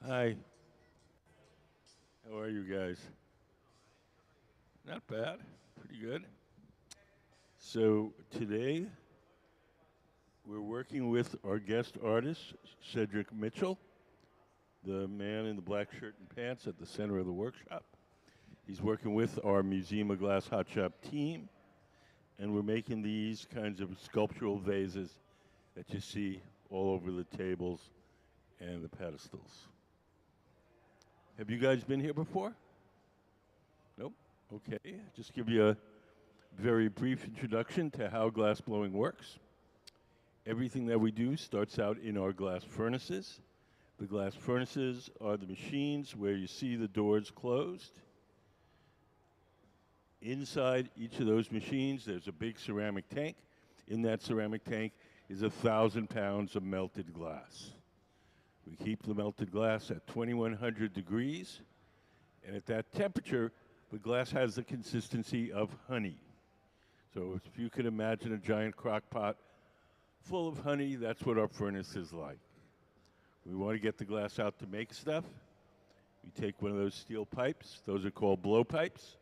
Hi, how are you guys? Not bad, pretty good. So today we're working with our guest artist, Cedric Mitchell, the man in the black shirt and pants at the center of the workshop. He's working with our Museum of Glass Hot Shop team, and we're making these kinds of sculptural vases that you see all over the tables and the pedestals. Have you guys been here before? Nope. Okay, just give you a very brief introduction to how glass blowing works. Everything that we do starts out in our glass furnaces. The glass furnaces are the machines where you see the doors closed. Inside each of those machines, there's a big ceramic tank. In that ceramic tank is 1,000 pounds of melted glass. We keep the melted glass at 2,100 degrees, and at that temperature, the glass has the consistency of honey. So if you can imagine a giant crock pot full of honey, that's what our furnace is like. We want to get the glass out to make stuff. We take one of those steel pipes, those are called blow pipes,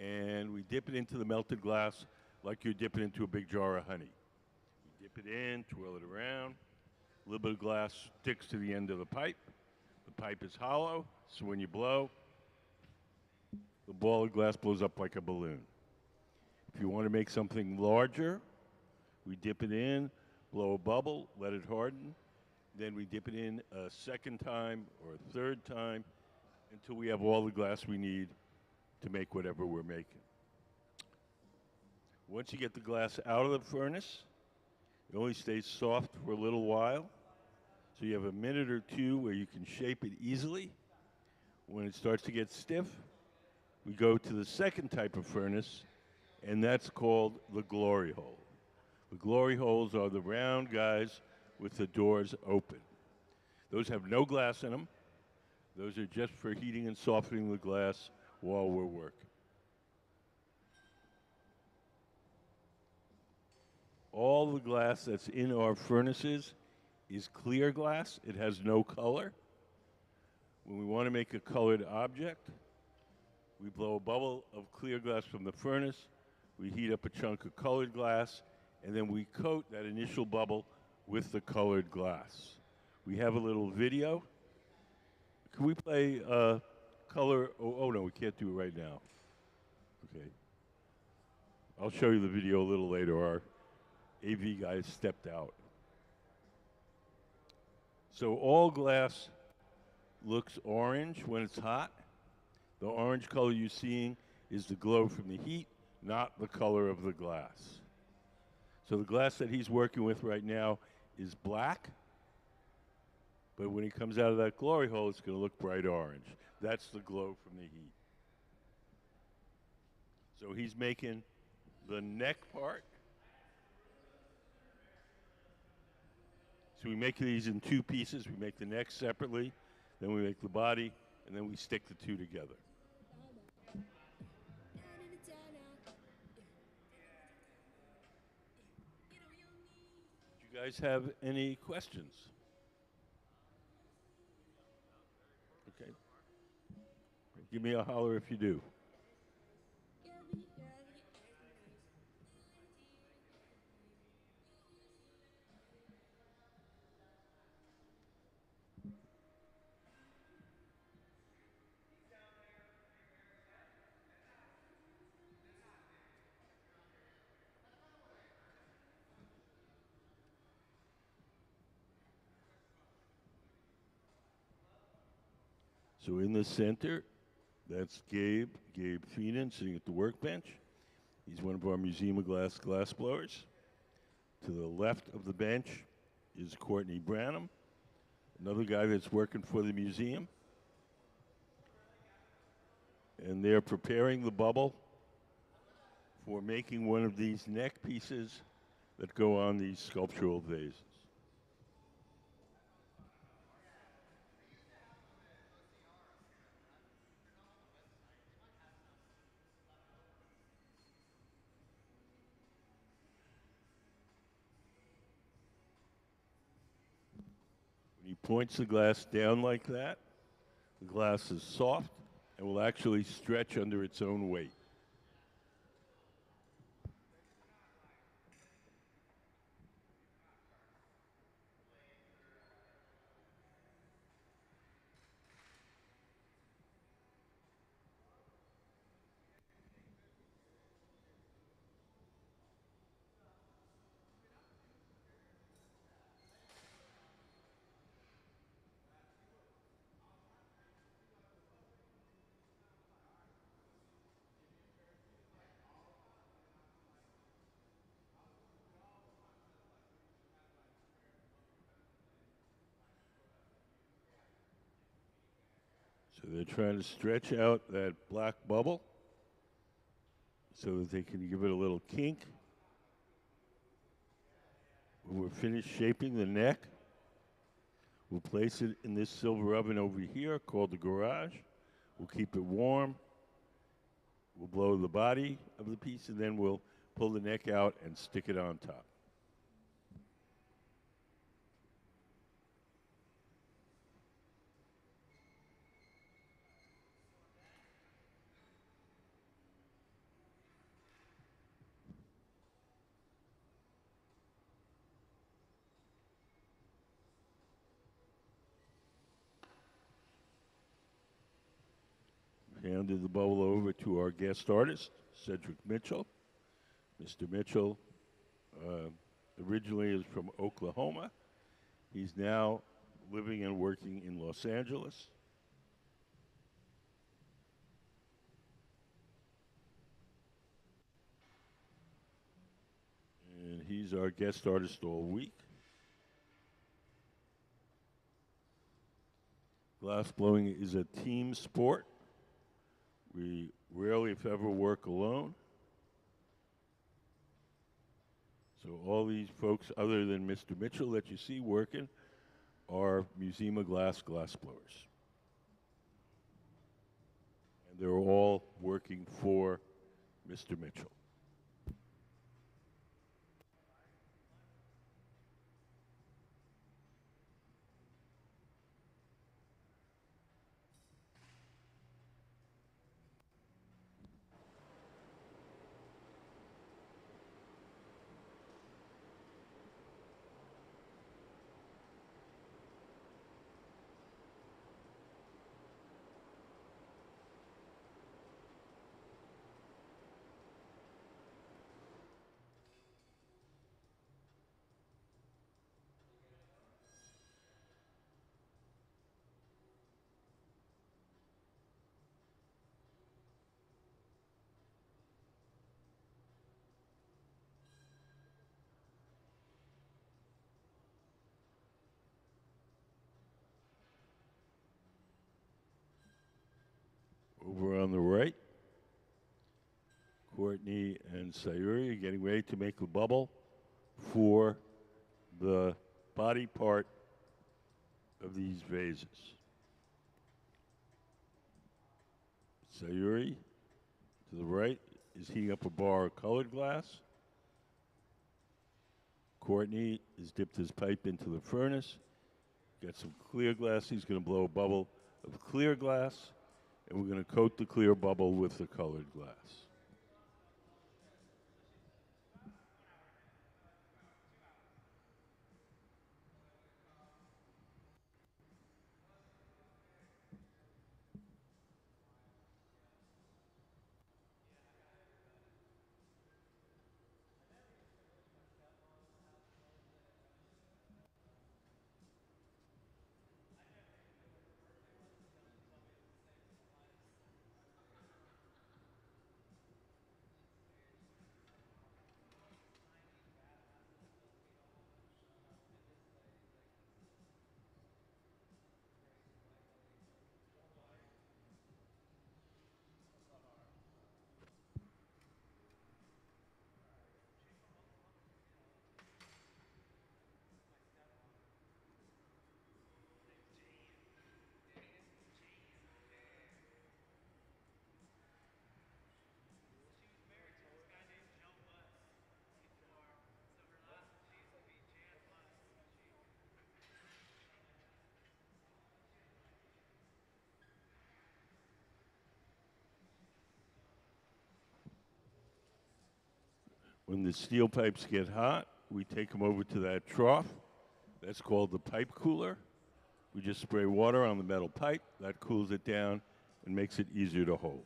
and we dip it into the melted glass like you're dipping into a big jar of honey. You dip it in, twirl it around, a little bit of glass sticks to the end of the pipe. The pipe is hollow, so when you blow, the ball of glass blows up like a balloon. If you want to make something larger, we dip it in, blow a bubble, let it harden. Then we dip it in a second time or a third time until we have all the glass we need to make whatever we're making. Once you get the glass out of the furnace, it only stays soft for a little while. So you have a minute or two where you can shape it easily. When it starts to get stiff, we go to the second type of furnace, and that's called the glory hole. The glory holes are the round guys with the doors open. Those have no glass in them. Those are just for heating and softening the glass while we're working. All the glass that's in our furnaces is clear glass. It has no color. When we want to make a colored object, we blow a bubble of clear glass from the furnace, we heat up a chunk of colored glass, and then we coat that initial bubble with the colored glass. We have a little video. Can we play color? Oh, no, we can't do it right now. Okay. I'll show you the video a little later. Our AV guys stepped out. So all glass looks orange when it's hot. The orange color you're seeing is the glow from the heat, not the color of the glass. So the glass that he's working with right now is black, but when he comes out of that glory hole, it's going to look bright orange. That's the glow from the heat. So he's making the neck part. So we make these in two pieces. We make the neck separately, then we make the body, and then we stick the two together. Do you guys have any questions? Okay. Give me a holler if you do. So in the center, that's Gabe Feenan, sitting at the workbench. He's one of our Museum of glass blowers. To the left of the bench is Courtney Branham, another guy that's working for the museum. And they're preparing the bubble for making one of these neck pieces that go on these sculptural vases. When he points the glass down like that, The glass is soft and will actually stretch under its own weight. So they're trying to stretch out that black bubble so that they can give it a little kink. When we're finished shaping the neck, we'll place it in this silver oven over here called the garage. We'll keep it warm. We'll blow the body of the piece, and then we'll pull the neck out and stick it on top. Handed the bubble over to our guest artist, Cedric Mitchell. Mr. Mitchell originally is from Oklahoma. He's now living and working in Los Angeles. And he's our guest artist all week. Glass blowing is a team sport. We rarely, if ever, work alone. So all these folks, other than Mr. Mitchell that you see working, are Museum of glass blowers. And they're all working for Mr. Mitchell. Over on the right, Courtney and Sayuri are getting ready to make a bubble for the body part of these vases. Sayuri, to the right, is heating up a bar of colored glass. Courtney has dipped his pipe into the furnace, got some clear glass. He's going to blow a bubble of clear glass, and we're going to coat the clear bubble with the colored glass. When the steel pipes get hot, we take them over to that trough. That's called the pipe cooler. We just spray water on the metal pipe. That cools it down and makes it easier to hold.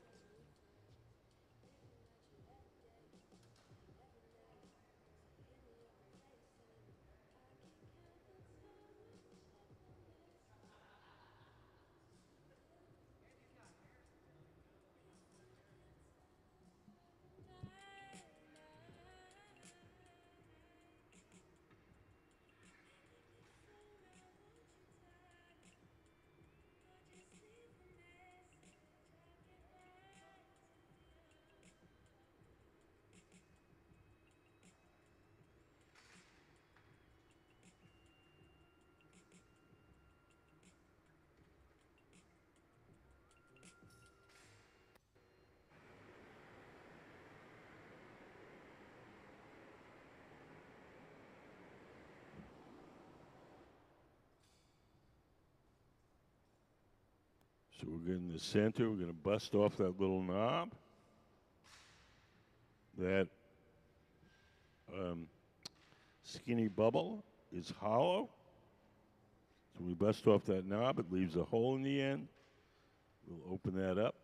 So we're in the center. We're going to bust off that little knob. That skinny bubble is hollow. So we bust off that knob. It leaves a hole in the end. We'll open that up.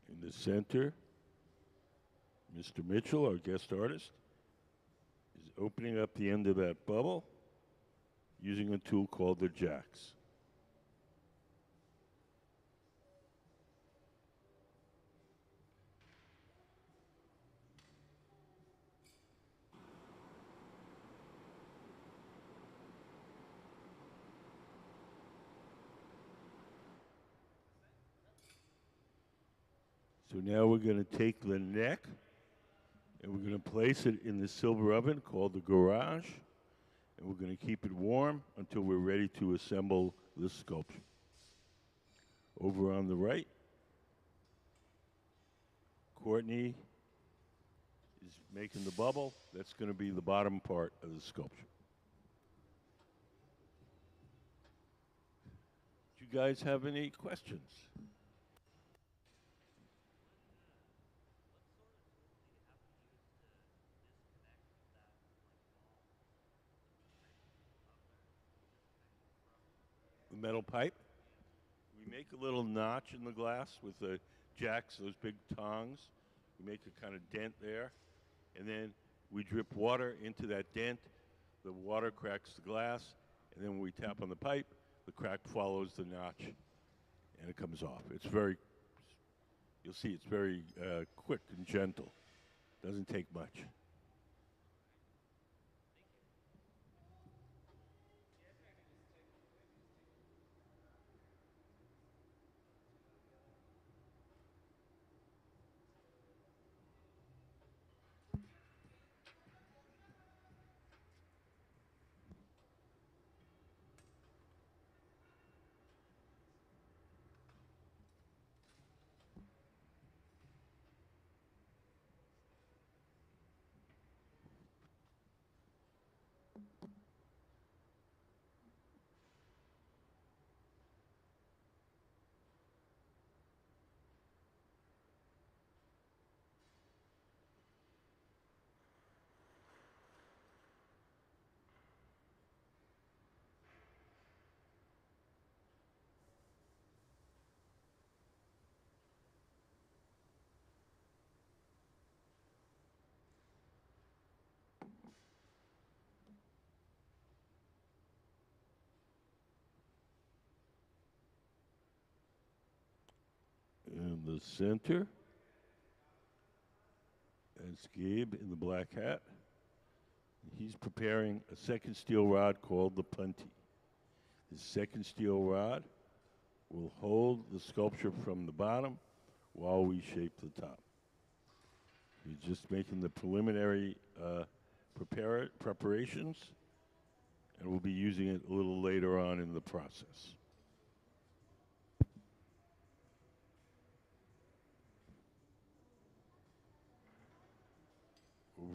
In the center, Mr. Mitchell, our guest artist, is opening up the end of that bubble using a tool called the jacks. So now we're going to take the neck and we're going to place it in the silver oven called the garage, and we're going to keep it warm until we're ready to assemble the sculpture. Over on the right, Courtney is making the bubble. That's going to be the bottom part of the sculpture. Do you guys have any questions? The metal pipe. We make a little notch in the glass with the jacks, those big tongs. We make a kind of dent there, and then we drip water into that dent. The water cracks the glass, and then when we tap on the pipe, the crack follows the notch, and it comes off. It's very, you'll see, it's very quick and gentle. Doesn't take much. In the center, that's Gabe in the black hat. He's preparing a second steel rod called the punty. The second steel rod will hold the sculpture from the bottom while we shape the top. He's just making the preliminary preparations, and we'll be using it a little later on in the process.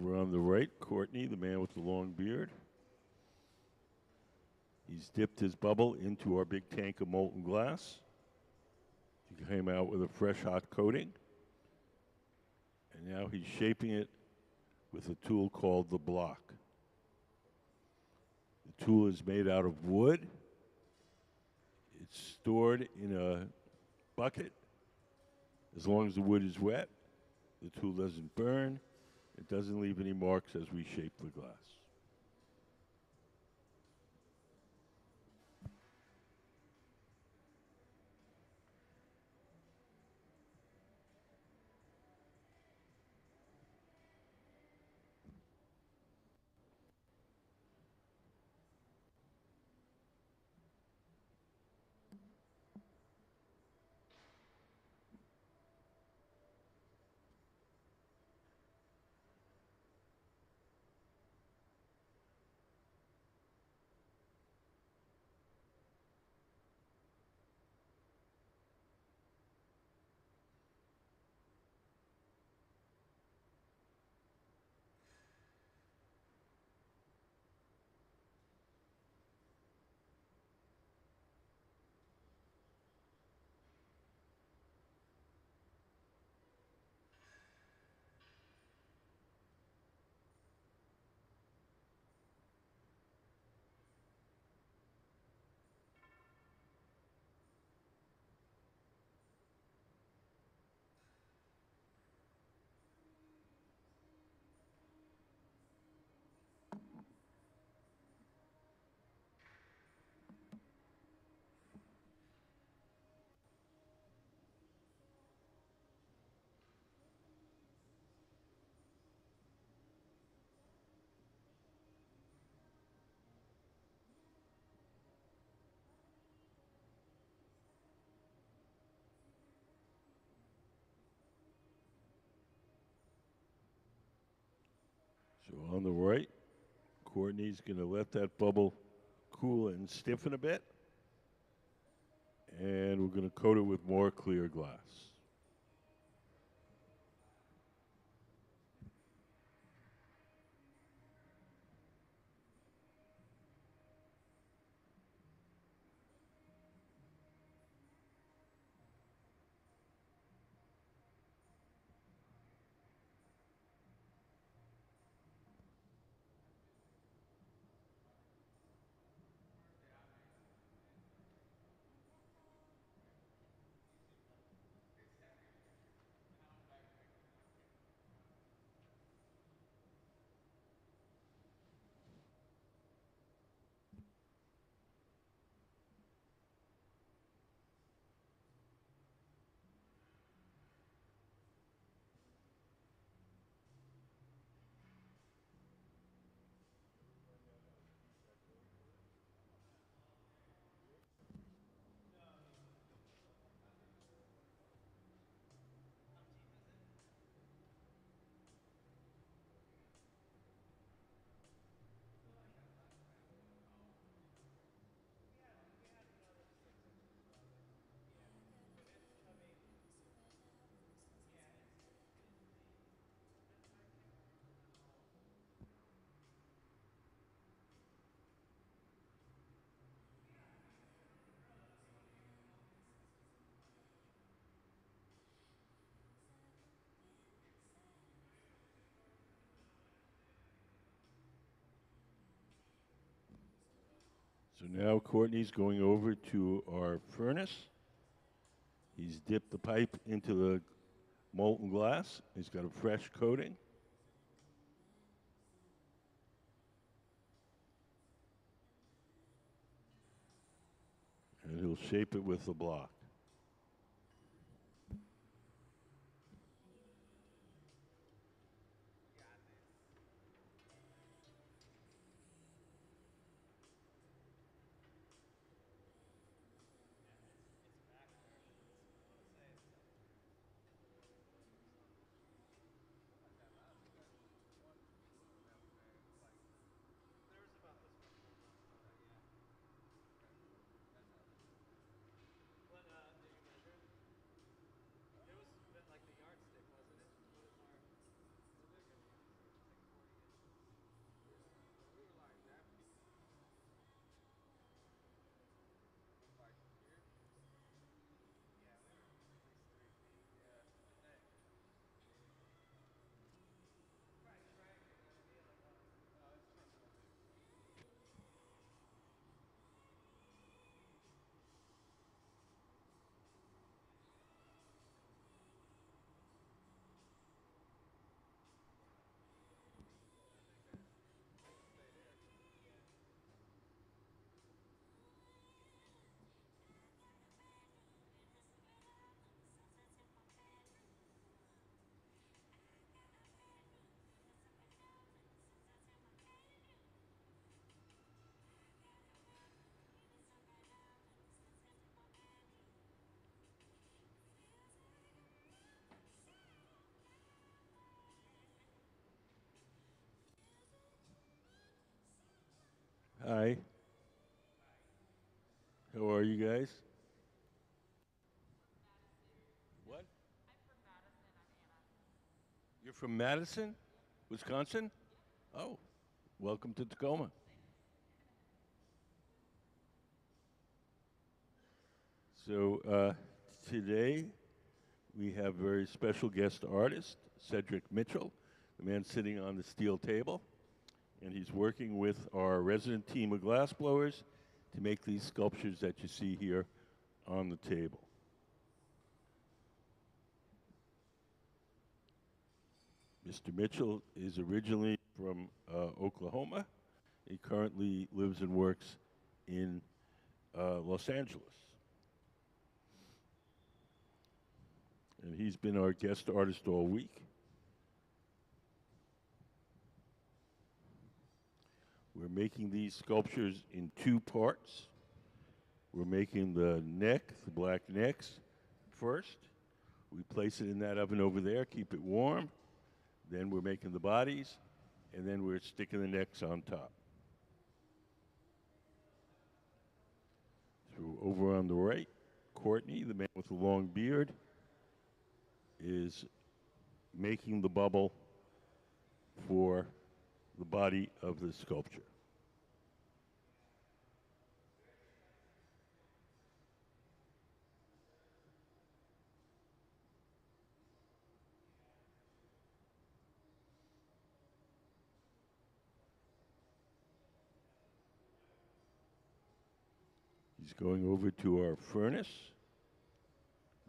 Over on the right, Courtney, the man with the long beard. He's dipped his bubble into our big tank of molten glass. He came out with a fresh hot coating. And now he's shaping it with a tool called the block. The tool is made out of wood. It's stored in a bucket. As long as the wood is wet, the tool doesn't burn. It doesn't leave any marks as we shape the glass. So on the right, Courtney's going to let that bubble cool and stiffen a bit. And we're going to coat it with more clear glass. So now Courtney's going over to our furnace. He's dipped the pipe into the molten glass. He's got a fresh coating. And he'll shape it with the block. Hi. How are you guys? What? You're from Madison, Wisconsin? Oh, welcome to Tacoma. So today we have a very special guest artist, Cedric Mitchell, the man sitting on the steel table, and he's working with our resident team of glassblowers to make these sculptures that you see here on the table. Mr. Mitchell is originally from Oklahoma. He currently lives and works in Los Angeles. And he's been our guest artist all week. We're making these sculptures in two parts. We're making the neck, the black necks, first. We place it in that oven over there, keep it warm. Then we're making the bodies, and then we're sticking the necks on top. So over on the right, Courtney, the man with the long beard, is making the bubble for the body of the sculpture. He's going over to our furnace.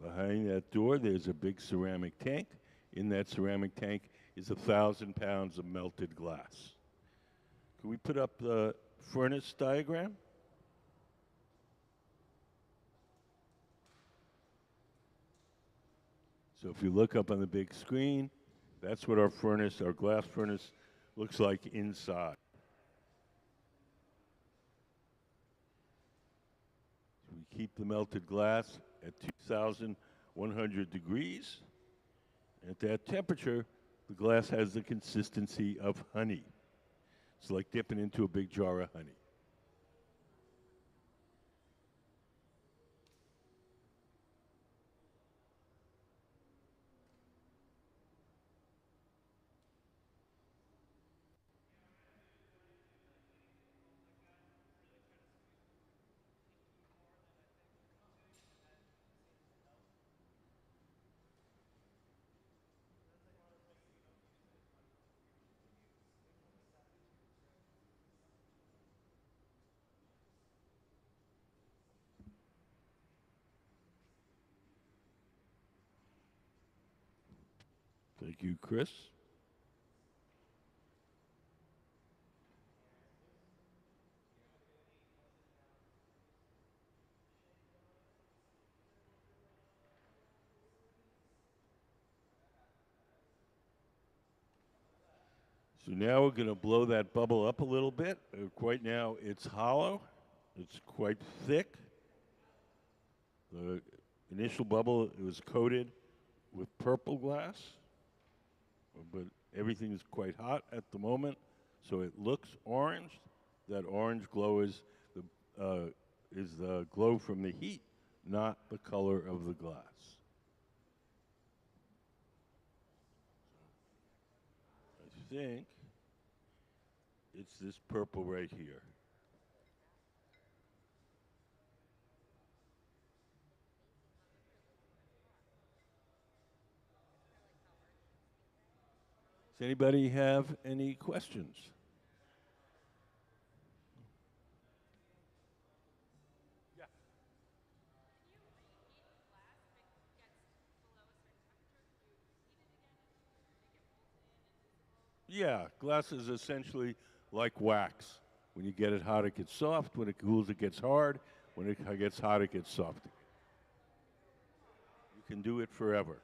Behind that door, there's a big ceramic tank. In that ceramic tank is 1,000 pounds of melted glass. Can we put up the furnace diagram? So if you look up on the big screen, that's what our furnace, our glass furnace, looks like inside. So we keep the melted glass at 2,100 degrees. At that temperature, the glass has the consistency of honey. It's like dipping into a big jar of honey. Thank you, Chris. So now we're going to blow that bubble up a little bit. Right now it's hollow. It's quite thick. The initial bubble, it was coated with purple glass, but everything is quite hot at the moment, so it looks orange. That orange glow is the glow from the heat, not the color of the glass. I think it's this purple right here. Does anybody have any questions? Yeah, glass is essentially like wax. When you get it hot, it gets soft. When it cools, it gets hard. When it gets hot, it gets soft. You can do it forever.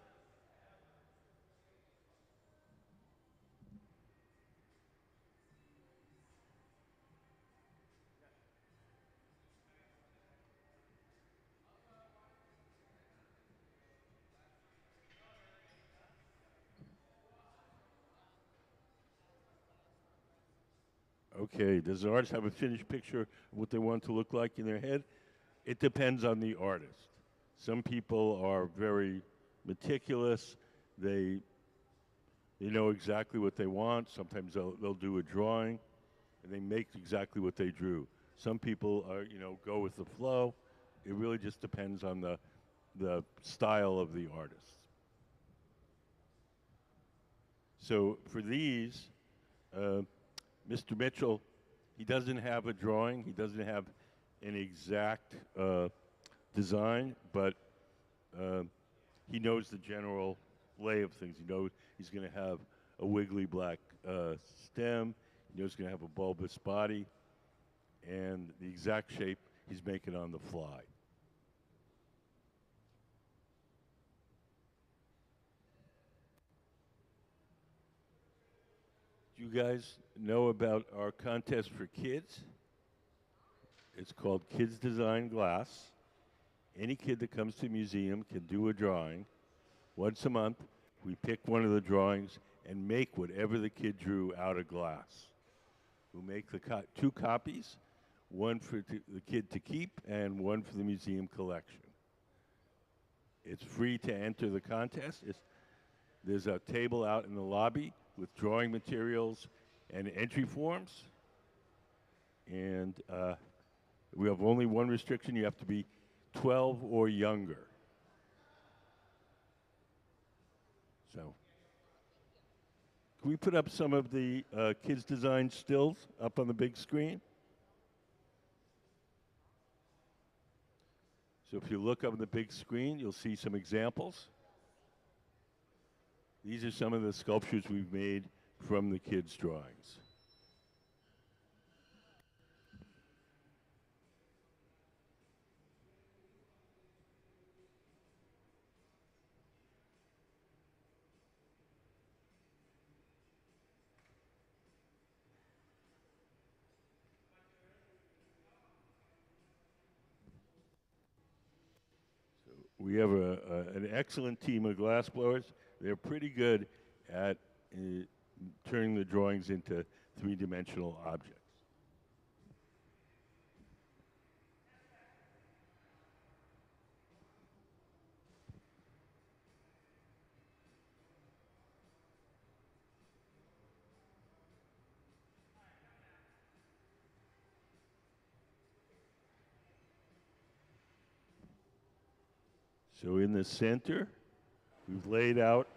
Okay, does the artist have a finished picture of what they want to look like in their head? It depends on the artist. Some people are very meticulous. They they know exactly what they want. Sometimes they'll do a drawing, and they make exactly what they drew. Some people are, go with the flow. It really just depends on the style of the artist. So for these, uh, Mr. Mitchell, he doesn't have a drawing. He doesn't have an exact design, but uh, he knows the general lay of things. He knows he's going to have a wiggly black stem. He knows he's going to have a bulbous body, and the exact shape he's making on the fly. Do you guys know about our contest for kids? It's called Kids Design Glass. Any kid that comes to the museum can do a drawing. Once a month, we pick one of the drawings and make whatever the kid drew out of glass. We'll make the two copies, one for the kid to keep and one for the museum collection. It's free to enter the contest. There's a table out in the lobby with drawing materials and entry forms. And we have only one restriction. You have to be 12 or younger. So, can we put up some of the kids' design stills up on the big screen? So if you look up on the big screen, you'll see some examples. These are some of the sculptures we've made from the kids' drawings. We have an excellent team of glassblowers. They're pretty good at turning the drawings into three-dimensional objects. So in the center, we've laid out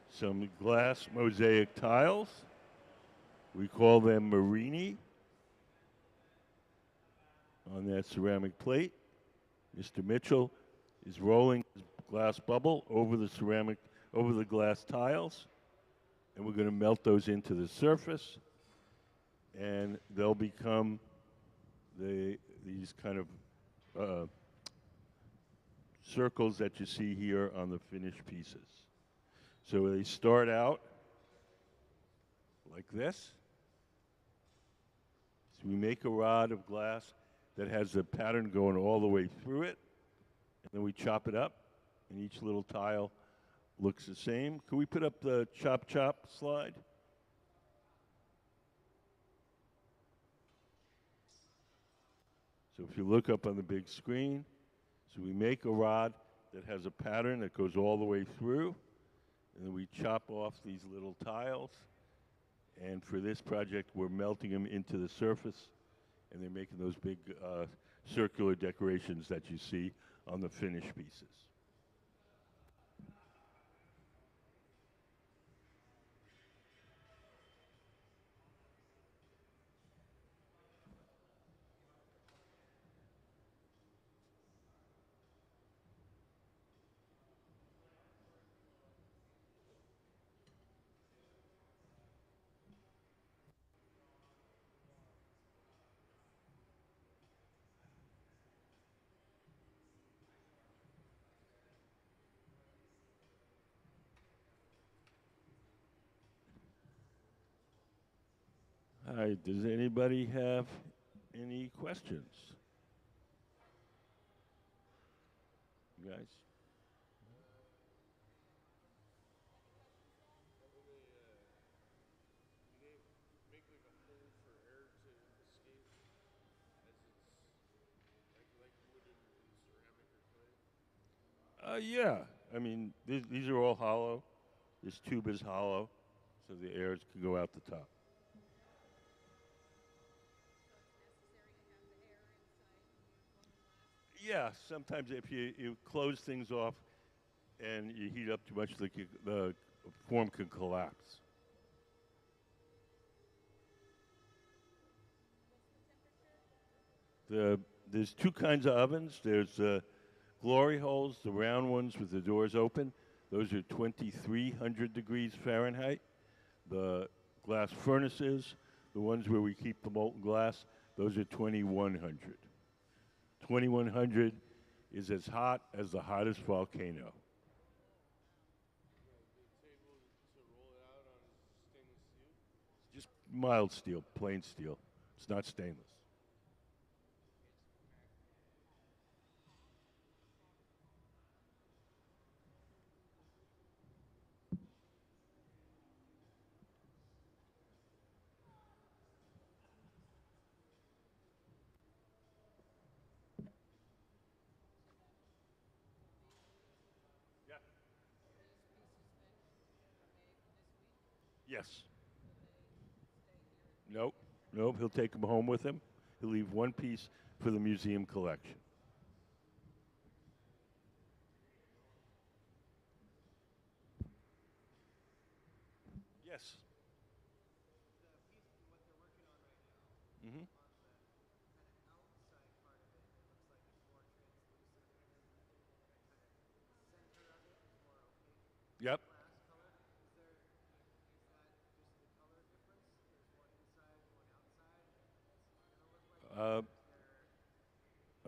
some glass mosaic tiles. We call them Marini on that ceramic plate. Mr. Mitchell is rolling his glass bubble over the glass tiles, and we're going to melt those into the surface, and they'll become these kind of circles that you see here on the finished pieces. So they start out like this. So we make a rod of glass that has a pattern going all the way through it, and then we chop it up, and each little tile looks the same. Can we put up the chop slide? So if you look up on the big screen, so we make a rod that has a pattern that goes all the way through, and then we chop off these little tiles. And for this project, we're melting them into the surface, and they're making those big circular decorations that you see on the finished pieces. Hi, does anybody have any questions? You guys? Yeah. I mean, these are all hollow. This tube is hollow, so the air can go out the top. Yeah, sometimes if you close things off and you heat up too much, the form can collapse. There's two kinds of ovens. There's glory holes, the round ones with the doors open. Those are 2,300 degrees Fahrenheit. The glass furnaces, the ones where we keep the molten glass, those are 2,100. 2,100 is as hot as the hottest volcano. Just mild steel, plain steel. It's not stainless. Yeah. Yes. Nope. Nope. He'll take them home with him. He'll leave one piece for the museum collection. Yes. Hmm. Yep. Uh,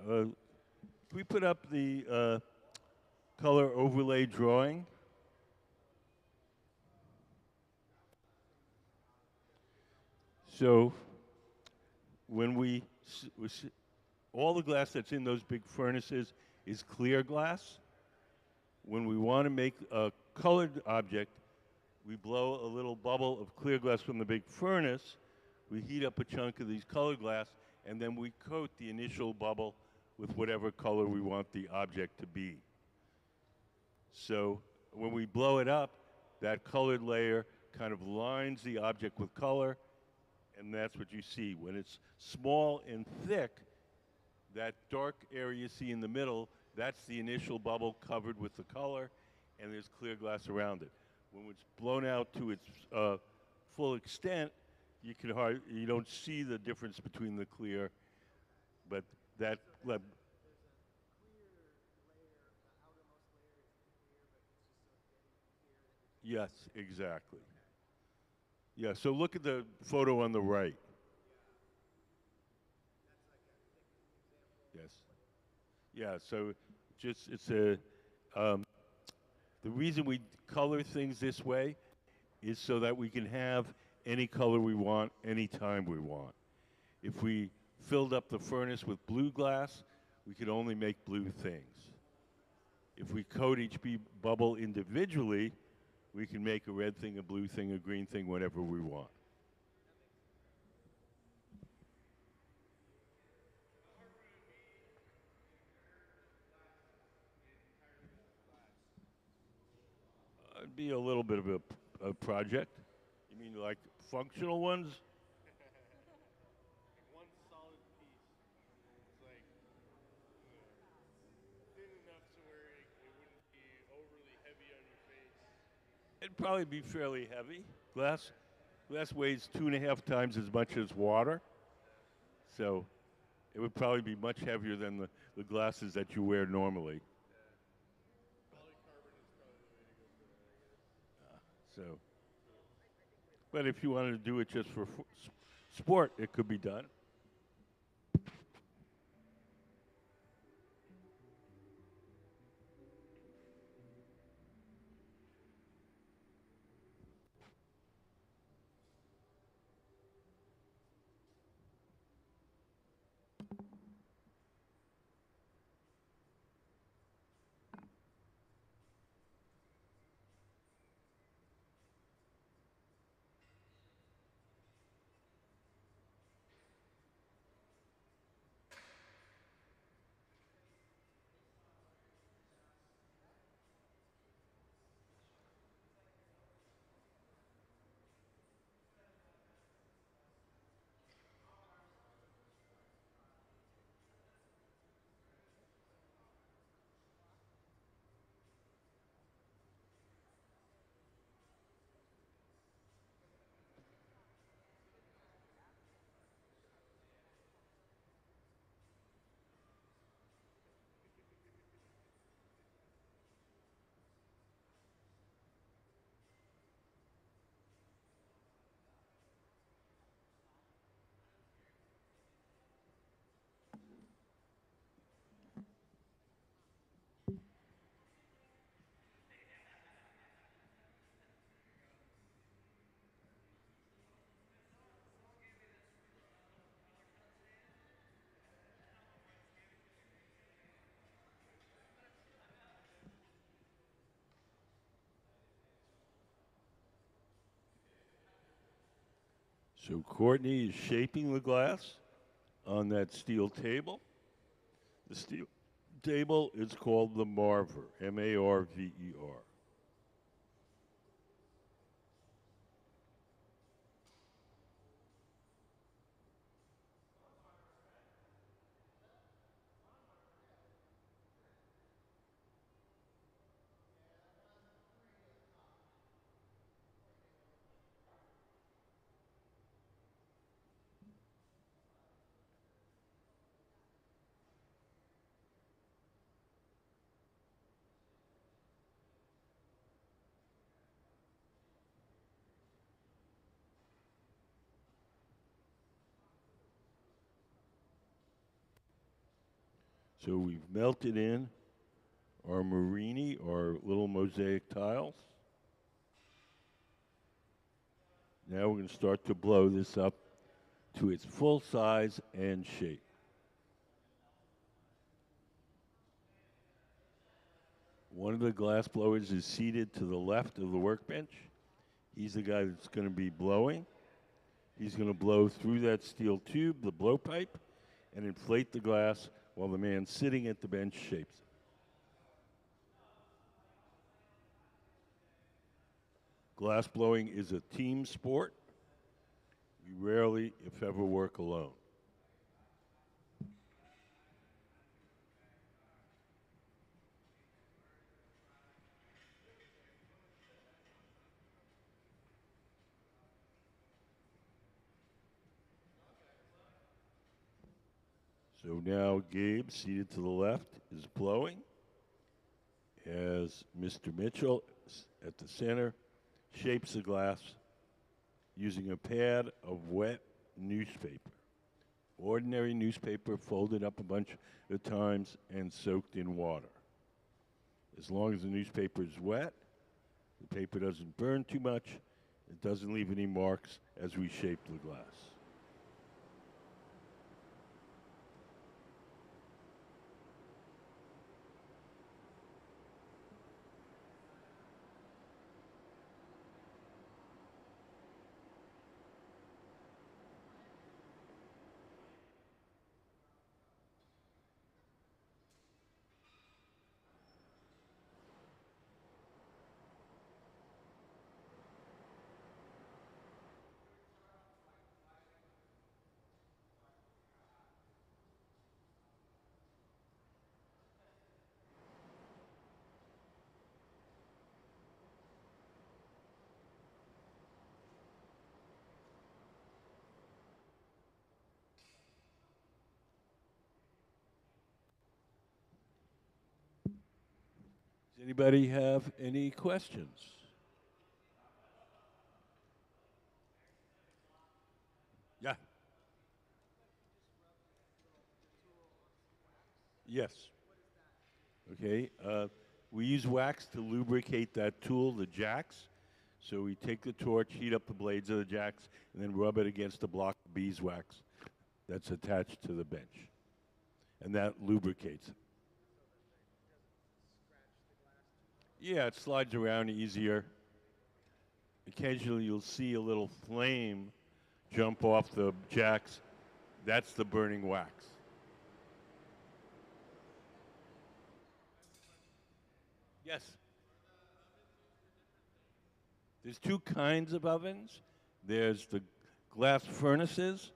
uh, we put up the color overlay drawing. So when all the glass that's in those big furnaces is clear glass. When we want to make a colored object, we blow a little bubble of clear glass from the big furnace. We heat up a chunk of these colored glass, and then we coat the initial bubble with whatever color we want the object to be. So when we blow it up, that colored layer kind of lines the object with color, and that's what you see. When it's small and thick, that dark area you see in the middle, that's the initial bubble covered with the color, and there's clear glass around it. When it's blown out to its full extent, you don't see the difference between the clear, but that yes, exactly. Yeah. So look at the photo on the right. Yes. Yeah. So just it's a the reason we color things this way is so that we can have any color we want anytime we want. If we filled up the furnace with blue glass, we could only make blue things. If we coat each bubble individually, we can make a red thing, a blue thing, a green thing, whatever we want. It'd be a little bit of a project. You mean like functional ones? It'd probably be fairly heavy. Glass weighs 2.5 times as much as water, so it would probably be much heavier than the glasses that you wear normally. So, but if you wanted to do it just for sport, it could be done. So Courtney is shaping the glass on that steel table. The steel table is called the Marver, M-A-R-V-E-R. So we've melted in our Marini, our little mosaic tiles. Now we're going to start to blow this up to its full size and shape. One of the glass blowers is seated to the left of the workbench. He's the guy that's going to be blowing. He's going to blow through that steel tube, the blowpipe, and inflate the glass while the man sitting at the bench shapes it. Glass blowing is a team sport. We rarely, if ever, work alone. So now Gabe, seated to the left, is blowing as Mr. Mitchell at the center shapes the glass using a pad of wet newspaper. Ordinary newspaper folded up a bunch of times and soaked in water. As long as the newspaper is wet, the paper doesn't burn too much, it doesn't leave any marks as we shape the glass. Does anybody have any questions? Yeah. Yes. Okay. We use wax to lubricate that tool, the jacks. So we take the torch, heat up the blades of the jacks, and then rub it against a block of beeswax that's attached to the bench. And that lubricates it. Yeah, it slides around easier. Occasionally you'll see a little flame jump off the jacks. That's the burning wax. Yes. There's two kinds of ovens. There's the glass furnaces.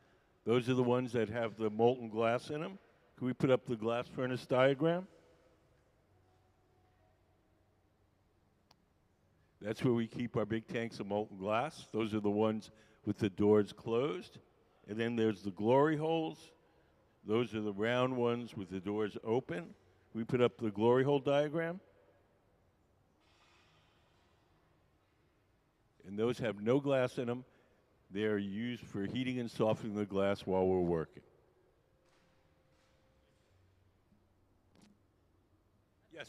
Those are the ones that have the molten glass in them. Can we put up the glass furnace diagram? That's where we keep our big tanks of molten glass. Those are the ones with the doors closed. And then there's the glory holes. Those are the round ones with the doors open. We put up the glory hole diagram. And those have no glass in them. They're used for heating and softening the glass while we're working. Yes.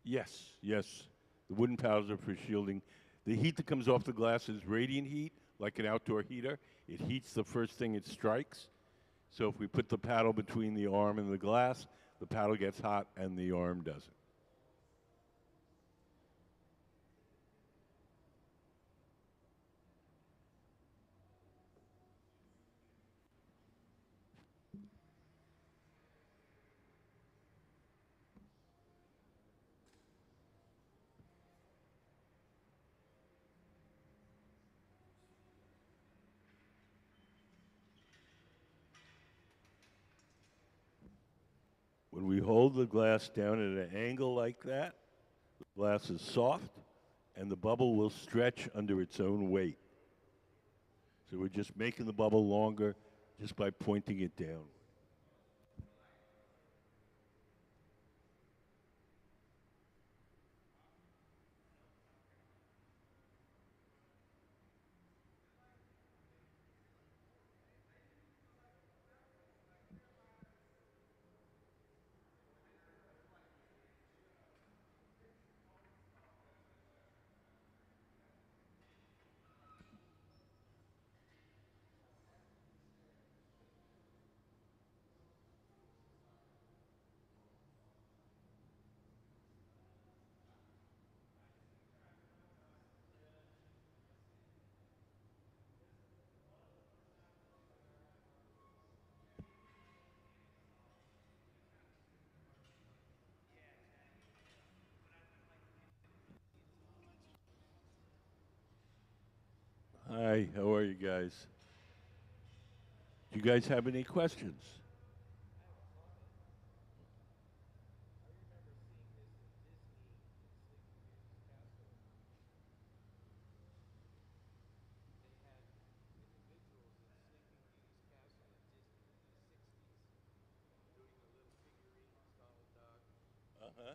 Yes, yes. The wooden paddles are for shielding. The heat that comes off the glass is radiant heat, like an outdoor heater. It heats the first thing it strikes. So if we put the paddle between the arm and the glass, the paddle gets hot and the arm doesn't. When we hold the glass down at an angle like that, the glass is soft and the bubble will stretch under its own weight. So we're just making the bubble longer just by pointing it down. Hi, how are you guys? Do you guys have any questions? Uh-huh.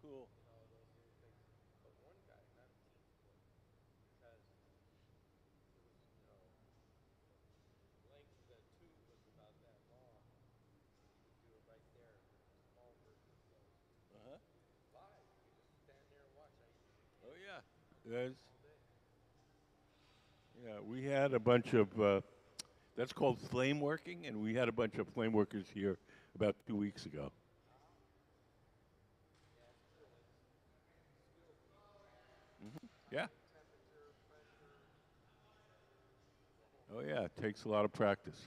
Cool. Uh-huh. Oh yeah. Yes. Yeah, we had a bunch of that's called flame working, and we had a bunch of flame workers here about 2 weeks ago. Yeah. Oh yeah, it takes a lot of practice.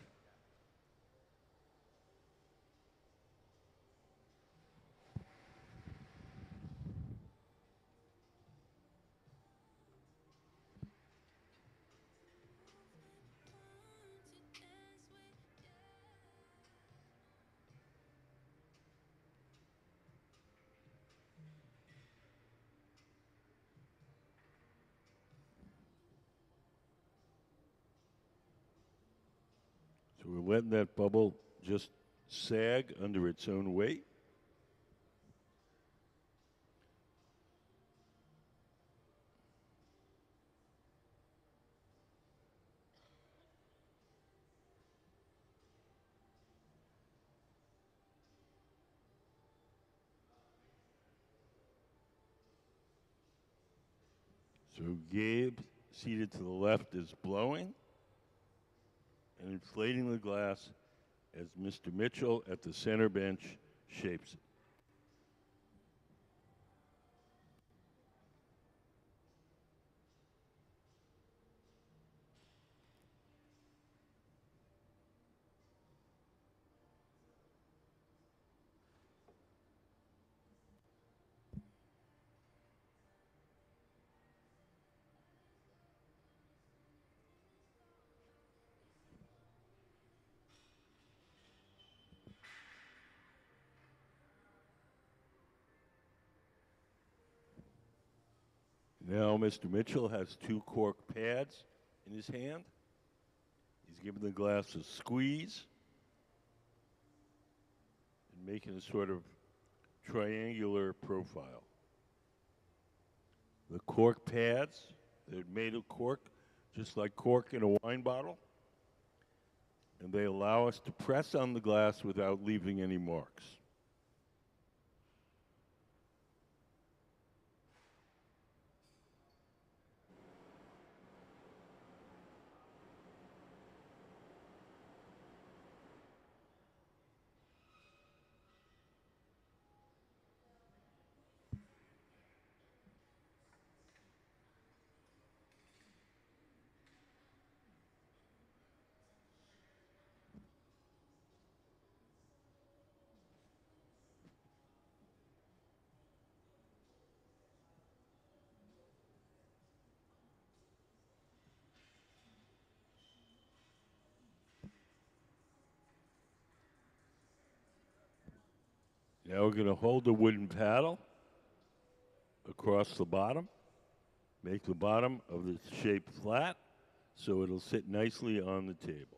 So we're letting that bubble just sag under its own weight. So Gabe, seated to the left, is blowing and inflating the glass as Mr. Mitchell at the center bench shapes it. Now Mr. Mitchell has two cork pads in his hand. He's giving the glass a squeeze and making a sort of triangular profile. The cork pads, they're made of cork, just like cork in a wine bottle, and they allow us to press on the glass without leaving any marks. Now we're going to hold the wooden paddle across the bottom, make the bottom of the shape flat so it'll sit nicely on the table.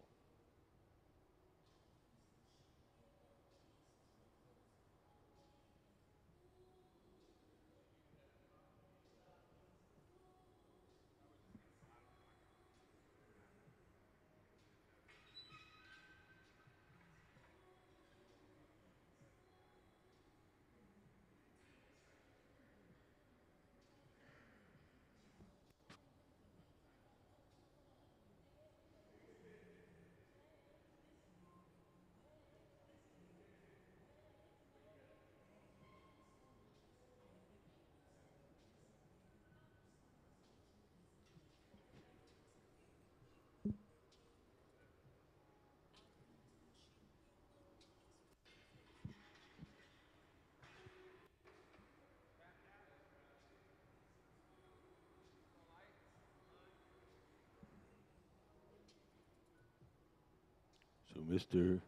So Mr.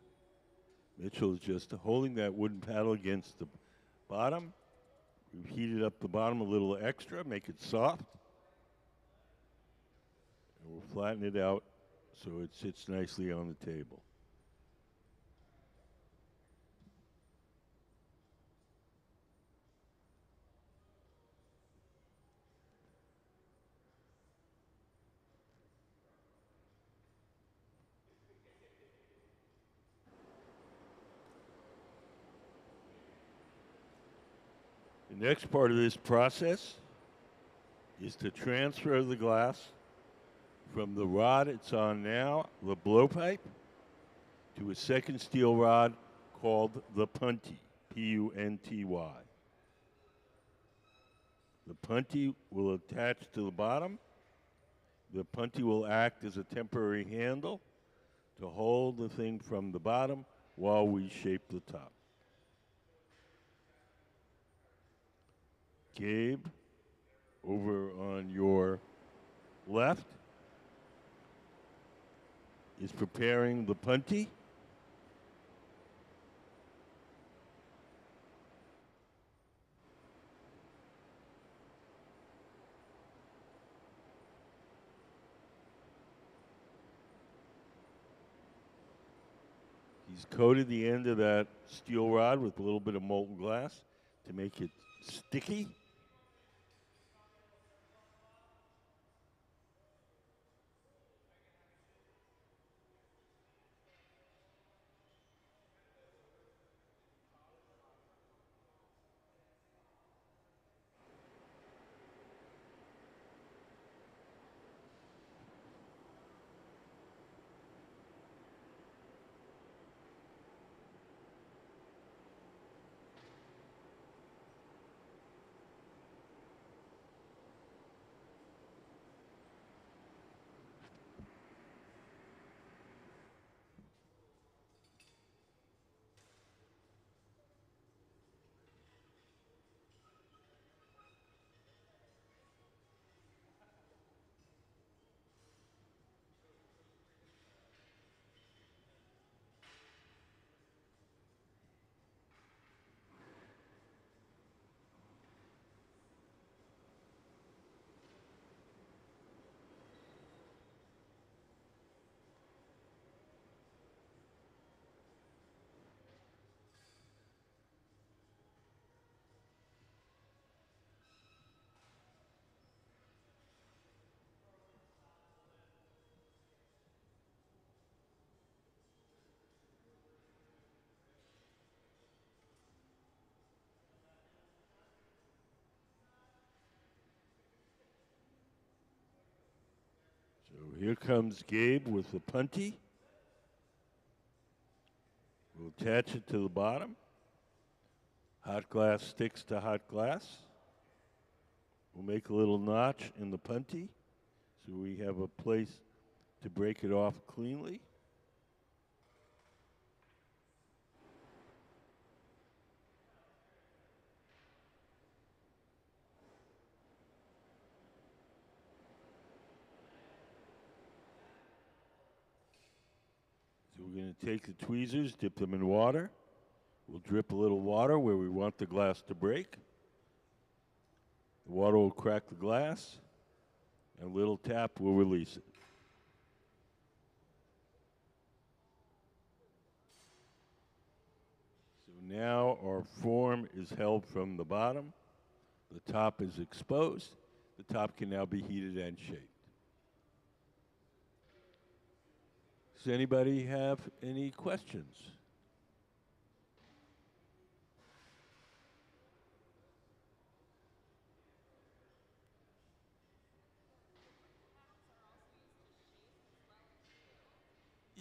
Mitchell is just holding that wooden paddle against the bottom. We've heated up the bottom a little extra, make it soft. And we'll flatten it out so it sits nicely on the table. The next part of this process is to transfer the glass from the rod it's on now, the blowpipe, to a second steel rod called the punty, P-U-N-T-Y. The punty will attach to the bottom. The punty will act as a temporary handle to hold the thing from the bottom while we shape the top. Gabe, over on your left, is preparing the punty. He's coated the end of that steel rod with a little bit of molten glass to make it sticky. So here comes Gabe with the punty. We'll attach it to the bottom. Hot glass sticks to hot glass. We'll make a little notch in the punty so we have a place to break it off cleanly. So we're going to take the tweezers, dip them in water. We'll drip a little water where we want the glass to break. The water will crack the glass, and a little tap will release it. So now our form is held from the bottom. The top is exposed. The top can now be heated and shaped. Does anybody have any questions?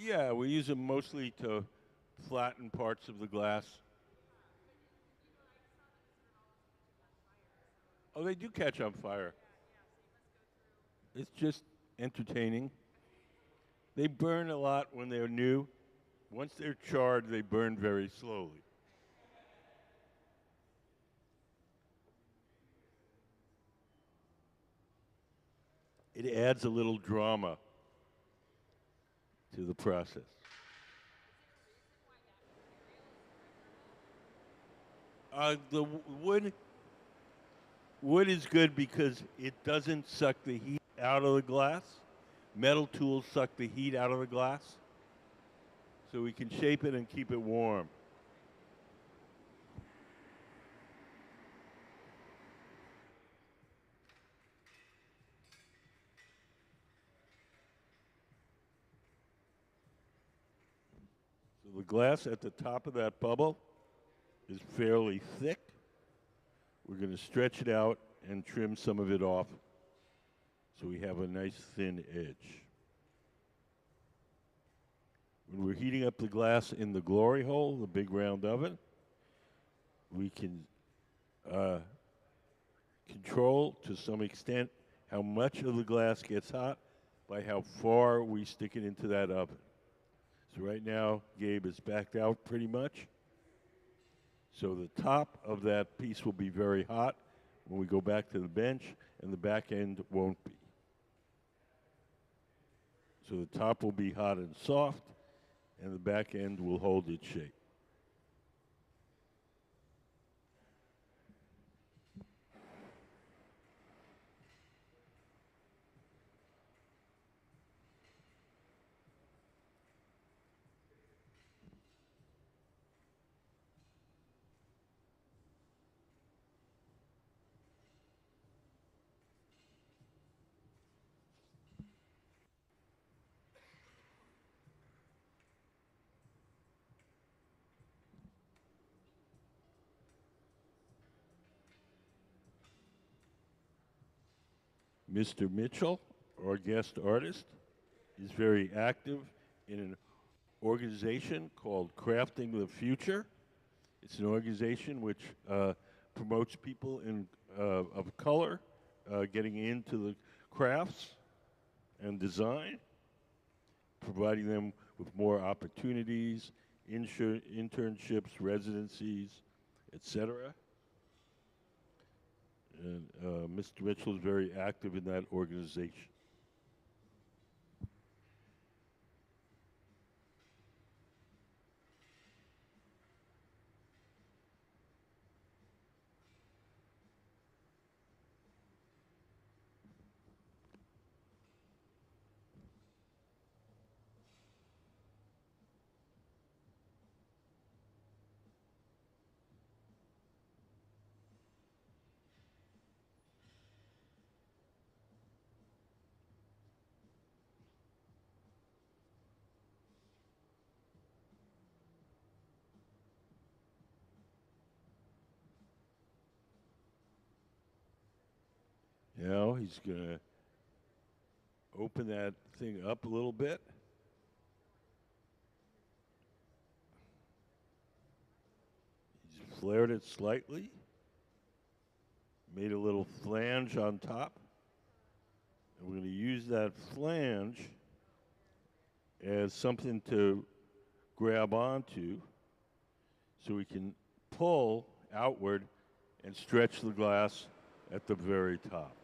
Yeah, we use them mostly to flatten parts of the glass. Oh, they do catch on fire. It's just entertaining. They burn a lot when they're new. Once they're charred, they burn very slowly. It adds a little drama to the process. The wood is good because it doesn't suck the heat out of the glass. Metal tools suck the heat out of the glass, so we can shape it and keep it warm. So the glass at the top of that bubble is fairly thick. We're going to stretch it out and trim some of it off so we have a nice thin edge. When we're heating up the glass in the glory hole, the big round oven, we can control to some extent how much of the glass gets hot by how far we stick it into that oven. So right now, Gabe is backed out pretty much. So the top of that piece will be very hot when we go back to the bench, and the back end won't be. So the top will be hot and soft, and the back end will hold its shape. Mr. Mitchell, our guest artist, is very active in an organization called Crafting the Future. It's an organization which promotes people of color getting into the crafts and design, providing them with more opportunities, internships, residencies, etc. And Mr. Mitchell is very active in that organization. Now he's going to open that thing up a little bit. He's flared it slightly, made a little flange on top. And we're going to use that flange as something to grab onto so we can pull outward and stretch the glass at the very top.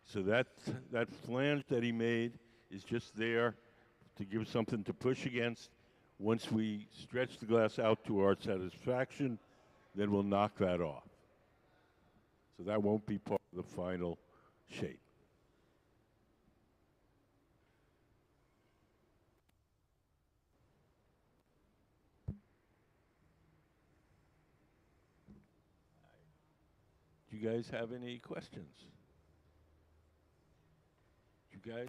So that flange that he made is just there to give something to push against Once we stretch the glass out to our satisfaction, then we'll knock that off. So that won't be part of the final shape. Do you guys have any questions? Do you guys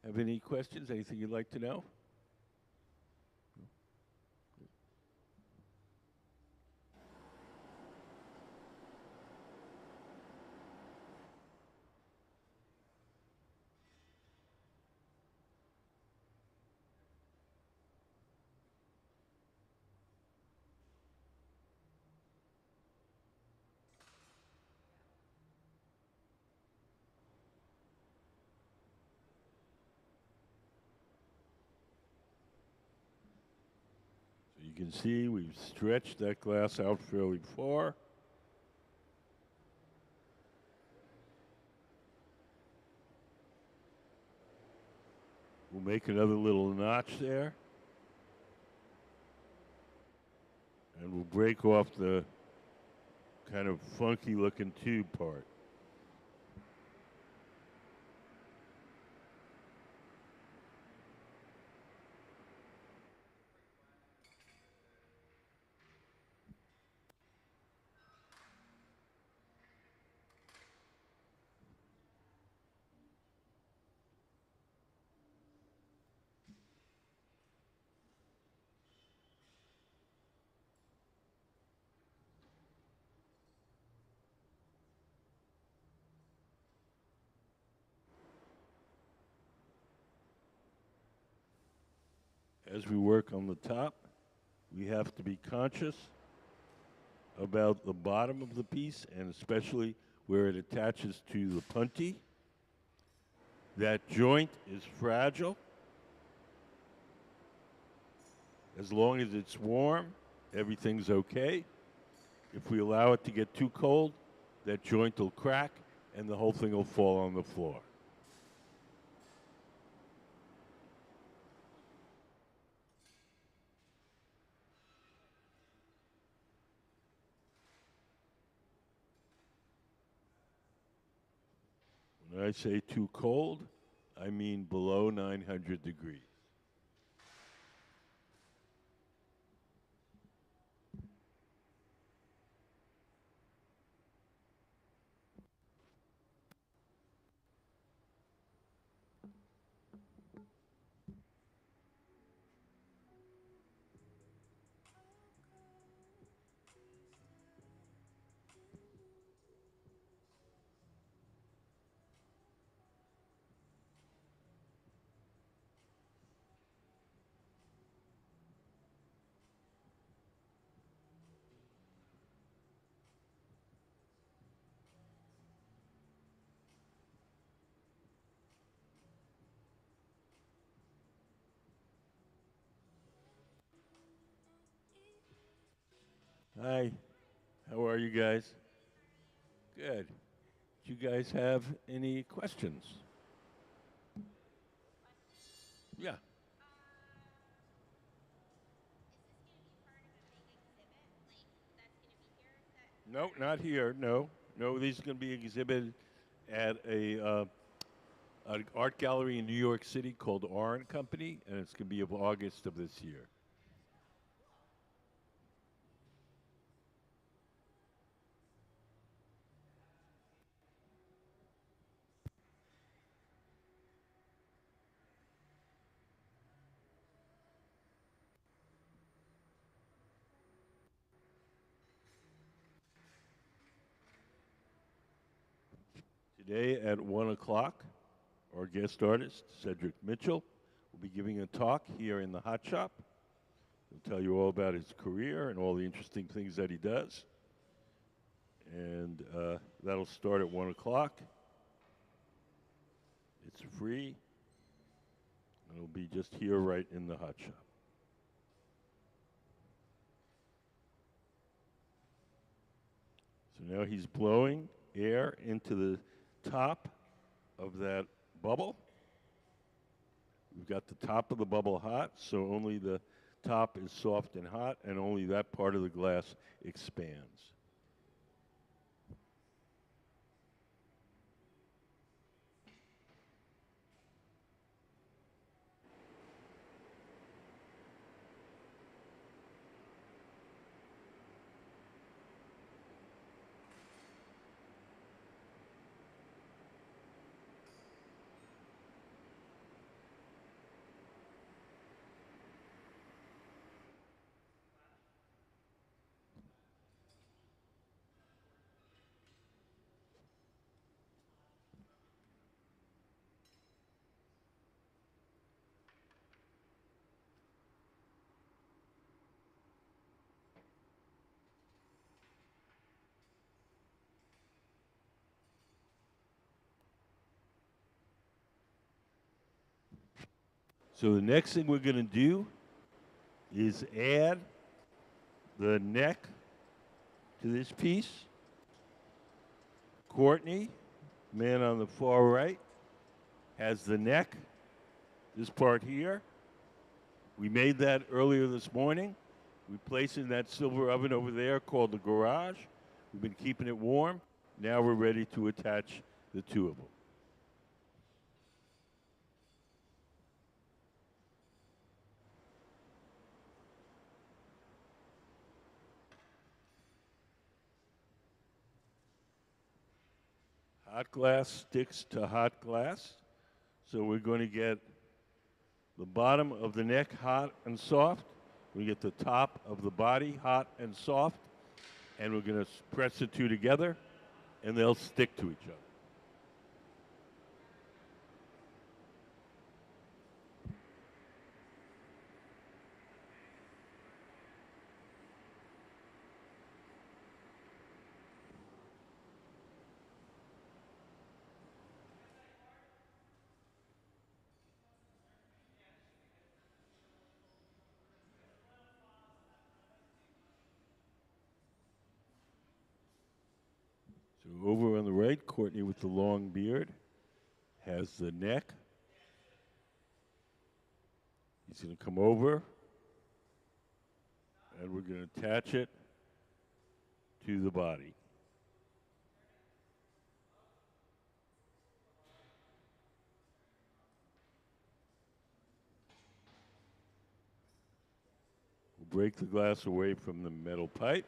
have any questions? Anything you'd like to know? So you can see we've stretched that glass out fairly far. We'll make another little notch there. And we'll break off the kind of funky looking tube part. As we work on the top, we have to be conscious about the bottom of the piece and especially where it attaches to the punty. That joint is fragile. As long as it's warm, everything's okay. If we allow it to get too cold, that joint will crack and the whole thing will fall on the floor. When I say too cold, I mean below 900 degrees. Hi, how are you guys? Good. Do you guys have any questions? Yeah. No, not here. No, no. These are going to be exhibited at an art gallery in New York City called R and Company, and it's going to be of August of this year. Today at 1 o'clock, our guest artist, Cedric Mitchell, will be giving a talk here in the Hot Shop. He'll tell you all about his career and all the interesting things that he does. And that'll start at 1 o'clock. It's free. And it'll be just here right in the Hot Shop. So now he's blowing air into the top of that bubble. We've got the top of the bubble hot, so only the top is soft and hot, and only that part of the glass expands. So the next thing we're going to do is add the neck to this piece. Courtney, man on the far right, has the neck, this part here. We made that earlier this morning. We placed it in that silver oven over there called the garage. We've been keeping it warm. Now we're ready to attach the two of them. Hot glass sticks to hot glass. So we're going to get the bottom of the neck hot and soft. We get the top of the body hot and soft. And we're going to press the two together, and they'll stick to each other. So over on the right, Courtney with the long beard has the neck. He's going to come over, and we're going to attach it to the body. We'll break the glass away from the metal pipe.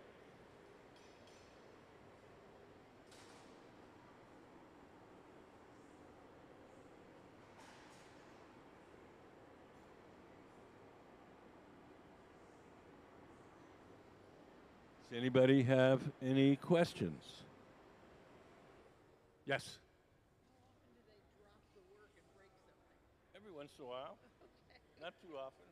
Does anybody have any questions? Yes. Every once in a while. Not too often.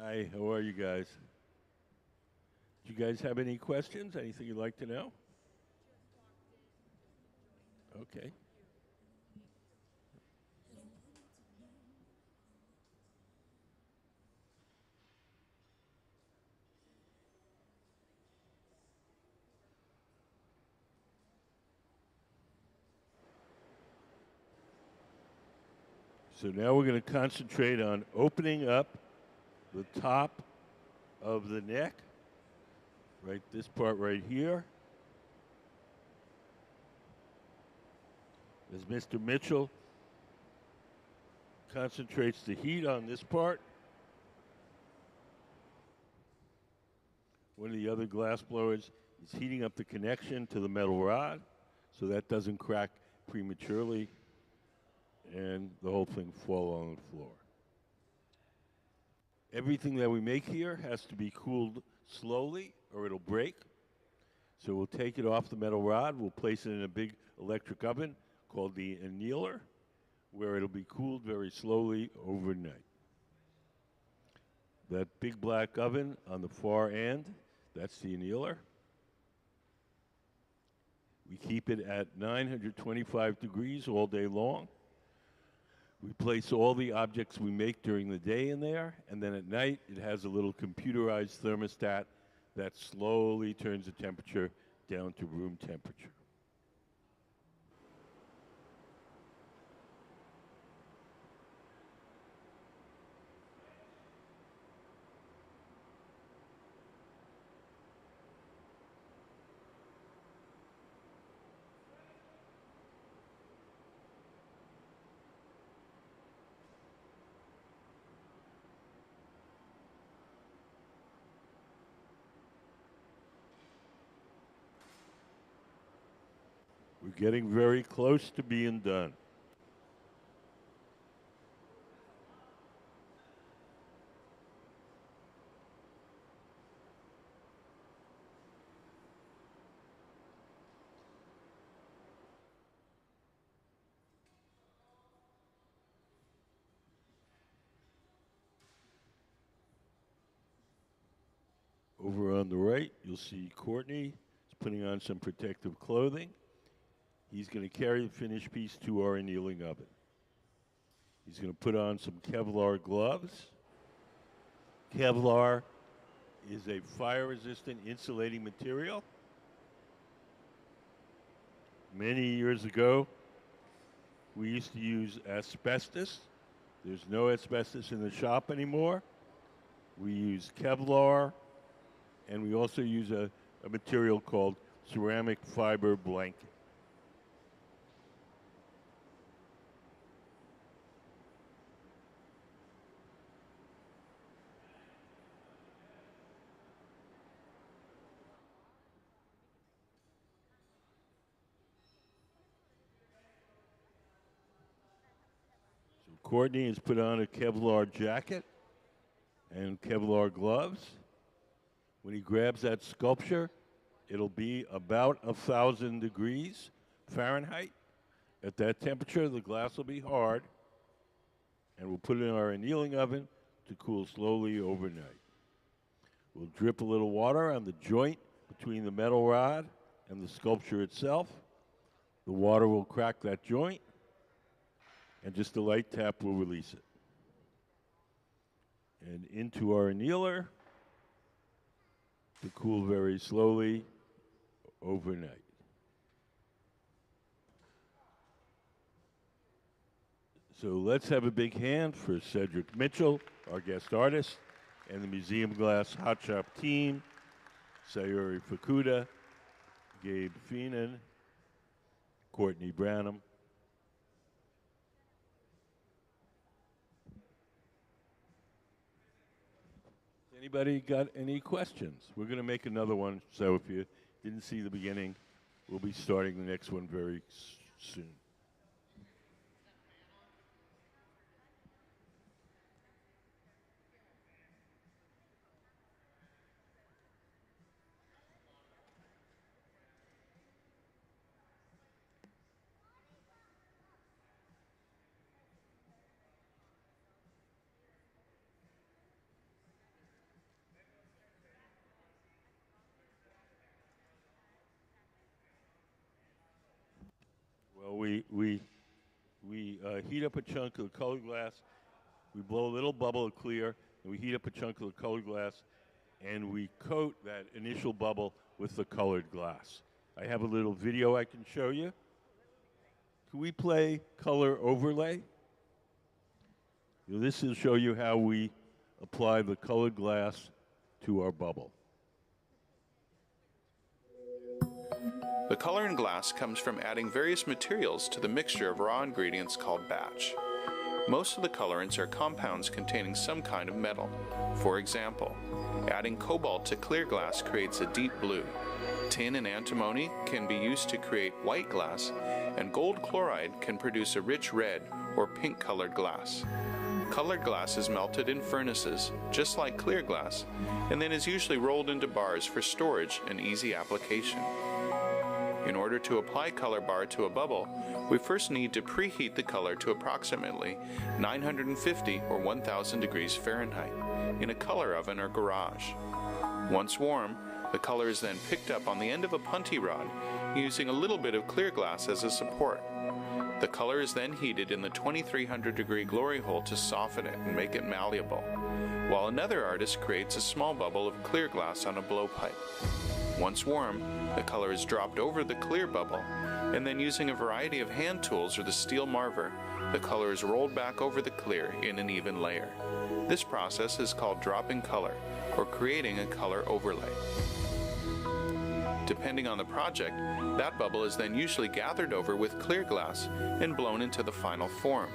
Hi, how are you guys? Do you guys have any questions? Anything you'd like to know? Okay. So now we're going to concentrate on opening up the top of the neck, right, this part right here. As Mr. Mitchell concentrates the heat on this part, one of the other glass blowers is heating up the connection to the metal rod so that doesn't crack prematurely and the whole thing fall on the floor. Everything that we make here has to be cooled slowly or it'll break. So we'll take it off the metal rod, we'll place it in a big electric oven called the annealer, where it'll be cooled very slowly overnight. That big black oven on the far end, that's the annealer. We keep it at 925 degrees all day long. We place all the objects we make during the day in there, and then at night it has a little computerized thermostat that slowly turns the temperature down to room temperature. We're getting very close to being done. Over on the right, you'll see Courtney is putting on some protective clothing. He's going to carry the finished piece to our annealing oven. He's going to put on some Kevlar gloves. Kevlar is a fire-resistant insulating material. Many years ago, we used to use asbestos. There's no asbestos in the shop anymore. We use Kevlar, and we also use a material called ceramic fiber blanket. Courtney has put on a Kevlar jacket and Kevlar gloves. When he grabs that sculpture, it'll be about 1,000 degrees Fahrenheit. At that temperature, the glass will be hard, and we'll put it in our annealing oven to cool slowly overnight. We'll drip a little water on the joint between the metal rod and the sculpture itself. The water will crack that joint, and just a light tap will release it. And into our annealer to cool very slowly overnight. So let's have a big hand for Cedric Mitchell, our guest artist, and the Museum Glass Hot Shop team, Sayuri Fukuda, Gabe Feenan, Courtney Branham. Anybody got any questions? We're going to make another one, so if you didn't see the beginning, we'll be starting the next one very soon. Well, we heat up a chunk of the colored glass. We blow a little bubble of clear, and we heat up a chunk of the colored glass, and we coat that initial bubble with the colored glass. I have a little video I can show you. Can we play color overlay? This will show you how we apply the colored glass to our bubble. The color in glass comes from adding various materials to the mixture of raw ingredients called batch. Most of the colorants are compounds containing some kind of metal. For example, adding cobalt to clear glass creates a deep blue. Tin and antimony can be used to create white glass, and gold chloride can produce a rich red or pink colored glass. Colored glass is melted in furnaces, just like clear glass, and then is usually rolled into bars for storage and easy application. In order to apply color bar to a bubble, we first need to preheat the color to approximately 950 or 1000 degrees Fahrenheit in a color oven or garage. Once warm, the color is then picked up on the end of a punty rod using a little bit of clear glass as a support. The color is then heated in the 2300 degree glory hole to soften it and make it malleable, while another artist creates a small bubble of clear glass on a blowpipe. Once warm, the color is dropped over the clear bubble, and then using a variety of hand tools or the steel marver, the color is rolled back over the clear in an even layer. This process is called dropping color, or creating a color overlay. Depending on the project, that bubble is then usually gathered over with clear glass and blown into the final form.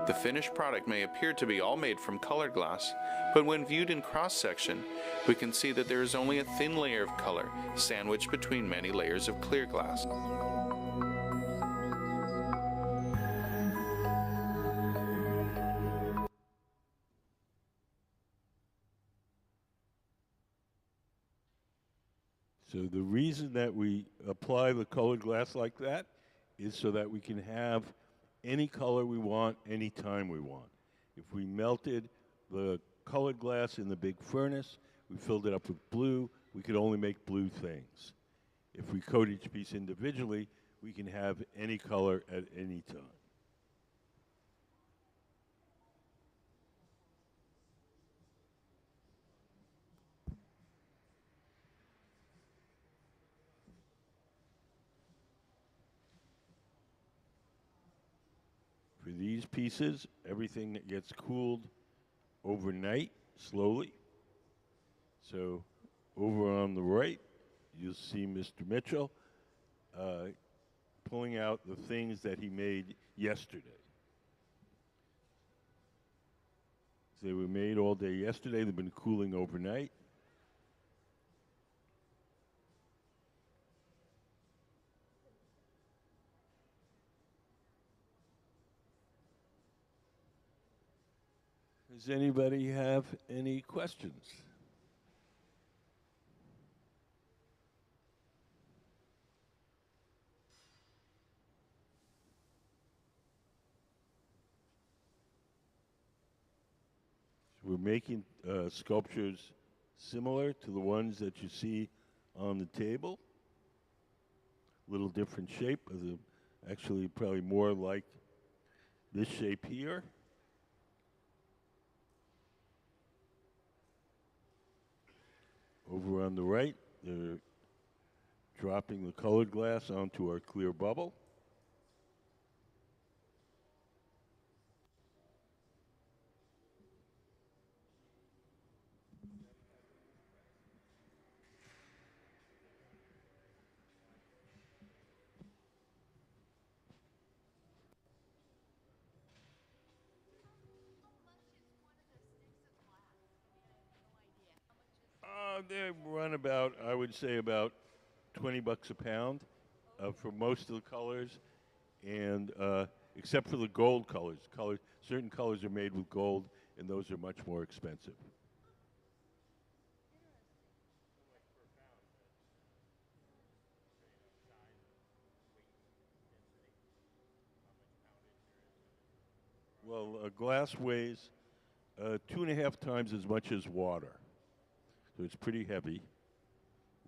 The finished product may appear to be all made from colored glass, but when viewed in cross-section, we can see that there is only a thin layer of color sandwiched between many layers of clear glass. So the reason that we apply the colored glass like that is so that we can have any color we want, anytime we want. If we melted the colored glass in the big furnace, we filled it up with blue, we could only make blue things. If we coat each piece individually, we can have any color at any time. For these pieces, everything that gets cooled overnight, slowly. So over on the right, you'll see Mr. Mitchell pulling out the things that he made yesterday. They were made all day yesterday. They've been cooling overnight. Does anybody have any questions? We're making sculptures similar to the ones that you see on the table. A little different shape, actually probably more like this shape here. Over on the right, they're dropping the colored glass onto our clear bubble. They run about, I would say, about $20 a pound for most of the colors, and except for the gold colors. Certain colors are made with gold, and those are much more expensive. Well, glass weighs 2.5 times as much as water. So it's pretty heavy.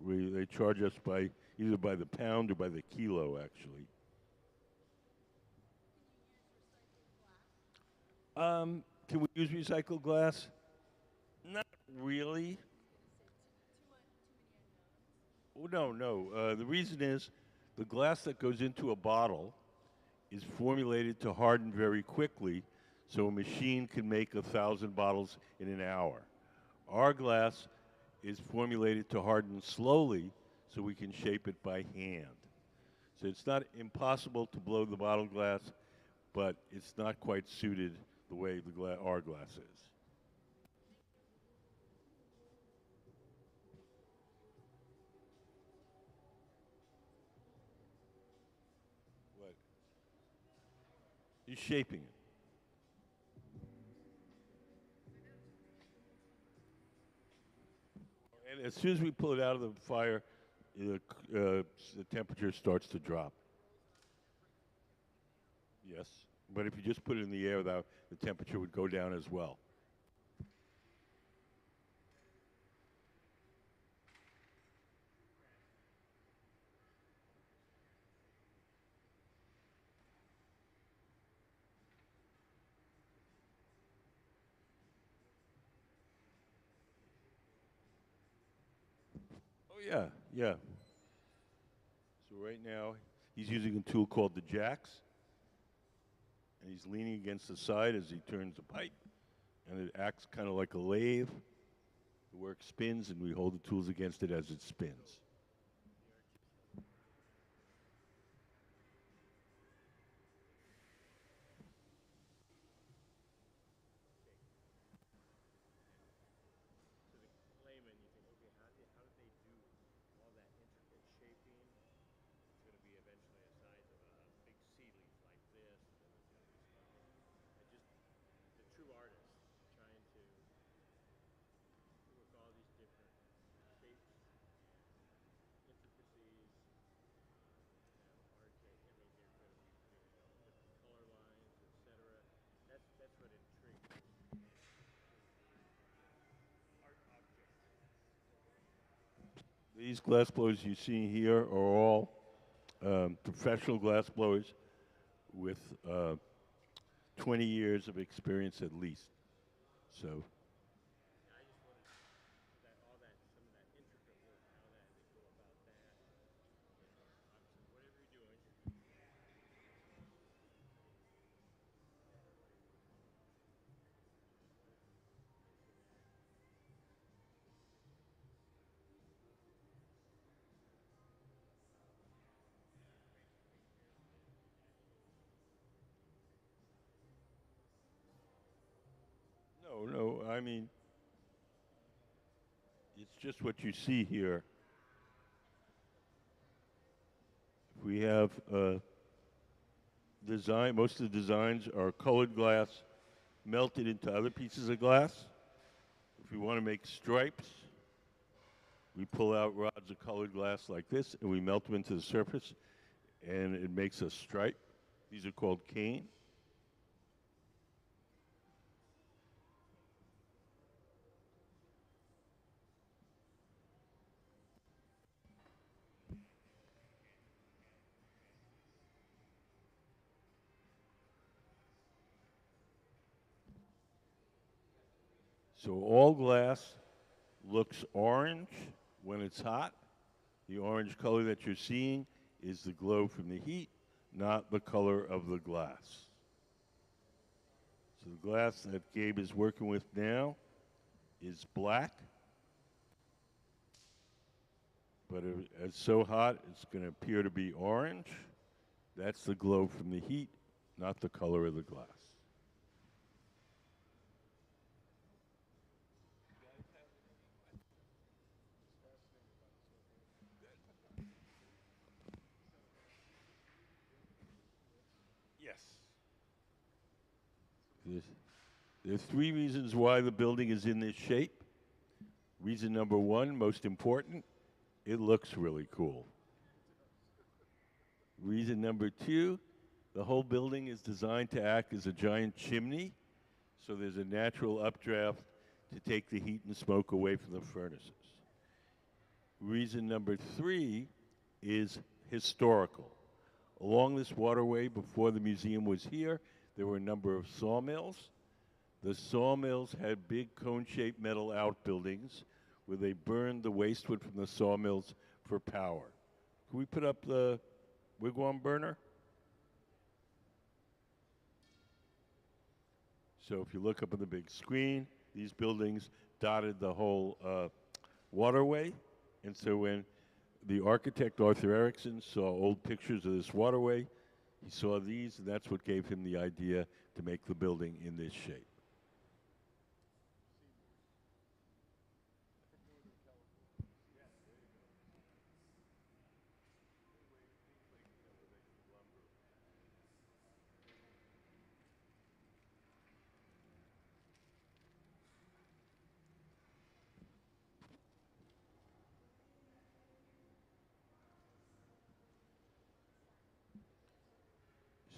They charge us by either by the pound or by the kilo, actually. Can we use recycled glass? Not really. Oh, no. The reason is the glass that goes into a bottle is formulated to harden very quickly, so a machine can make 1,000 bottles in an hour. Our glass is formulated to harden slowly, so we can shape it by hand. So it's not impossible to blow the bottle glass, but it's not quite suited the way our glass is. What? He's shaping it. And as soon as we pull it out of the fire, the temperature starts to drop. Yes. But if you just put it in the air, the temperature would go down as well. Oh, yeah, yeah. So right now, he's using a tool called the jacks, and he's leaning against the side as he turns the pipe, and it acts kind of like a lathe. The work spins, and we hold the tools against it as it spins. These glass blowers you see here are all professional glass blowers with 20 years of experience at least. So, no, I mean, it's just what you see here. We have design, most of the designs are colored glass melted into other pieces of glass. If we want to make stripes, we pull out rods of colored glass like this and we melt them into the surface and it makes a stripe. These are called cane. So all glass looks orange when it's hot. The orange color that you're seeing is the glow from the heat, not the color of the glass. So the glass that Gabe is working with now is black, but it's so hot it's going to appear to be orange. That's the glow from the heat, not the color of the glass. Yes. There's three reasons why the building is in this shape. Reason number one, most important, it looks really cool. Reason number two, the whole building is designed to act as a giant chimney, so there's a natural updraft to take the heat and smoke away from the furnaces. Reason number three is historical. Along this waterway, before the museum was here, there were a number of sawmills. The sawmills had big cone-shaped metal outbuildings where they burned the waste wood from the sawmills for power. Can we put up the wigwam burner? So if you look up on the big screen, these buildings dotted the whole waterway. And so when the architect Arthur Erickson saw old pictures of this waterway, He saw these, and that's what gave him the idea to make the building in this shape.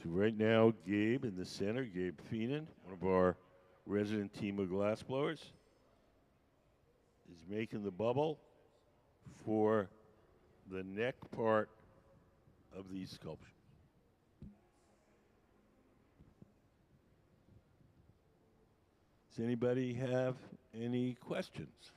So right now, Gabe in the center, Gabe Feenan, one of our resident team of glassblowers, is making the bubble for the neck part of these sculptures. Does anybody have any questions?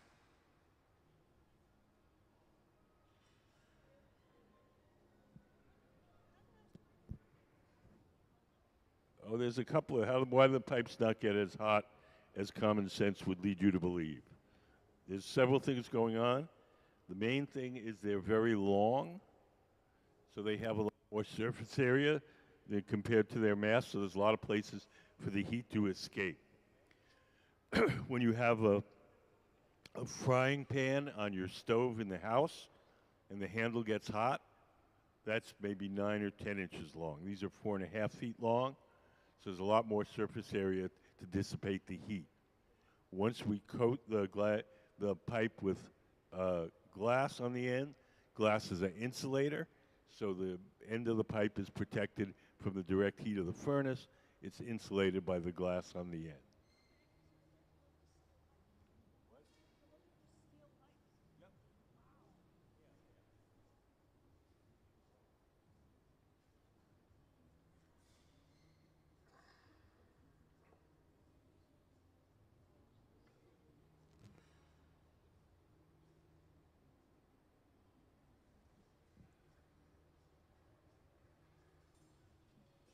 Oh, there's a couple of why the pipes not get as hot as common sense would lead you to believe. There's several things going on. The main thing is they're very long, so they have a lot more surface area than compared to their mass, so there's a lot of places for the heat to escape. When you have a frying pan on your stove in the house and the handle gets hot, that's maybe 9 or 10 inches long. These are 4.5 feet long, so there's a lot more surface area to dissipate the heat. Once we coat the pipe with glass on the end, glass is an insulator, so the end of the pipe is protected from the direct heat of the furnace. It's insulated by the glass on the end.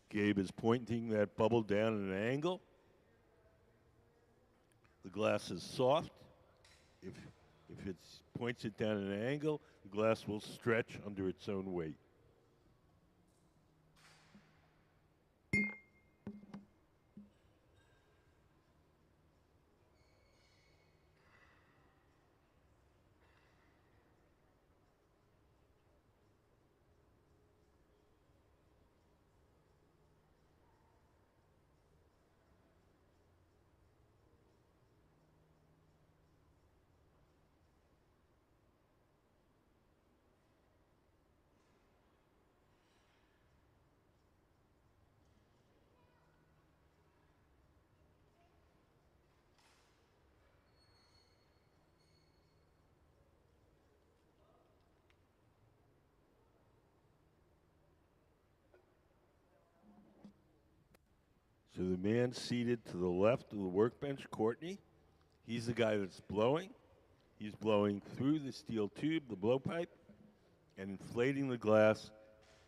Gabe is pointing that bubble down at an angle. The glass is soft. If it points it down at an angle, the glass will stretch under its own weight. So the man seated to the left of the workbench, Courtney, he's the guy that's blowing. He's blowing through the steel tube, the blowpipe, and inflating the glass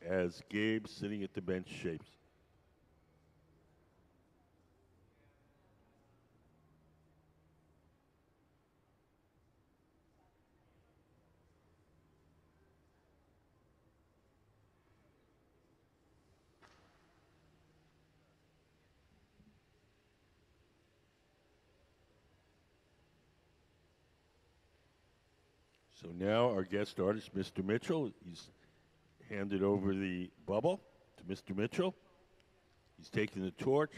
as Gabe, sitting at the bench, shapes. So now our guest artist, Mr. Mitchell, he's handed over the bubble to Mr. Mitchell. He's taking the torch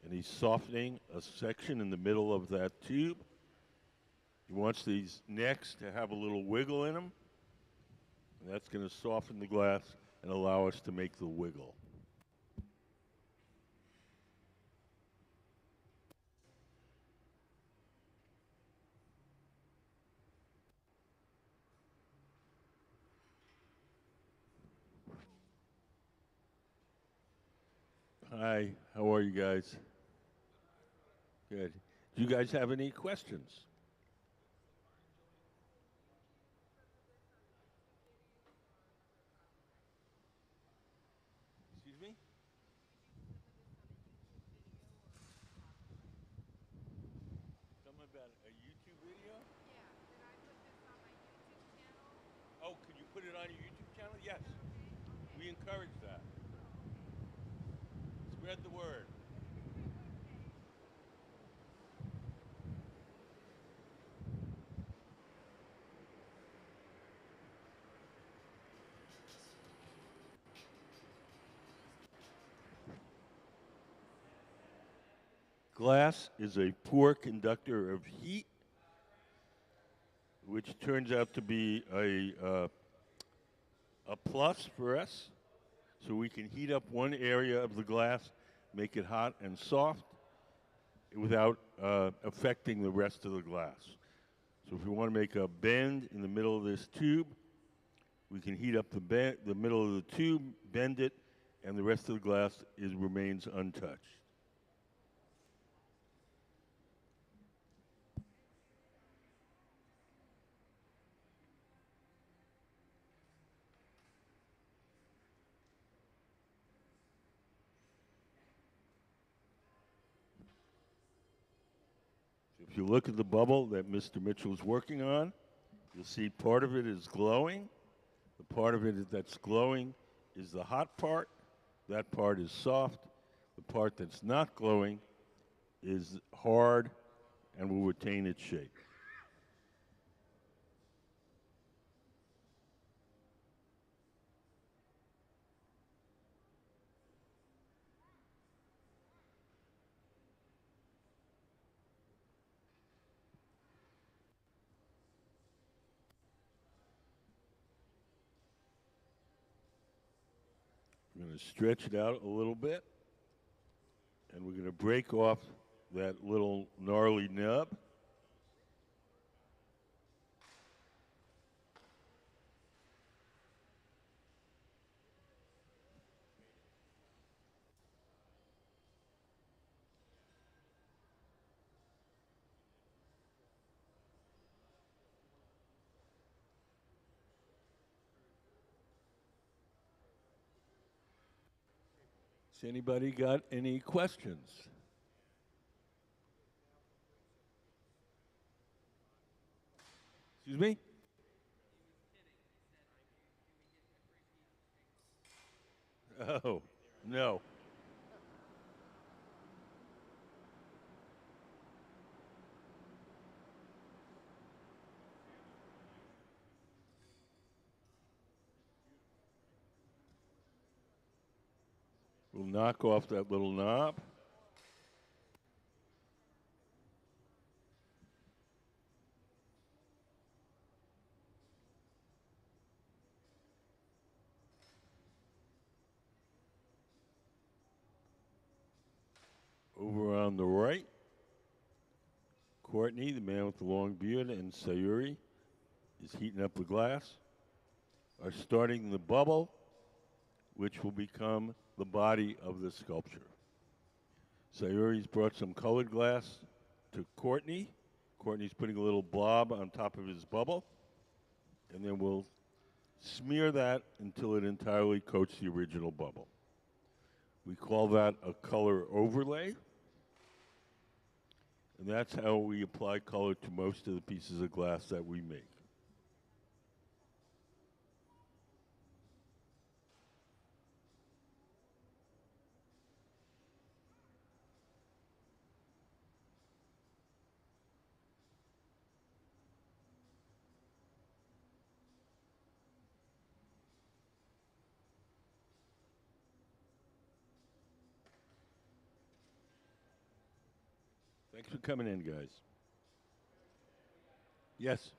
and he's softening a section in the middle of that tube. He wants these necks to have a little wiggle in them. And that's going to soften the glass and allow us to make the wiggle. Hi, how are you guys? Good. Do you guys have any questions? Excuse me? Something about a YouTube video? Oh, could you put it on your YouTube channel? Yes. We encourage that. Spread the word. Glass is a poor conductor of heat, which turns out to be a plus for us. So we can heat up one area of the glass, make it hot and soft without affecting the rest of the glass. So if we want to make a bend in the middle of this tube, we can heat up the middle of the tube, bend it, and the rest of the glass remains untouched. If you look at the bubble that Mr. Mitchell is working on, you'll see part of it is glowing. The part of it that's glowing is the hot part. That part is soft. The part that's not glowing is hard and will retain its shape. We're going to stretch it out a little bit, and we're going to break off that little gnarly nub. Has anybody got any questions? Excuse me? Oh, no. We'll knock off that little knob. Over on the right, Courtney, the man with the long beard, and Sayuri is heating up the glass, are starting the bubble, which will become the body of the sculpture. Sayuri's brought some colored glass to Courtney. Courtney's putting a little blob on top of his bubble, and then we'll smear that until it entirely coats the original bubble. We call that a color overlay, and that's how we apply color to most of the pieces of glass that we make. Thanks for coming in, guys. Yes.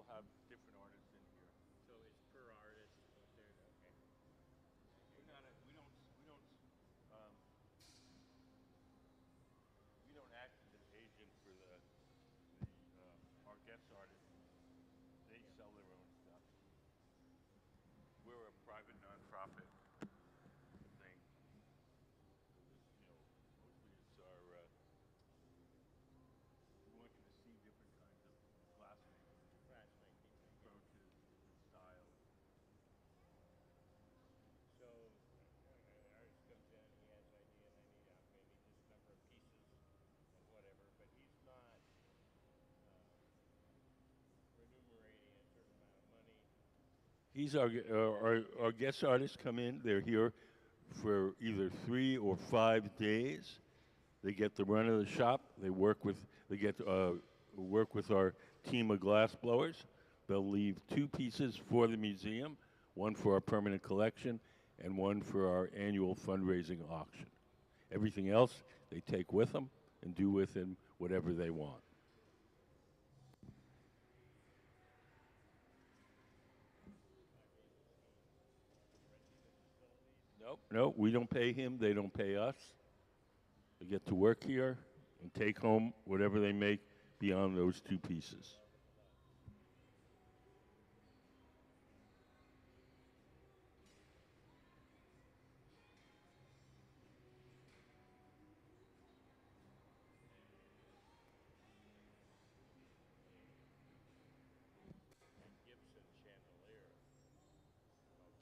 have different artists in here. So it's per artist what they're okay. We're not a, um, we don't act as an agent for our guest artists. They Yeah. sell their own stuff. We're a private nonprofit thing. So this, mostly it's our. We want you to see different kinds of glassmaking Matchmaking. Yeah. approaches, different styles. So an artist comes in, he has an idea, and I need maybe this number of pieces and whatever, but he's not remunerating a certain amount of money. He's our guest artists come in. They're here for either 3 or 5 days. They get the run of the shop. They get to work with our team of glass blowers. They'll leave 2 pieces for the museum, one for our permanent collection, and one for our annual fundraising auction. Everything else they take with them and do with them whatever they want. Nope, nope, we don't pay him. They don't pay us. They get to work here and take home whatever they make beyond those 2 pieces. And Gibson chandelier.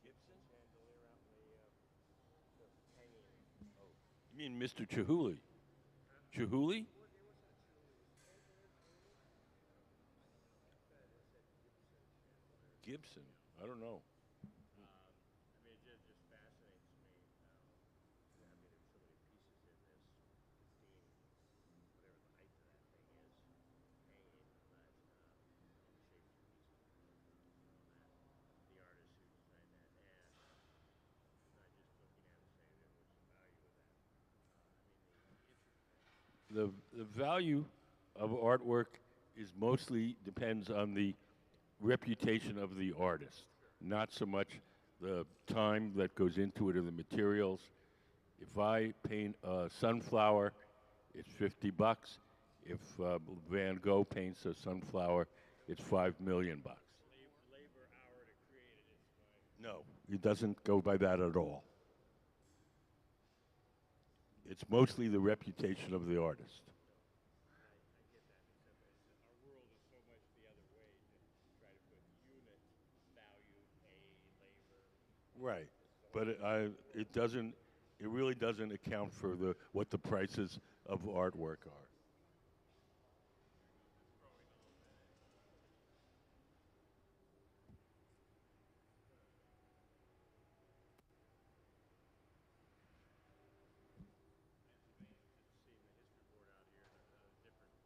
Gibson? Chandelier out in the hanging. You mean Mr. Chihuly? Chihuly? Gibson. I don't know. I mean, it just fascinates me. I mean, there's so many pieces in this 15, whatever the height of that thing is, hanging, but and the shapes of pieces that the artist who designed that, and not just looking at it saying, what's the value of that? I mean, the interest. The value of artwork is mostly depends on the reputation of the artist, not so much the time that goes into it or the materials. If I paint a sunflower, it's $50. If Van Gogh paints a sunflower, it's $5 million. Labor hour to create it is my. No, it doesn't go by that at all. It's mostly the reputation of the artist. I get that, except our world is so much the other way to try to put unit value, labor. Right, but it doesn't. It really doesn't account for what the prices of artwork are. Pennsylvania, just seeing the history board out here, the different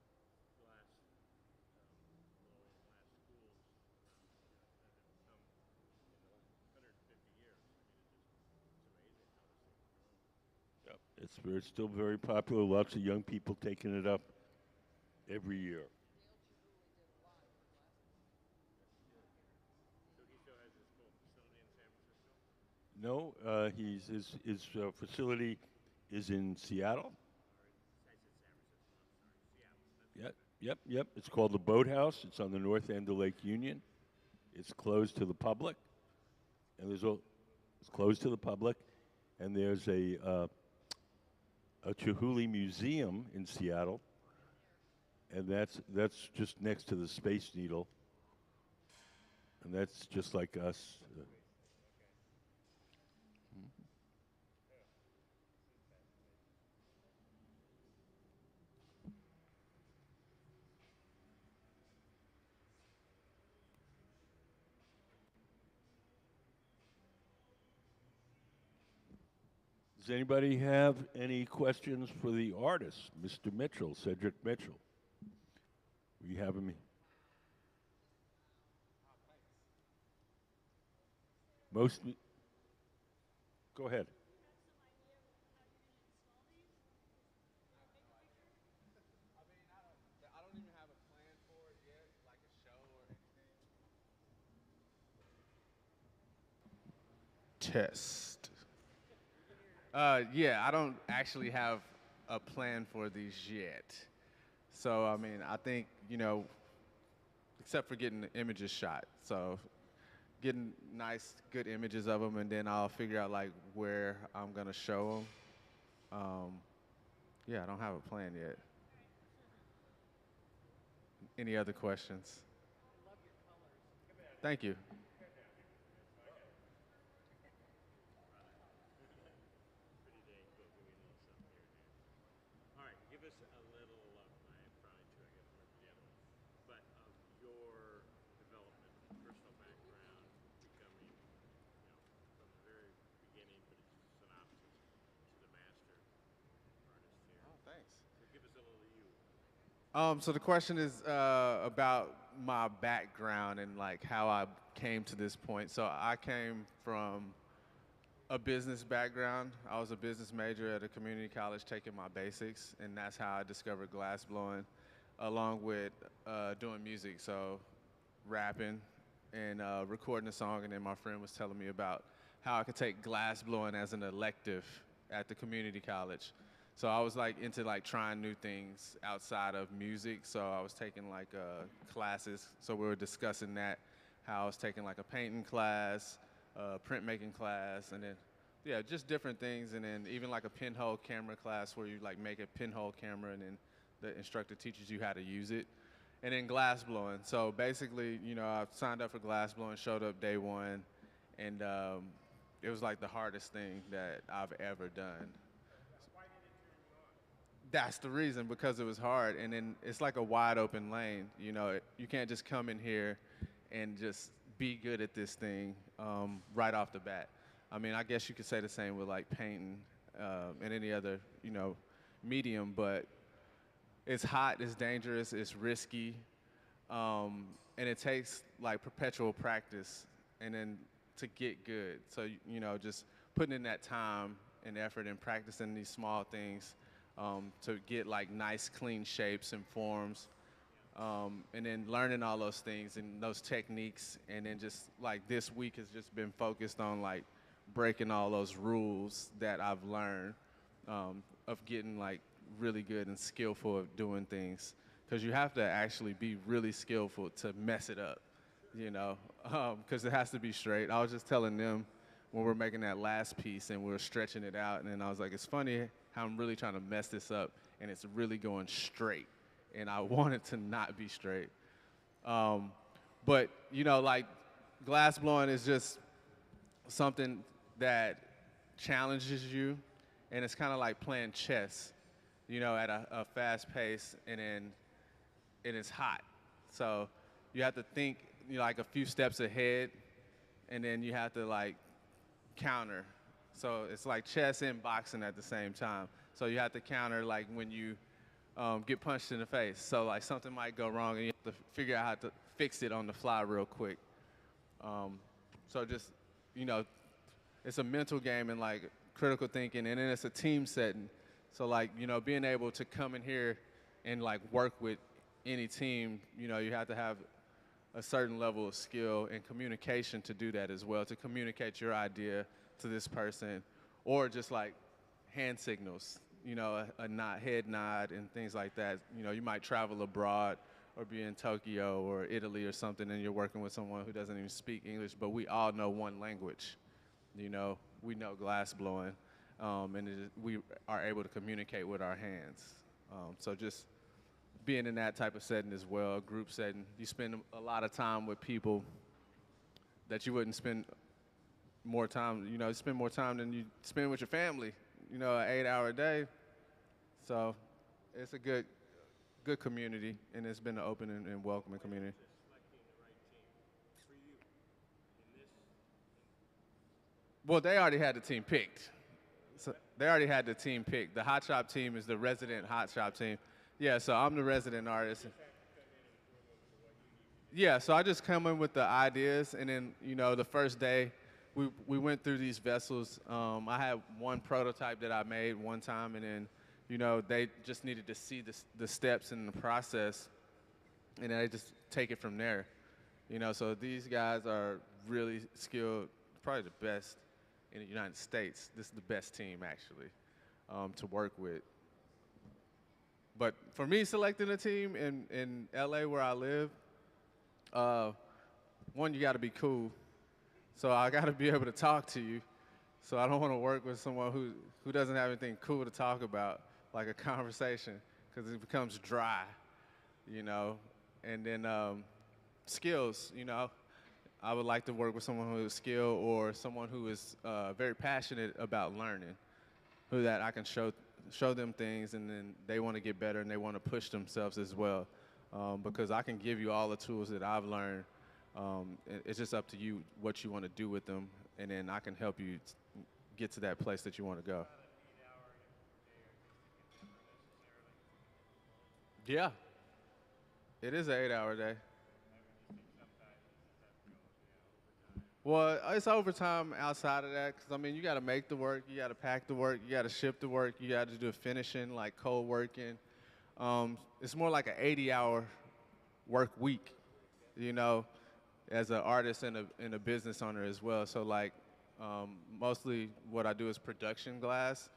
glass blowing glass schools that have come in the last 150 years. I mean, it's amazing how this thing's grown. Yep. It's still very popular. Lots of young people taking it up every year. So he still has his full facility in San Francisco? No, his facility is in Seattle. I said San Francisco, I'm sorry. Seattle. Yep, yep. It's called the Boathouse. It's on the north end of Lake Union. It's closed to the public, and it's closed to the public, and there's a Chihuly Museum in Seattle, and that's just next to the Space Needle, and that's just like us. Does anybody have any questions for the artist, Mr. Mitchell, Cedric Mitchell? We have him. Most. Go ahead. I mean, I don't even have a plan for it yet, like a show or anything. test. Yeah, I don't actually have a plan for these yet. So, I mean, I think, except for getting the images shot. So, getting nice, good images of them, and then I'll figure out, like, where I'm going to show them. Yeah, I don't have a plan yet. Any other questions? Thank you. Pretty dang cool. Give me a little something here, man. All right, give us a little. I am trying to. I got to remember the other one. But of your development, personal background, becoming, from the very beginning, but it's just a synopsis to the master artist here. Oh, thanks. So give us a little of you. So the question is about my background and like how I came to this point. So I came from a business background. I was a business major at a community college taking my basics, and that's how I discovered glass blowing, along with doing music. So rapping and recording a song, and then my friend was telling me about how I could take glass blowing as an elective at the community college. So I was like into like trying new things outside of music. So I was taking like classes. So we were discussing that, how I was taking like a painting class, printmaking class, and then yeah, just different things. And then even like a pinhole camera class where you like make a pinhole camera, and then the instructor teaches you how to use it. And then glass blowing. So basically, I signed up for glass blowing, showed up day one, and it was like the hardest thing that I've ever done. That's the reason, because it was hard, and then it's like a wide open lane. You can't just come in here and just be good at this thing right off the bat. I mean, I guess you could say the same with like painting and any other medium, but it's hot, it's dangerous, it's risky, and it takes like perpetual practice, and then to get good. So just putting in that time and effort and practicing these small things. To get like nice, clean shapes and forms, and then learning all those things and those techniques, and then just like this week has just been focused on like breaking all those rules that I've learned of getting like really good and skillful at doing things, because you have to actually be really skillful to mess it up, because it has to be straight. I was just telling them when we're making that last piece and we're stretching it out, and then I was like, it's funny how I'm really trying to mess this up, and it's really going straight, and I want it to not be straight. But like glass blowing is just something that challenges you, and it's kind of like playing chess, at a fast pace, and it's hot. So you have to think like a few steps ahead, and then you have to like counter. So it's like chess and boxing at the same time. So you have to counter like when you get punched in the face. So like something might go wrong, and you have to figure out how to fix it on the fly real quick. So just, it's a mental game and like critical thinking, and then it's a team setting. So like, being able to come in here and like work with any team, you have to have a certain level of skill and communication to do that as well, to communicate your idea to this person, or just like hand signals, a nod, head nod and things like that. You might travel abroad or be in Tokyo or Italy or something, and you're working with someone who doesn't even speak English, but we all know one language. We know glass blowing, and we are able to communicate with our hands. So just being in that type of setting as well, a group setting, you spend a lot of time with people that you wouldn't spend more time, spend more time than you spend with your family, an 8-hour day. So it's a good community, and it's been an open and welcoming community. Selecting the right team for you in this. Well, they already had the team picked. So they already had the team picked. The Hot Shop team is the resident Hot Shop team. Yeah, so I'm the resident artist. Yeah, so I just come in with the ideas, and then, the first day, we went through these vessels. I had one prototype that I made one time, and then, they just needed to see the steps in the process, and they just take it from there. So these guys are really skilled, probably the best in the United States. This is the best team actually to work with. But for me, selecting a team in LA where I live, uh, one, you got to be cool. So I got to be able to talk to you. So I don't want to work with someone who doesn't have anything cool to talk about, like a conversation, because it becomes dry, you know. And then skills, you know. I would like to work with someone who is skilled or someone who is very passionate about learning, who that I can show them things and then they want to get better and they want to push themselves as well. Because I can give you all the tools that I've learned. It's just up to you what you want to do with them, and then I can help you get to that place that you want to go. Yeah, it is an 8-hour day. Well, it's overtime outside of that, because I mean, you got to make the work, you got to pack the work, you got to ship the work, you got to do finishing, like cold working. It's more like an 80-hour work week, you know, as an artist and a business owner as well. So like, mostly what I do is production glass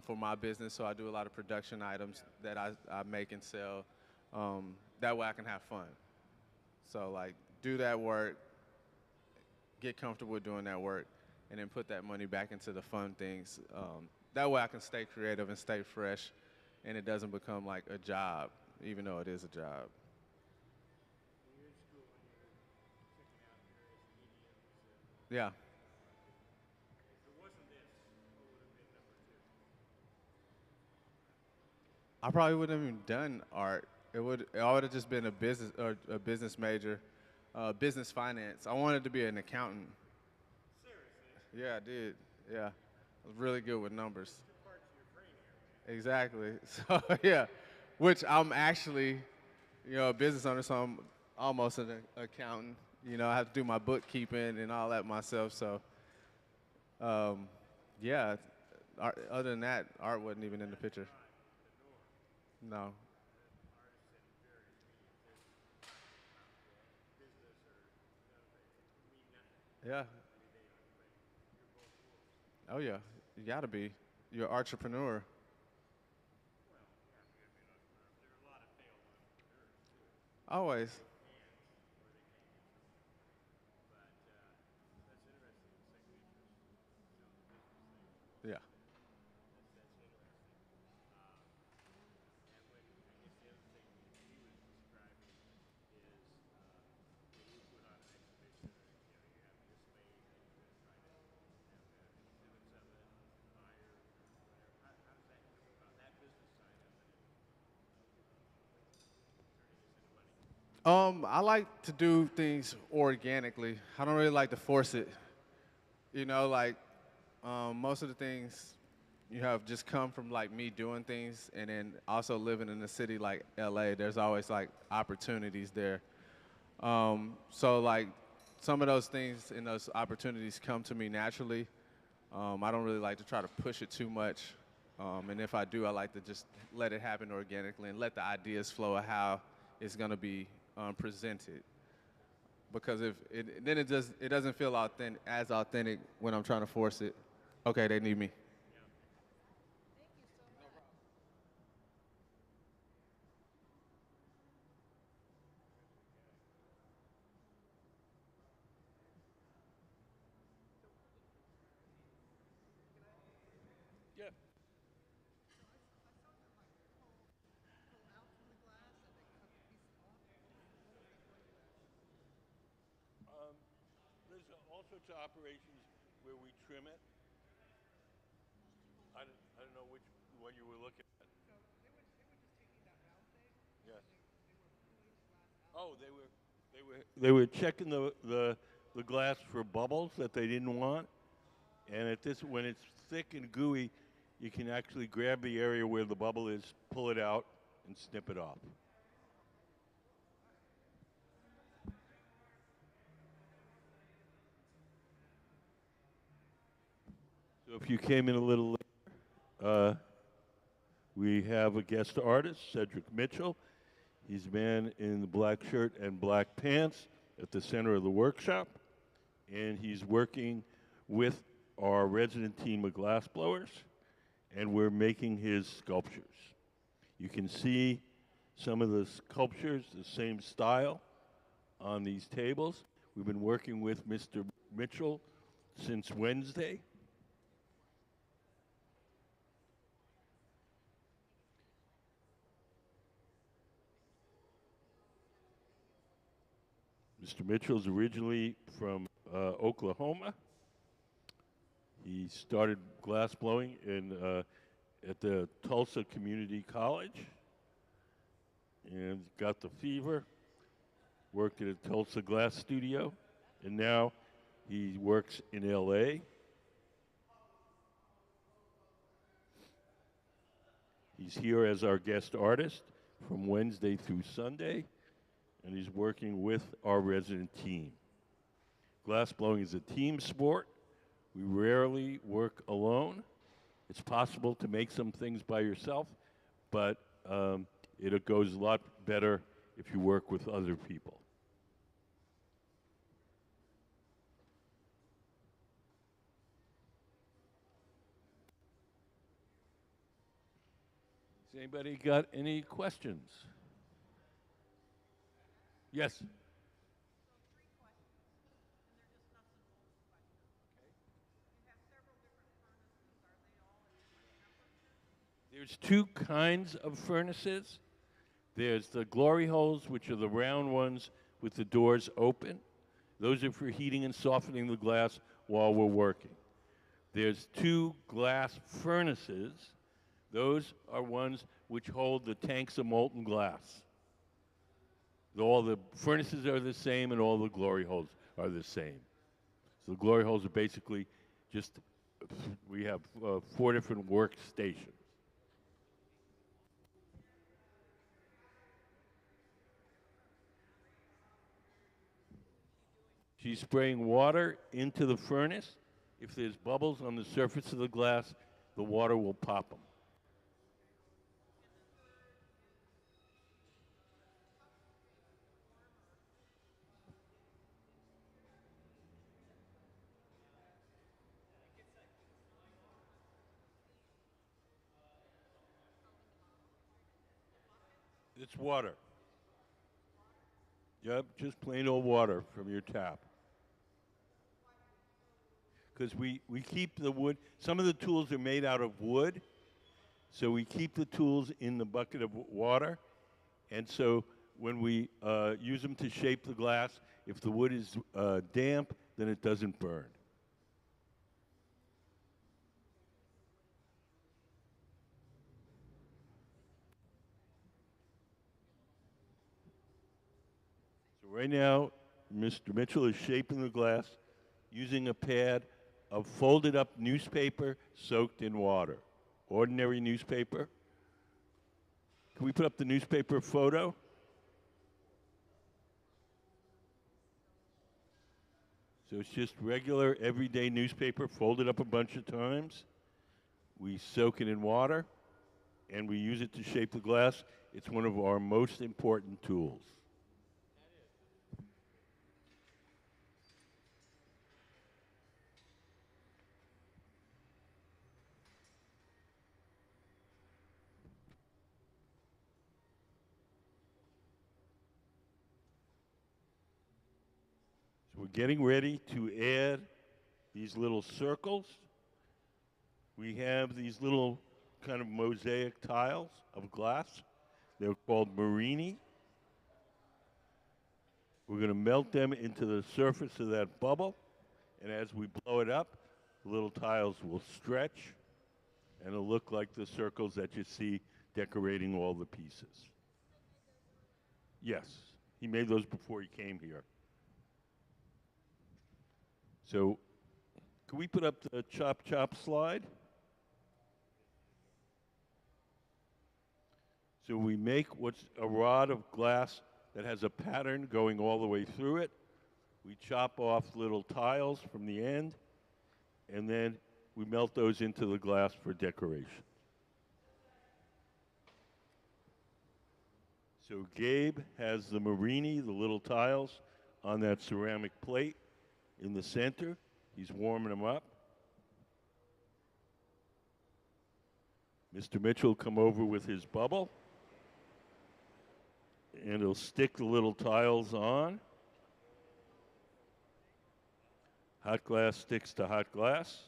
for my business. So I do a lot of production items that I make and sell. That way I can have fun. So like, do that work, get comfortable with doing that work, and then put that money back into the fun things. That way I can stay creative and stay fresh, and it doesn't become like a job, even though it is a job. Yeah. I probably wouldn't have even done art. I would have just been a business or a business major, business finance. I wanted to be an accountant. Yeah, I did. Yeah, I was really good with numbers. Exactly. So yeah, which I'm actually, you know, a business owner, so I'm almost an accountant. You know, I have to do my bookkeeping and all that myself. So um, yeah, other than that, art wasn't even in the picture. No. Yeah. Oh yeah. You gotta be. You're an entrepreneur. Always. Yeah. I like to do things organically. I don't really like to force it. You know, like most of the things you have just come from like me doing things, and then also living in a city like LA. There's always like opportunities there. So like some of those things and those opportunities come to me naturally. I don't really like to try to push it too much. And if I do, I like to just let it happen organically and let the ideas flow of how it's going to be presented. Because if it, then it doesn't feel as authentic when I'm trying to force it. Okay, they need me. Yeah. There's all sorts of operations where we trim it. I don't know which one you were looking at. Yes. Oh, they were checking the glass for bubbles that they didn't want, and when it's thick and gooey, you can actually grab the area where the bubble is, pull it out, and snip it off. So if you came in a little late, uh, we have a guest artist, Cedric Mitchell. He's a man in the black shirt and black pants at the center of the workshop, and he's working with our resident team of glassblowers, and we're making his sculptures. You can see some of the sculptures, the same style, on these tables. We've been working with Mr. Mitchell since Wednesday. Mr. Mitchell is originally from Oklahoma. He started glass blowing at the Tulsa Community College and got the fever, worked at a Tulsa glass studio, and now he works in LA. He's here as our guest artist from Wednesday through Sunday, and he's working with our resident team. Glass blowing is a team sport. We rarely work alone. It's possible to make some things by yourself, but it goes a lot better if you work with other people. Has anybody got any questions? Yes. There's two kinds of furnaces. There's the glory holes, which are the round ones with the doors open. Those are for heating and softening the glass while we're working. There's two glass furnaces. Those are ones which hold the tanks of molten glass. All the furnaces are the same and all the glory holes are the same. So the glory holes are basically just, we have 4 different workstations. She's spraying water into the furnace. If there's bubbles on the surface of the glass, the water will pop them. It's water. Yep, just plain old water from your tap. Because we keep the wood, some of the tools are made out of wood, so we keep the tools in the bucket of water, and so when we use them to shape the glass, if the wood is damp, then it doesn't burn. So right now, Mr. Mitchell is shaping the glass using a pad of folded up newspaper soaked in water. Ordinary newspaper. Can we put up the newspaper photo? So it's just regular, everyday newspaper folded up a bunch of times. We soak it in water, and we use it to shape the glass. It's one of our most important tools. So we're getting ready to add these little circles. We have these little kind of mosaic tiles of glass. They're called Marini. We're going to melt them into the surface of that bubble, and as we blow it up, the little tiles will stretch, and it'll look like the circles that you see decorating all the pieces. Yes, he made those before he came here. So, can we put up the chop chop slide? So we make what's a rod of glass that has a pattern going all the way through it. We chop off little tiles from the end, and then we melt those into the glass for decoration. So Gabe has the Marini, the little tiles, on that ceramic plate in the center. He's warming them up. Mr. Mitchell will come over with his bubble, and he'll stick the little tiles on. Hot glass sticks to hot glass.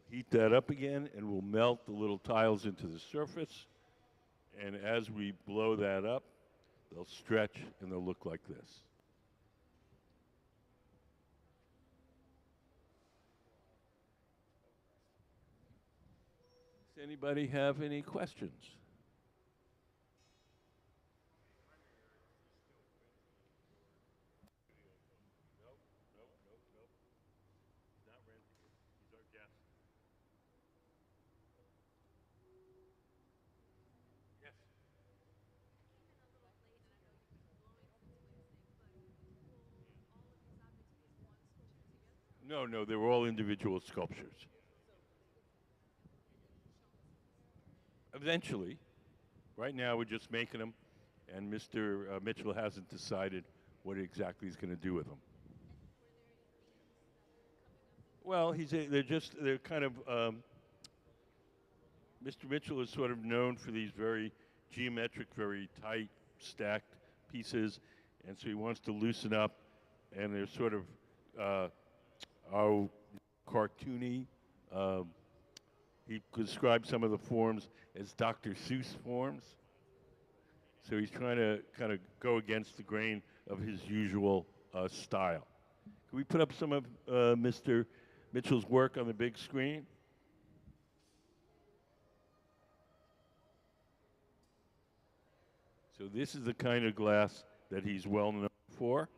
Heat that up again, and we'll melt the little tiles into the surface. And as we blow that up, they'll stretch and they'll look like this. Does anybody have any questions? Not renting it. He's our guest. Yes. No, no, they were all individual sculptures. Eventually, right now we're just making them, and Mr. Mitchell hasn't decided what exactly he's going to do with them. Well, they're kind of, Mr. Mitchell is sort of known for these very geometric, very tight, stacked pieces, and so he wants to loosen up, and they're sort of, cartoony. He described some of the forms as Dr. Seuss forms. So he's trying to kind of go against the grain of his usual style. Can we put up some of Mr. Mitchell's work on the big screen? So this is the kind of glass that he's well known for.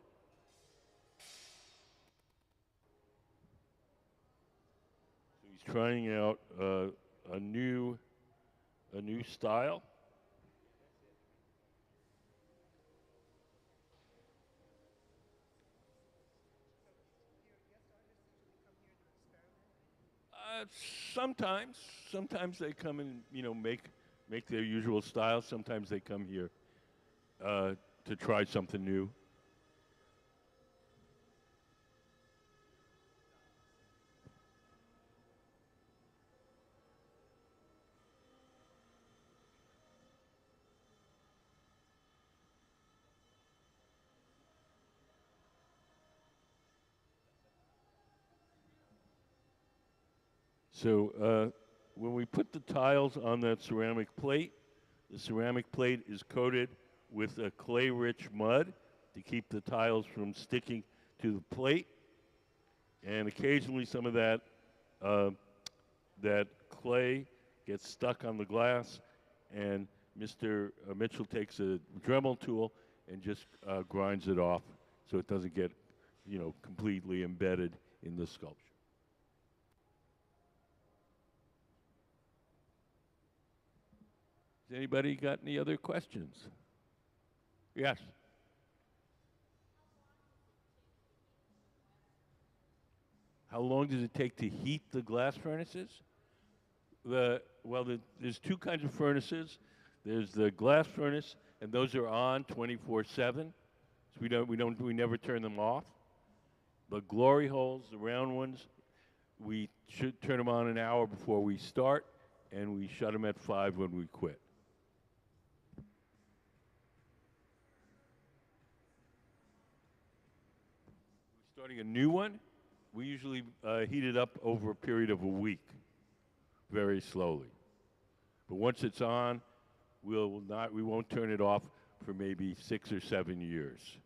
So he's trying out a new style. Uh, sometimes, sometimes they come and make their usual style. Sometimes they come here to try something new. So when we put the tiles on that ceramic plate, the ceramic plate is coated with a clay-rich mud to keep the tiles from sticking to the plate. And occasionally some of that clay gets stuck on the glass, and Mr. Mitchell takes a Dremel tool and just grinds it off so it doesn't get, completely embedded in the sculpture. Has anybody got any other questions? Yes. How long does it take to heat the glass furnaces? There's two kinds of furnaces. There's the glass furnace, and those are on 24/7. So we never turn them off. The glory holes, the round ones, we should turn them on an hour before we start, and we shut them at 5 when we quit. Starting a new one, we usually heat it up over a period of a week, very slowly. But once it's on, we won't turn it off for maybe 6 or 7 years.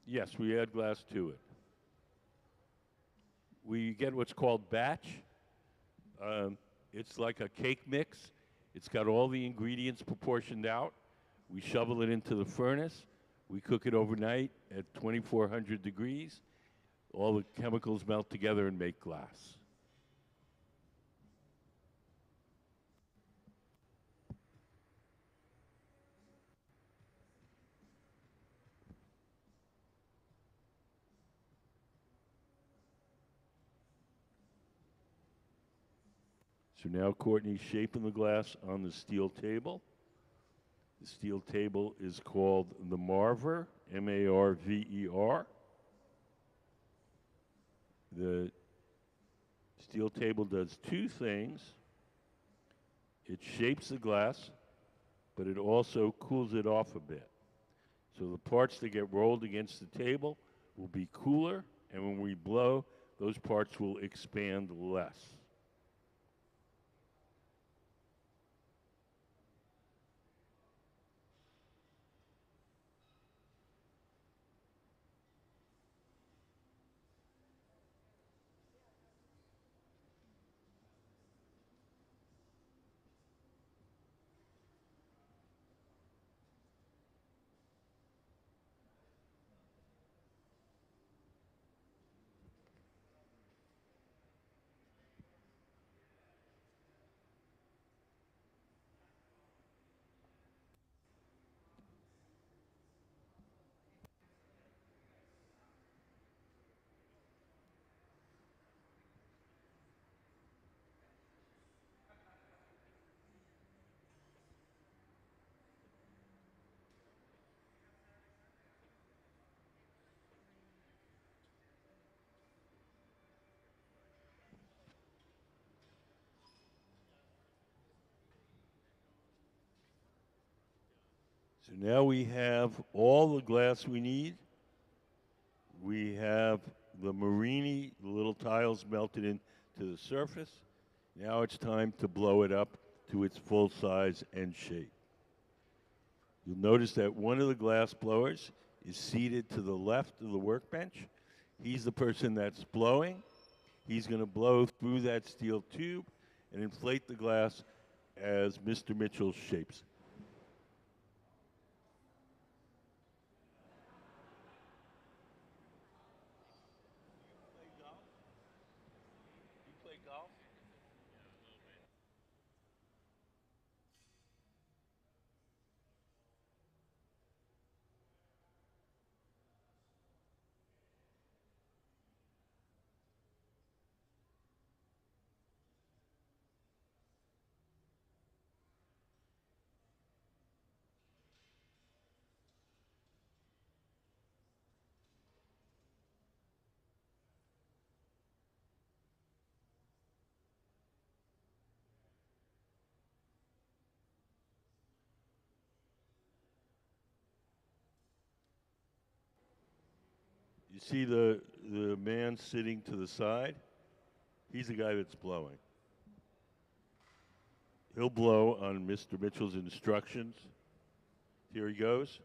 Yes, we add glass to it. We get what's called batch. It's like a cake mix. It's got all the ingredients proportioned out. We shovel it into the furnace. We cook it overnight at 2,400 degrees. All the chemicals melt together and make glass. So now Courtney's shaping the glass on the steel table. The steel table is called the Marver, M-A-R-V-E-R. The steel table does two things. It shapes the glass, but it also cools it off a bit. So the parts that get rolled against the table will be cooler, and when we blow, those parts will expand less. So now we have all the glass we need. We have the Marini, the little tiles melted into the surface. Now it's time to blow it up to its full size and shape. You'll notice that one of the glass blowers is seated to the left of the workbench. He's the person that's blowing. He's going to blow through that steel tube and inflate the glass as Mr. Mitchell shapes it. You see the man sitting to the side? He's the guy that's blowing. He'll blow on Mr. Mitchell's instructions. Here he goes.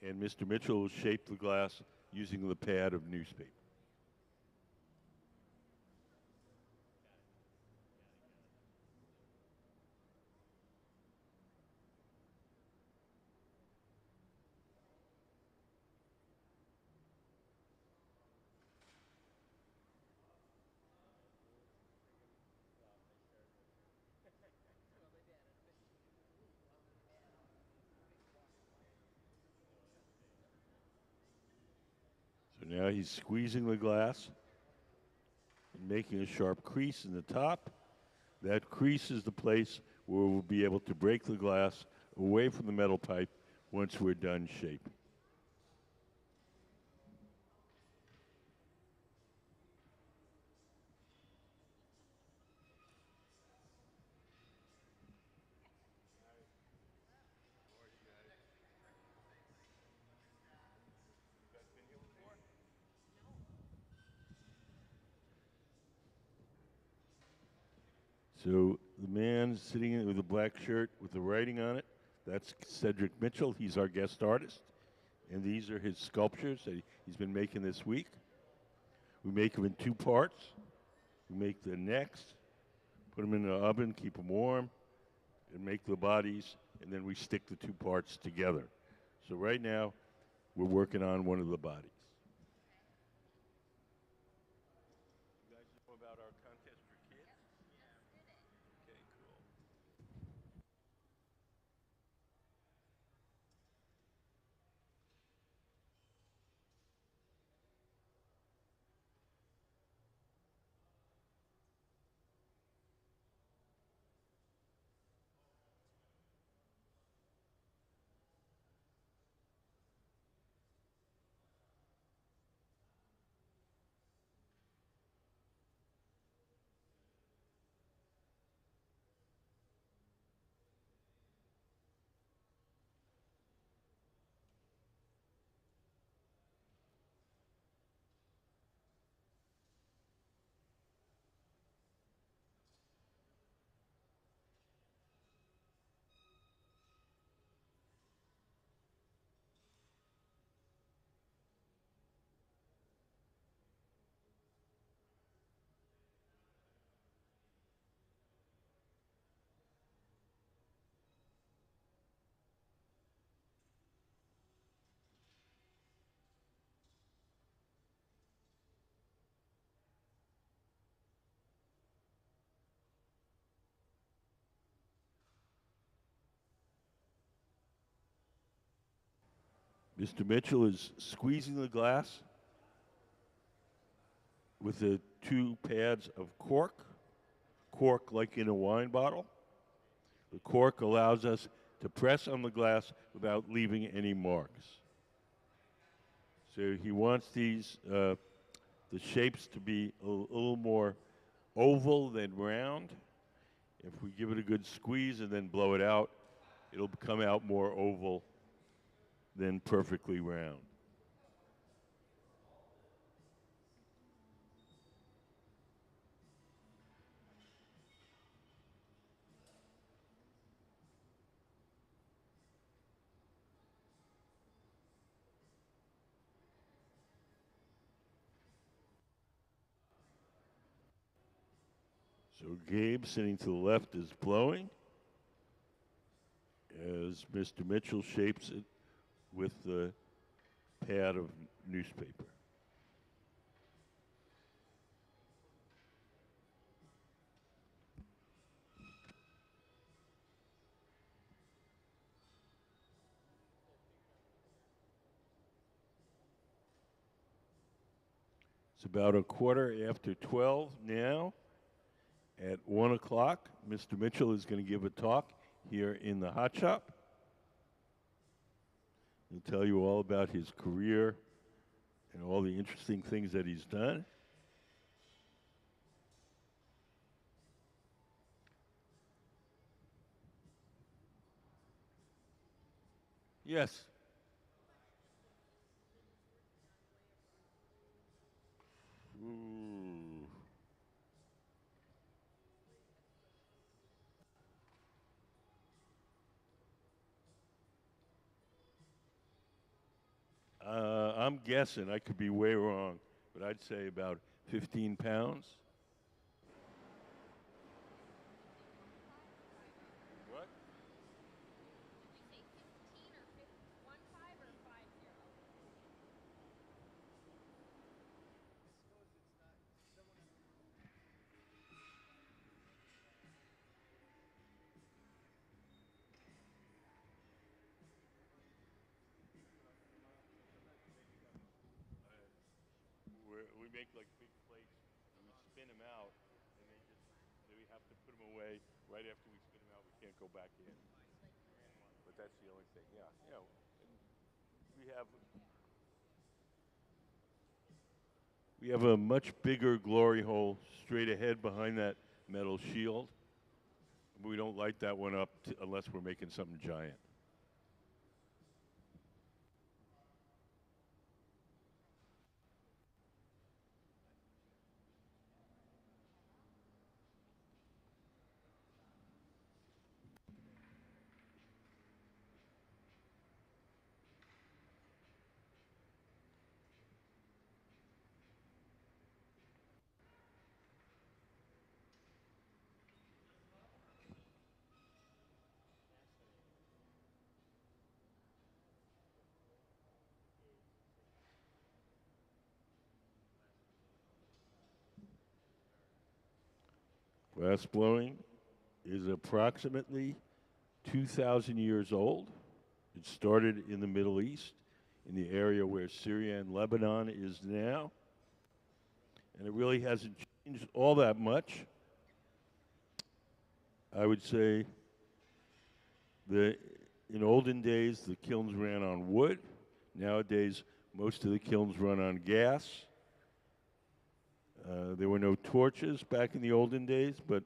And Mr. Mitchell will shape the glass using the pad of newspaper. So now he's squeezing the glass and making a sharp crease in the top. That crease is the place where we'll be able to break the glass away from the metal pipe once we're done shaping. So the man sitting in with a black shirt with the writing on it, that's Cedric Mitchell. He's our guest artist. And these are his sculptures that he's been making this week. We make them in two parts. We make the necks, put them in the oven, keep them warm, and make the bodies, and then we stick the two parts together. So right now, we're working on one of the bodies. You guys know about our contest for kids? Okay, cool. Mr. Mitchell is squeezing the glass with the two pads of cork like in a wine bottle. The cork allows us to press on the glass without leaving any marks. So he wants the shapes to be a little more oval than round. If we give it a good squeeze and then blow it out, it'll come out more oval than perfectly round. So Gabe, sitting to the left, is blowing as Mr. Mitchell shapes it with the pad of newspaper. It's about a quarter after 12 now. At 1 o'clock, Mr. Mitchell is going to give a talk here in the hot shop. He'll tell you all about his career and all the interesting things that he's done. Yes. Ooh. I'm guessing, I could be way wrong, but I'd say about 15 pounds. What? We make like big plates, and we spin them out, and we have to put them away right after we spin them out. We can't go back in. But that's the only thing. Yeah, and we have we have a much bigger glory hole straight ahead behind that metal shield. We don't light that one up unless we're making something giant. Glass blowing is approximately 2,000 years old. It started in the Middle East, in the area where Syria and Lebanon is now. And it really hasn't changed all that much. I would say that in olden days, the kilns ran on wood. Nowadays, most of the kilns run on gas. There were no torches back in the olden days, but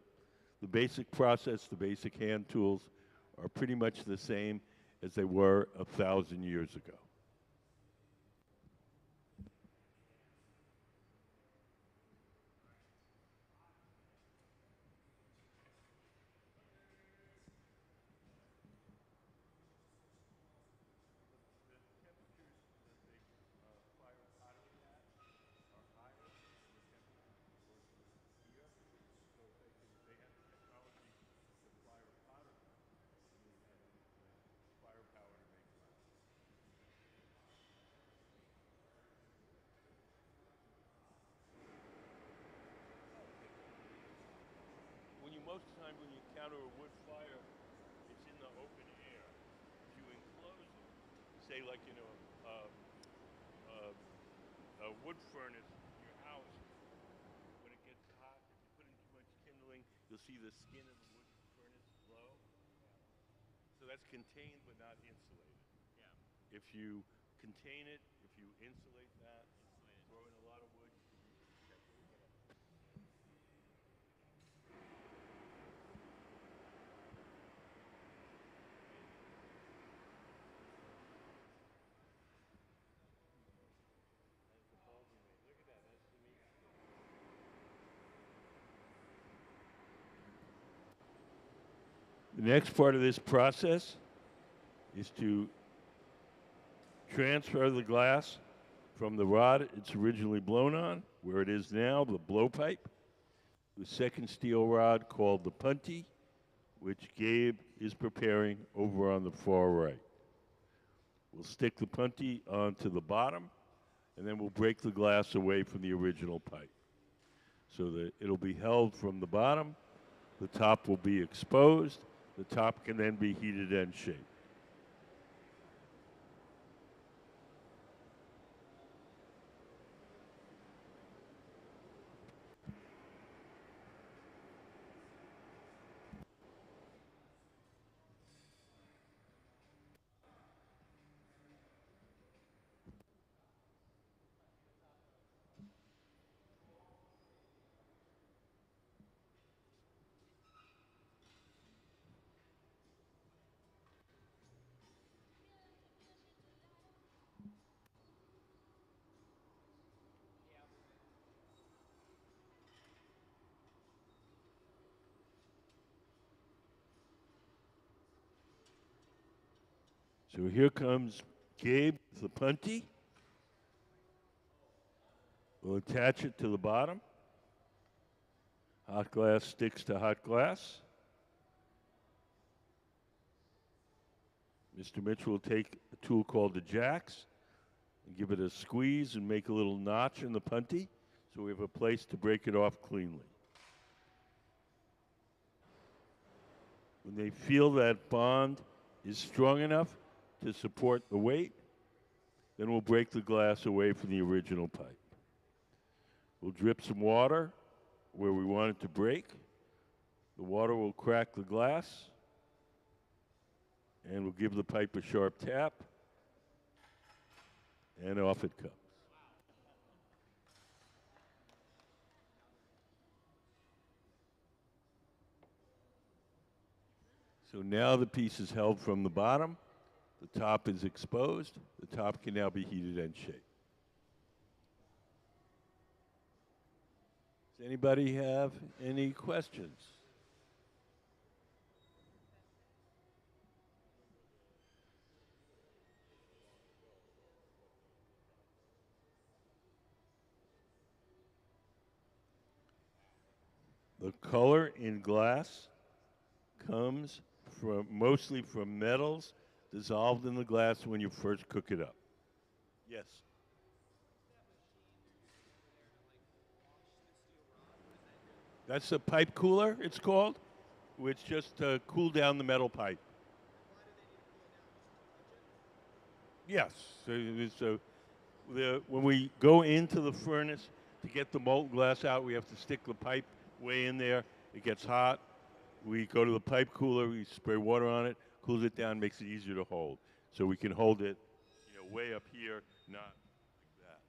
the basic process, the basic hand tools are pretty much the same as they were 1,000 years ago. say like a wood furnace in your house, when it gets hot, if you put in too much kindling, you'll see the skin of the wood furnace glow. So that's contained but not insulated. Yeah. If you contain it, if you insulate that, Insulated. throw in a lot of wood, you can be protected. That's the bulb we made. Look at that. That's the meat. The next part of this process is to transfer the glass from the rod it's originally blown on, where it is now, the blowpipe, the second steel rod called the punty, which Gabe is preparing over on the far right. We'll stick the punty onto the bottom, and then we'll break the glass away from the original pipe so that it'll be held from the bottom. The top will be exposed. The top can then be heated and shaped. So here comes Gabe with the punty. We'll attach it to the bottom. Hot glass sticks to hot glass. Mr. Mitchell will take a tool called the jacks and give it a squeeze and make a little notch in the punty so we have a place to break it off cleanly. When they feel that bond is strong enough to support the weight, then we'll break the glass away from the original pipe. We'll drip some water where we want it to break. The water will crack the glass, and we'll give the pipe a sharp tap, and off it comes. So now the piece is held from the bottom. The top is exposed. The top can now be heated and shaped. Does anybody have any questions? The color in glass comes from mostly from metals dissolved in the glass when you first cook it up. Yes. That's a pipe cooler, it's called, which just cool down the metal pipe. Yes. When we go into the furnace to get the molten glass out, we have to stick the pipe way in there. It gets hot. We go to the pipe cooler. We spray water on it, cools it down, makes it easier to hold. So we can hold it, way up here, not like that.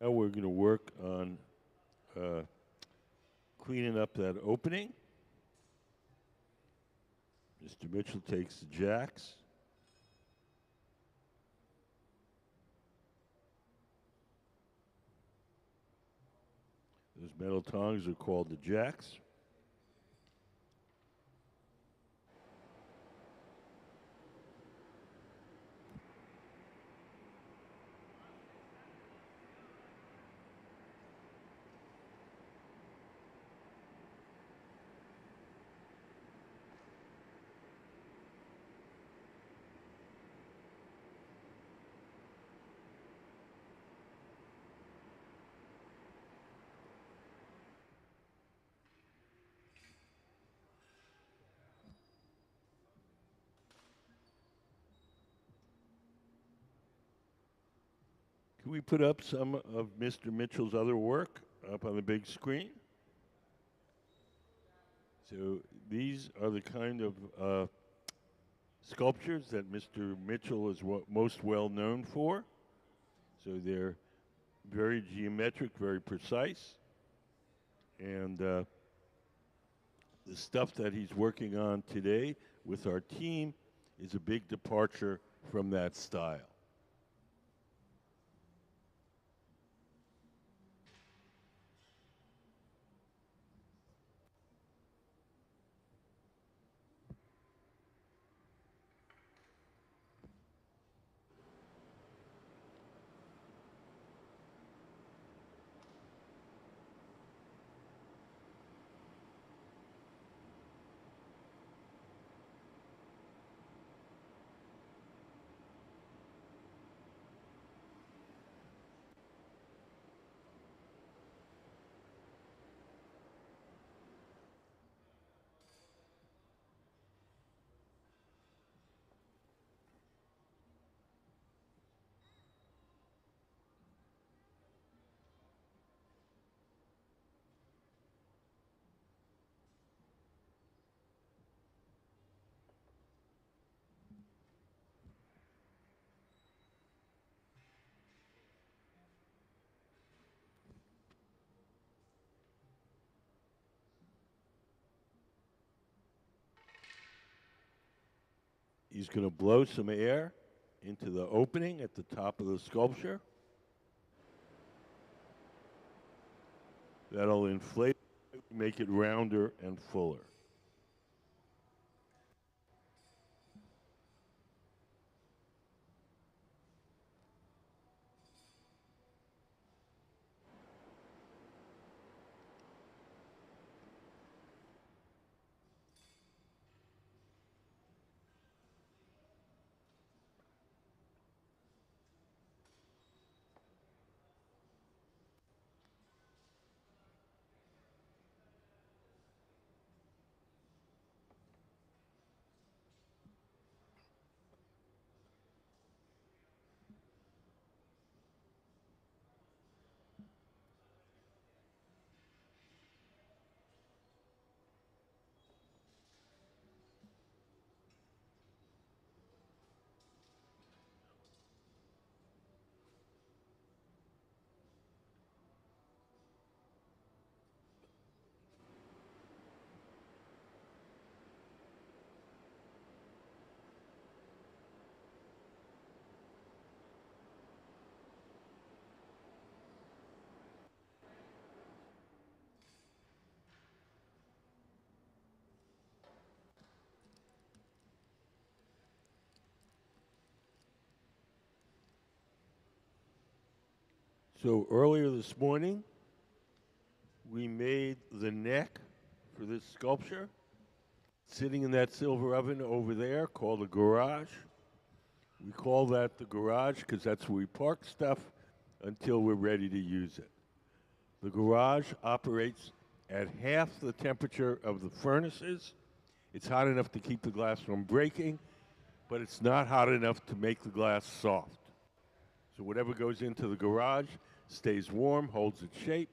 Now we're going to work on cleaning up that opening. Mr. Mitchell takes the jacks. Those metal tongs are called the jacks. Can we put up some of Mr. Mitchell's other work up on the big screen? So these are the kind of sculptures that Mr. Mitchell is most well known for. So they're very geometric, very precise. And the stuff that he's working on today with our team is a big departure from that style. He's going to blow some air into the opening at the top of the sculpture. That'll inflate, make it rounder and fuller. So earlier this morning, we made the neck for this sculpture, sitting in that silver oven over there called a garage. We call that the garage because that's where we park stuff until we're ready to use it. The garage operates at half the temperature of the furnaces. It's hot enough to keep the glass from breaking, but it's not hot enough to make the glass soft. So whatever goes into the garage stays warm, holds its shape.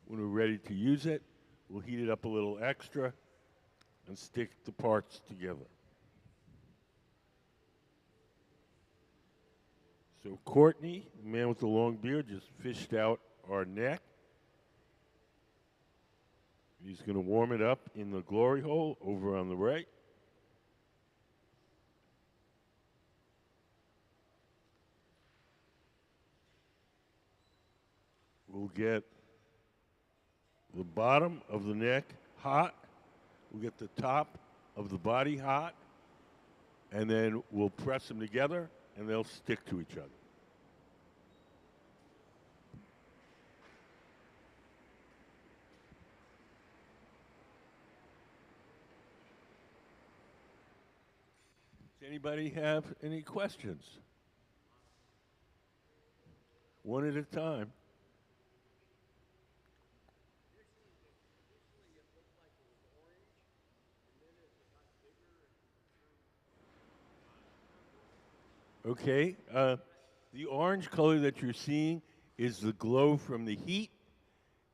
When we're ready to use it, we'll heat it up a little extra and stick the parts together. So Courtney, the man with the long beard, just fished out our neck. He's going to warm it up in the glory hole over on the right. We'll get the bottom of the neck hot. We'll get the top of the body hot. And then we'll press them together, and they'll stick to each other. Does anybody have any questions? One at a time. Okay. The orange color that you're seeing is the glow from the heat.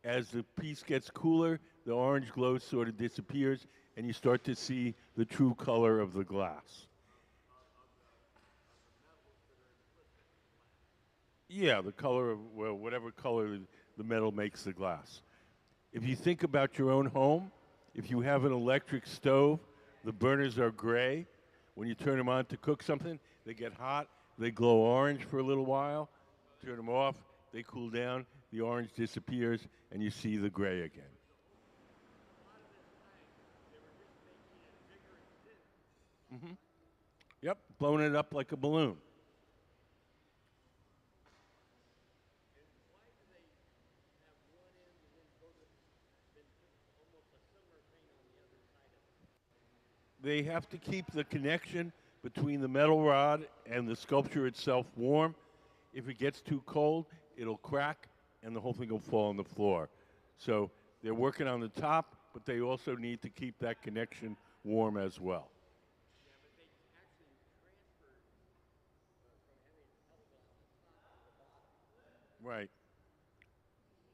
As the piece gets cooler, the orange glow sort of disappears, and you start to see the true color of the glass. Yeah, the color of, well, whatever color the metal makes the glass. If you think about your own home, if you have an electric stove, the burners are gray. When you turn them on to cook something, they get hot, they glow orange for a little while. Turn them off, they cool down, the orange disappears, and you see the gray again. Hmm. Yep, blowing it up like a balloon. They have to keep the connection between the metal rod and the sculpture itself warm. If it gets too cold, it'll crack and the whole thing will fall on the floor. So they're working on the top, but they also need to keep that connection warm as well. Right.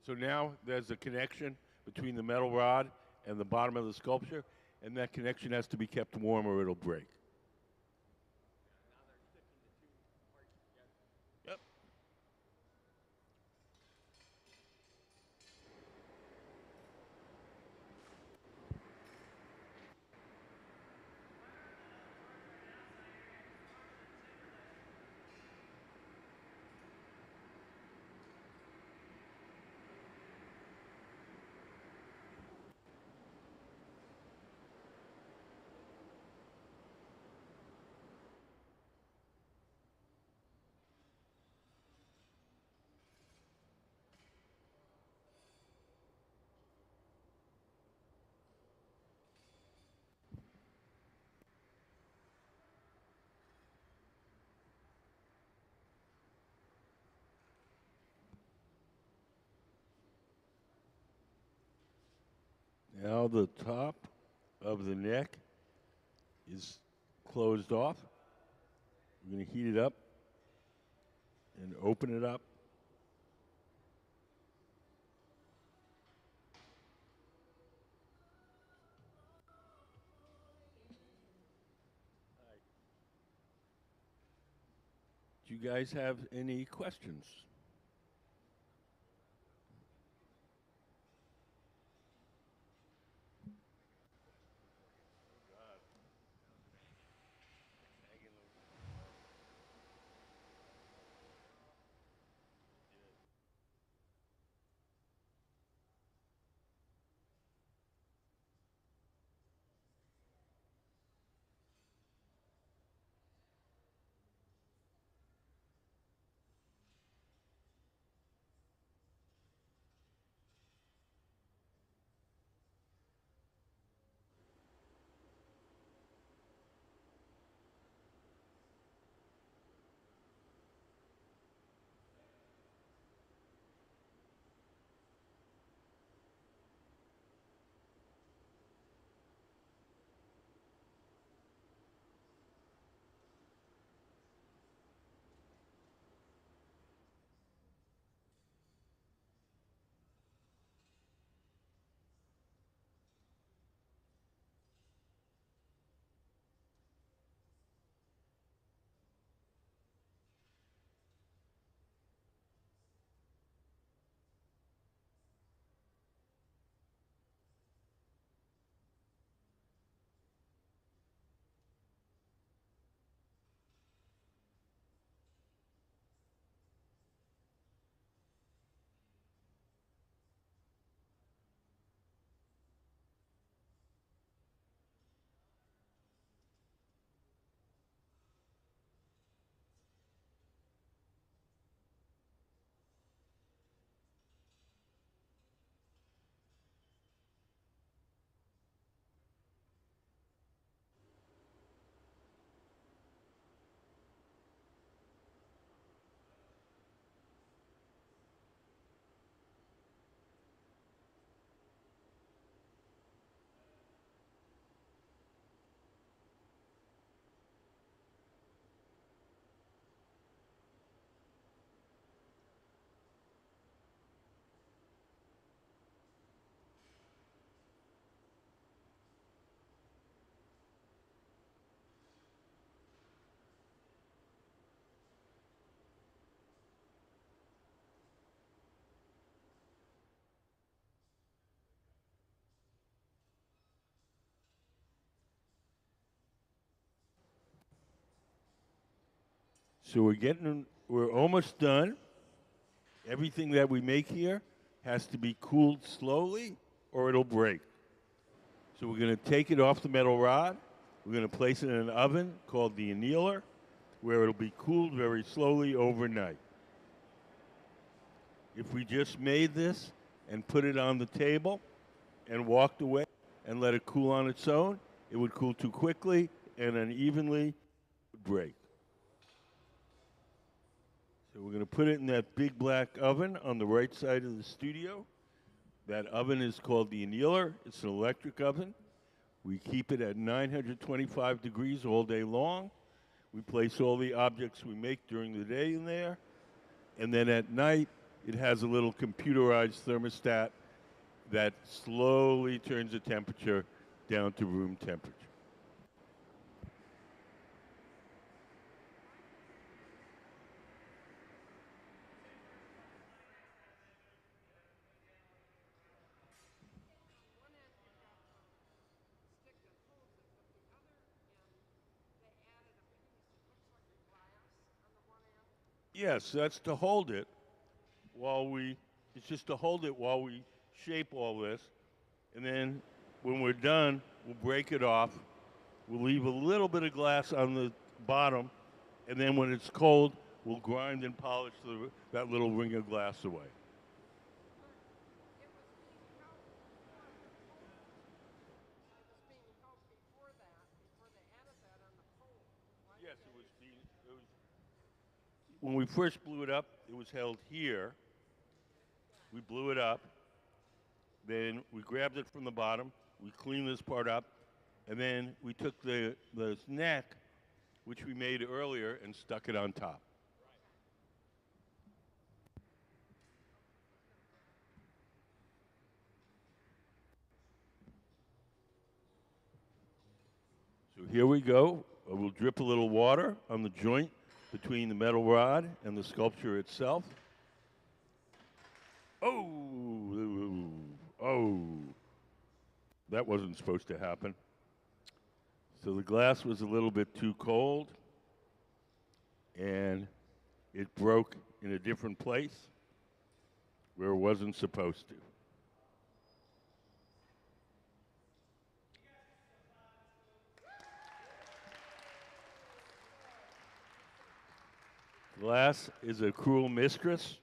So now there's a connection between the metal rod and the bottom of the sculpture, and that connection has to be kept warm or it'll break. Yep. Now the top of the neck is closed off. We're going to heat it up and open it up. Do you guys have any questions? So we're almost done. Everything that we make here has to be cooled slowly or it'll break. So we're going to take it off the metal rod. We're going to place it in an oven called the annealer, where it'll be cooled very slowly overnight. If we just made this and put it on the table and walked away and let it cool on its own, it would cool too quickly and unevenly would break. So we're going to put it in that big black oven on the right side of the studio. That oven is called the annealer. It's an electric oven. We keep it at 925 degrees all day long. We place all the objects we make during the day in there. And then at night, it has a little computerized thermostat that slowly turns the temperature down to room temperature. Yes, that's to hold it it's just to hold it while we shape all this. And then when we're done, we'll break it off. We'll leave a little bit of glass on the bottom. And then when it's cold, we'll grind and polish that little ring of glass away. Yes, when we first blew it up, it was held here. We blew it up. Then we grabbed it from the bottom. We cleaned this part up. And then we took the neck, which we made earlier, and stuck it on top. So here we go. We'll drip a little water on the joint between the metal rod and the sculpture itself. Oh, that wasn't supposed to happen. So the glass was a little bit too cold, and it broke in a different place where it wasn't supposed to. Glass is a cruel mistress.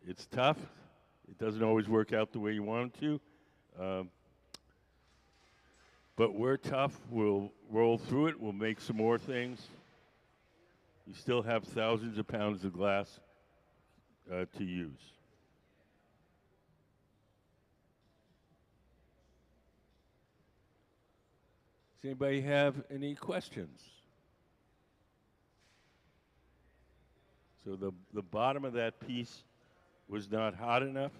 It's tough. It doesn't always work out the way you want it to. But we're tough. We'll roll through it. We'll make some more things. You still have thousands of pounds of glass to use. Does anybody have any questions? So the bottom of that piece was not hot enough,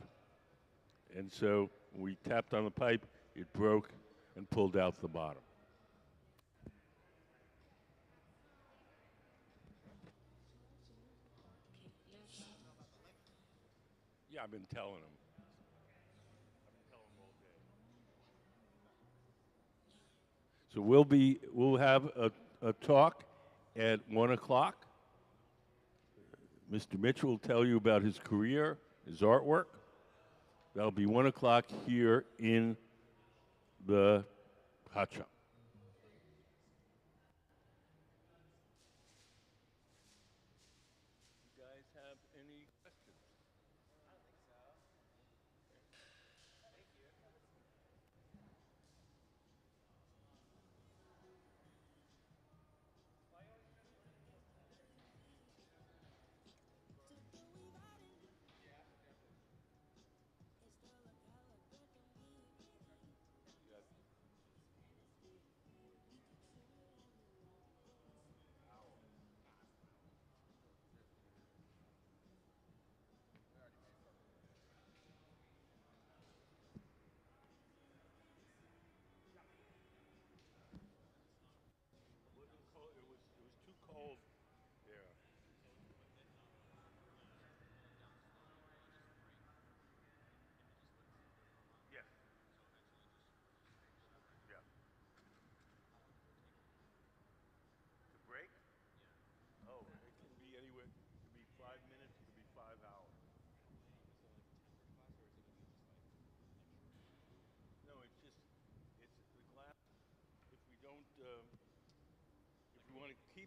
and so when we tapped on the pipe, it broke and pulled out the bottom. Yeah, I've been telling them. So we'll have a talk at 1 o'clock. Mr. Mitchell will tell you about his career, his artwork. That'll be 1 o'clock here in the hot shop. You guys have any questions?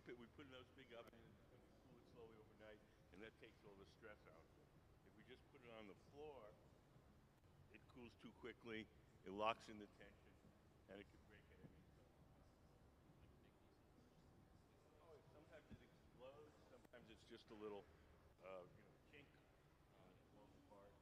keep it, we put it in those big ovens and we cool it slowly overnight, and that takes all the stress out of it. If we just put it on the floor, it cools too quickly, it locks in the tension, and it can break at any time. Oh, sometimes it explodes, sometimes it's just a little, chink, and it falls apart.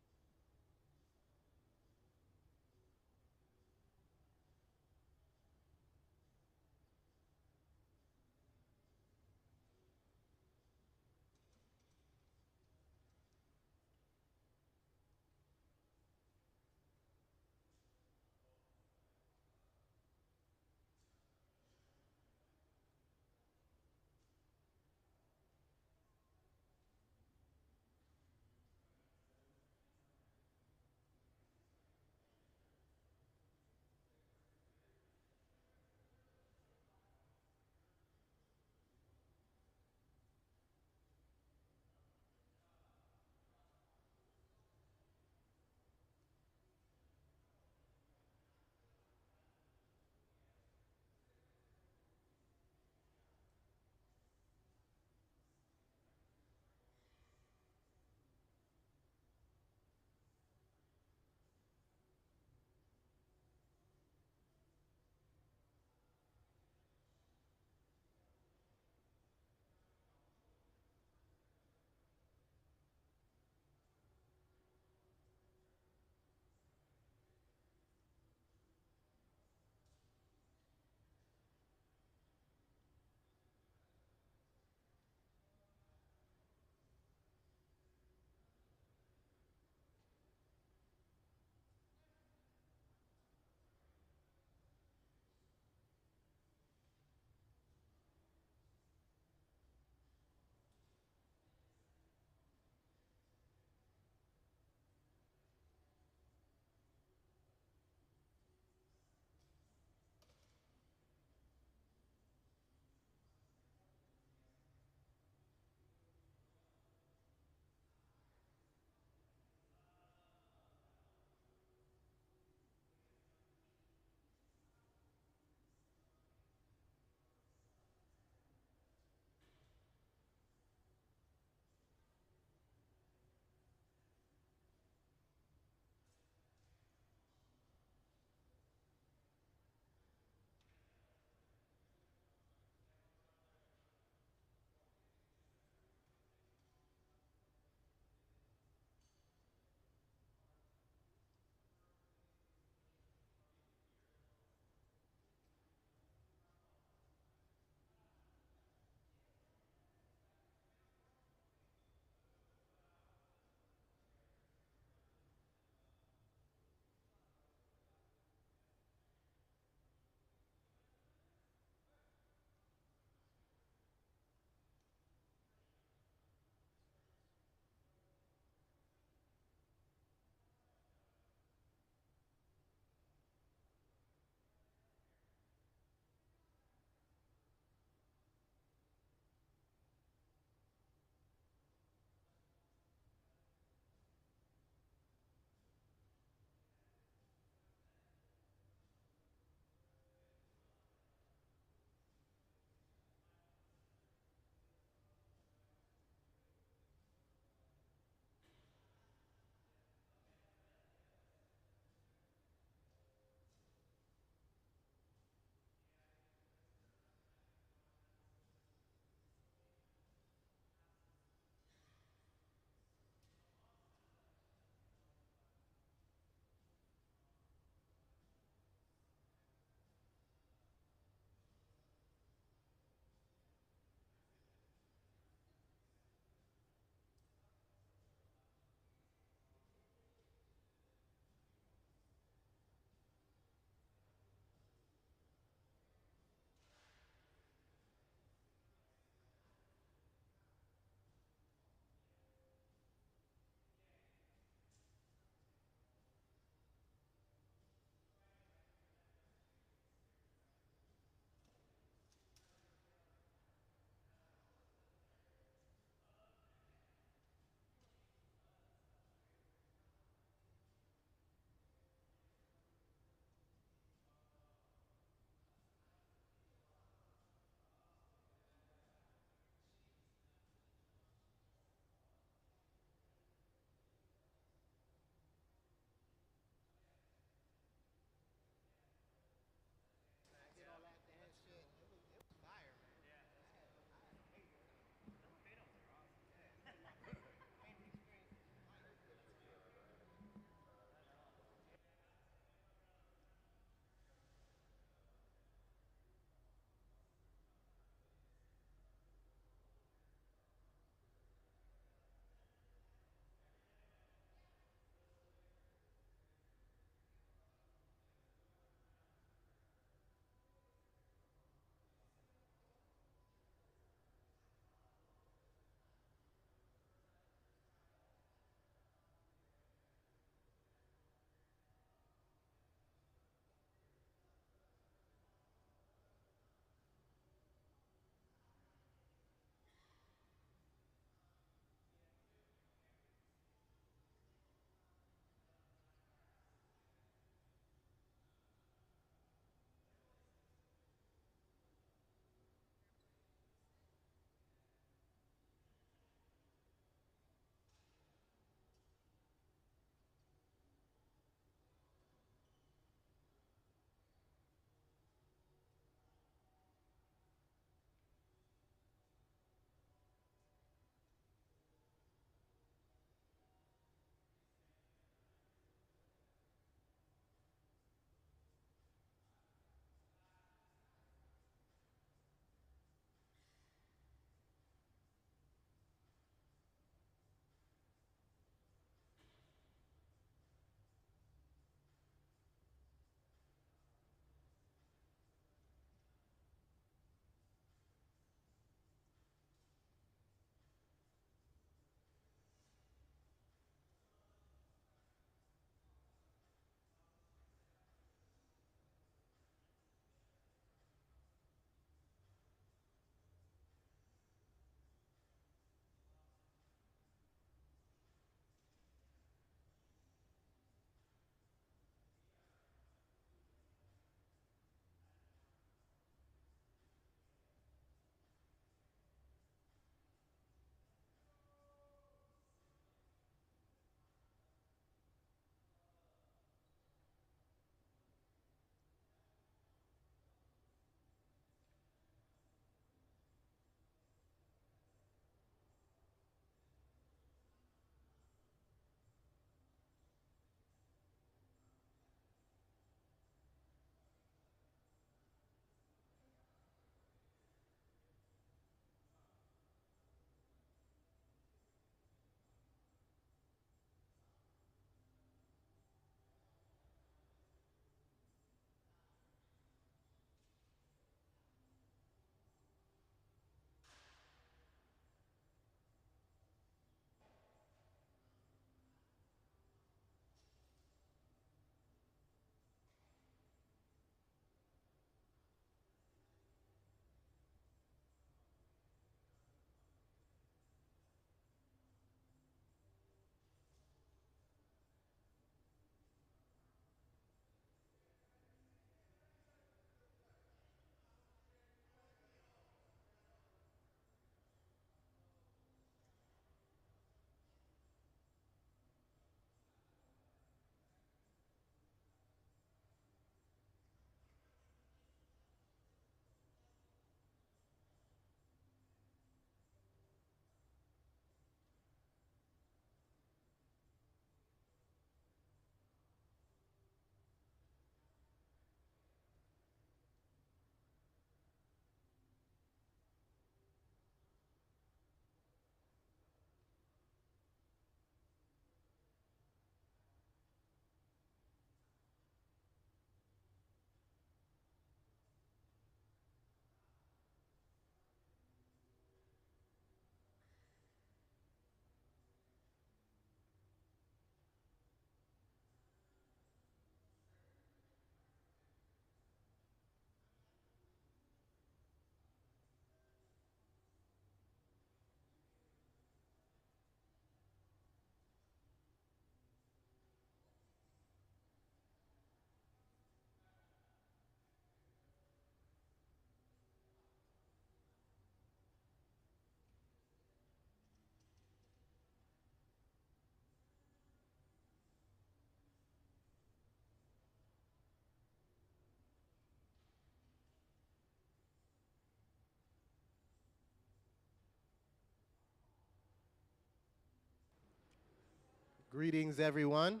Greetings, everyone.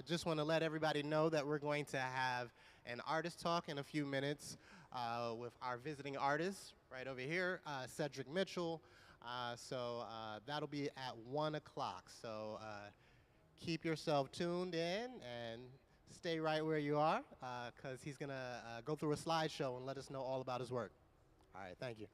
Just want to let everybody know that we're going to have an artist talk in a few minutes with our visiting artist right over here, Cedric Mitchell. That'll be at 1 o'clock. So keep yourself tuned in and stay right where you are because he's going to go through a slideshow and let us know all about his work. All right, thank you.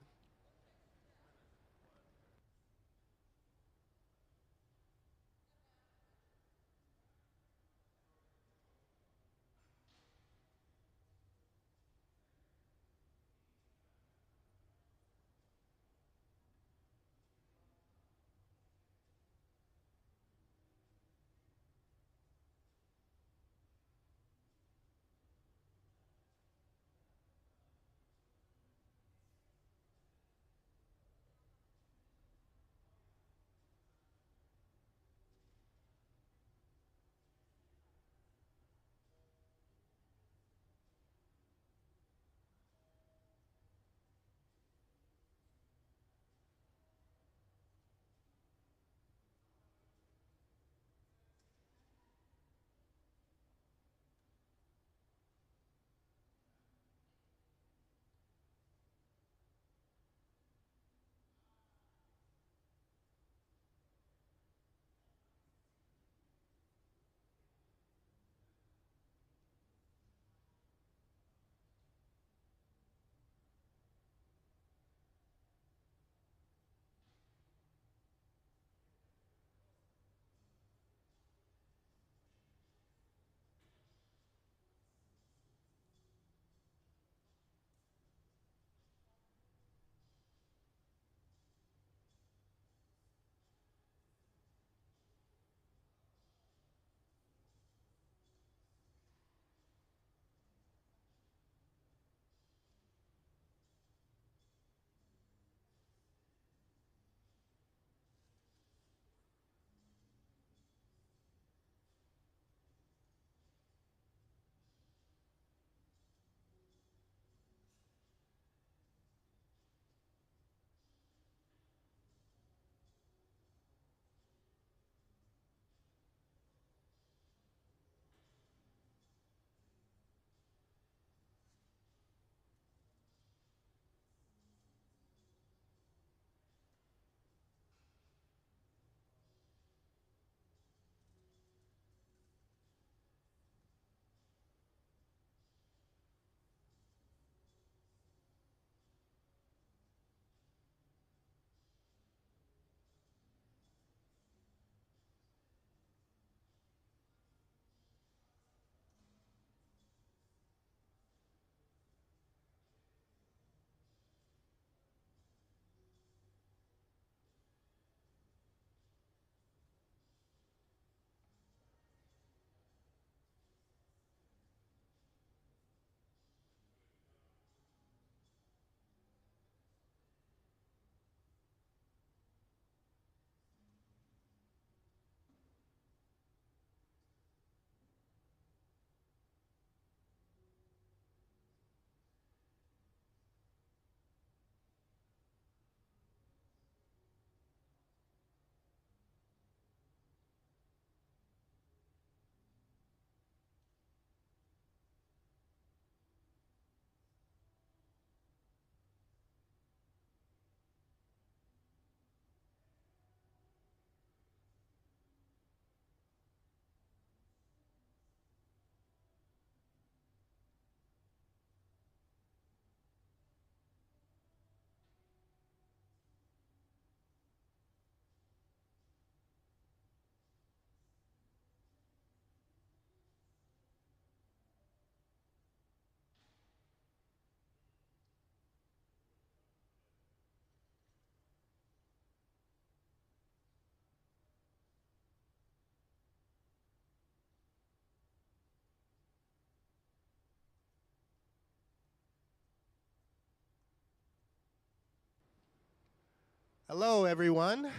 Hello, everyone.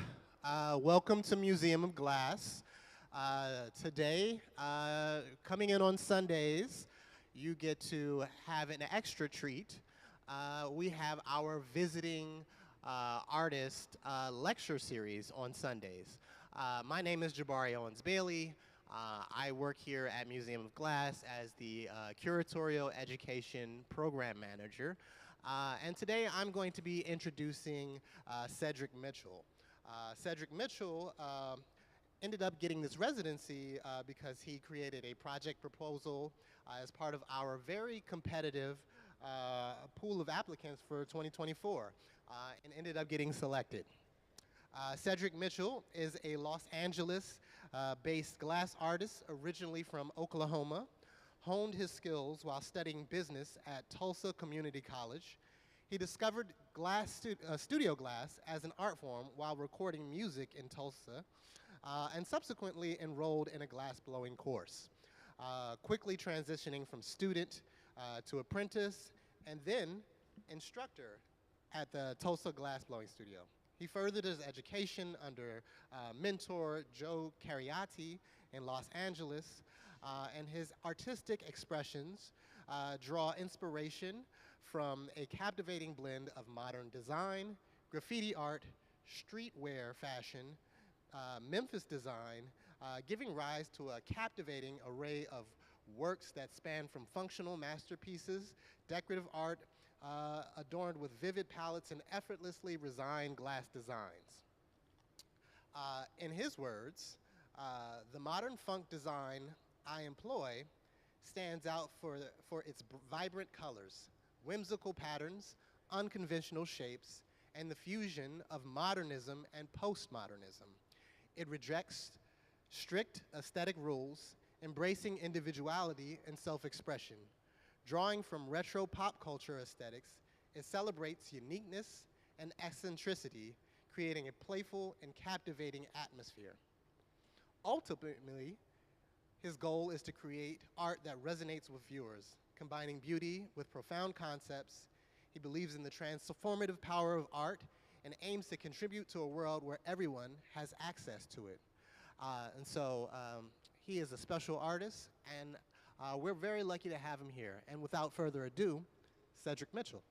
Welcome to Museum of Glass. Today, coming in on Sundays, you get to have an extra treat. We have our visiting artist lecture series on Sundays. My name is Jabari Owens Bailey. I work here at Museum of Glass as the Curatorial Education Program Manager. And today I'm going to be introducing Cedric Mitchell. Cedric Mitchell ended up getting this residency because he created a project proposal as part of our very competitive pool of applicants for 2024 and ended up getting selected. Cedric Mitchell is a Los Angeles-based glass artist originally from Oklahoma, honed his skills while studying business at Tulsa Community College. He discovered studio glass as an art form while recording music in Tulsa, and subsequently enrolled in a glass blowing course, quickly transitioning from student to apprentice, and then instructor at the Tulsa Glass Blowing Studio. He furthered his education under mentor Joe Cariati in Los Angeles, and his artistic expressions draw inspiration from a captivating blend of modern design, graffiti art, streetwear fashion, Memphis design, giving rise to a captivating array of works that span from functional masterpieces, decorative art, adorned with vivid palettes and effortlessly resigned glass designs. In his words, the modern funk design I employ stands out for its vibrant colors, whimsical patterns, unconventional shapes, and the fusion of modernism and postmodernism. It rejects strict aesthetic rules, embracing individuality and self-expression. Drawing from retro pop culture aesthetics, it celebrates uniqueness and eccentricity, creating a playful and captivating atmosphere. Ultimately, his goal is to create art that resonates with viewers, combining beauty with profound concepts. He believes in the transformative power of art and aims to contribute to a world where everyone has access to it. He is a special artist, and we're very lucky to have him here. And without further ado, Cedric Mitchell.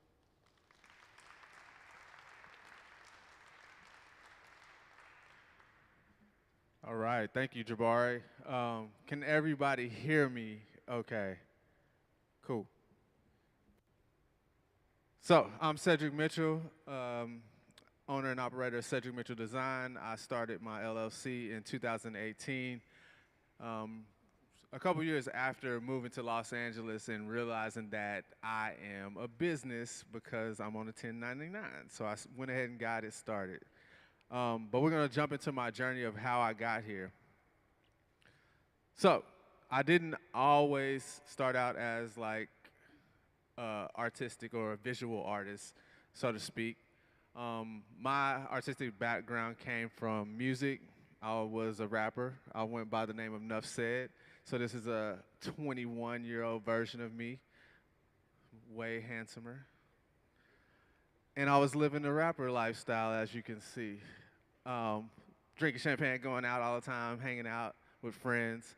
All right, thank you, Jabari. Can everybody hear me okay? Cool. So, I'm Cedric Mitchell, owner and operator of Cedric Mitchell Design. I started my LLC in 2018. A couple years after moving to Los Angeles and realizing that I am a business because I'm on a 1099. So I went ahead and got it started. But we're gonna jump into my journey of how I got here. So I didn't always start out as like artistic or a visual artist, so to speak. My artistic background came from music. I was a rapper. I went by the name of Nuff Said. So this is a 21-year-old version of me, way handsomer. And I was living the rapper lifestyle, as you can see. Drinking champagne, going out all the time, hanging out with friends.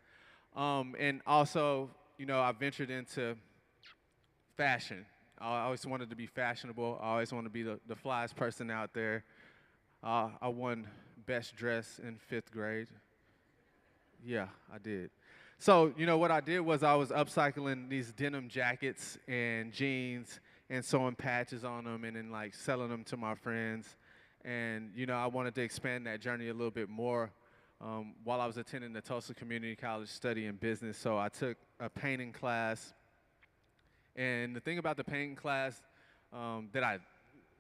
And also, you know, I ventured into fashion. I always wanted to be fashionable. I always wanted to be the flyest person out there. I won best dress in 5th grade. Yeah, I did. So, you know, what I did was I was upcycling these denim jackets and jeans and sewing patches on them and then like selling them to my friends. And, you know, I wanted to expand that journey a little bit more while I was attending the Tulsa Community College studying business. So I took a painting class. And the thing about the painting class that I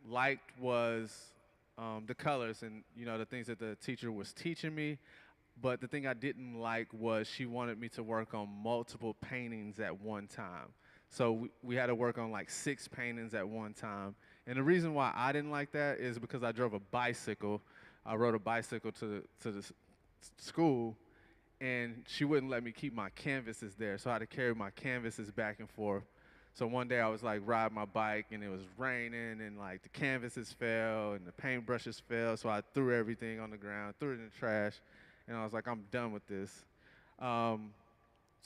liked was the colors and, you know, the things that the teacher was teaching me. But the thing I didn't like was she wanted me to work on multiple paintings at one time. So we had to work on like 6 paintings at one time. And the reason why I didn't like that is because I drove a bicycle. I rode a bicycle to the school, and she wouldn't let me keep my canvases there. So I had to carry my canvases back and forth. So one day I was like riding my bike, and it was raining, and like the canvases fell, and the paintbrushes fell. So I threw everything on the ground, threw it in the trash. And I was like, I'm done with this. So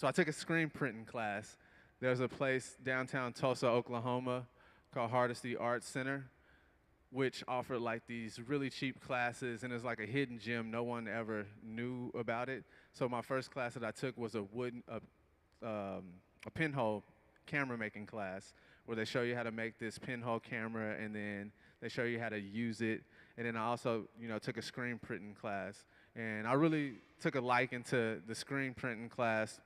I took a screen printing class. There's a place downtown Tulsa, Oklahoma called Hardesty Art Center. which offered like these really cheap classes, and it's like a hidden gem. No one ever knew about it. So my first class that I took was a pinhole camera making class where they show you how to make this pinhole camera, and then they show you how to use it. And then I also, took a screen printing class. And I really took a liking to the screen printing class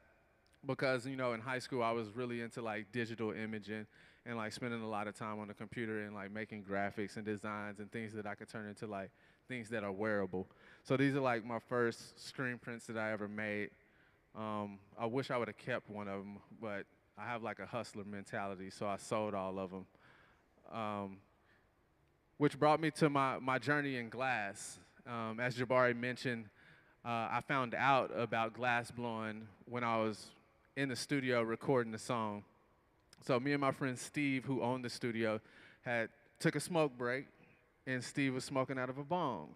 because, in high school I was really into like digital imaging and like spending a lot of time on the computer and like making graphics and designs and things that I could turn into like things that are wearable. So these are like my first screen prints that I ever made. I wish I would have kept one of them, but I have like a hustler mentality, so I sold all of them. Which brought me to my journey in glass. As Jabari mentioned, I found out about glass blowing when I was in the studio recording the song. So me and my friend Steve, who owned the studio, took a smoke break, and Steve was smoking out of a bong.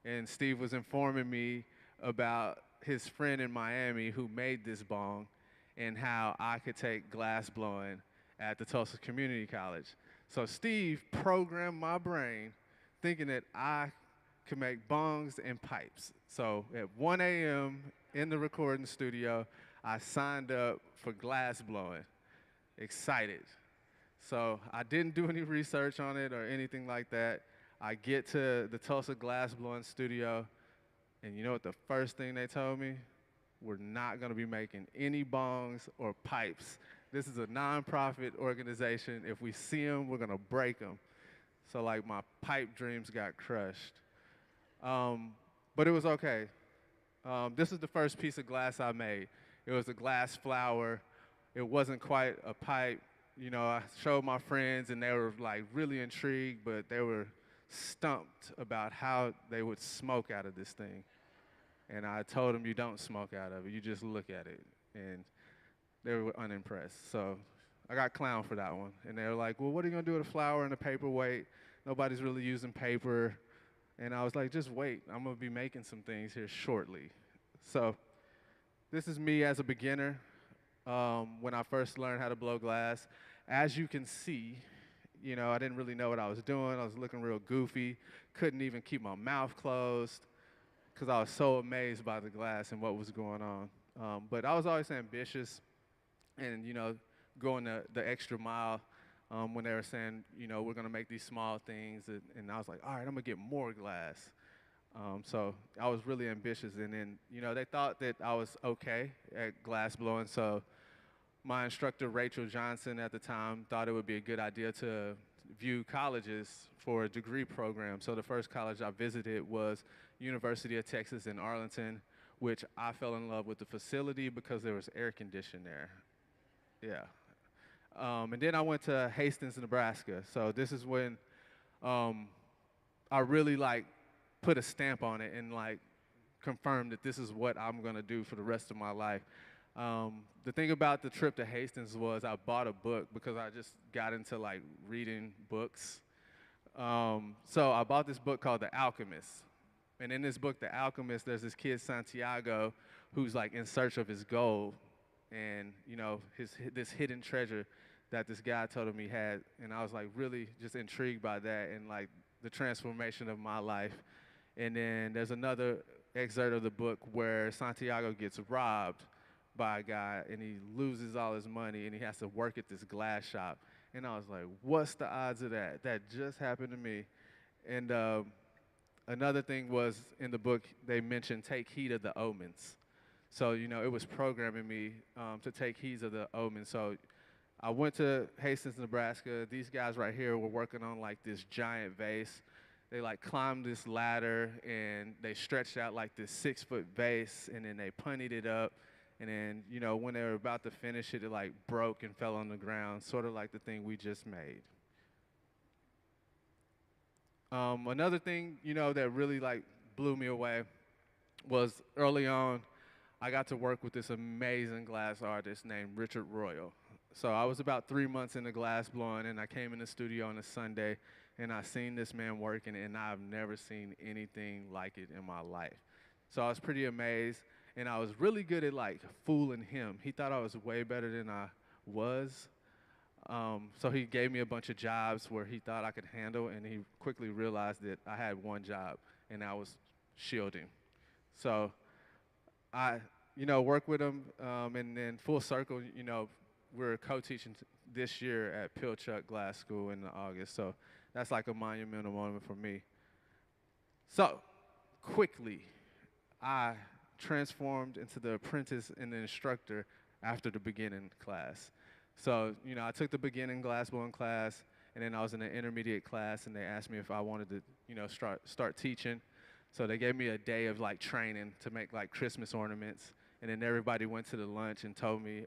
And Steve was informing me about his friend in Miami who made this bong and how I could take glass blowing at the Tulsa Community College. So Steve programmed my brain thinking that I could make bongs and pipes. So at 1 a.m. in the recording studio, I signed up for glass blowing, excited. So I didn't do any research on it or anything like that. I get to the Tulsa glass blowing studio, and you know what the first thing they told me? We're not gonna be making any bongs or pipes. This is a nonprofit organization. If we see them, we're gonna break them. So like my pipe dreams got crushed. But it was okay. This is the first piece of glass I made. It was a glass flower. It wasn't quite a pipe. I showed my friends and they were like really intrigued, but they were stumped about how they would smoke out of this thing. And I told them, you don't smoke out of it, you just look at it. And they were unimpressed. So I got clowned for that one. And they were like, well, what are you gonna do with a flower and a paperweight? Nobody's really using paper. And I was like, just wait, I'm gonna be making some things here shortly. So this is me as a beginner when I first learned how to blow glass. As you can see, I didn't really know what I was doing. I was looking real goofy, couldn't even keep my mouth closed because I was so amazed by the glass and what was going on. But I was always ambitious and, going the extra mile when they were saying, we're gonna make these small things. And I was like, all right, I'm gonna get more glass. So I was really ambitious. And then, they thought that I was okay at glass blowing. So my instructor, Rachel Johnson, at the time, thought it would be a good idea to view colleges for a degree program. So the first college I visited was University of Texas in Arlington, which I fell in love with the facility because there was air conditioning there. Yeah. And then I went to Hastings, Nebraska. So this is when I really put a stamp on it and confirmed that this is what I'm gonna do for the rest of my life. The thing about the trip to Hastings was I bought a book because I just got into reading books. So I bought this book called The Alchemist. And in this book, The Alchemist, there's this kid, Santiago, who's in search of his gold and, this hidden treasure that this guy told him he had. And I was really just intrigued by that and the transformation of my life. And then there's another excerpt of the book where Santiago gets robbed by a guy and he loses all his money and he has to work at this glass shop. And I was like, what's the odds of that? That just happened to me. And another thing was in the book, they mentioned take heed of the omens. So, it was programming me to take heed of the omens. So I went to Hastings, Nebraska. These guys right here were working on this giant vase. They climbed this ladder and they stretched out this 6-foot vase and then they punted it up. And then, when they were about to finish it, it broke and fell on the ground, sort of like the thing we just made. Another thing, that really blew me away was early on, I got to work with this amazing glass artist named Richard Royal. So I was about 3 months into glass blowing, and I came in the studio on a Sunday, and I seen this man working, and I've never seen anything like it in my life. So I was pretty amazed, and I was really good at fooling him. He thought I was way better than I was. So he gave me a bunch of jobs where he thought I could handle, and he quickly realized that I had one job, and that was shielding. So I, worked with him, and then full circle, we're co-teaching this year at Pilchuck Glass School in August. So that's like a monumental moment for me. So quickly, I transformed into the apprentice and the instructor after the beginning class. So, I took the beginning glassblowing class, and then I was in an intermediate class, and they asked me if I wanted to, start teaching. So they gave me a day of like training to make like Christmas ornaments, and then everybody went to the lunch and told me,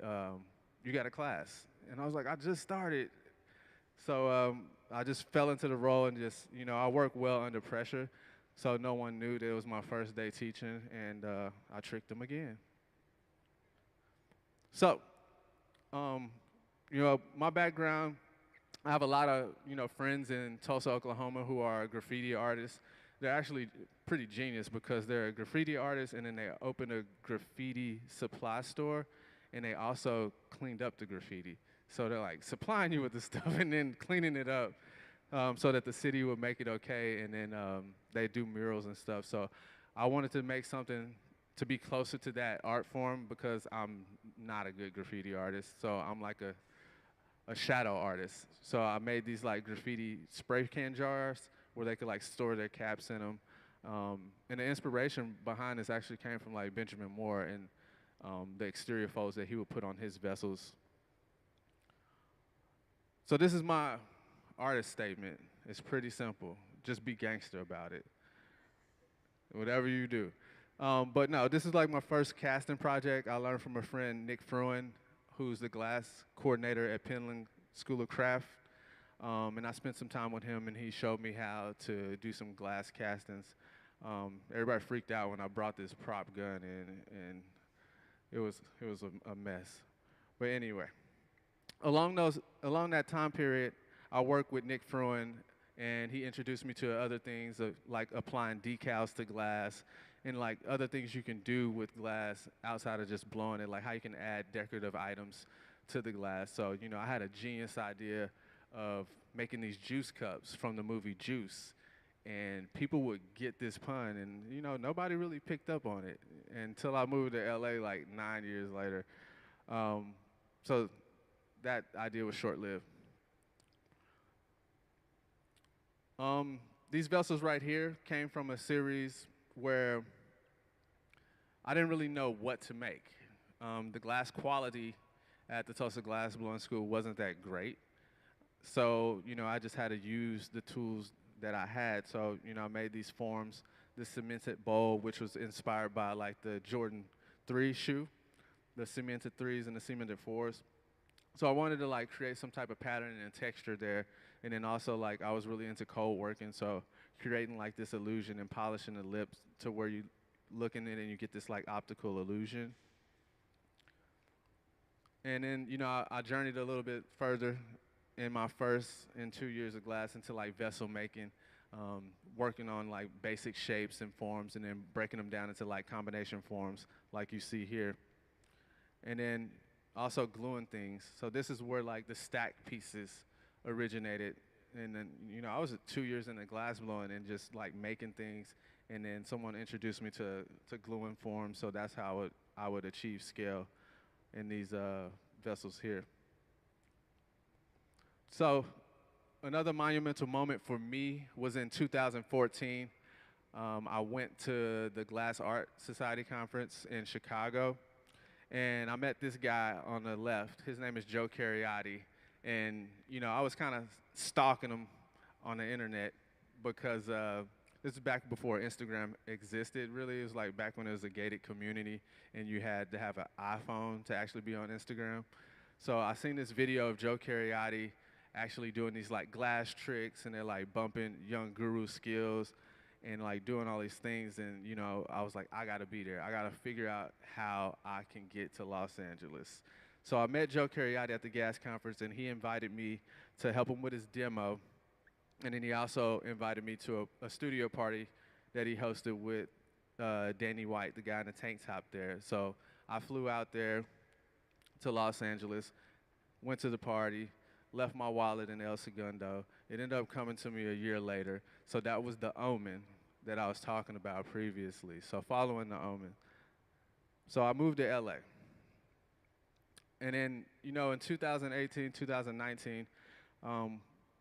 you got a class. And I was like, I just started. So I just fell into the role and just, I work well under pressure. So no one knew that it was my first day teaching, and I tricked them again. So, my background, I have a lot of, friends in Tulsa, Oklahoma who are graffiti artists. They're actually pretty genius because they're a graffiti artist, and then they opened a graffiti supply store, and they also cleaned up the graffiti. So they're like supplying you with the stuff and then cleaning it up so that the city would make it okay, and then they do murals and stuff. So I wanted to make something to be closer to that art form because I'm not a good graffiti artist. So I'm like a shadow artist. So I made these like graffiti spray can jars where they could like store their caps in them. And the inspiration behind this actually came from like Benjamin Moore and the exterior folds that he would put on his vessels. So this is my artist statement. It's pretty simple. Just be gangster about it. Whatever you do. But no, this is like my first casting project. I learned from a friend, Nick Fruin, who's the glass coordinator at Penland School of Craft. And I spent some time with him, and he showed me how to do some glass castings. Everybody freaked out when I brought this prop gun in, and it was a mess. But anyway, along that time period, I worked with Nick Fruin, and he introduced me to other things like applying decals to glass and like other things you can do with glass outside of just blowing it, like how you can add decorative items to the glass. So, I had a genius idea of making these juice cups from the movie Juice, and people would get this pun, and nobody really picked up on it until I moved to LA like 9 years later. So that idea was short-lived. These vessels right here came from a series where I didn't really know what to make. The glass quality at the Tulsa Glass Blowing School wasn't that great. So, I just had to use the tools that I had. So, I made these forms, this cemented bowl, which was inspired by like the Jordan 3 shoe, the cemented 3s and the cemented 4s. So I wanted to like create some type of pattern and texture there. And then also like I was really into cold working, so creating like this illusion and polishing the lips to where you look in it and you get this like optical illusion. And then, I journeyed a little bit further in my first 2 years of glass into like vessel making, working on like basic shapes and forms and then breaking them down into like combination forms like you see here. And then also gluing things. So this is where like the stacked pieces originated. And then, I was 2 years into glass blowing and just like making things. And then someone introduced me to gluing forms. So that's how I would achieve scale in these vessels here. So another monumental moment for me was in 2014. I went to the Glass Art Society conference in Chicago, and I met this guy on the left. His name is Joe Cariotti, and I was kind of stalking him on the internet because this is back before Instagram existed, really. It was like back when it was a gated community and you had to have an iPhone to actually be on Instagram. So I seen this video of Joe Cariotti actually doing these like glass tricks, and they're like bumping Young Guru skills and like doing all these things. And I was like, I gotta be there. I gotta figure out how I can get to Los Angeles. So I met Joe Cariotti at the GAS conference, and he invited me to help him with his demo. And then he also invited me to a studio party that he hosted with Danny White, the guy in the tank top there. So I flew out there to Los Angeles, went to the party, left my wallet in El Segundo. It ended up coming to me a year later. So that was the omen that I was talking about previously. So following the omen. So I moved to LA. And then, you know, in 2018, 2019,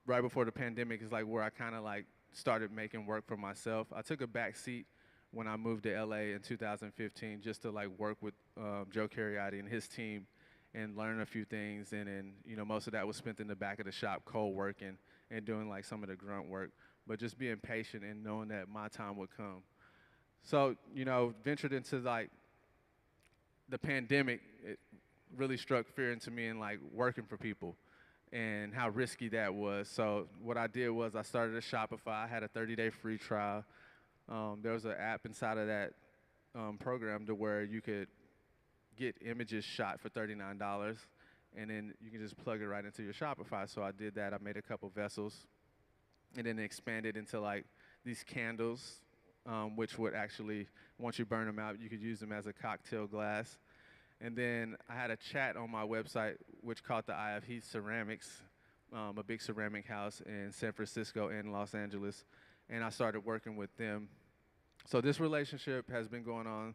right before the pandemic is like where I kind of like started making work for myself. I took a back seat when I moved to LA in 2015 just to like work with Joe Cariotti and his team and learn a few things. And then, you know, most of that was spent in the back of the shop cold working and doing like some of the grunt work, but just being patient and knowing that my time would come. So, you know, ventured into like the pandemic, it really struck fear into me and like working for people and how risky that was. So what I did was I started a Shopify. I had a 30-day free trial. There was an app inside of that program to where you could get images shot for $39, and then you can just plug it right into your Shopify. So I did that. I made a couple vessels, and then expanded into like these candles, which would actually, once you burn them out, you could use them as a cocktail glass. And then I had a chat on my website, which caught the eye of Heath Ceramics, a big ceramic house in San Francisco and Los Angeles, and I started working with them. So this relationship has been going on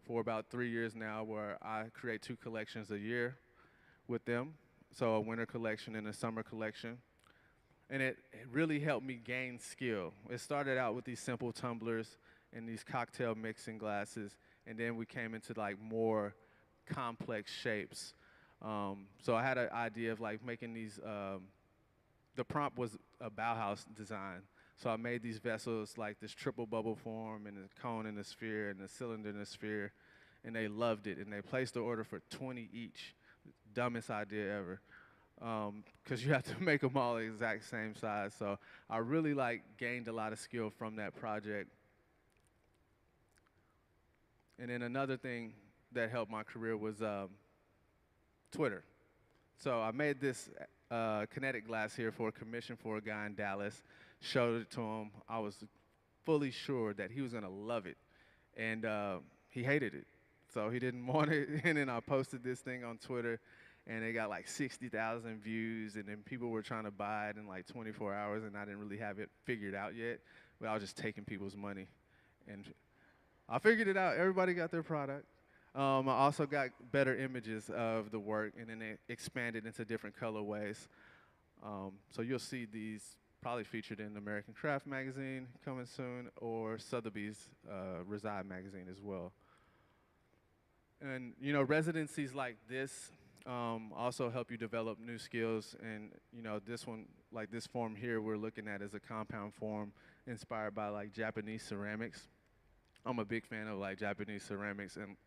for about 3 years now, where I create 2 collections a year with them. So a winter collection and a summer collection. And it really helped me gain skill. It started out with these simple tumblers and these cocktail mixing glasses, and then we came into like more complex shapes. So I had an idea of like making these, the prompt was a Bauhaus design. So I made these vessels like this triple bubble form and a cone and a sphere and a cylinder and a sphere, and they loved it. And they placed the order for 20 each. Dumbest idea ever. Because you have to make them all the exact same size. So I really like gained a lot of skill from that project. And then another thing that helped my career was Twitter. So I made this kinetic glass here for a commission for a guy in Dallas, showed it to him. I was fully sure that he was gonna love it, and he hated it. So he didn't want it, and then I posted this thing on Twitter, and it got like 60,000 views, and then people were trying to buy it in like 24 hours, and I didn't really have it figured out yet, but I was just taking people's money. And I figured it out. Everybody got their product. I also got better images of the work, and then it expanded into different colorways. So you'll see these probably featured in American Craft magazine coming soon, or Sotheby's Reside magazine as well. And you know, residencies like this also help you develop new skills. And you know, this one, like this form here, we're looking at as a compound form inspired by like Japanese ceramics. I'm a big fan of like Japanese ceramics, and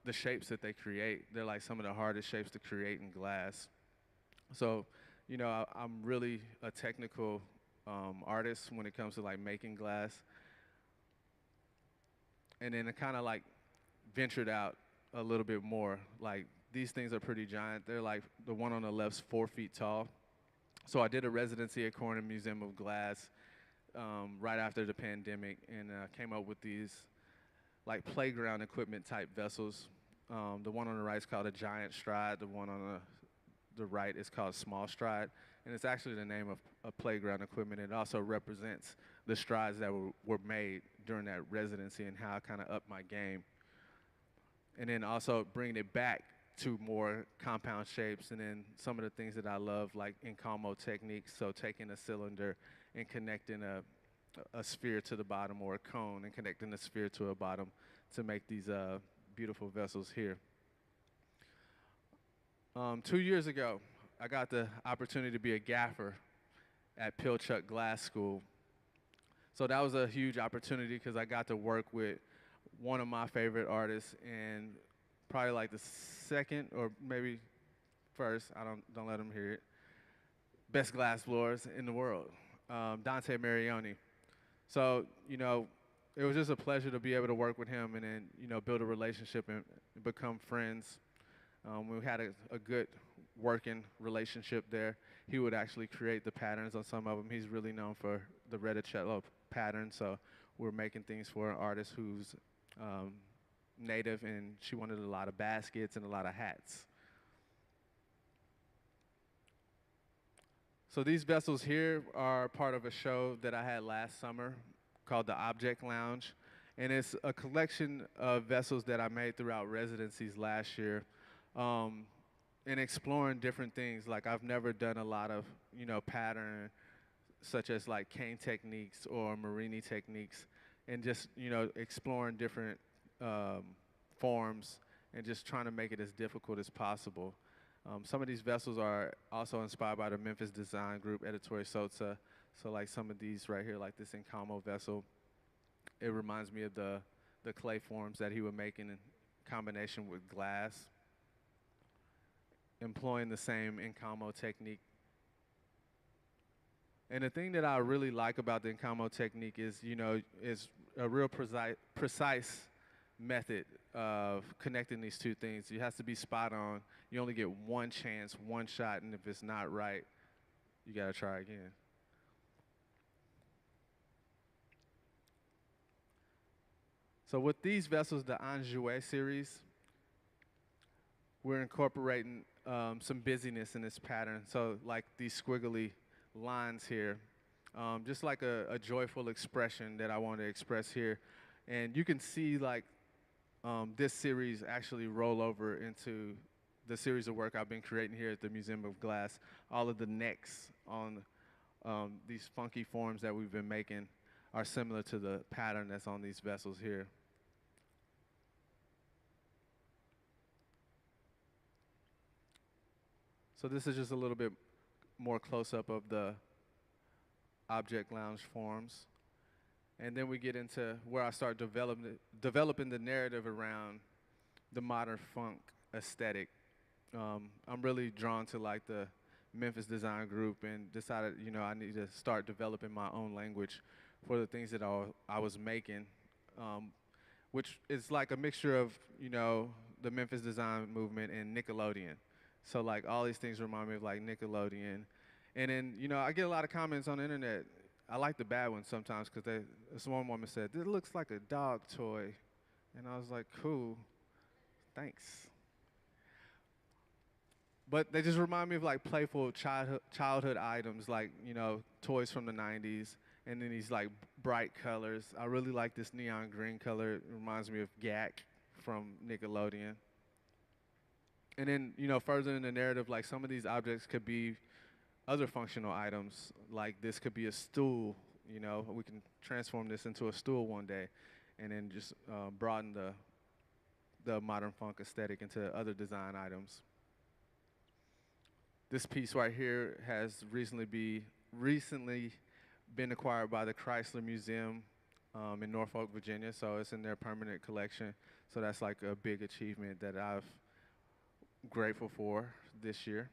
the shapes that they create, they're like some of the hardest shapes to create in glass. So, you know, I'm really a technical artist when it comes to like making glass. And then I kind of like ventured out a little bit more. Like these things are pretty giant. They're like, the one on the left's 4 feet tall. So I did a residency at Corning Museum of Glass right after the pandemic, and came up with these like playground equipment type vessels. The one on the right is called a giant stride. The one on the right is called small stride. And it's actually the name of playground equipment. It also represents the strides that were made during that residency and how I kind of upped my game. And then also bringing it back to more compound shapes, and then some of the things that I love, like Incalmo techniques, so taking a cylinder and connecting a sphere to the bottom, or a cone and connecting a sphere to a bottom to make these beautiful vessels here. 2 years ago, I got the opportunity to be a gaffer at Pilchuck Glass School. So that was a huge opportunity because I got to work with one of my favorite artists, and probably like the second or maybe first, don't let him hear it, best glass blowers in the world, Dante Marioni. So, you know, it was just a pleasure to be able to work with him and then, you know, build a relationship and become friends. We had a good working relationship there. He would actually create the patterns on some of them. He's really known for the Reticello pattern, so we're making things for an artist who's native, and she wanted a lot of baskets and a lot of hats. So these vessels here are part of a show that I had last summer called the Object Lounge. And it's a collection of vessels that I made throughout residencies last year, and exploring different things. Like I've never done a lot of, pattern, such as like cane techniques or Marini techniques, and just, exploring different forms and just trying to make it as difficult as possible. Some of these vessels are also inspired by the Memphis design group, Editori Soza. So like some of these right here, like this Incamo vessel, it reminds me of the clay forms that he would make in combination with glass, employing the same Incamo technique. And the thing that I really like about the Incamo technique is, is a real precise method of connecting these two things. It has to be spot on. You only get one chance, one shot, and if it's not right, you gotta try again. So with these vessels, the Enjoué series, we're incorporating some busyness in this pattern. So like these squiggly lines here, just like a joyful expression that I want to express here. And you can see like this series actually roll over into the series of work I've been creating here at the Museum of Glass. All of the necks on these funky forms that we've been making are similar to the pattern that's on these vessels here. So this is just a little bit more close-up of the Object Lounge forms. And then we get into where I start developing the narrative around the modern funk aesthetic. I'm really drawn to like the Memphis design group and decided, I need to start developing my own language for the things that I was making, which is like a mixture of, the Memphis design movement and Nickelodeon. So like all these things remind me of like Nickelodeon. And then, I get a lot of comments on the internet. I like the bad ones sometimes because this one woman said, "This looks like a dog toy." And I was like, cool, thanks. But they just remind me of like playful childhood items, like, toys from the 90s, and then these like bright colors. I really like this neon green color. It reminds me of Gak from Nickelodeon. And then, further in the narrative, like some of these objects could be other functional items. Like this could be a stool, we can transform this into a stool one day and then just broaden the modern funk aesthetic into other design items. This piece right here has recently been acquired by the Chrysler Museum in Norfolk, Virginia, so it's in their permanent collection. So that's like a big achievement that I've grateful for this year.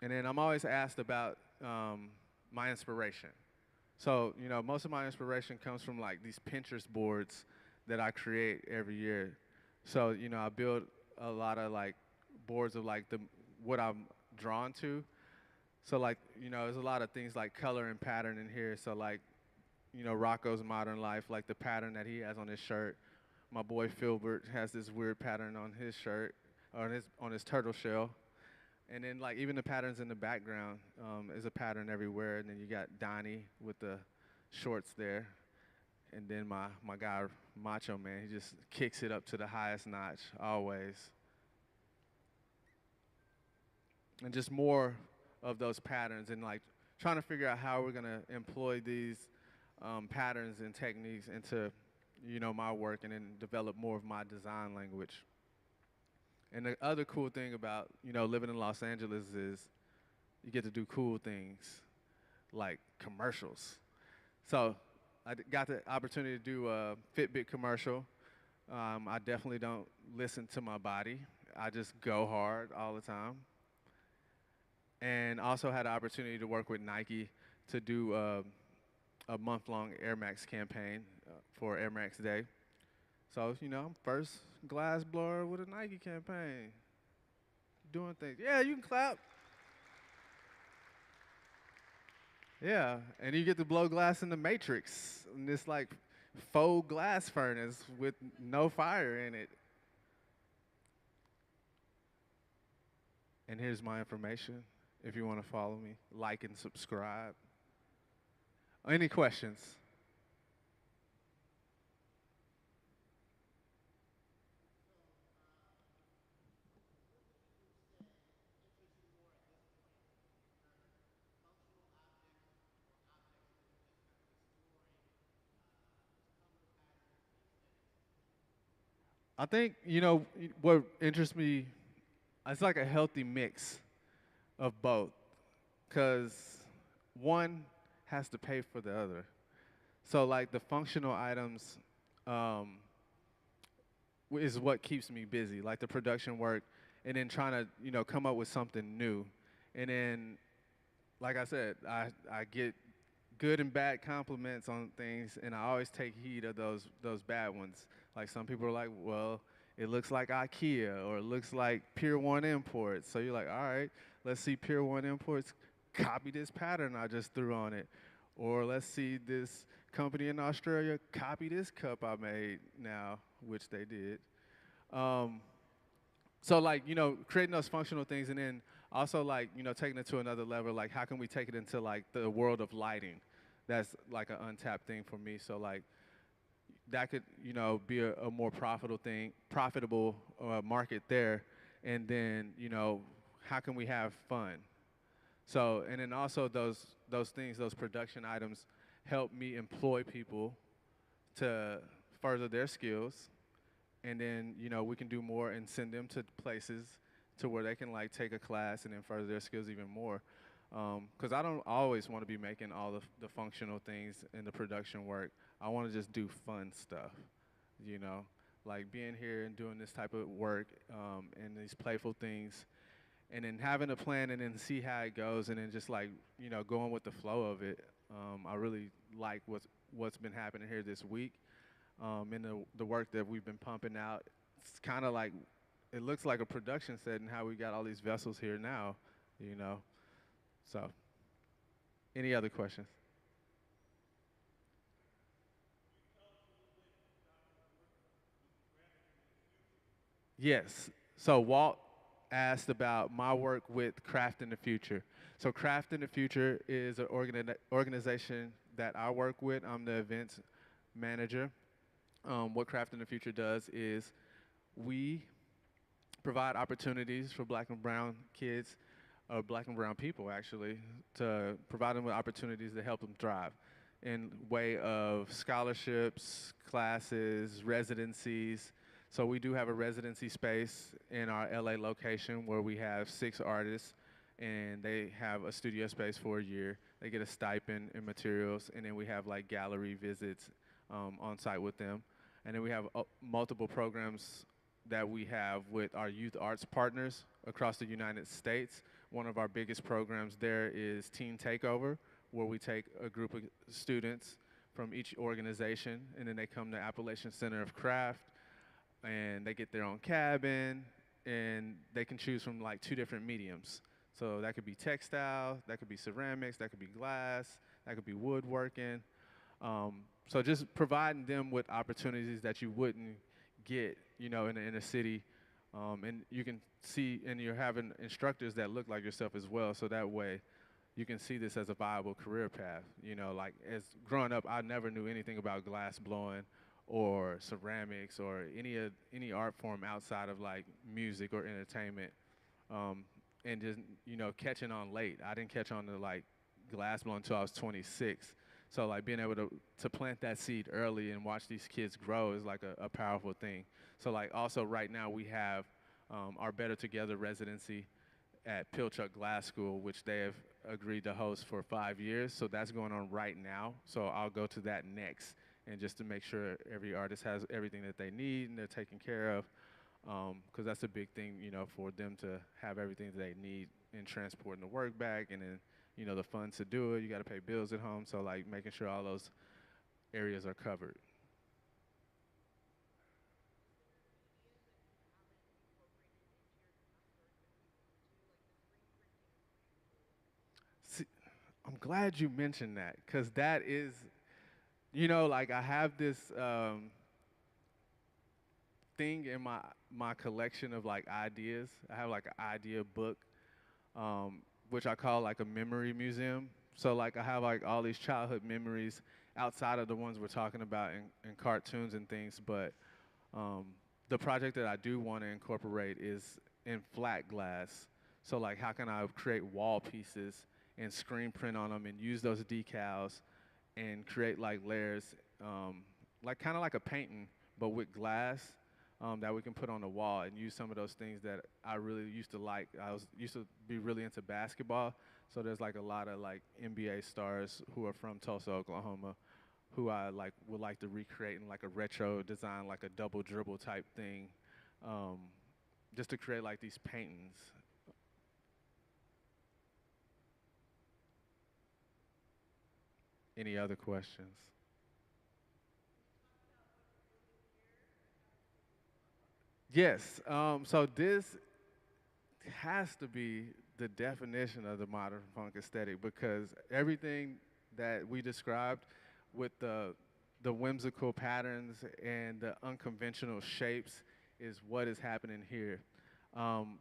And then I'm always asked about my inspiration. So, most of my inspiration comes from like these Pinterest boards that I create every year. So, I build a lot of like boards of like what I'm drawn to. So like, there's a lot of things like color and pattern in here. So like, Rocco's Modern Life, like the pattern that he has on his shirt. My boy Filbert has this weird pattern on his shirt, or on his turtle shell. And then like even the patterns in the background is a pattern everywhere. And then you got Donnie with the shorts there. And then my guy, Macho Man, he just kicks it up to the highest notch, always. And just more of those patterns and like trying to figure out how we're gonna employ these patterns and techniques into my work and then develop more of my design language. And the other cool thing about, living in Los Angeles is you get to do cool things like commercials. So I got the opportunity to do a Fitbit commercial. I definitely don't listen to my body. I just go hard all the time. And also had the opportunity to work with Nike to do a month-long Air Max campaign for Air Max Day. So, I'm first glass blower with a Nike campaign. Doing things. Yeah, you can clap. Yeah, and you get to blow glass in the Matrix in this like faux glass furnace with no fire in it. And here's my information if you want to follow me, like and subscribe. Any questions? I think, what interests me, it's like a healthy mix of both, because one has to pay for the other. So, like, the functional items um, is what keeps me busy, like the production work, and then trying to, come up with something new. And then, like I said, I get good and bad compliments on things, and I always take heed of those bad ones. Like some people are like, well, it looks like IKEA, or it looks like Pier 1 Imports. So you're like, all right, let's see Pier 1 Imports copy this pattern I just threw on it. Or let's see this company in Australia copy this cup I made now, which they did. Um, so like, creating those functional things, and then also like, taking it to another level, like how can we take it into like the world of lighting? That's like an untapped thing for me. So like that could, be a more profitable market there. And then, how can we have fun? So, and then also those things, those production items help me employ people to further their skills, and then we can do more and send them to places to where they can like take a class and then further their skills even more. Because I don't always want to be making all the functional things and the production work. I want to just do fun stuff, like being here and doing this type of work, and these playful things, and then having a plan and then see how it goes, and then just like going with the flow of it. I really like what's been happening here this week. And the work that we've been pumping out, it's kind of like, it looks like a production set, and how we got all these vessels here now, So, any other questions? Yes. So Walt asked about my work with Craft in the Future. So Craft in the Future is an organization that I work with. I'm the events manager. What Craft in the Future does is we provide opportunities for black and brown kids, or black and brown people actually, to provide them with opportunities to help them thrive in way of scholarships, classes, residencies. So we do have a residency space in our LA location where we have 6 artists, and they have a studio space for a year. They get a stipend and materials, and then we have like gallery visits on site with them. And then we have multiple programs that we have with our youth arts partners across the United States. One of our biggest programs there is Teen Takeover, where we take a group of students from each organization, and then they come to Appalachian Center of Craft, and they get their own cabin, and they can choose from like 2 different mediums. So that could be textile, that could be ceramics, that could be glass, that could be woodworking. So just providing them with opportunities that you wouldn't get, in the inner city. And you can see, and you're having instructors that look like yourself as well, so that way you can see this as a viable career path. Like as growing up, I never knew anything about glass blowing or ceramics or any art form outside of like music or entertainment. And just, catching on late. I didn't catch on to like glass blowing until I was 26. So like being able to plant that seed early and watch these kids grow is like a powerful thing. So like also right now we have our Better Together residency at Pilchuck Glass School, which they have agreed to host for 5 years. So that's going on right now. So I'll go to that next, and just to make sure every artist has everything that they need and they're taken care of, because that's a big thing, for them to have everything that they need in transporting the work back, and then the funds to do it. You got to pay bills at home, so like making sure all those areas are covered. See, I'm glad you mentioned that, because that is, like I have this thing in my collection of like ideas. I have like an idea book which I call like a memory museum. So like I have like all these childhood memories outside of the ones we're talking about in cartoons and things, but um, the project that I do want to incorporate is in flat glass. So like how can I create wall pieces and screen print on them and use those decals and create like layers, like kind of like a painting, but with glass that we can put on the wall and use some of those things that I really used to like. Used to be really into basketball, so there's like a lot of like NBA stars who are from Tulsa, Oklahoma, who I like would like to recreate in like a retro design, like a double dribble type thing, um, just to create like these paintings. Any other questions? Yes. So this has to be the definition of the modern funk aesthetic because everything that we described with the whimsical patterns and the unconventional shapes is what is happening here.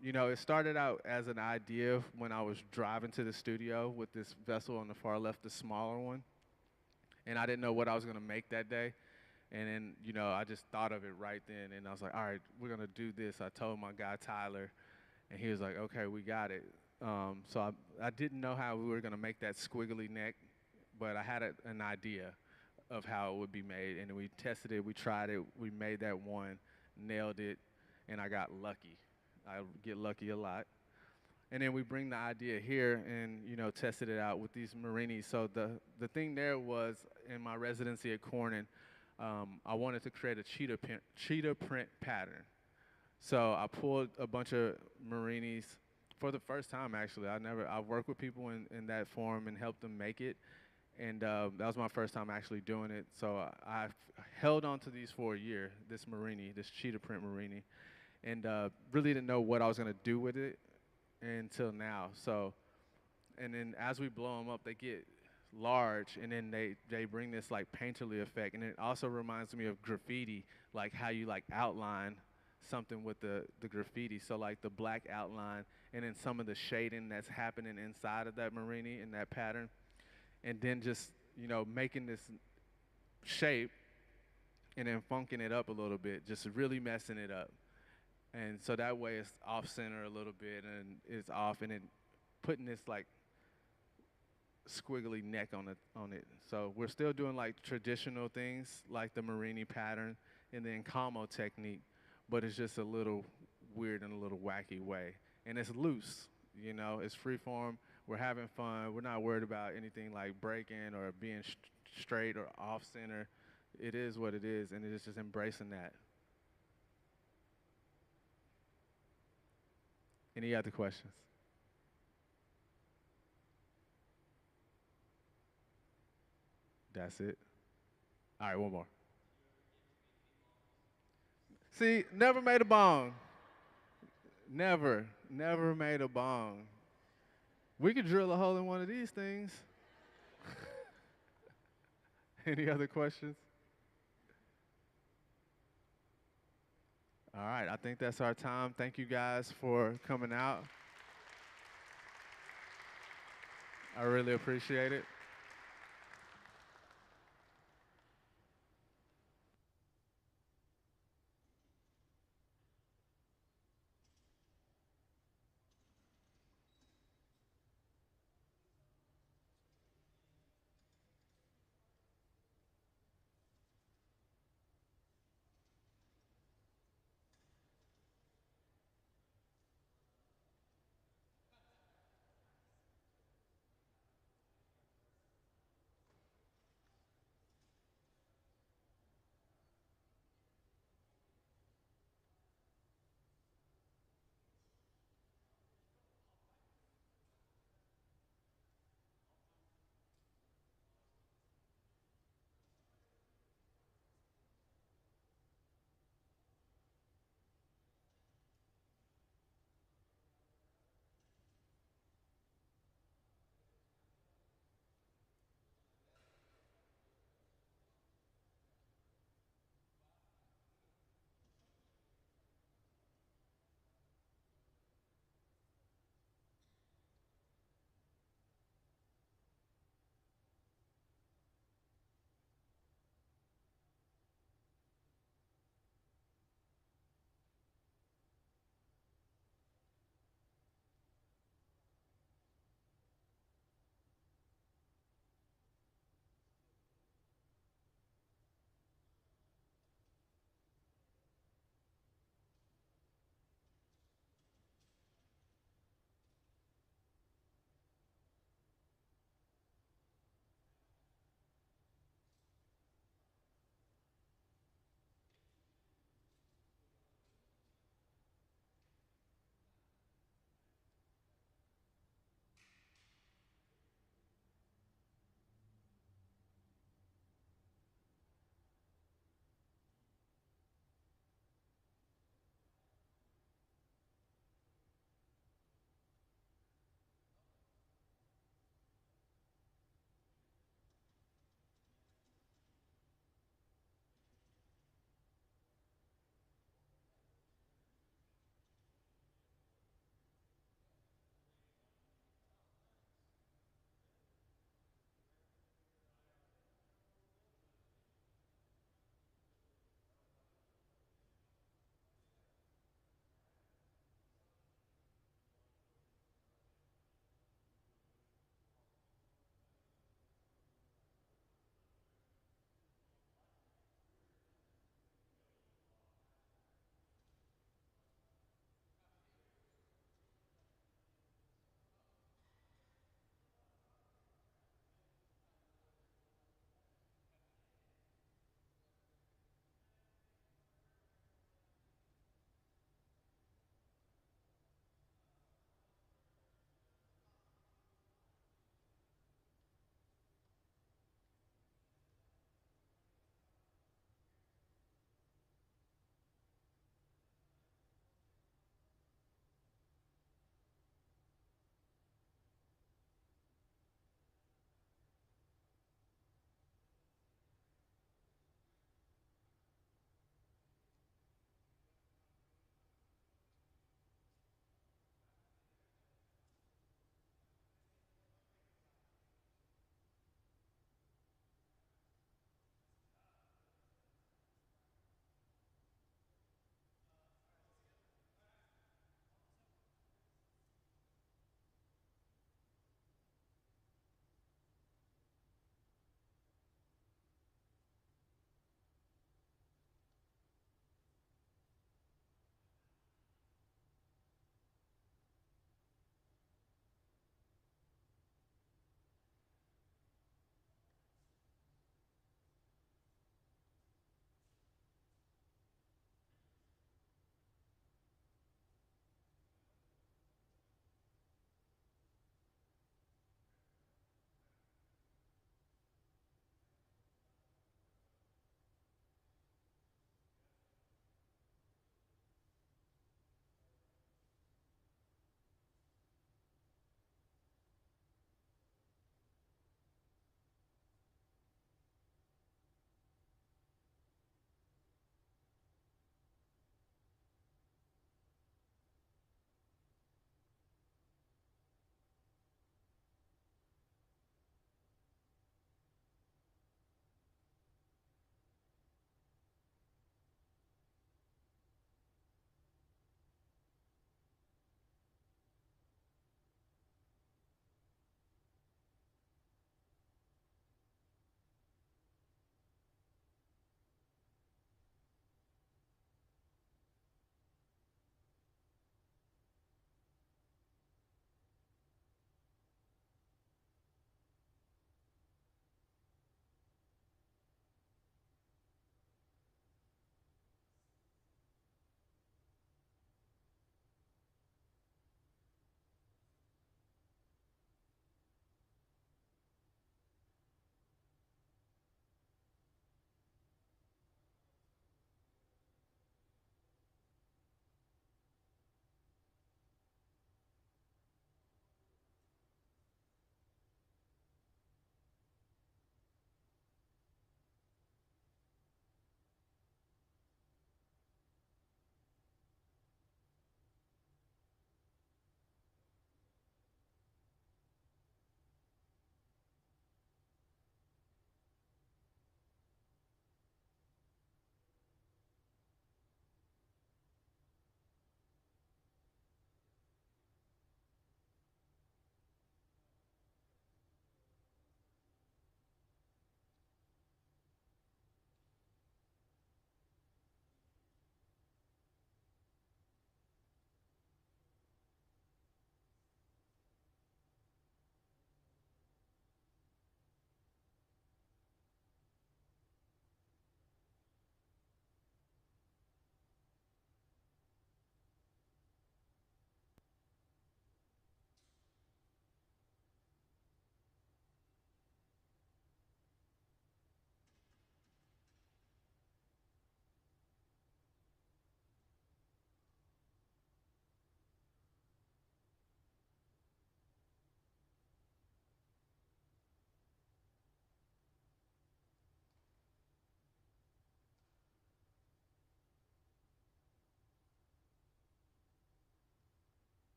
You know, it started out as an idea when I was driving to the studio with this vessel on the far left, the smaller one, and I didn't know what I was going to make that day. And then, you know, I just thought of it right then, and I was like, all right, we're going to do this. I told my guy, Tyler, and he was like, okay, we got it. So I didn't know how we were going to make that squiggly neck, but I had an idea of how it would be made. And we tested it, we tried it, we made that one, nailed it, and I got lucky. I get lucky a lot. And then we bring the idea here and, you know, tested it out with these Marinis. So the thing there was in my residency at Cornyn, I wanted to create a cheetah print pattern. So I pulled a bunch of Marinis for the first time, actually. I've worked with people in that form and helped them make it. And that was my first time actually doing it. So I held on to these for a year, this Marini, this cheetah print Marini, and really didn't know what I was going to do with it until now. So, and then as we blow them up, they get large, and then they bring this like painterly effect. And it also reminds me of graffiti, like how you like outline something with the graffiti. So like the black outline and then some of the shading that's happening inside of that Marini in that pattern. And then just, you know, making this shape and then funking it up a little bit, just really messing it up. And so that way it's off center a little bit and it's off, and then putting this like squiggly neck on it. So we're still doing like traditional things like the Marini pattern and the Encamo technique, but it's just a little weird in a little wacky way. And it's loose, you know, it's free form. We're having fun. We're not worried about anything like breaking or being straight or off center. It is what it is, and it is just embracing that. Any other questions? That's it. All right, one more. See, never made a bong. Never made a bong. We could drill a hole in one of these things. Any other questions? All right, I think that's our time. Thank you guys for coming out. I really appreciate it.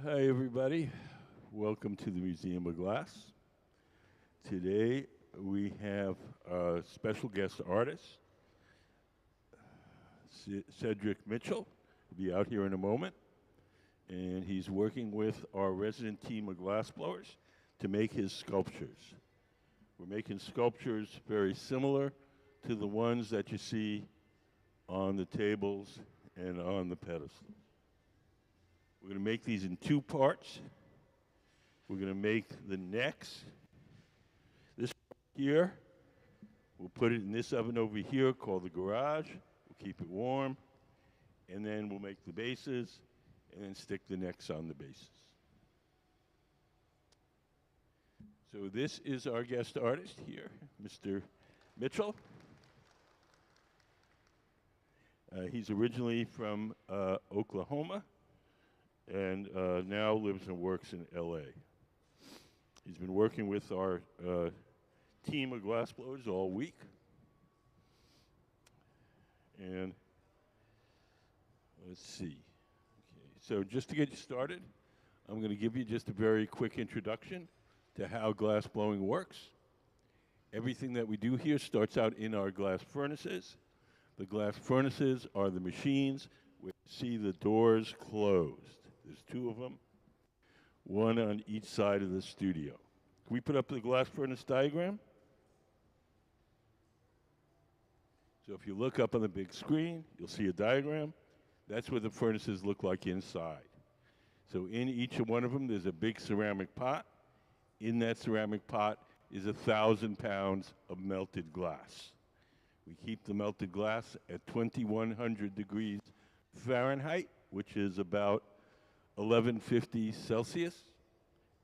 Hi, everybody. Welcome to the Museum of Glass. Today, we have a special guest artist, Cedric Mitchell. He'll be out here in a moment. And he's working with our resident team of glassblowers to make his sculptures. We're making sculptures very similar to the ones that you see on the tables and on the pedestals. We're going to make these in two parts. We're going to make the necks. This here, we'll put it in this oven over here called the garage. We'll keep it warm. And then we'll make the bases and then stick the necks on the bases. So this is our guest artist here, Mr. Mitchell. He's originally from Oklahoma and now lives and works in LA. He's been working with our team of glassblowers all week. And let's see. Okay, so just to get you started, I'm going to give you just a very quick introduction to how glass blowing works. Everything that we do here starts out in our glass furnaces. The glass furnaces are the machines where you see the doors closed. There's two of them, one on each side of the studio. Can we put up the glass furnace diagram? So if you look up on the big screen, you'll see a diagram. That's what the furnaces look like inside. So in each one of them, there's a big ceramic pot. In that ceramic pot is 1,000 pounds of melted glass. We keep the melted glass at 2,100 degrees Fahrenheit, which is about 1150 Celsius.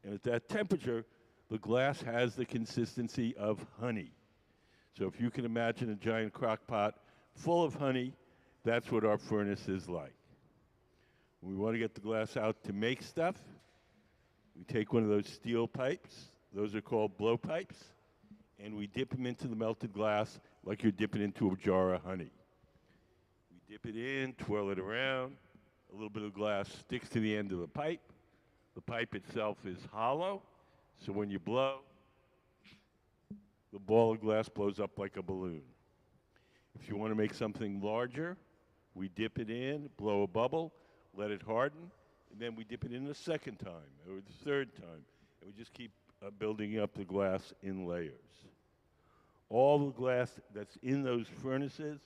And at that temperature, the glass has the consistency of honey. So if you can imagine a giant crock pot full of honey, that's what our furnace is like. When we want to get the glass out to make stuff, we take one of those steel pipes, those are called blow pipes, and we dip them into the melted glass like you're dipping into a jar of honey. We dip it in, twirl it around, a little bit of glass sticks to the end of the pipe. The pipe itself is hollow, so when you blow, the ball of glass blows up like a balloon. If you want to make something larger, we dip it in, blow a bubble, let it harden, and then we dip it in the second time or the third time, and we just keep building up the glass in layers. All the glass that's in those furnaces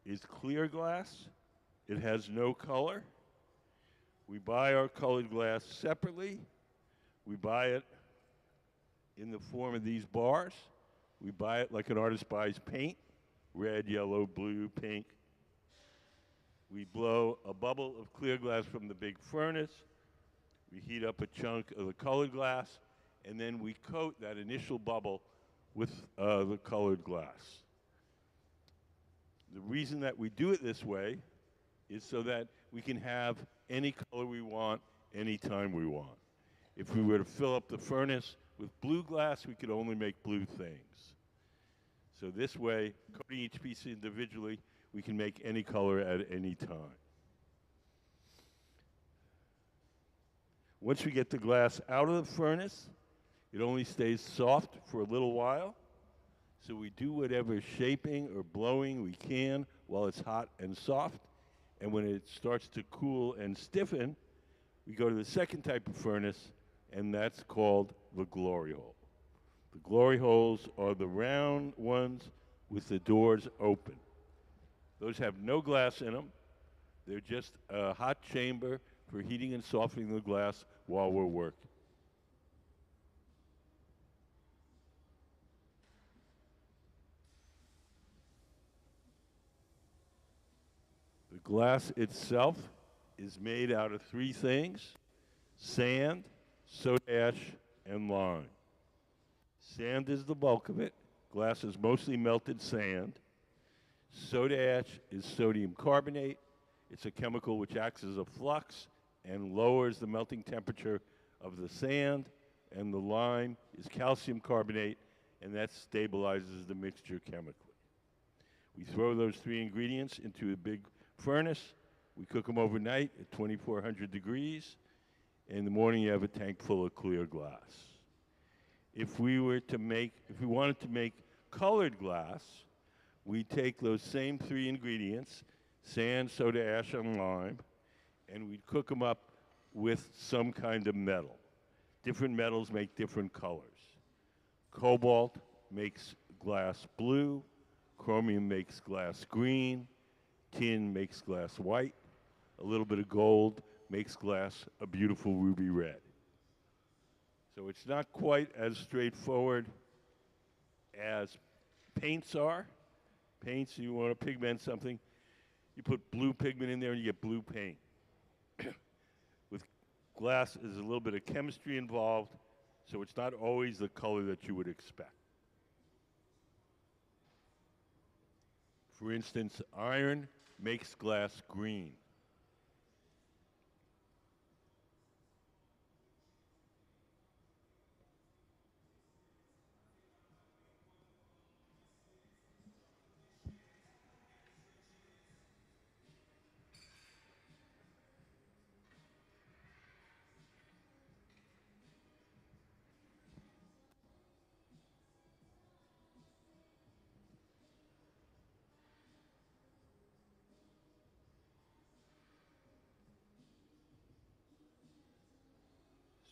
is clear glass. It has no color. We buy our colored glass separately. We buy it in the form of these bars. We buy it like an artist buys paint, red, yellow, blue, pink. We blow a bubble of clear glass from the big furnace. We heat up a chunk of the colored glass, and then we coat that initial bubble with the colored glass. The reason that we do it this way is so that we can have any color we want, anytime we want. If we were to fill up the furnace with blue glass, we could only make blue things. So this way, coating each piece individually, we can make any color at any time. Once we get the glass out of the furnace, it only stays soft for a little while. So we do whatever shaping or blowing we can while it's hot and soft. And when it starts to cool and stiffen, we go to the second type of furnace, and that's called the glory hole. The glory holes are the round ones with the doors open. Those have no glass in them. They're just a hot chamber for heating and softening the glass while we're working. The glass itself is made out of three things: sand, soda ash, and lime. Sand is the bulk of it. Glass is mostly melted sand. Soda ash is sodium carbonate. It's a chemical which acts as a flux and lowers the melting temperature of the sand. And the lime is calcium carbonate, and that stabilizes the mixture chemically. We throw those three ingredients into a big furnace. We cook them overnight at 2,400 degrees. In the morning, you have a tank full of clear glass. If we wanted to make colored glass, we take those same three ingredients, sand, soda ash, and lime, and we'd cook them up with some kind of metal. Different metals make different colors. Cobalt makes glass blue, chromium makes glass green, tin makes glass white, a little bit of gold makes glass a beautiful ruby red. So it's not quite as straightforward as paints are. Paints, you want to pigment something, you put blue pigment in there and you get blue paint. With glass, there's a little bit of chemistry involved, so it's not always the color that you would expect. For instance, iron makes glass green.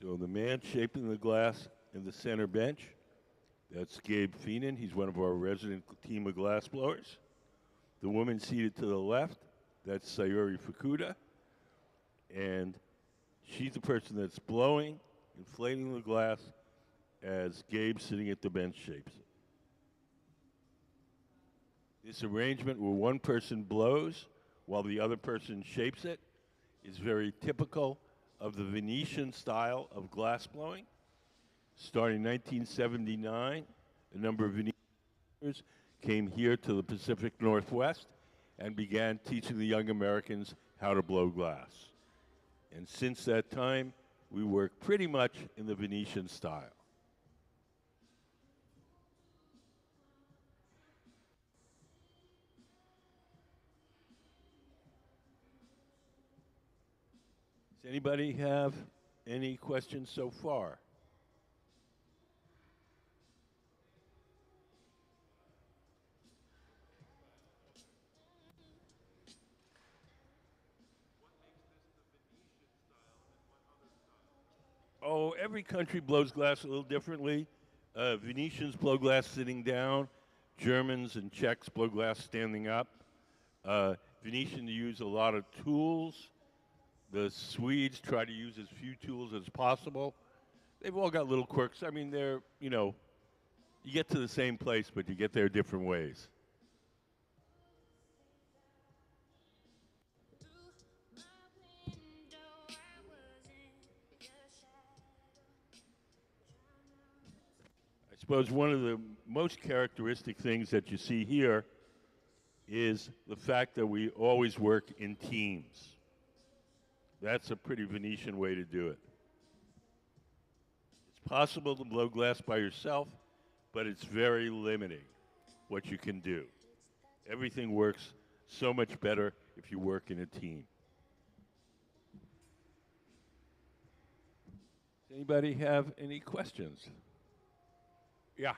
So the man shaping the glass in the center bench, that's Gabe Feenan. He's one of our resident team of glass blowers. The woman seated to the left, that's Sayuri Fukuda. And she's the person that's blowing, inflating the glass, as Gabe sitting at the bench shapes it. This arrangement where one person blows while the other person shapes it is very typical of the Venetian style of glass blowing. Starting in 1979, a number of Venetians came here to the Pacific Northwest and began teaching the young Americans how to blow glass. And since that time, we work pretty much in the Venetian style. Does anybody have any questions so far? Oh, every country blows glass a little differently. Venetians blow glass sitting down. Germans and Czechs blow glass standing up. Venetians use a lot of tools. The Swedes try to use as few tools as possible. They've all got little quirks. I mean, they're, you get to the same place, but you get there different ways. I suppose one of the most characteristic things that you see here is the fact that we always work in teams. That's a pretty Venetian way to do it. It's possible to blow glass by yourself, but it's very limiting what you can do. Everything works so much better if you work in a team. Does anybody have any questions? Yeah.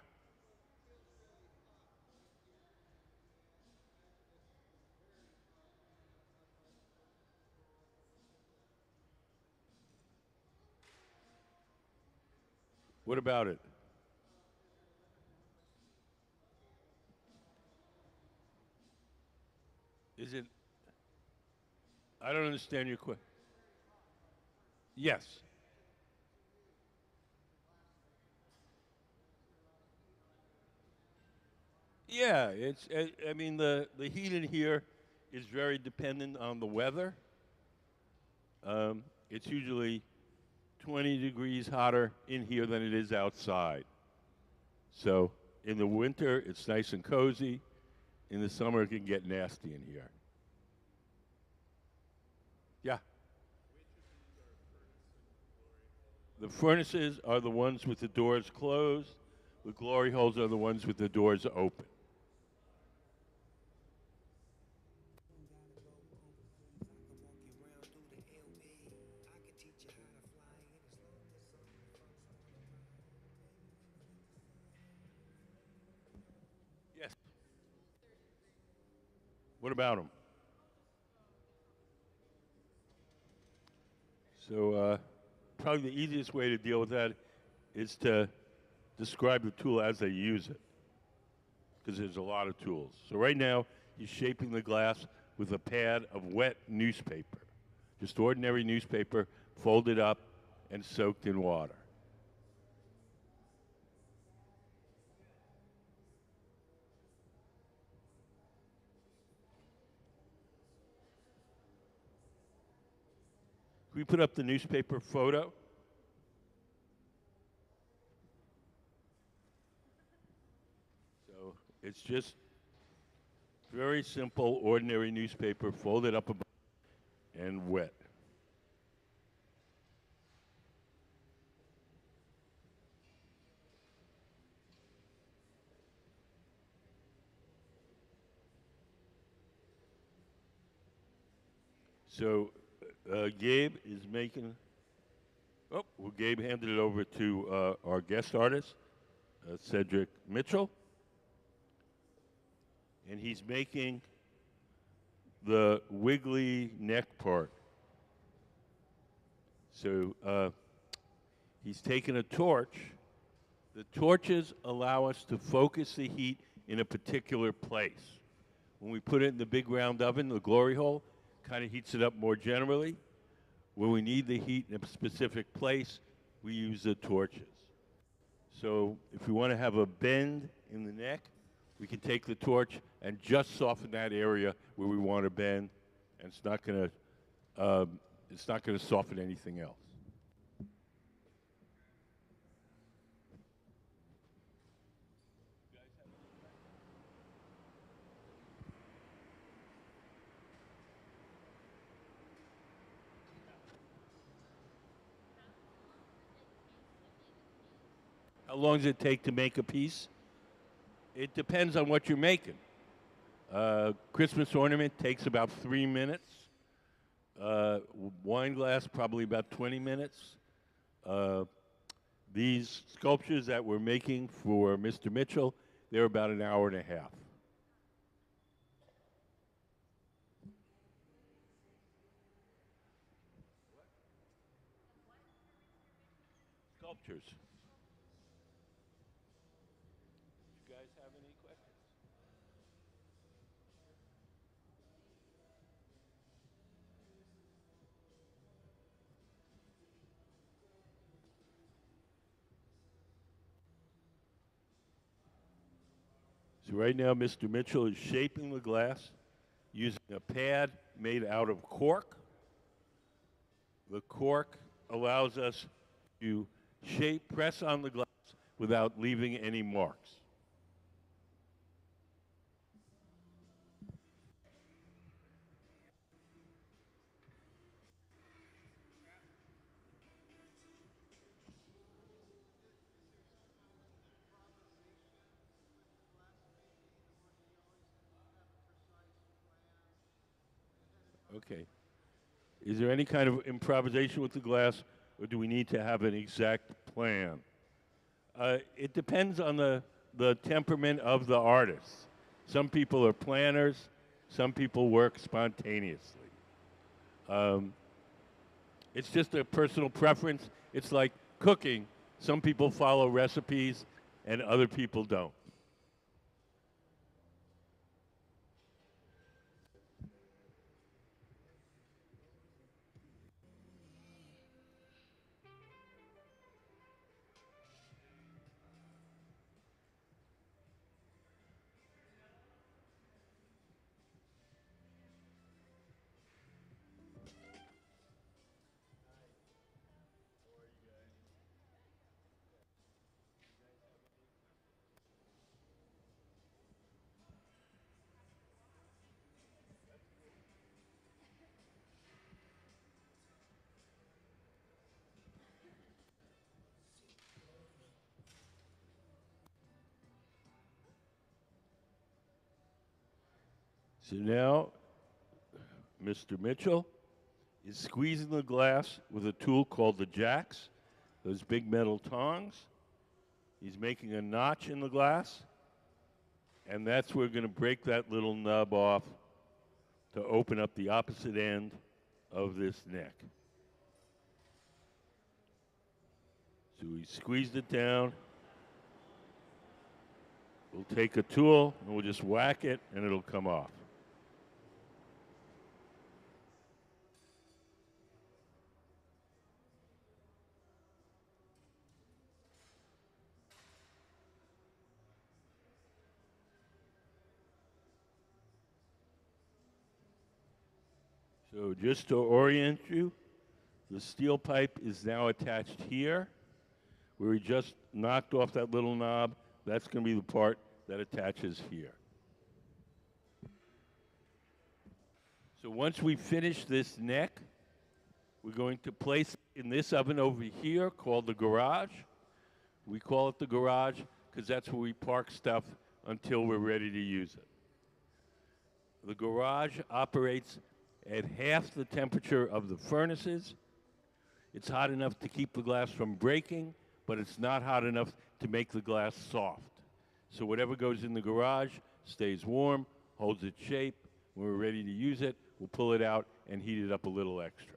What about it? Is it? I don't understand your question. Yes. Yeah, I mean, the heat in here is very dependent on the weather. It's usually 20 degrees hotter in here than it is outside. So in the winter, it's nice and cozy. In the summer, it can get nasty in here. Yeah. The furnaces are the ones with the doors closed. The glory holes are the ones with the doors open. What about them? So probably the easiest way to deal with that is to describe the tool as they use it, because there's a lot of tools. So right now, he's shaping the glass with a pad of wet newspaper, just ordinary newspaper, folded up and soaked in water. Can we put up the newspaper photo? So it's just very simple, ordinary newspaper, folded up and wet. So Gabe is making. Oh, well, Gabe handed it over to our guest artist, Cedric Mitchell, and he's making the wiggly neck part. So he's taken a torch. The torches allow us to focus the heat in a particular place. When we put it in the big round oven, the glory hole, kind of heats it up more generally. When we need the heat in a specific place, we use the torches. So if we want to have a bend in the neck, we can take the torch and just soften that area where we want to bend, and it's not going to soften anything else. How long does it take to make a piece? It depends on what you're making. Christmas ornament takes about 3 minutes. Wine glass, probably about 20 minutes. These sculptures that we're making for Mr. Mitchell, they're about an hour and a half. Sculptures. You guys have any questions? So right now, Mr. Mitchell is shaping the glass using a pad made out of cork. The cork allows us to press on the glass without leaving any marks. Okay. Is there any kind of improvisation with the glass, or do we need to have an exact plan? It depends on the temperament of the artist. Some people are planners. Some people work spontaneously. It's just a personal preference. It's like cooking. Some people follow recipes, and other people don't. So now, Mr. Mitchell is squeezing the glass with a tool called the jacks, those big metal tongs. He's making a notch in the glass, and that's where we're going to break that little nub off to open up the opposite end of this neck. So we squeezed it down. We'll take a tool and we'll just whack it and it'll come off. So just to orient you, the steel pipe is now attached here, where we just knocked off that little knob. That's going to be the part that attaches here. So once we finish this neck, we're going to place in this oven over here called the garage. We call it the garage because that's where we park stuff until we're ready to use it. The garage operates at half the temperature of the furnaces. It's hot enough to keep the glass from breaking, but it's not hot enough to make the glass soft. So whatever goes in the garage stays warm, holds its shape. When we're ready to use it, we'll pull it out and heat it up a little extra.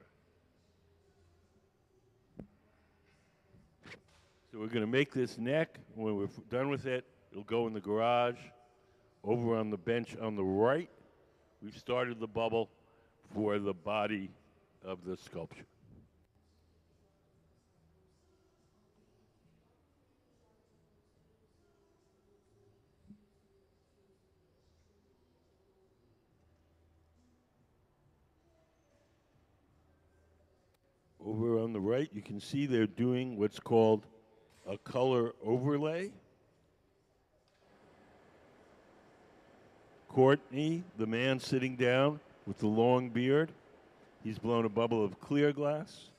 So we're going to make this neck. When we're done with it, it'll go in the garage. Over on the bench on the right, we've started the bubble for the body of the sculpture. Over on the right, you can see they're doing what's called a color overlay. Courtney, the man sitting down with the long beard, he's blown a bubble of clear glass.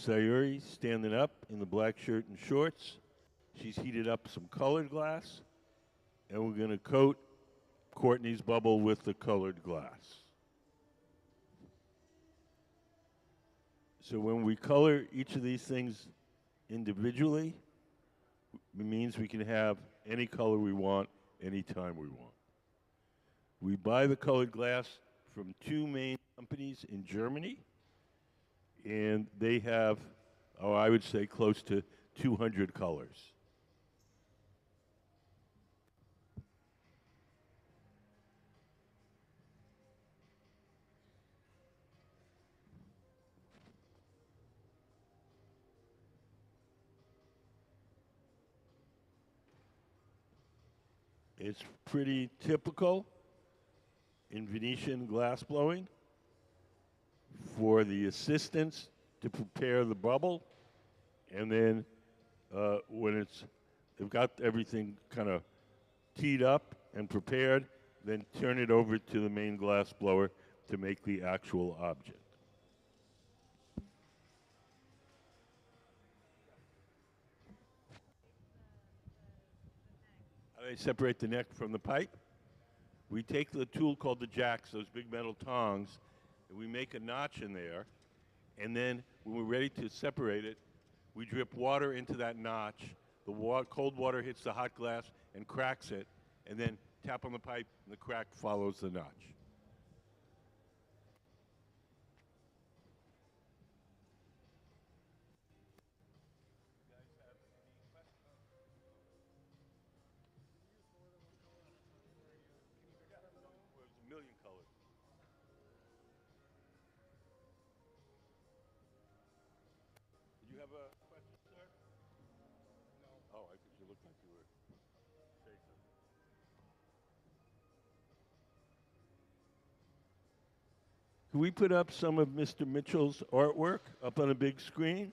Sayuri standing up in the black shirt and shorts. She's heated up some colored glass, and we're going to coat Courtney's bubble with the colored glass. So when we color each of these things individually, it means we can have any color we want, anytime we want. We buy the colored glass from two main companies in Germany, and they have, I would say, close to 200 colors. It's pretty typical in Venetian glass blowing for the assistants to prepare the bubble, and then when they've got everything kind of teed up and prepared, then turn it over to the main glass blower to make the actual object. How do they separate the neck from the pipe? We take the tool called the jacks, those big metal tongs, and we make a notch in there, and then when we're ready to separate it, we drip water into that notch. The cold water hits the hot glass and cracks it, and then tap on the pipe, and the crack follows the notch. There's a million colors. Did you have a question, sir? No. Oh, I think you looked like you were saying something. Can we put up some of Mr. Mitchell's artwork up on a big screen?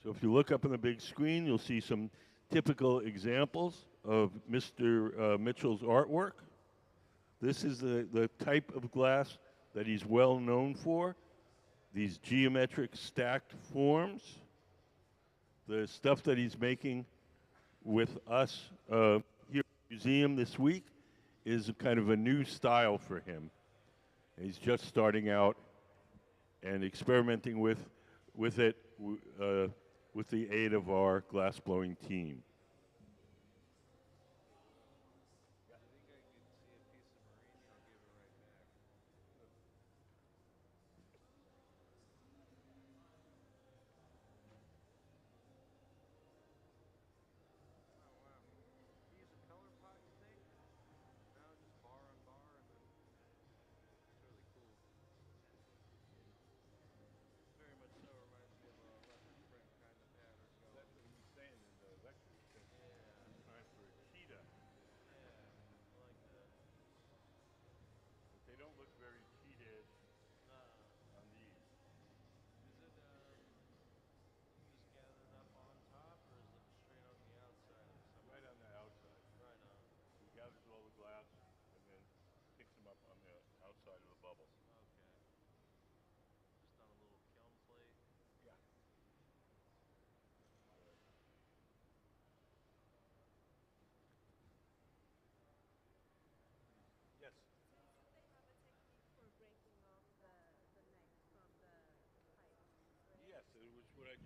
So if you look up on the big screen, you'll see some typical examples of Mr. Mitchell's artwork. This is the type of glass that he's well known for, these geometric stacked forms. The stuff that he's making with us here at the museum this week is kind of a new style for him. He's just starting out and experimenting with it with the aid of our glass-blowing team.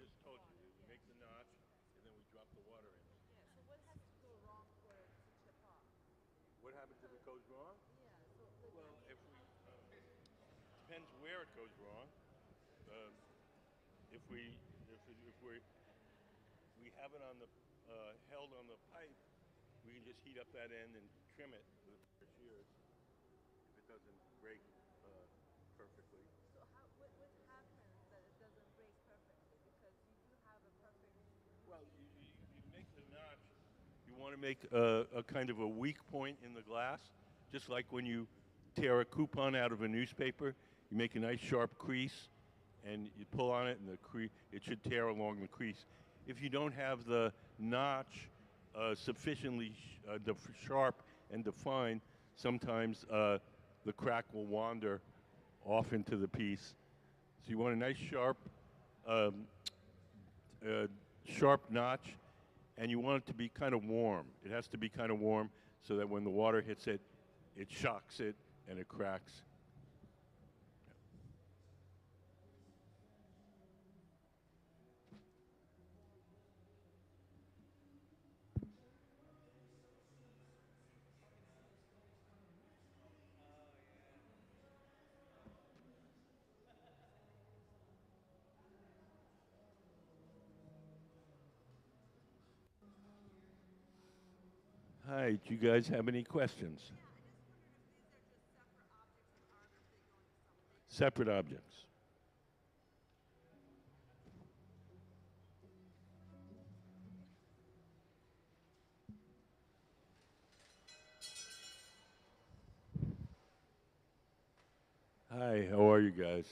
just told you. We make the notch, and then we drop the water in it. Yeah, so what has to go wrong for it to chip off? What happens if it goes wrong? Yeah, so like, Well, if we depends where it goes wrong. Um, if we if we have it on the held on the pipe, we can just heat up that end and trim it with our shears if it doesn't break perfectly. so what happens that it doesn't break perfectly? Because you do have a perfect. Well, you make the notch. You want to make a kind of a weak point in the glass, just like when you tear a coupon out of a newspaper. You make a nice sharp crease, and you pull on it, and it should tear along the crease. If you don't have the notch sufficiently sharp and defined, sometimes the crack will wander off into the piece. So you want a nice um, uh, sharp notch, and you want it to be kind of warm. It has to be kind of warm so that when the water hits it, it shocks it and it cracks. Hi, do you guys have any questions? Separate objects. Hi, how are you guys?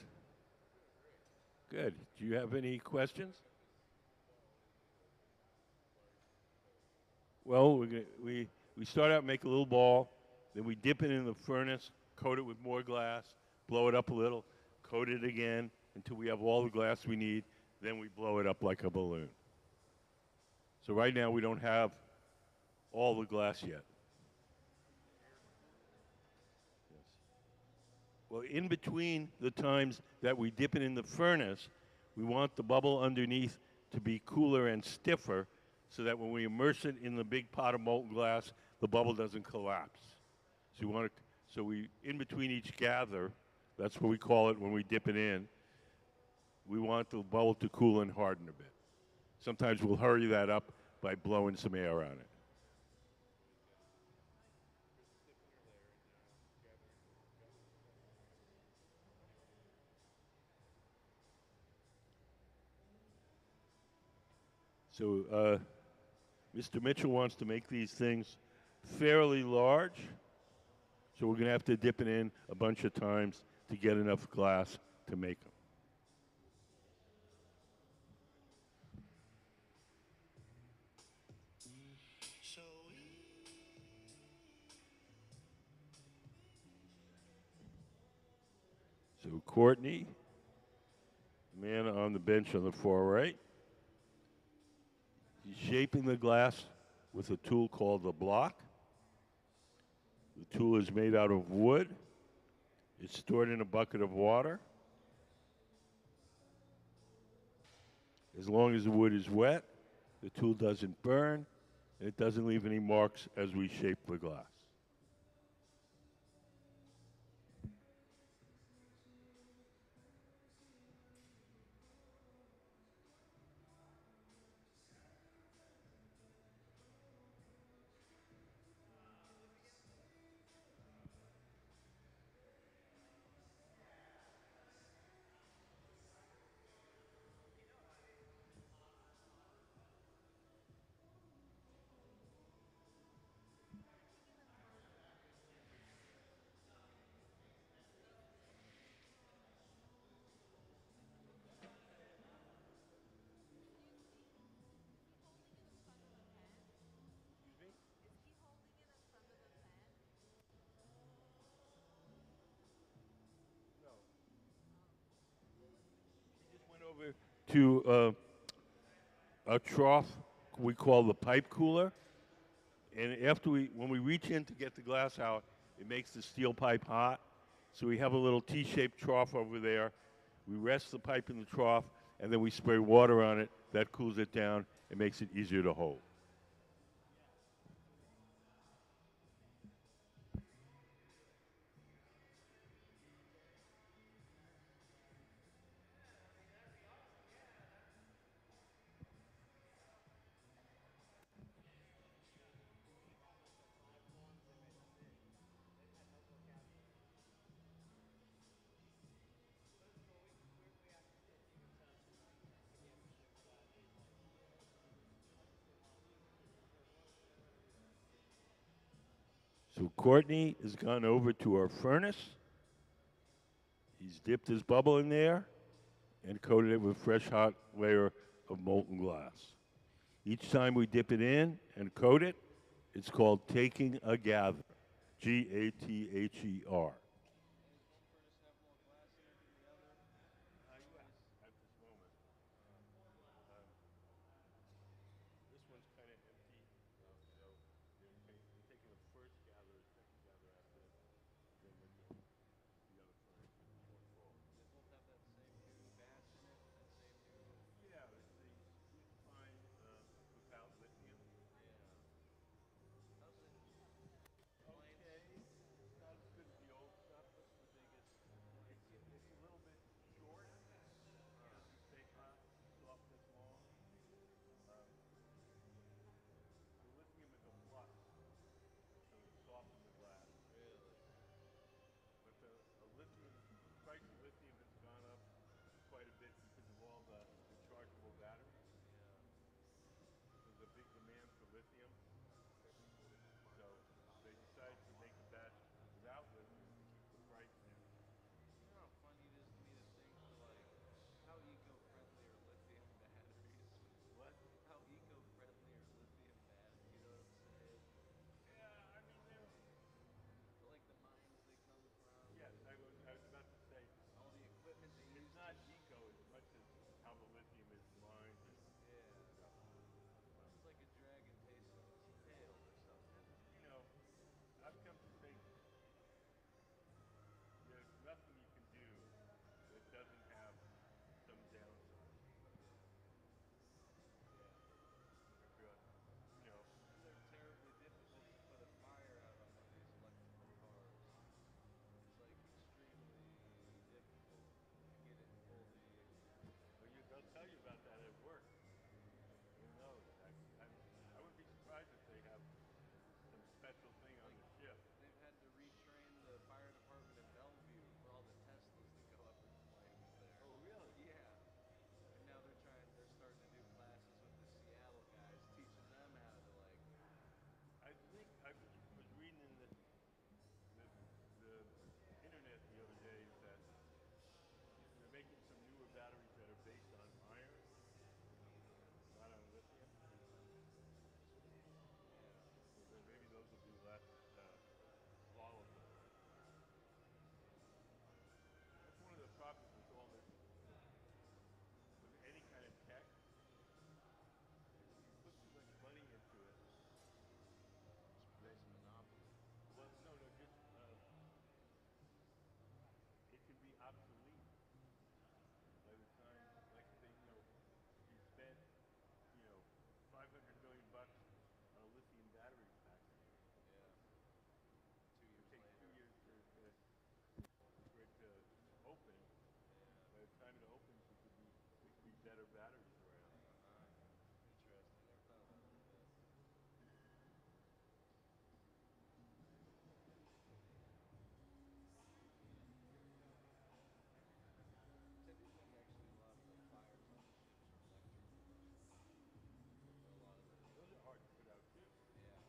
Good. Do you have any questions? Well, we start out, make a little ball, then we dip it in the furnace, coat it with more glass, blow it up a little, coat it again until we have all the glass we need, then we blow it up like a balloon. So right now we don't have all the glass yet. Yes. Well, in between the times that we dip it in the furnace, we want the bubble underneath to be cooler and stiffer so that when we immerse it in the big pot of molten glass, the bubble doesn't collapse. So in between each gather, that's what we call it when we dip it in, we want the bubble to cool and harden a bit. Sometimes we'll hurry that up by blowing some air on it. So Mr. Mitchell wants to make these things fairly large. So we're going to have to dip it in a bunch of times to get enough glass to make them. So Courtney, the man on the bench on the far right, he's shaping the glass with a tool called the block. The tool is made out of wood. It's stored in a bucket of water. As long as the wood is wet, the tool doesn't burn, and it doesn't leave any marks as we shape the glass. Over to a trough we call the pipe cooler. And when we reach in to get the glass out, it makes the steel pipe hot. So we have a little T-shaped trough over there. We rest the pipe in the trough. and then we spray water on it. That cools it down and makes it easier to hold. So Courtney has gone over to our furnace. He's dipped his bubble in there and coated it with a fresh hot layer of molten glass. Each time we dip it in and coat it, it's called taking a gather. Gather. At this moment. This one's kind of empty, so they're taking the first gather, second gather after this, then when the other furnace is more full. They both have that same new batch in it, that same new. Yeah, it's the sweet fine without lithium. Yeah. How's it complaints? Okay, it's not as good as the old stuff. What's the biggest? It's a little bit short. Doesn't stay hot, soft as long. Um, the lithium is a flux, so it softens the glass. Really? But the lithium, the price of lithium has gone up quite a bit because of all the rechargeable batteries. Yeah. There's a big demand for lithium, so they decided to make a batch without lithium to keep the price down. You know how funny it is to me to think like how eco-friendly are lithium batteries? What? How eco-friendly are lithium batteries? You know what I'm saying? Yeah, I mean, Or like the mines they come from, yes, I was about to say, all the equipment they use it's to. not eco as much as how the lithium is mined and Yeah. stuff. It's like a dragon tasting its tail or something. You know, I've come to think there's nothing you can do that doesn't have some downside. Yeah. If you're, you know, And they're terribly difficult to put a fire out on one of these electrical cars. It's like extremely difficult to get it fully. well, they'll tell you about that at work. Who knows? I wouldn't be surprised if they have some special thing on Like the ship. they've had to retrain the fire department in Bellevue for all the Teslas that go up in flames there. Oh, really? Yeah. And now they're starting to do classes with the Seattle guys, teaching them how to like. I think I was reading in the, the internet the other day that they're making some newer batteries that are based on iron, not on lithium. Yeah. So then maybe those will be less volatile. That's one of the problems with all this, with any kind of tech. If you put too much money into it, Just then, becomes a monopoly. well, no, just it can be obsolete by the time, like if they, you spent, 500 million bucks on a lithium battery pack. Yeah. Two It years takes later. 2 years for it to open. Yeah. By the time it opens, there could be better batteries around. Uh-huh. Interesting. Never thought about it like that. Ted, do you think actually a lot of the fires on the ships are electrical? Or a lot of the. Those are hard to put out too. Yeah.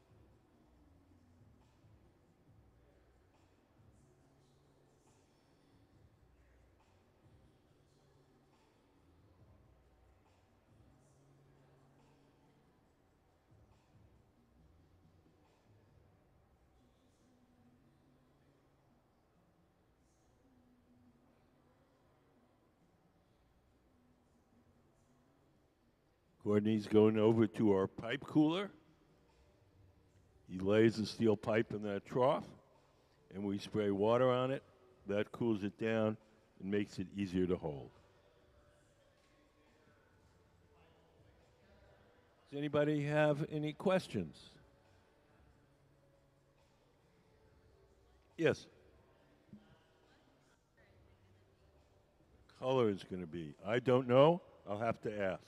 Courtney's going over to our pipe cooler. He lays the steel pipe in that trough, and we spray water on it. That cools it down and makes it easier to hold. Does anybody have any questions? Yes. Color is going to be. I don't know. I'll have to ask.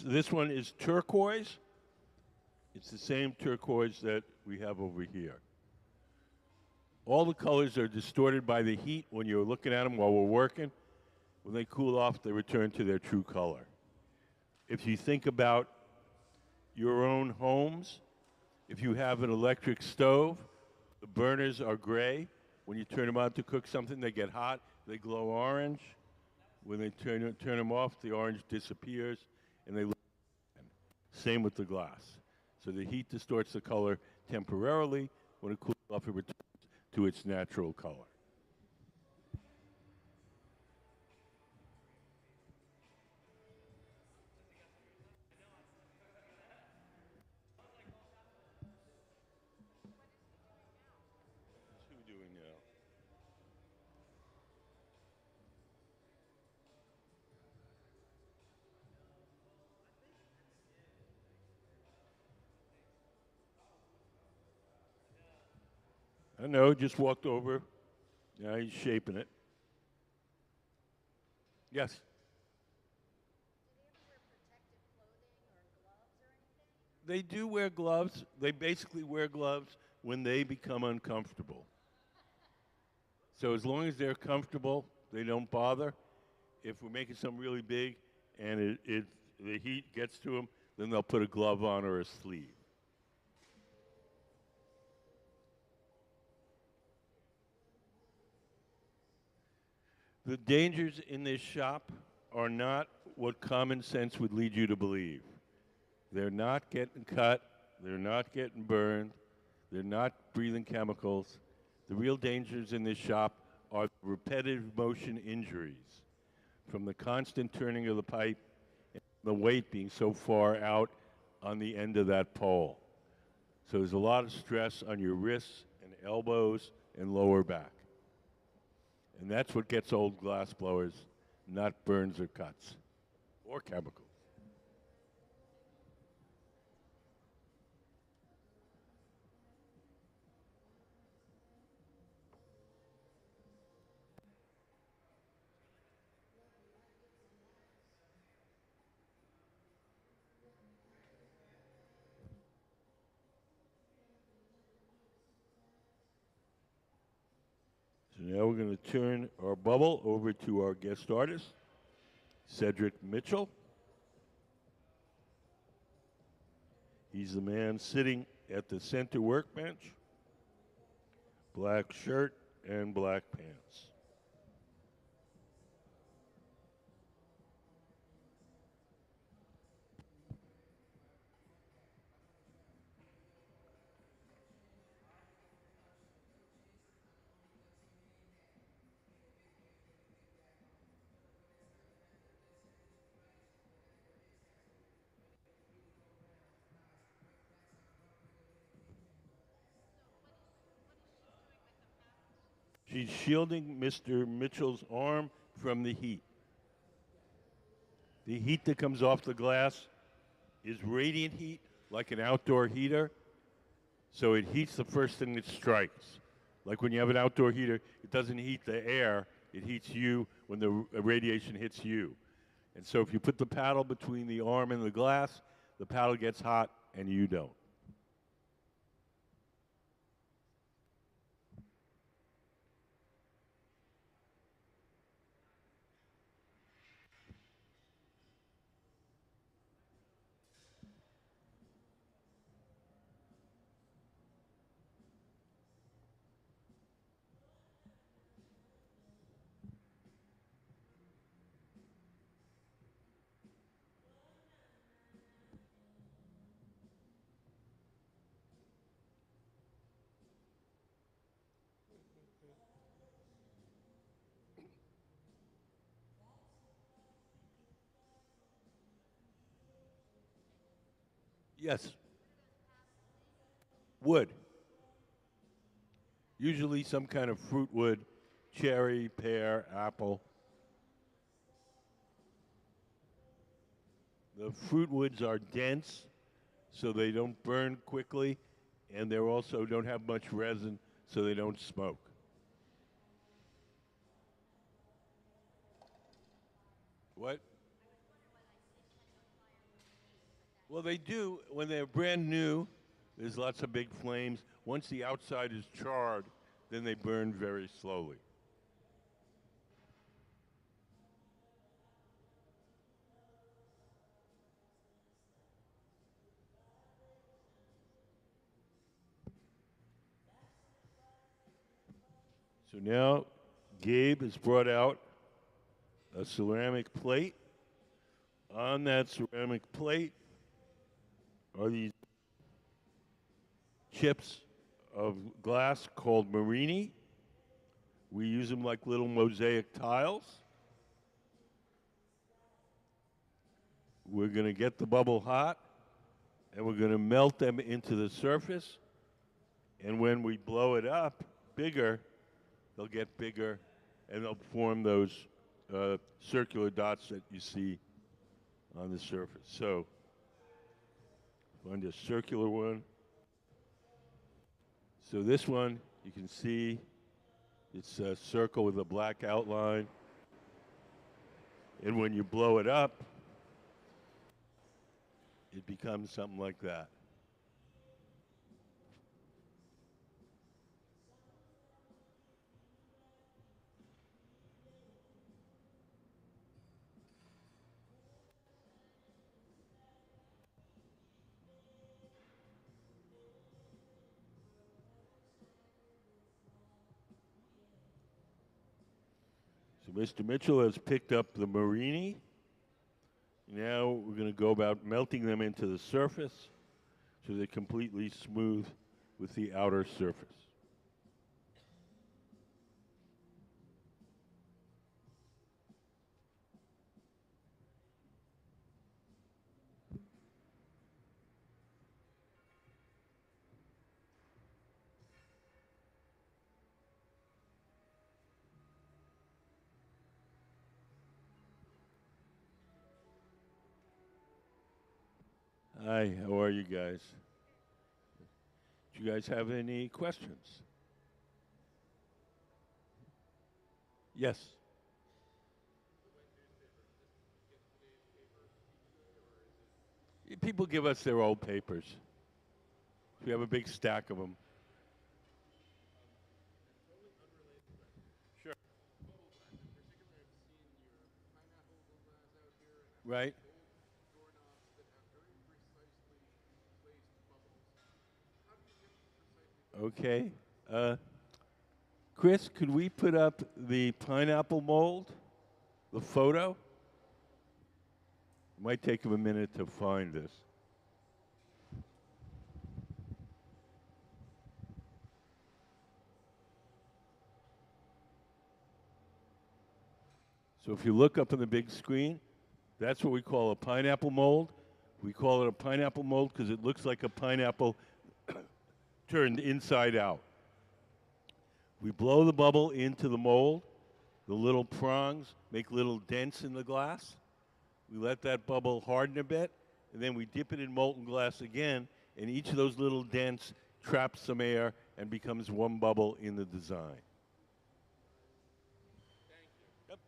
This one is turquoise. It's the same turquoise that we have over here. All the colors are distorted by the heat when you're looking at them while we're working. When they cool off, they return to their true color. If you think about your own homes, if you have an electric stove, the burners are gray. When you turn them on to cook something, they get hot, they glow orange. When they turn them off, the orange disappears, and they look again. Same with the glass. So the heat distorts the color temporarily. When it cools off, it returns to its natural color. What's who doing now? I know, just walked over. Now he's shaping it. Yes. They do wear gloves. They basically wear gloves when they become uncomfortable. So as long as they're comfortable, they don't bother. If we're making something really big and the heat gets to them, then they'll put a glove on or a sleeve. The dangers in this shop are not what common sense would lead you to believe. They're not getting cut, they're not getting burned, they're not breathing chemicals. The real dangers in this shop are repetitive motion injuries from the constant turning of the pipe and the weight being so far out on the end of that pole. So there's a lot of stress on your wrists and elbows and lower back. And that's what gets old glass blowers, not burns or cuts or chemicals. So now we're going to turn our bubble over to our guest artist, Cedric Mitchell. He's the man sitting at the center workbench, black shirt and black pants. She's shielding Mr. Mitchell's arm from the heat. The heat that comes off the glass is radiant heat, like an outdoor heater. So it heats the first thing that strikes. Like when you have an outdoor heater, it doesn't heat the air, it heats you when the radiation hits you. And so if you put the paddle between the arm and the glass, the paddle gets hot and you don't. Yes, wood. Usually some kind of fruit wood, cherry, pear, apple. The fruit woods are dense, so they don't burn quickly, and they also don't have much resin, so they don't smoke. What? Well, they do when they're brand new. There's lots of big flames. Once the outside is charred, then they burn very slowly. So now Gabe has brought out a ceramic plate. On that ceramic plate are these chips of glass called marini. We use them like little mosaic tiles. We're going to get the bubble hot and we're going to melt them into the surface. And when we blow it up bigger, they'll get bigger and they'll form those circular dots that you see on the surface. So, find a circular one. So this one, you can see it's a circle with a black outline. And when you blow it up, it becomes something like that. So Mr. Mitchell has picked up the marini. Now we're going to go about melting them into the surface so they're completely smooth with the outer surface. Hi, how are you guys? Do you guys have any questions? Yes. People give us their old papers. We have a big stack of them. Sure. Right? Okay. Chris, could we put up the pineapple mold, the photo? It might take him a minute to find this. So if you look up on the big screen, that's what we call a pineapple mold. We call it a pineapple mold because it looks like a pineapple turned inside out. We blow the bubble into the mold. The little prongs make little dents in the glass. We let that bubble harden a bit, and then we dip it in molten glass again, and each of those little dents traps some air and becomes one bubble in the design. Yep.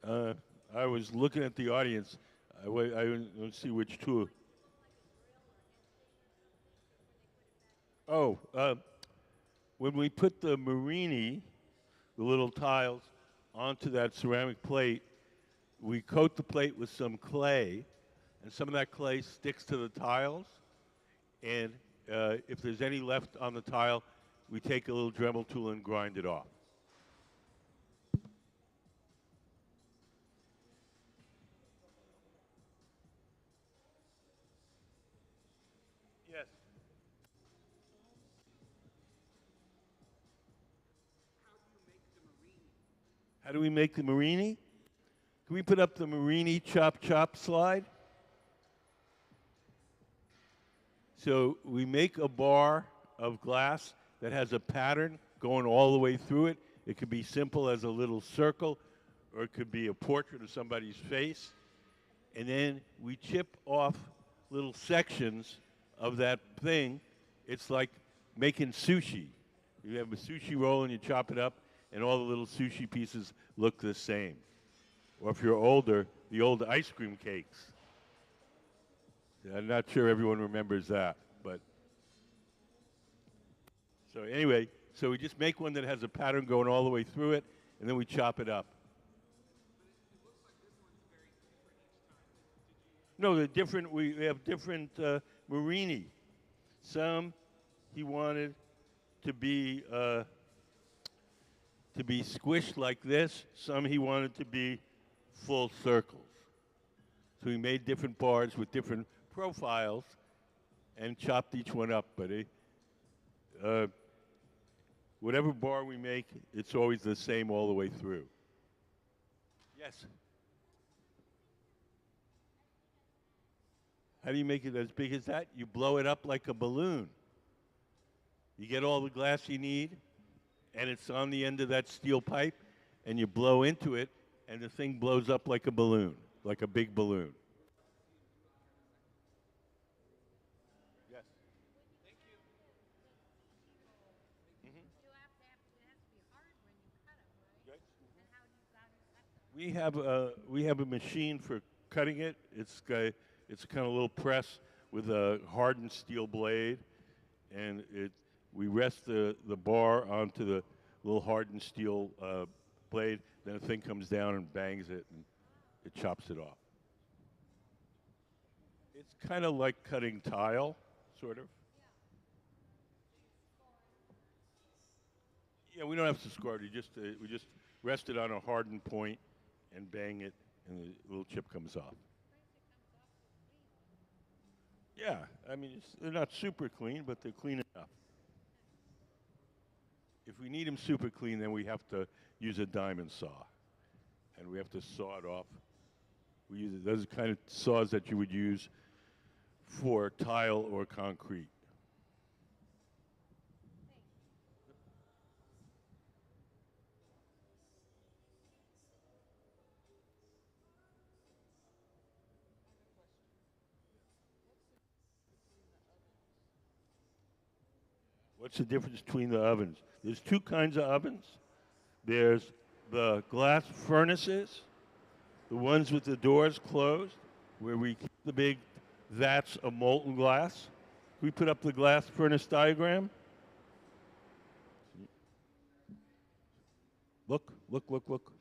I was looking at the audience. I don't see which two. Oh, when we put the marini, the little tiles, onto that ceramic plate, we coat the plate with some clay, and some of that clay sticks to the tiles. And if there's any left on the tile, we take a little Dremel tool and grind it off. Yes. How do we make the marini? Can we put up the marini chop chop slide? So we make a bar of glass that has a pattern going all the way through it. It could be simple as a little circle, or it could be a portrait of somebody's face. And then we chip off little sections of that thing. It's like making sushi. You have a sushi roll and you chop it up, and all the little sushi pieces look the same. Or if you're older, the old ice cream cakes. I'm not sure everyone remembers that, but so anyway, so we just make one that has a pattern going all the way through it, and then we chop it up. No, they're different. We have different marini. Some he wanted to be squished like this. Some he wanted to be full circles. So he made different bars with different profiles and chopped each one up. But whatever bar we make, it's always the same all the way through. Yes. How do you make it as big as that? You blow it up like a balloon. You get all the glass you need, and it's on the end of that steel pipe, and you blow into it, and the thing blows up like a balloon, like a big balloon. Yes. We have a machine for cutting it. It's kind of a little press with a hardened steel blade, and we rest the bar onto the little hardened steel blade. Then the thing comes down and bangs it, and it chops it off. It's kind of like cutting tile, sort of. Yeah, we don't have to score it. We just rest it on a hardened point and bang it, and the little chip comes off. Yeah, I mean, they're not super clean, but they're clean enough. If we need them super clean, then we have to use a diamond saw, and we have to saw it off. We use those kind of saws that you would use for tile or concrete. What's the difference between the ovens? There's two kinds of ovens. There's the glass furnaces, the ones with the doors closed, where we keep the big vats of molten glass. We put up the glass furnace diagram. Look, look, look, look.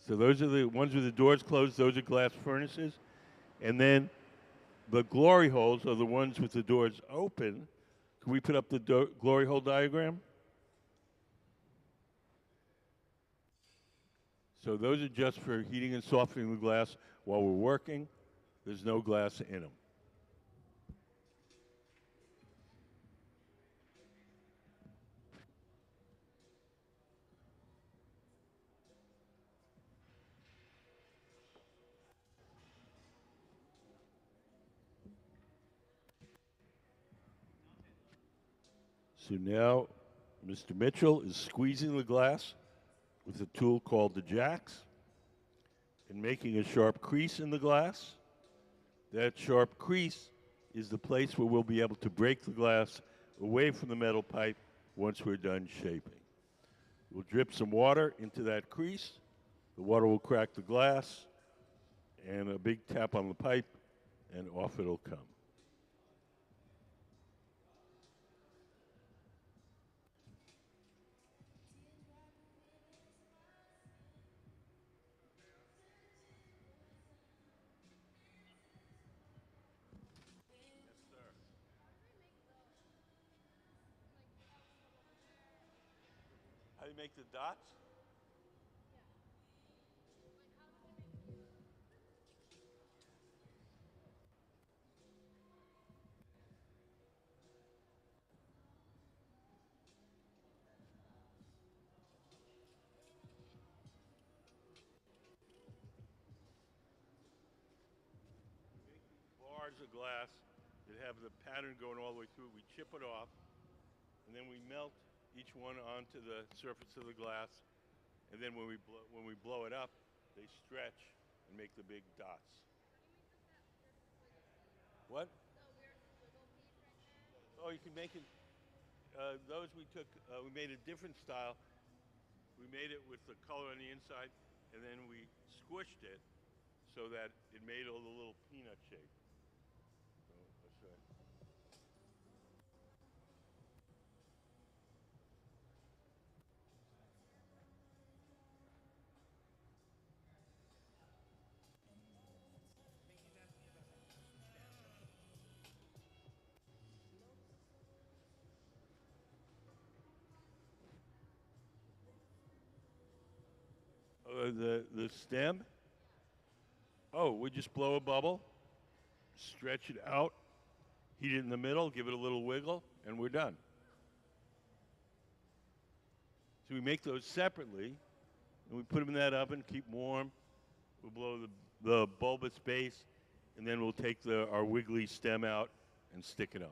So those are the ones with the doors closed. Those are glass furnaces. And then the glory holes are the ones with the doors open. Can we put up the glory hole diagram? So those are just for heating and softening the glass while we're working. There's no glass in them. So now Mr. Mitchell is squeezing the glass with a tool called the jacks and making a sharp crease in the glass. That sharp crease is the place where we'll be able to break the glass away from the metal pipe once we're done shaping. We'll drip some water into that crease, The water will crack the glass, and a big tap on the pipe, and off it'll come. How do you make the dots? Bars of glass that have the pattern going all the way through. We chip it off, and then we melt each one onto the surface of the glass. And then when we blow it up, they stretch and make the big dots. What? Oh, you can make it. Those we took. We made a different style. We made it with the color on the inside, and then we squished it so that it made all the little peanut shape. So let's try. The stem. Oh, we just blow a bubble, stretch it out, heat it in the middle, give it a little wiggle, and we're done. So we make those separately, and we put them in that oven, keep warm. We'll blow the bulbous base, and then we'll take our wiggly stem out and stick it on.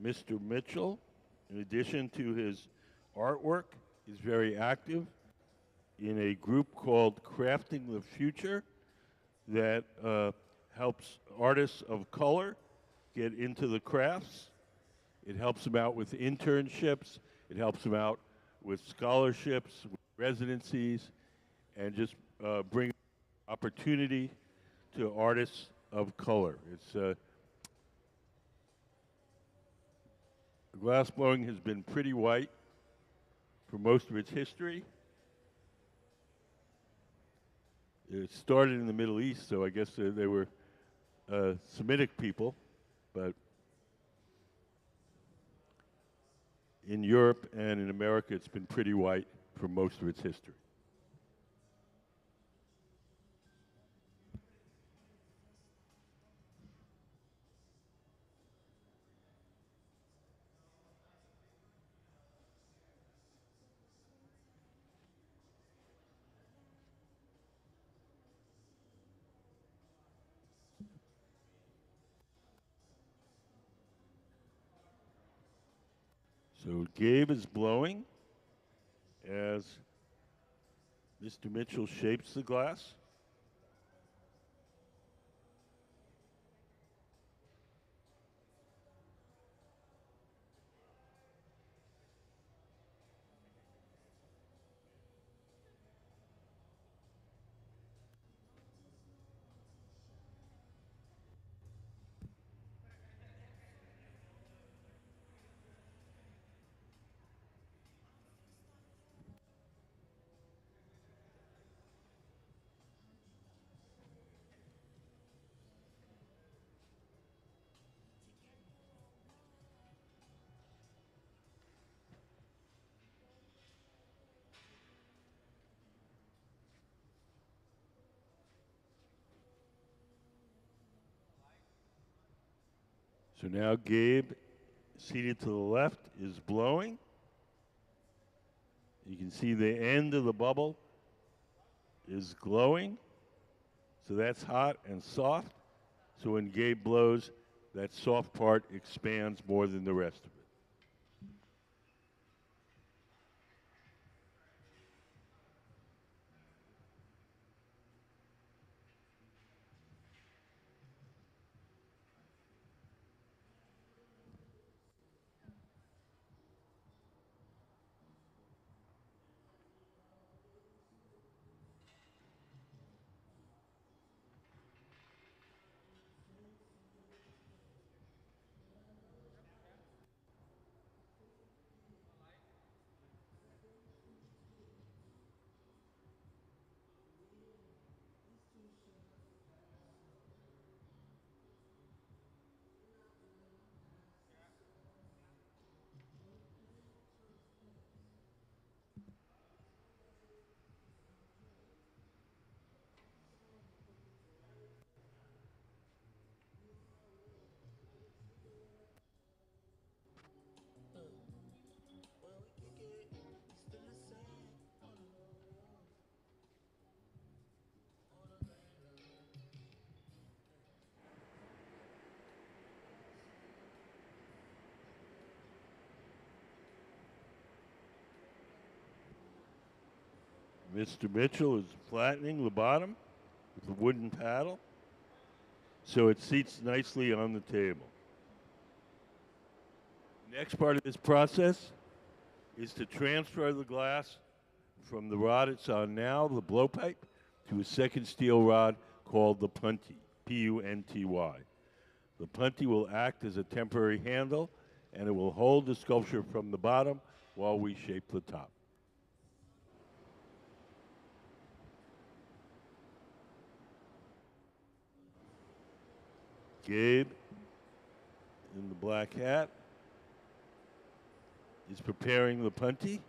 Mr. Mitchell, in addition to his artwork, is very active in a group called Crafting the Future that helps artists of color get into the crafts. It helps them out with internships. It helps them out with scholarships, with residencies, and just bring opportunity to artists of color. Glass blowing has been pretty white for most of its history. It started in the Middle East, so I guess they were Semitic people, but in Europe and in America, it's been pretty white for most of its history. So Gabe is blowing as Mr. Mitchell shapes the glass. So now Gabe, seated to the left, is blowing. You can see the end of the bubble is glowing, so that's hot and soft. So when Gabe blows, that soft part expands more than the rest of it. Mr. Mitchell is flattening the bottom with a wooden paddle so it seats nicely on the table. Next part of this process is to transfer the glass from the rod it's on now, the blowpipe, to a second steel rod called the punty, P-U-N-T-Y. The punty will act as a temporary handle, and it will hold the sculpture from the bottom while we shape the top. Gabe, in the black hat, is preparing the punty.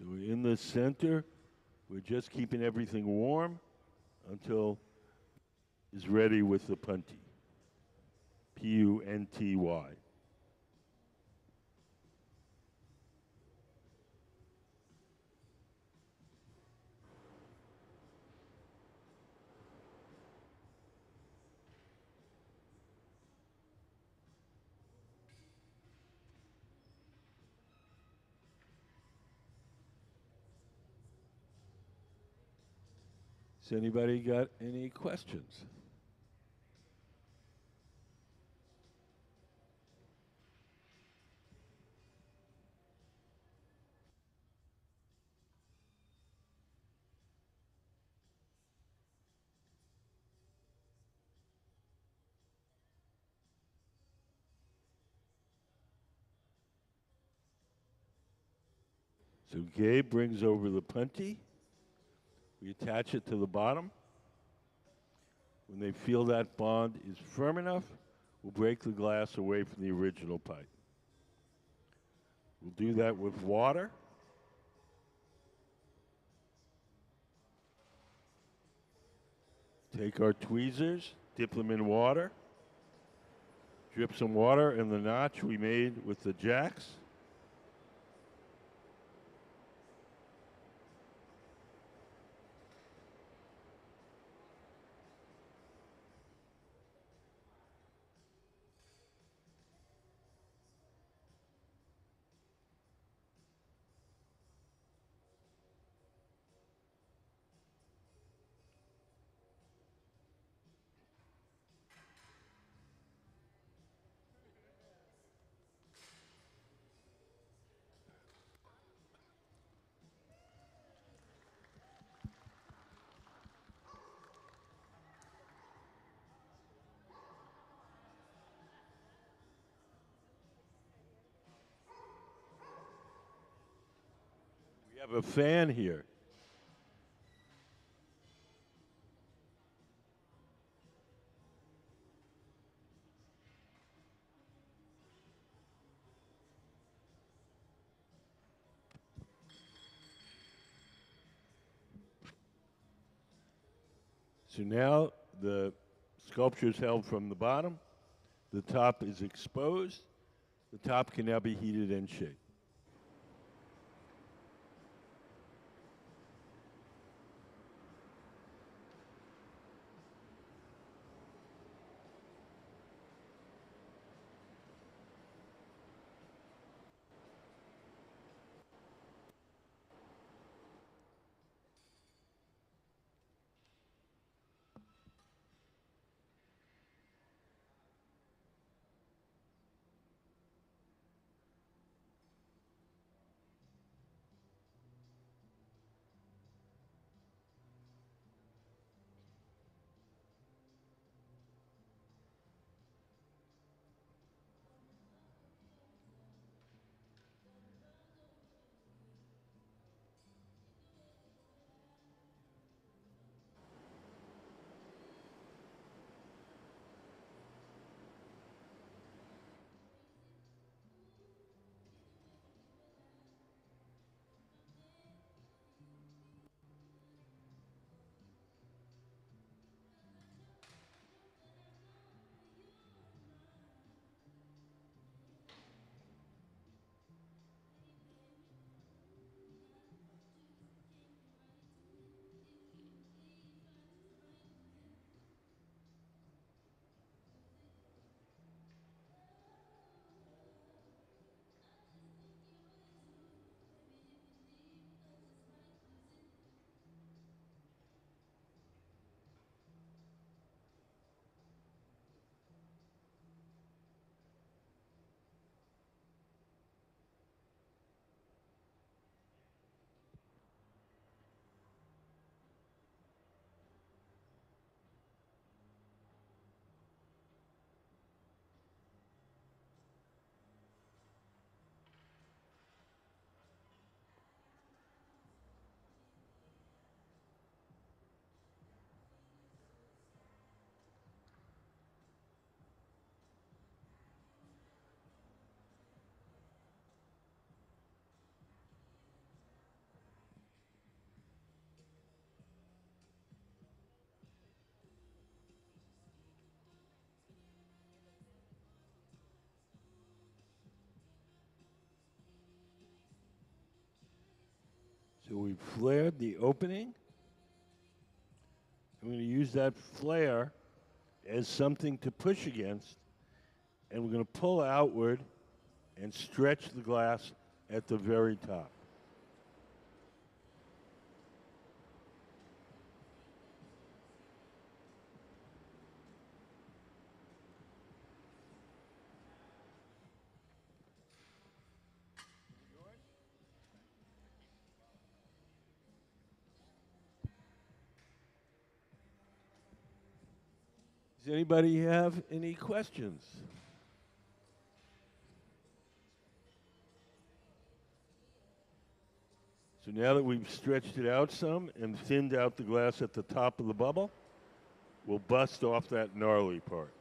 So in the center, we're just keeping everything warm until it's ready with the punty. P-U-N-T-Y. Has anybody got any questions? So Gabe brings over the punty. We attach it to the bottom. When they feel that bond is firm enough, we'll break the glass away from the original pipe. We'll do that with water. Take our tweezers, dip them in water, drip some water in the notch we made with the jacks. have a fan here. So now the sculpture is held from the bottom. The top is exposed. The top can now be heated and shaped. So we've flared the opening. I'm going to use that flare as something to push against, and we're going to pull outward and stretch the glass at the very top. Does anybody have any questions? So now that we've stretched it out some and thinned out the glass at the top of the bubble, we'll bust off that gnarly part.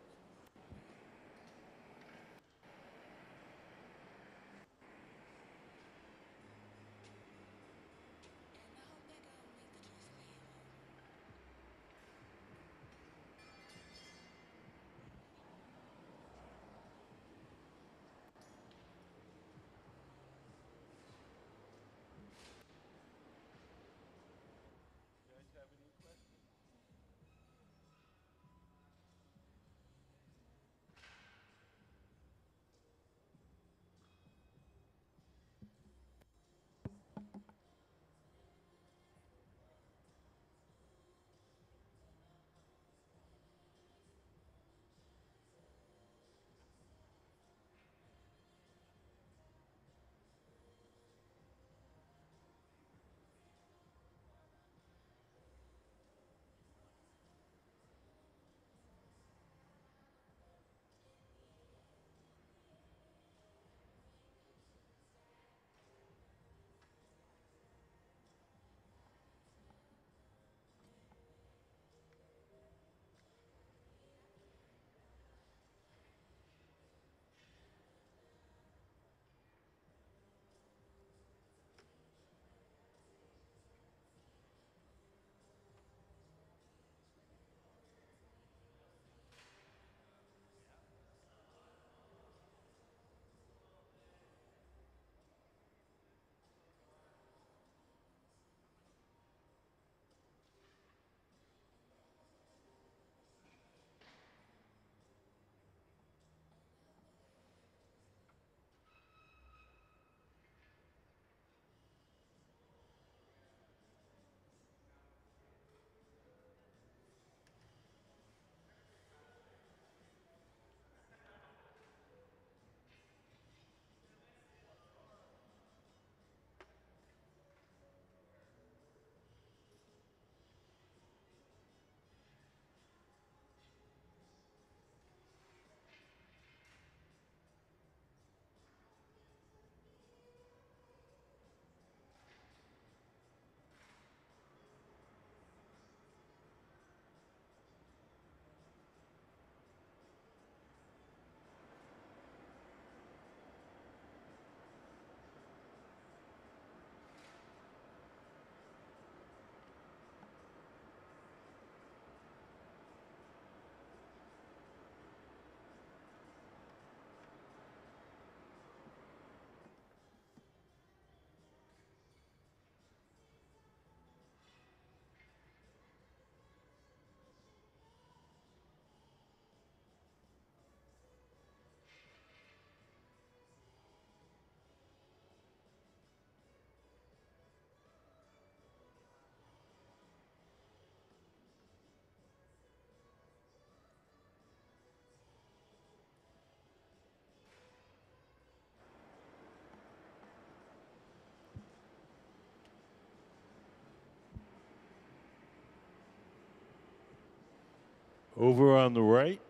Over on the right,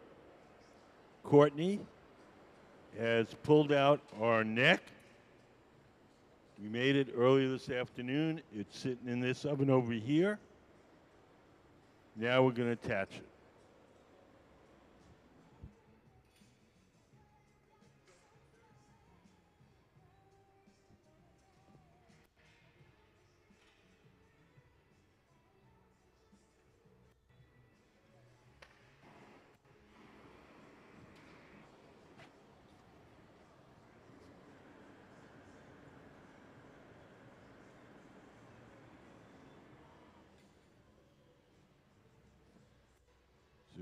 Courtney has pulled out our neck. We made it earlier this afternoon. It's sitting in this oven over here. Now we're going to attach it.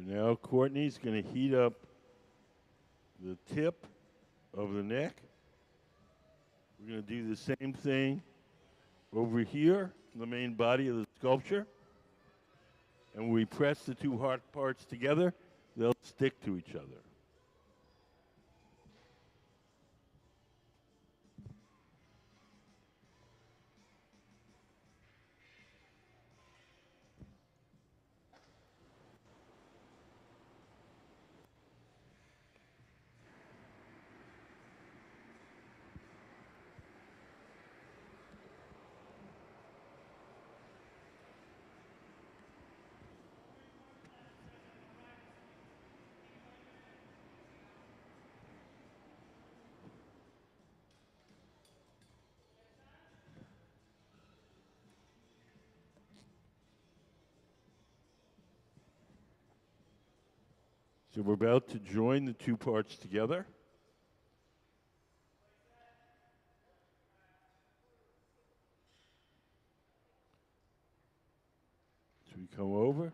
So now Courtney's going to heat up the tip of the neck. We're going to do the same thing over here, the main body of the sculpture. And when we press the two hard parts together, they'll stick to each other. So we're about to join the two parts together. So we come over.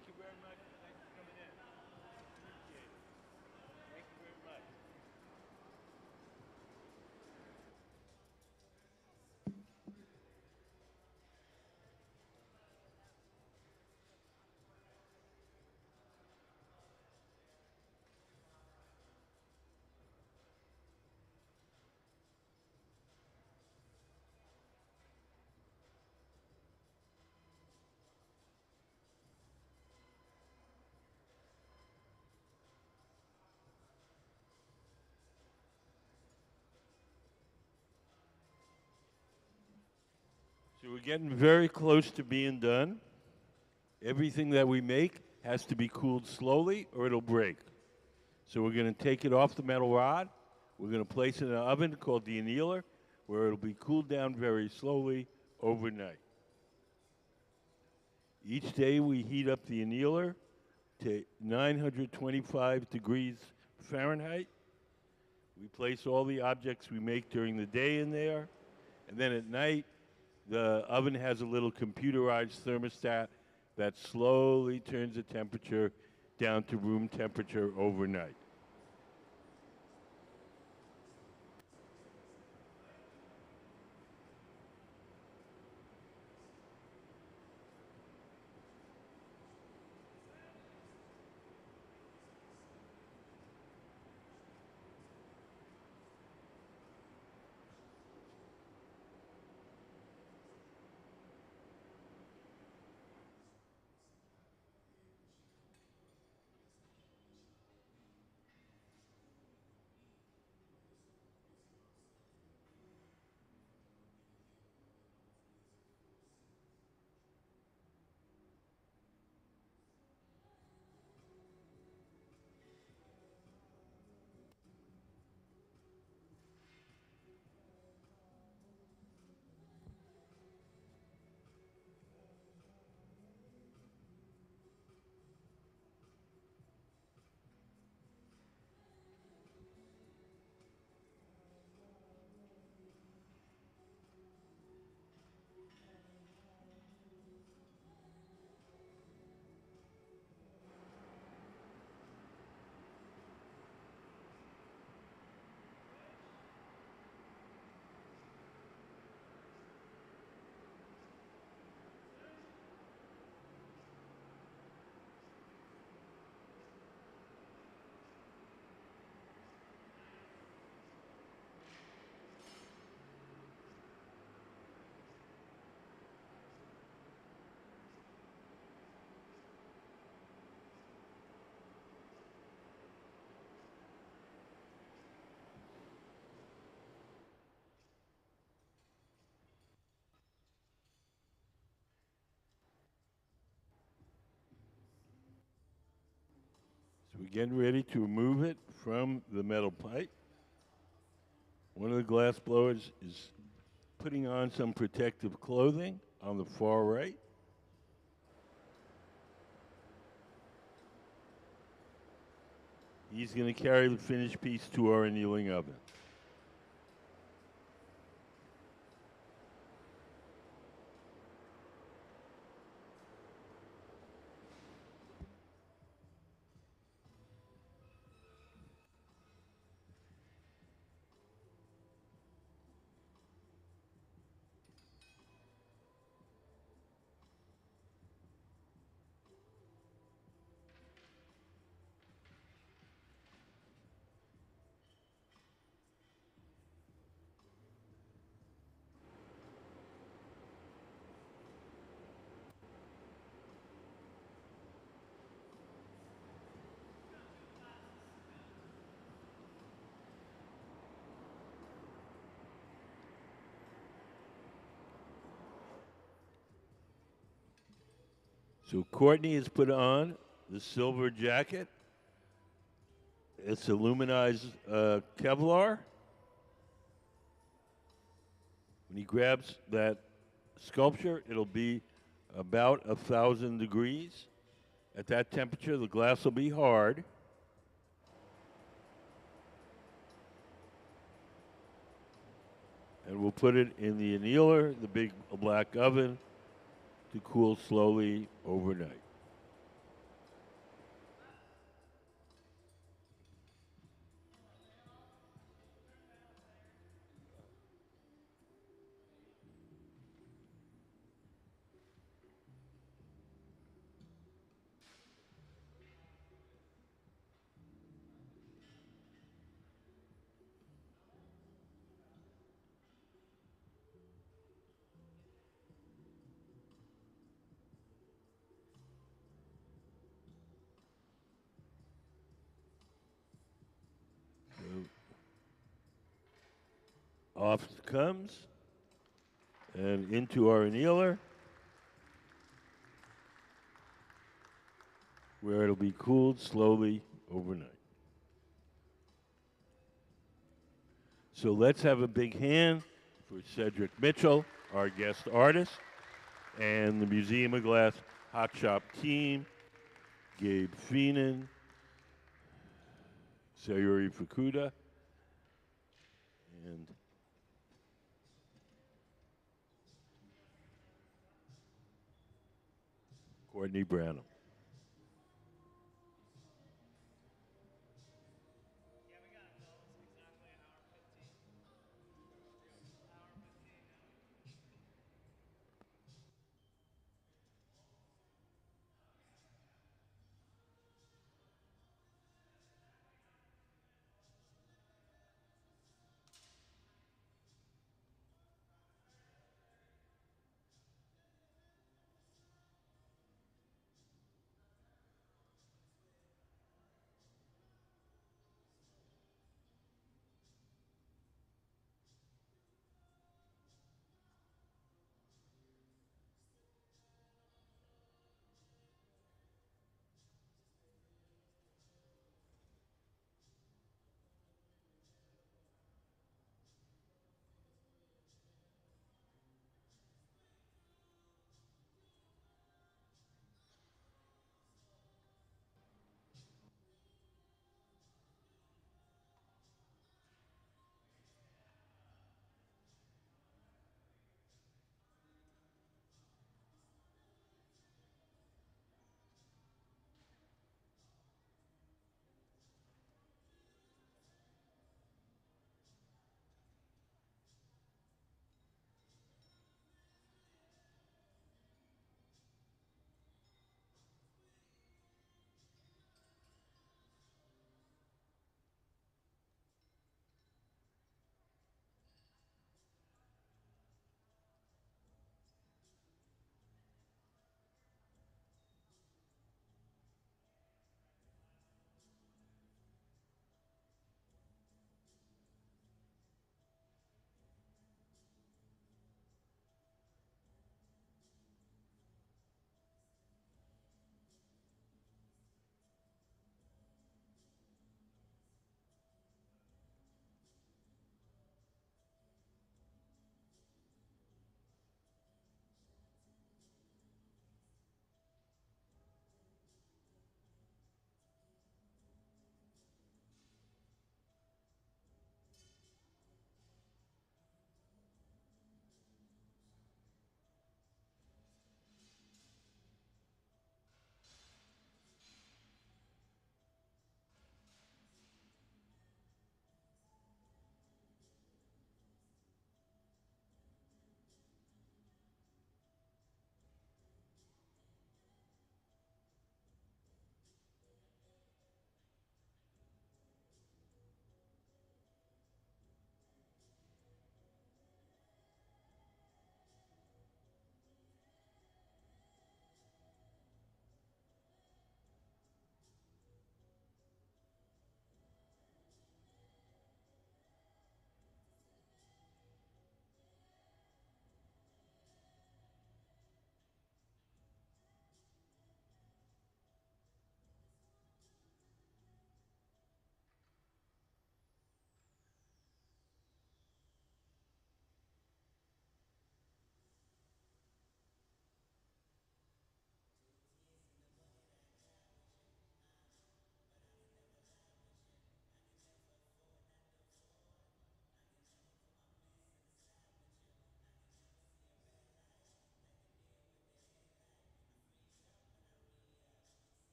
Thank you very much. Thanks for coming in. Appreciate it. Thank you very much. So we're getting very close to being done. Everything that we make has to be cooled slowly or it'll break. So we're going to take it off the metal rod. We're going to place it in an oven called the annealer, where it'll be cooled down very slowly overnight. Each day we heat up the annealer to 925 degrees Fahrenheit. We place all the objects we make during the day in there, and then at night, the oven has a little computerized thermostat that slowly turns the temperature down to room temperature overnight. we're getting ready to remove it from the metal pipe. One of the glass blowers is putting on some protective clothing on the far right. He's going to carry the finished piece to our annealing oven. So Courtney has put on the silver jacket. It's aluminized Kevlar. When he grabs that sculpture, it'll be about 1,000 degrees. At that temperature, the glass will be hard. And we'll put it in the annealer, the big black oven, to cool slowly overnight. Off it comes and into our annealer, where it'll be cooled slowly overnight. So let's have a big hand for Cedric Mitchell, our guest artist, and the Museum of Glass Hot Shop team, Gabe Feenan, Sayuri Fukuda, and Courtney Branham.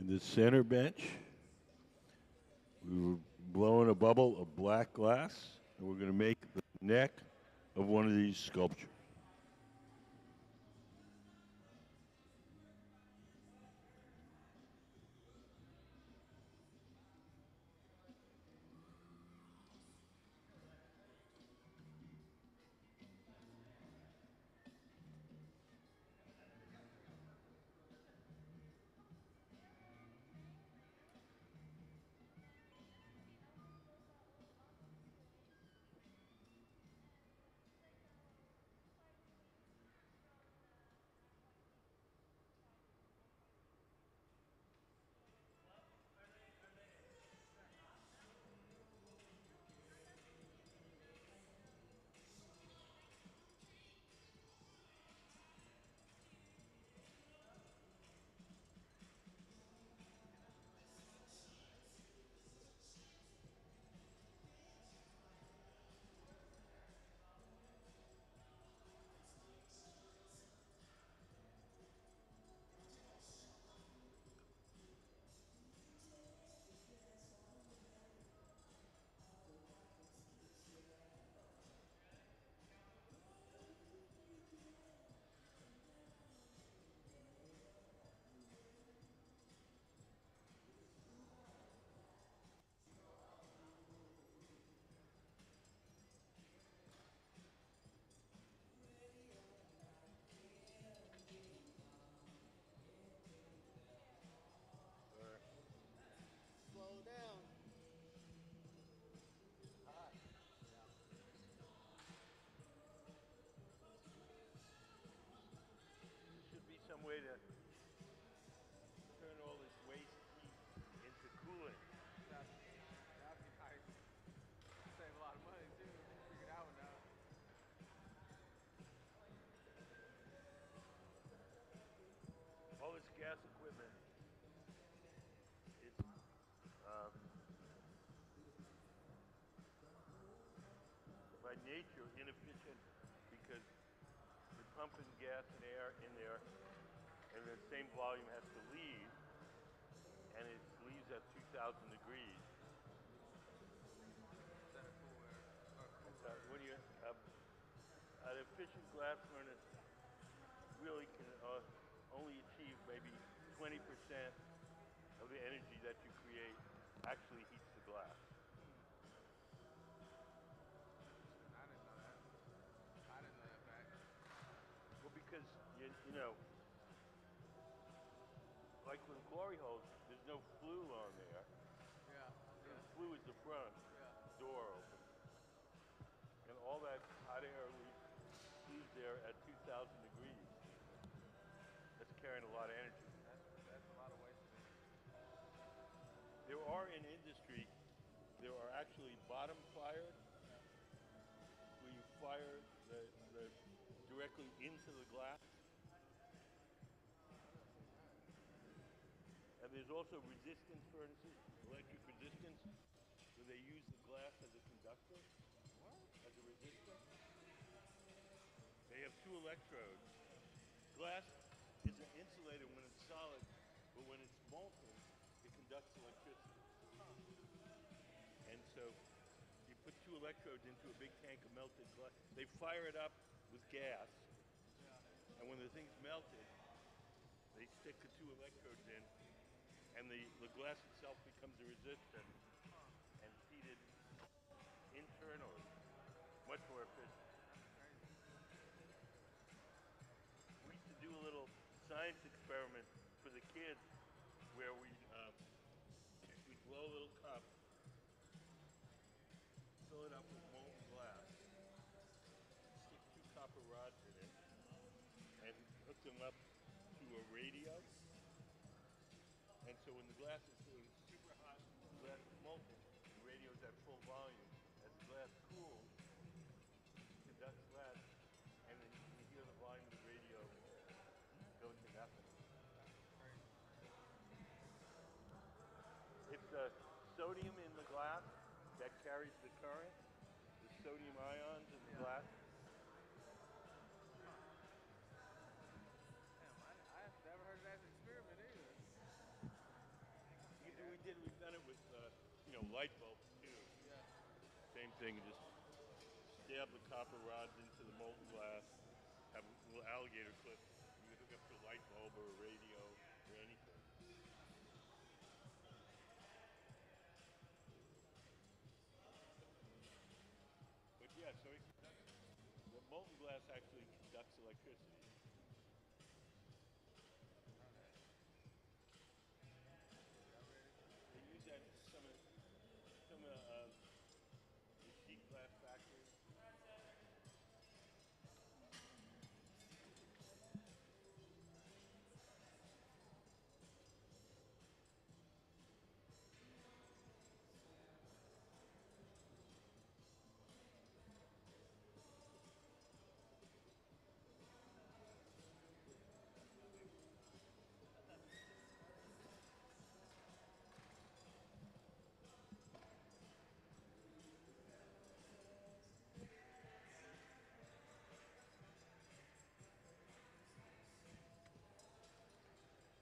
In the center bench, we were blowing a bubble of black glass, and we're going to make the neck of one of these sculptures. Slow down. There should be some way to turn all this waste heat into cooling. That'd be nice. Save a lot of money too. Figure that one out. All this gas equipment is by nature inefficient because you're pumping gas and air in there, and the same volume has to leave, and it leaves at 2,000 degrees. And so when you an efficient glass furnace really can only achieve maybe 20% of the energy that you create actually heats the glass. I didn't know that. I didn't know that fact. Well, because you know, like with glory holes, there's no flue on there. Yeah. The flue is the front door open, and all that hot air leaves there at 2,000 degrees. That's carrying a lot of energy. That's a lot of wasted energy. There are in industry, there are actually bottom fired, where you fire the directly into the glass. And there's also resistance furnaces, electric resistance, where they use the glass as a conductor, as a resistor. They have two electrodes. Glass is an insulator when it's solid, but when it's molten, it conducts electricity. And so you put two electrodes into a big tank of melted glass. They fire it up with gas, and when the thing's melted, they stick the two electrodes in, and the glass itself becomes a resistor and heated internally, much more efficient. We used to do a little science experiment for the kids where we'd blow a little cup, fill it up with molten glass, stick two copper rods in it, and hook them up to a radio. And so when the glass is super hot, the glass is molten, the radio's at full volume. As the glass cools, it conducts less, and then you hear the volume of the radio go to nothing. It's the sodium in the glass that carries the current, the sodium ions in the glass. Damn, I have never heard of that as an experiment either. thing and just stab the copper rods into the molten glass, have a little alligator clip. You can hook up to a light bulb or a radio or anything. But yeah, so the molten glass actually conducts electricity. They use that in some the sheet glass factories.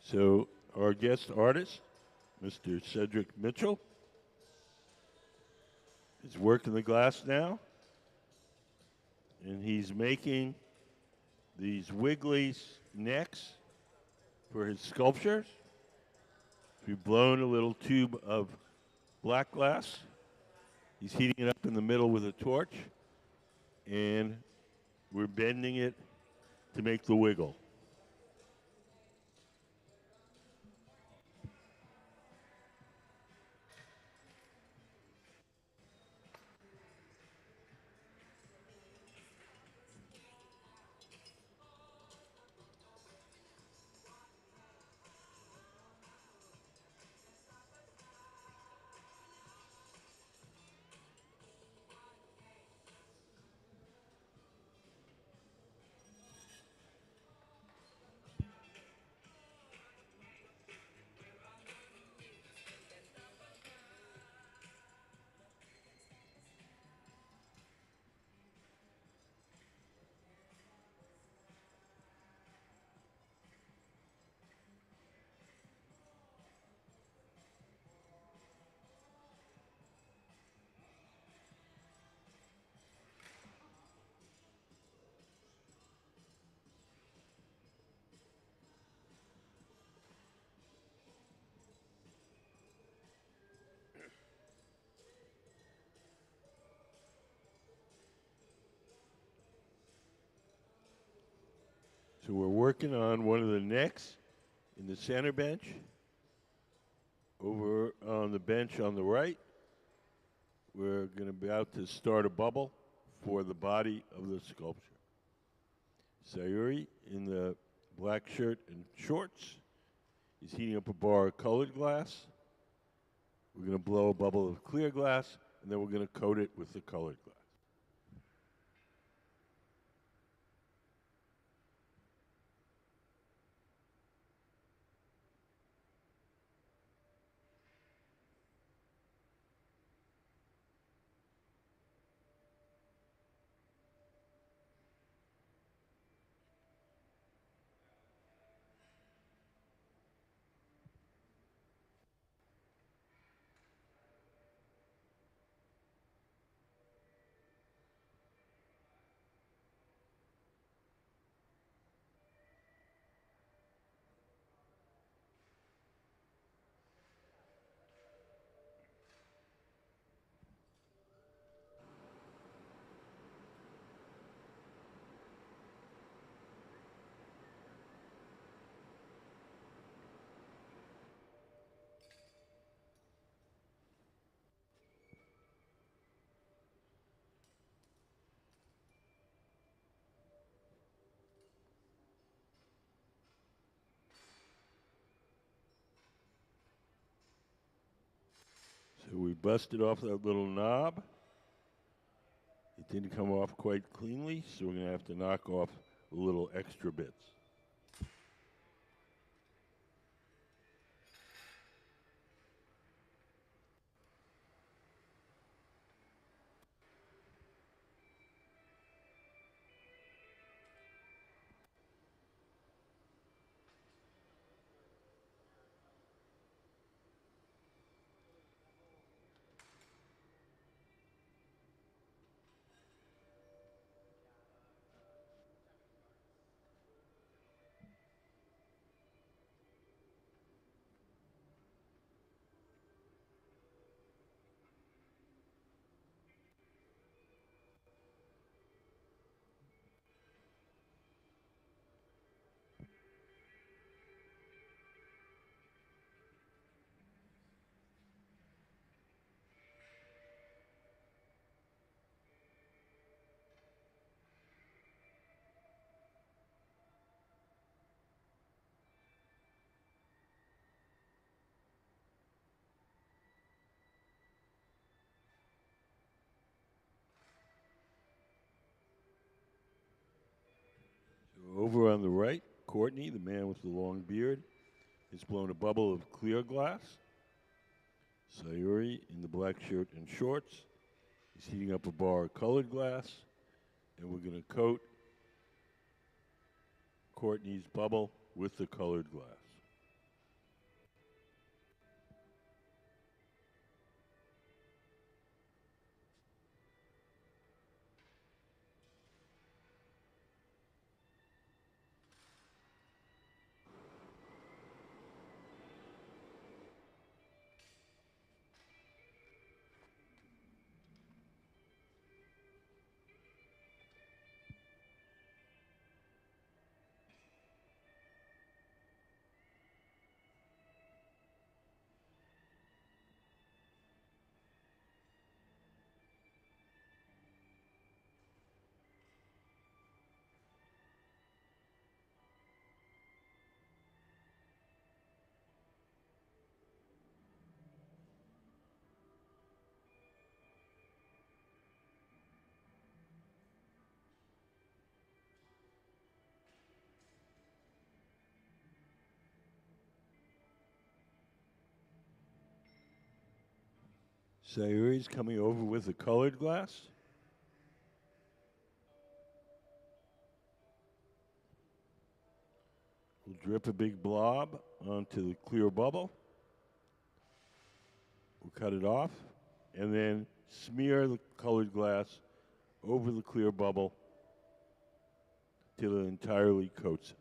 So our guest artist, Mr. Cedric Mitchell, is working the glass now, and he's making these wiggly necks for his sculptures. We've blown a little tube of black glass. He's heating it up in the middle with a torch, and we're bending it to make the wiggle. So we're working on one of the necks in the center bench. Over on the bench on the right, we're going to be about to start a bubble for the body of the sculpture. Sayuri, in the black shirt and shorts, is heating up a bar of colored glass. We're going to blow a bubble of clear glass, and then we're going to coat it with the colored glass. So we busted off that little knob. It didn't come off quite cleanly, so we're going to have to knock off the little extra bits. Over on the right, Courtney, the man with the long beard, has blown a bubble of clear glass. Sayuri, in the black shirt and shorts, is heating up a bar of colored glass, and we're going to coat Courtney's bubble with the colored glass. Sayuri's coming over with the colored glass. We'll drip a big blob onto the clear bubble. We'll cut it off and then smear the colored glass over the clear bubble till it entirely coats it.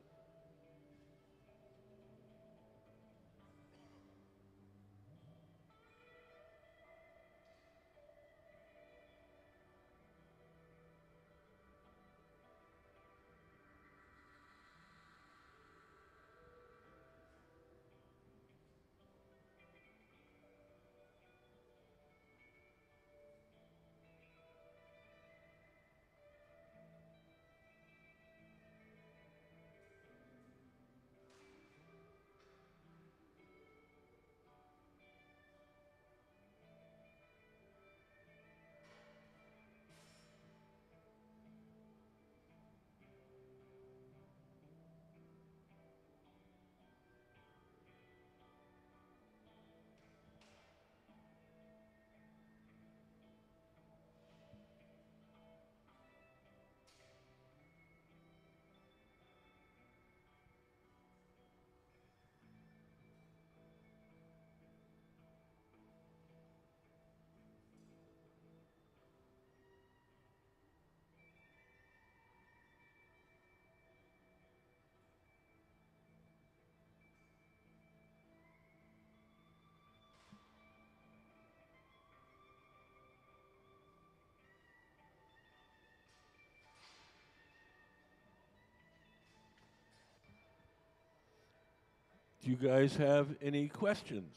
Do you guys have any questions?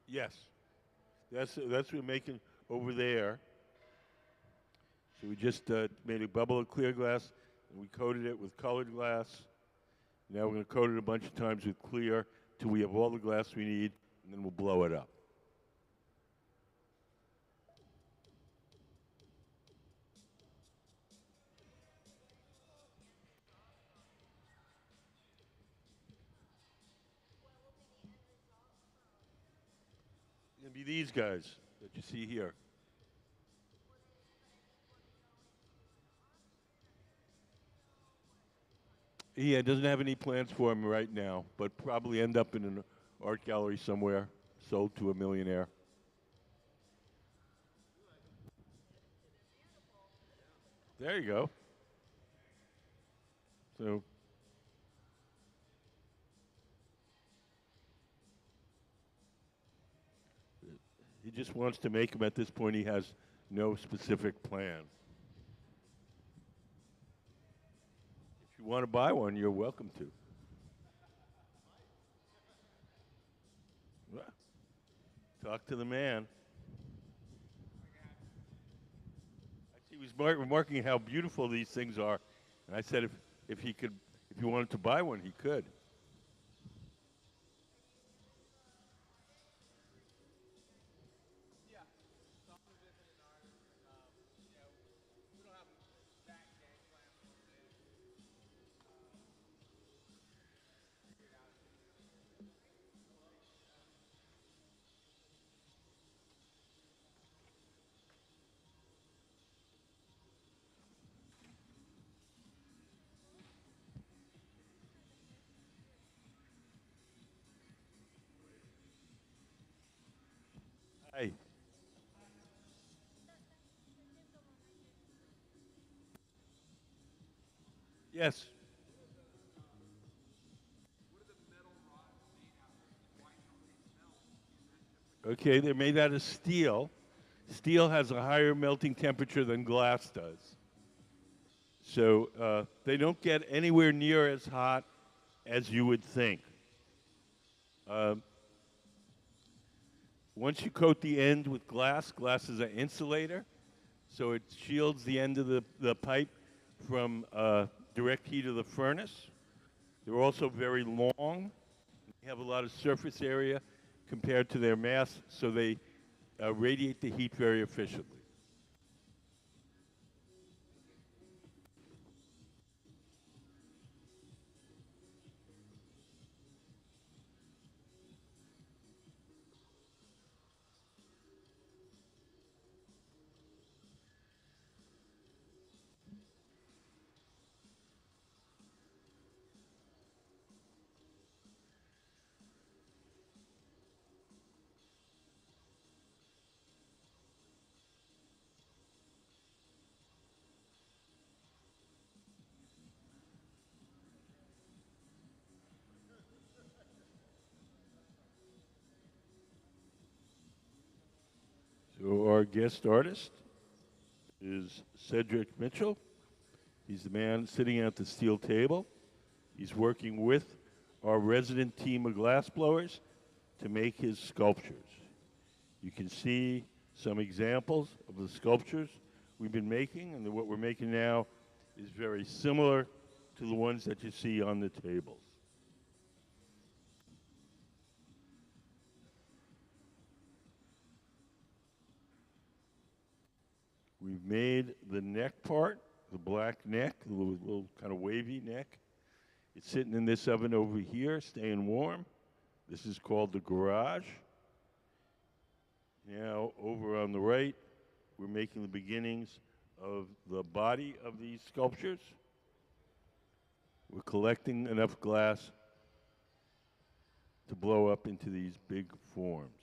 Yes. That's what we're making over there. So we just made a bubble of clear glass, and we coated it with colored glass. Now we're going to coat it a bunch of times with clear till we have all the glass we need, and then we'll blow it up. It's going to be these guys that you see here. He doesn't have any plans for him right now, but probably end up in an art gallery somewhere, sold to a millionaire. There you go. So he just wants to make them. At this point, he has no specific plan. If you want to buy one, you're welcome to. Well, talk to the man. He was remarking how beautiful these things are, and I said if he wanted to buy one, he could. Yes. Okay, they're made out of steel. Steel has a higher melting temperature than glass does. So they don't get anywhere near as hot as you would think. Um, Once you coat the end with glass, glass is an insulator, so it shields the end of the pipe from direct heat of the furnace. They're also very long. They have a lot of surface area compared to their mass, so they radiate the heat very efficiently. So our guest artist is Cedric Mitchell. He's the man sitting at the steel table. He's working with our resident team of glassblowers to make his sculptures. You can see some examples of the sculptures we've been making, and what we're making now is very similar to the ones that you see on the tables. We've made the neck part, the black neck, the little kind of wavy neck. It's sitting in this oven over here, staying warm. This is called the garage. Now, over on the right, we're making the beginnings of the body of these sculptures. We're collecting enough glass to blow up into these big forms.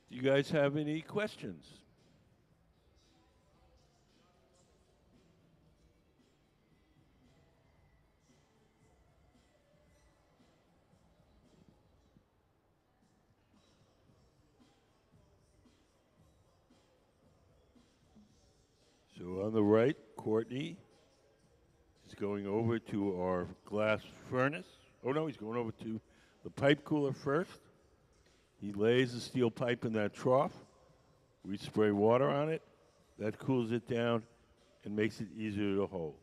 Do you guys have any questions? So on the right, Courtney is going over to our glass furnace. Oh no, he's going over to the pipe cooler first. He lays the steel pipe in that trough. We spray water on it. That cools it down and makes it easier to hold.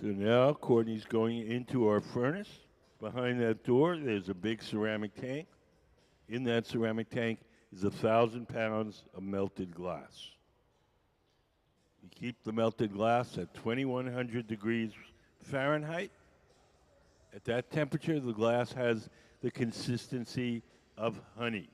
So now Courtney's going into our furnace. Behind that door, there's a big ceramic tank. In that ceramic tank is 1,000 pounds of melted glass. You keep the melted glass at 2,100 degrees Fahrenheit. At that temperature, the glass has the consistency of honey.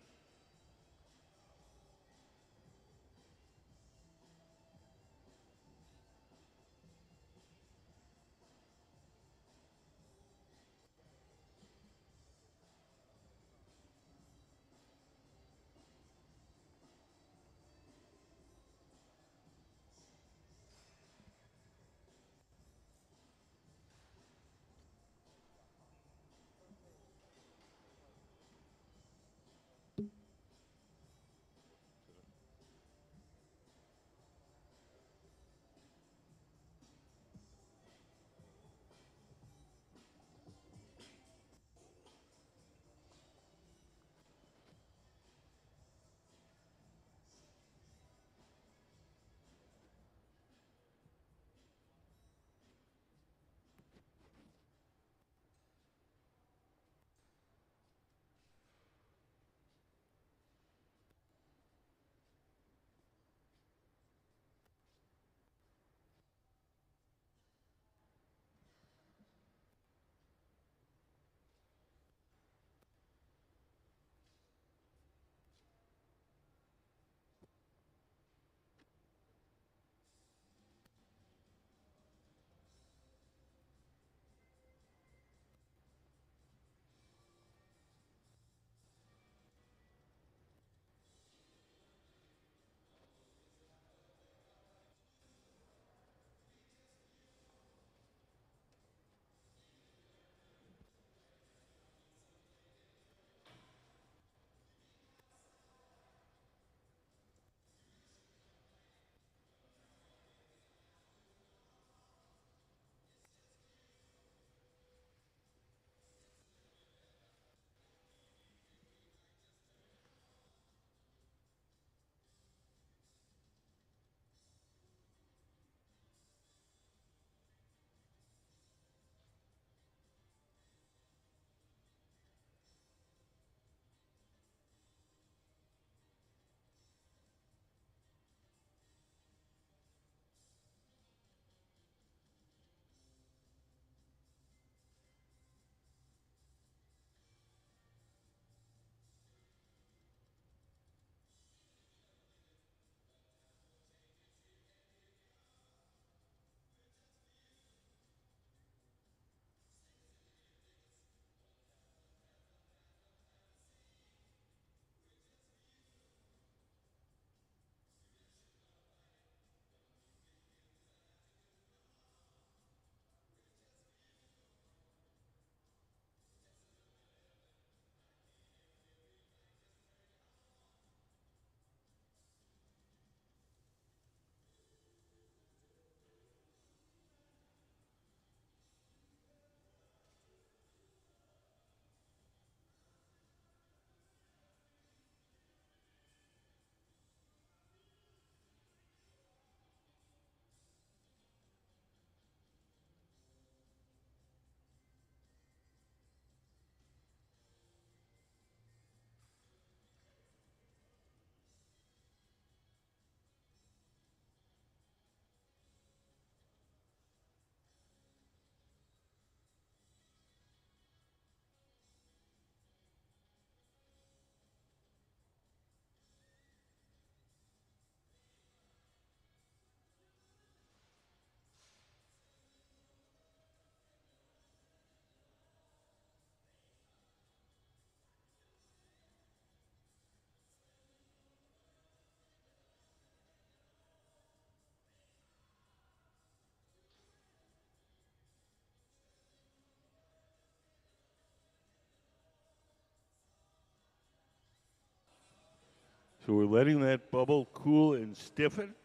So we're letting that bubble cool and stiffen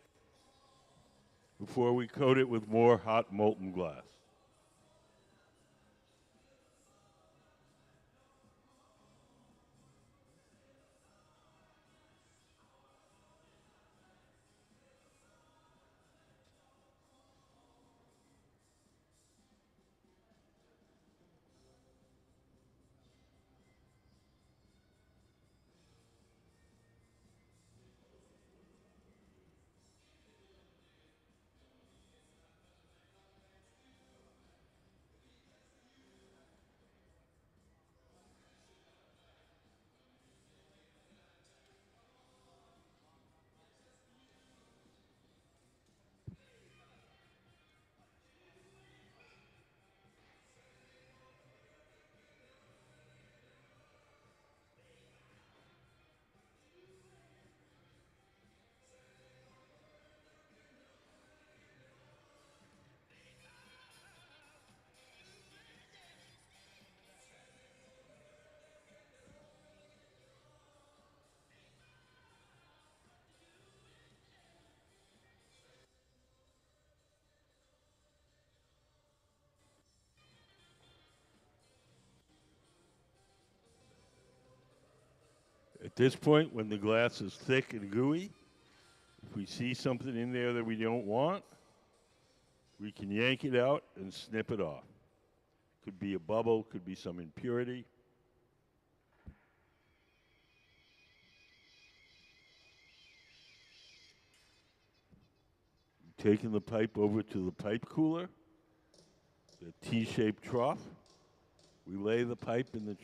before we coat it with more hot molten glass. At this point, when the glass is thick and gooey, if we see something in there that we don't want, we can yank it out and snip it off. Could be a bubble, could be some impurity. Taking the pipe over to the pipe cooler, the T-shaped trough. We lay the pipe in the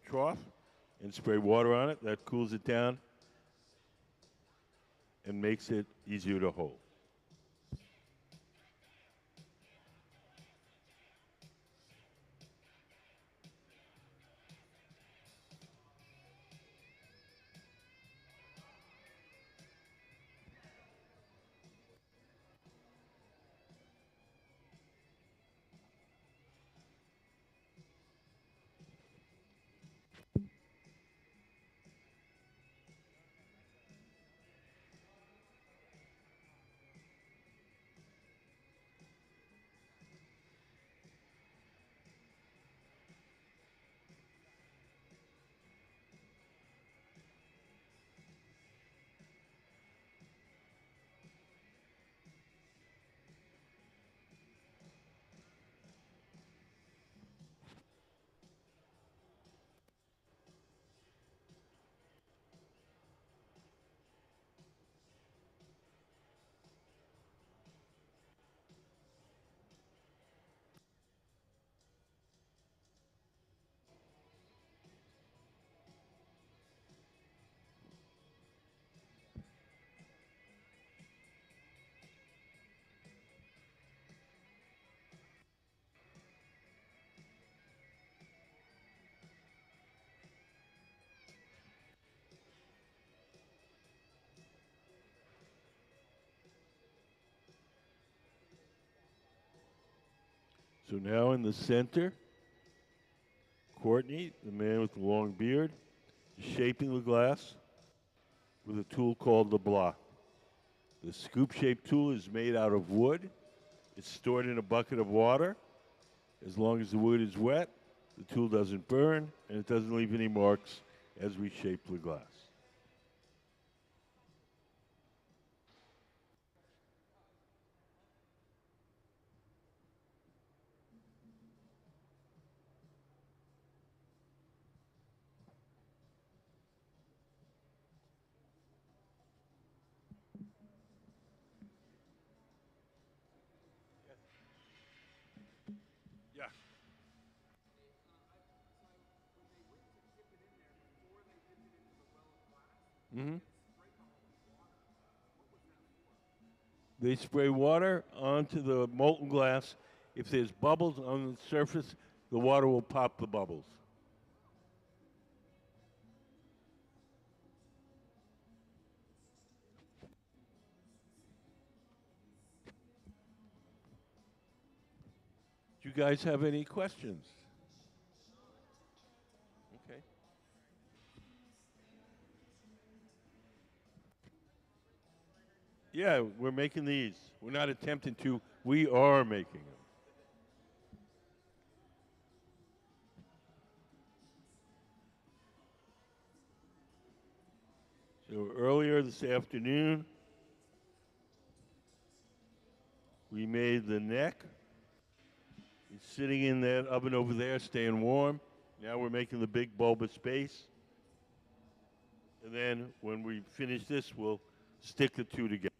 trough and spray water on it. That cools it down and makes it easier to hold. So now in the center, Courtney, the man with the long beard, is shaping the glass with a tool called the block. The scoop-shaped tool is made out of wood. It's stored in a bucket of water. As long as the wood is wet, the tool doesn't burn, and it doesn't leave any marks as we shape the glass. Yeah. Mm-hmm. They spray water onto the molten glass. If there's bubbles on the surface, the water will pop the bubbles. Do you guys have any questions? Okay. Yeah, we're making these. We're not attempting to. We are making them. So earlier this afternoon, we made the neck. It's sitting in that oven over there, staying warm. Now we're making the big bulbous base. And then when we finish this, we'll stick the two together.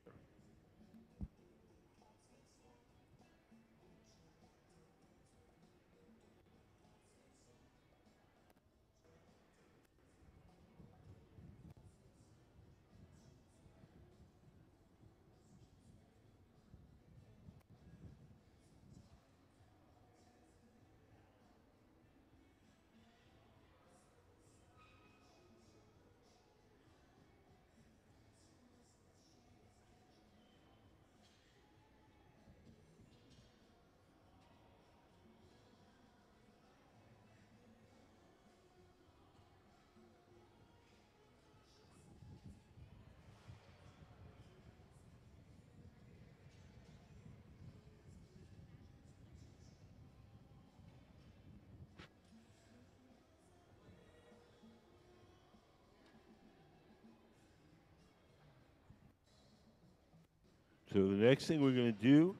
So the next thing we're going to do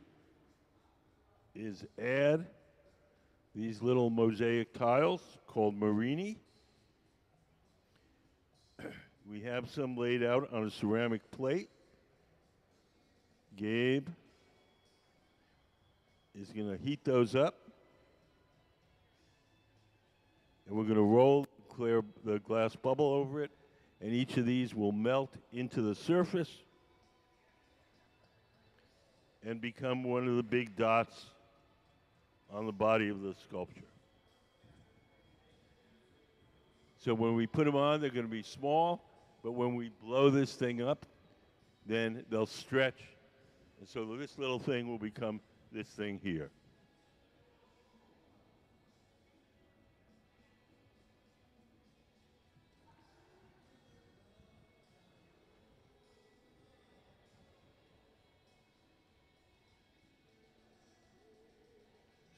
is add these little mosaic tiles called Marini. We have some laid out on a ceramic plate. Gabe is going to heat those up. And we're going to roll clear the glass bubble over it. And each of these will melt into the surface and become one of the big dots on the body of the sculpture. So when we put them on, they're going to be small, but when we blow this thing up, then they'll stretch. And so this little thing will become this thing here.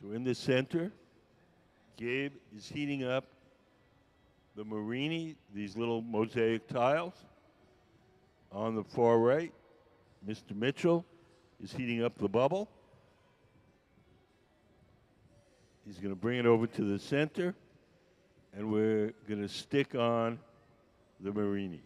So in the center, Gabe is heating up the Marini, these little mosaic tiles. On the far right, Mr. Mitchell is heating up the bubble. He's going to bring it over to the center, and we're going to stick on the Marini.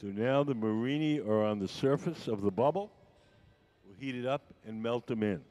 So now the Marini are on the surface of the bubble. We'll heat it up and melt them in.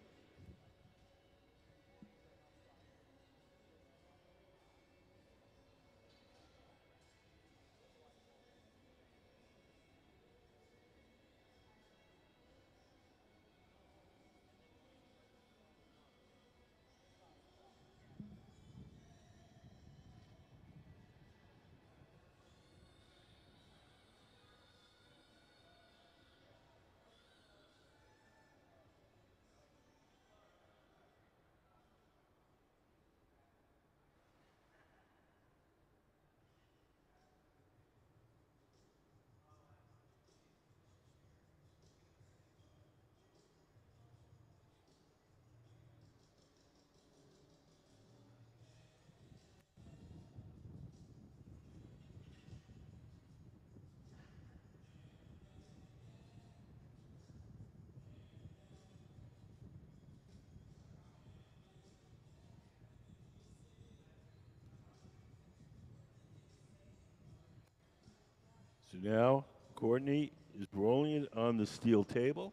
So now Courtney is rolling it on the steel table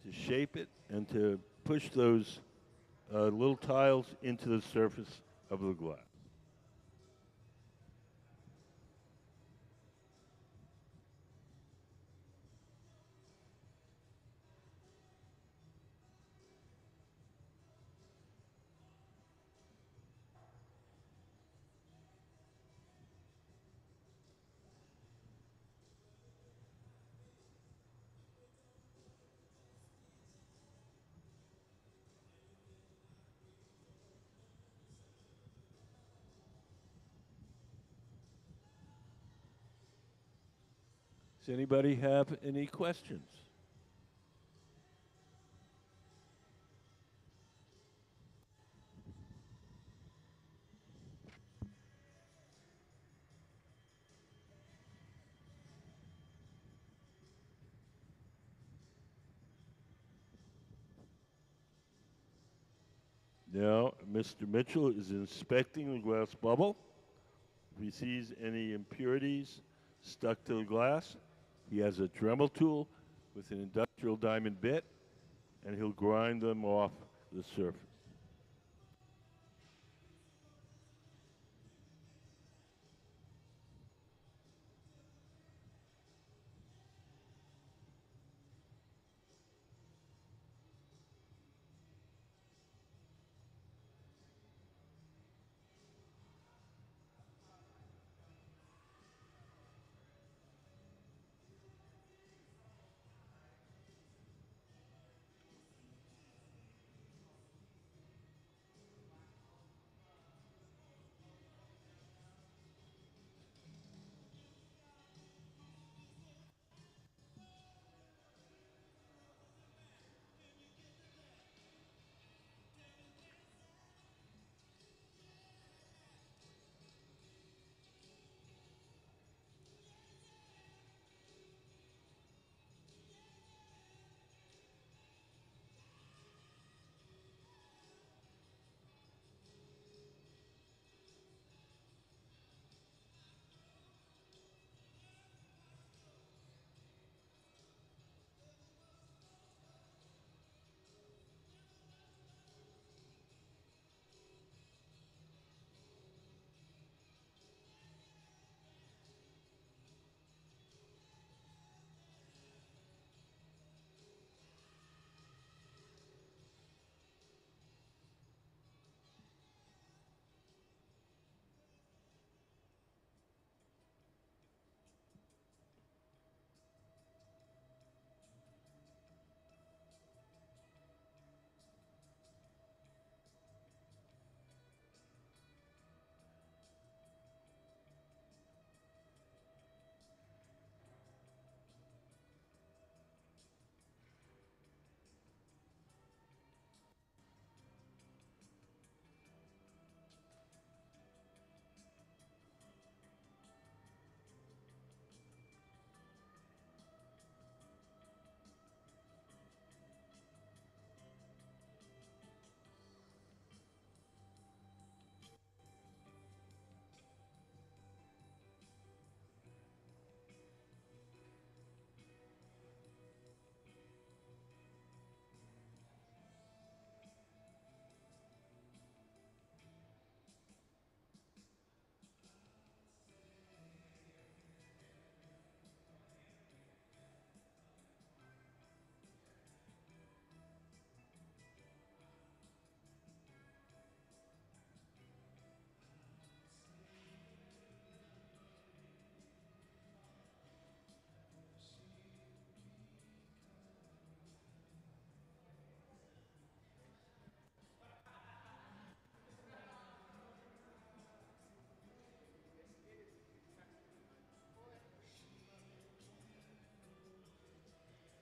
to shape it and to push those little tiles into the surface of the glass. Does anybody have any questions? Now, Mr. Mitchell is inspecting the glass bubble. If he sees any impurities stuck to the glass, he has a Dremel tool with an industrial diamond bit, and he'll grind them off the surface.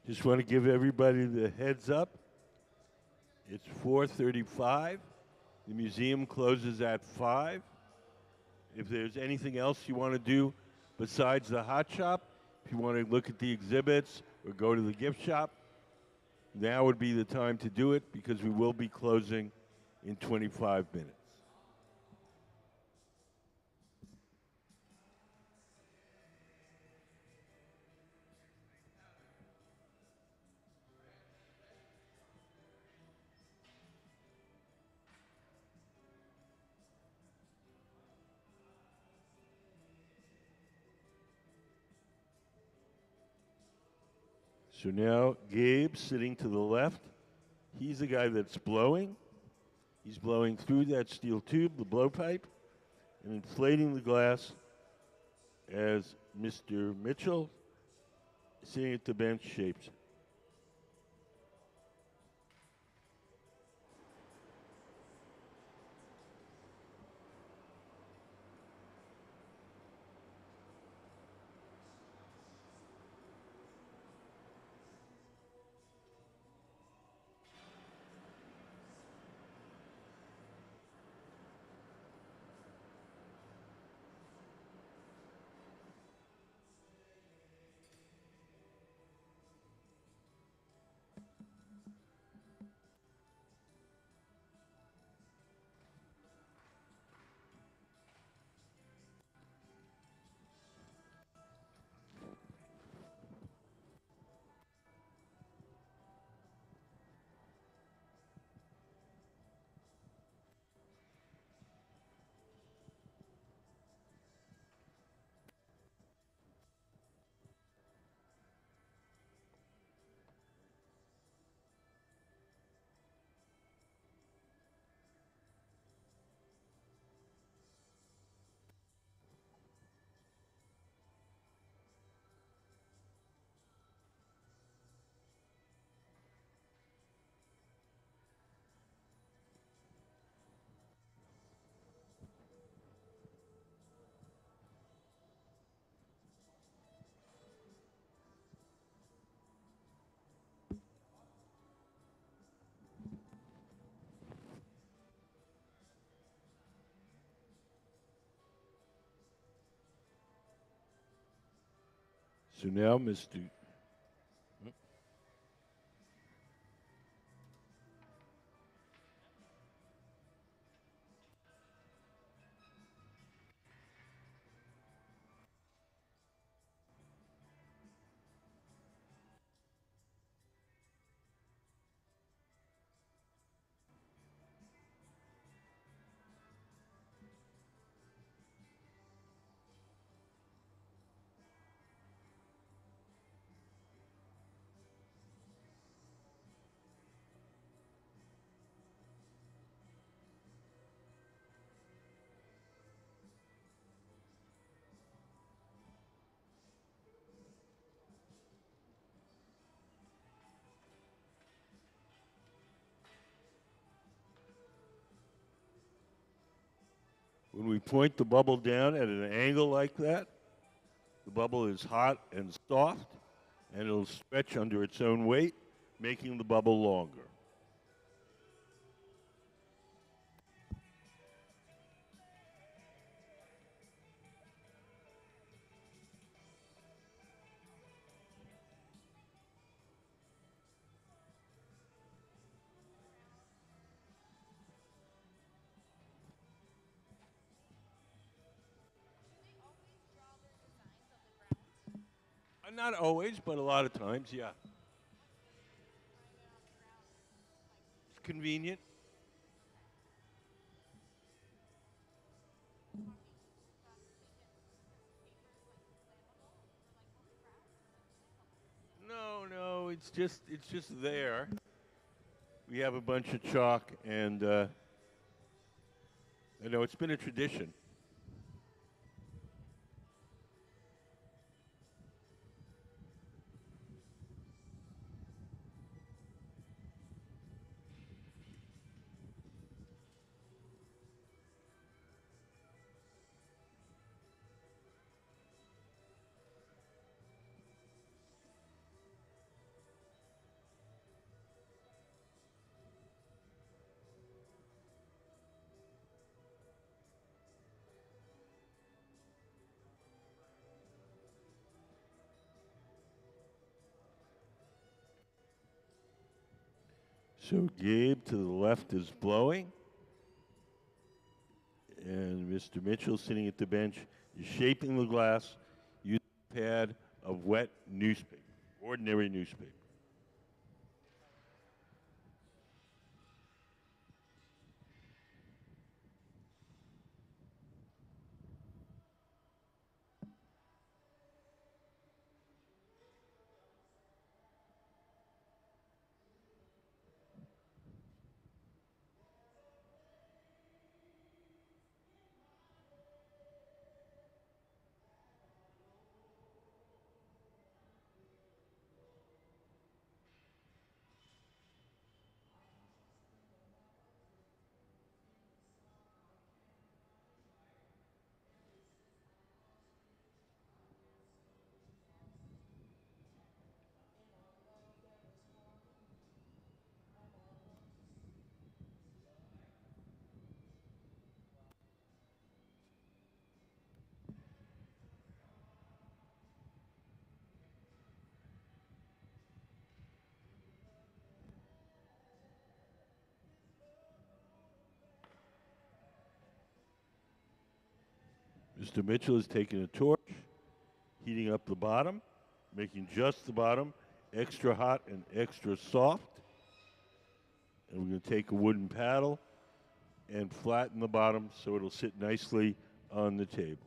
Just want to give everybody the heads up. It's 4:35. The museum closes at 5. If there's anything else you want to do besides the hot shop, if you want to look at the exhibits or go to the gift shop, now would be the time to do it because we will be closing in 25 minutes. So now Gabe sitting to the left, he's the guy that's blowing. He's blowing through that steel tube, the blowpipe, and inflating the glass as Mr. Mitchell, sitting at the bench, shapes it. So now, Mr. When we point the bubble down at an angle like that, the bubble is hot and soft, and it'll stretch under its own weight, making the bubble longer. Not always, but a lot of times, yeah. It's convenient. No, no, it's just there. We have a bunch of chalk, and I know it's been a tradition. So Gabe to the left is blowing, and Mr. Mitchell sitting at the bench is shaping the glass using a pad of wet newspaper, ordinary newspaper. Mr. Mitchell is taking a torch, heating up the bottom, making just the bottom extra hot and extra soft. And we're going to take a wooden paddle and flatten the bottom so it'll sit nicely on the table.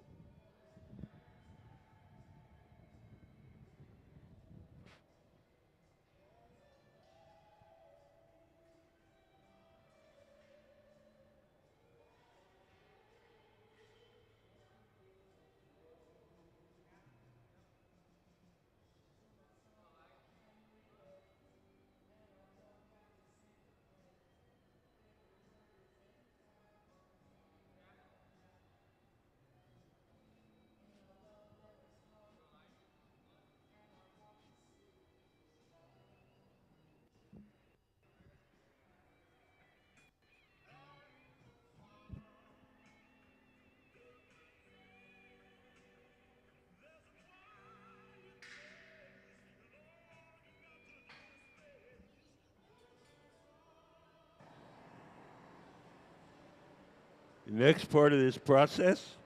The next part of this process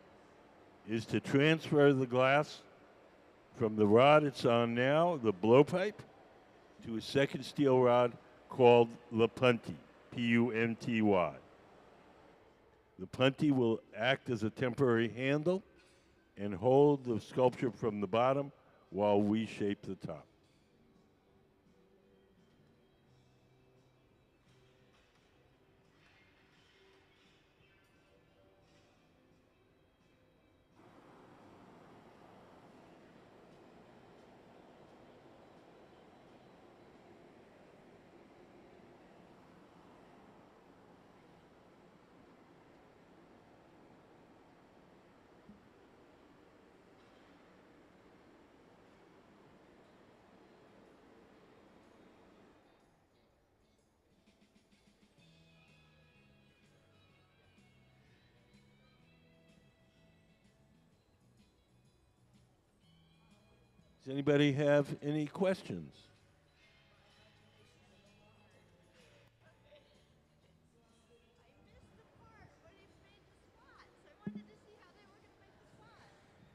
is to transfer the glass from the rod it's on now, the blowpipe, to a second steel rod called the punty, P-U-N-T-Y. The punty will act as a temporary handle and hold the sculpture from the bottom while we shape the top. Does anybody have any questions?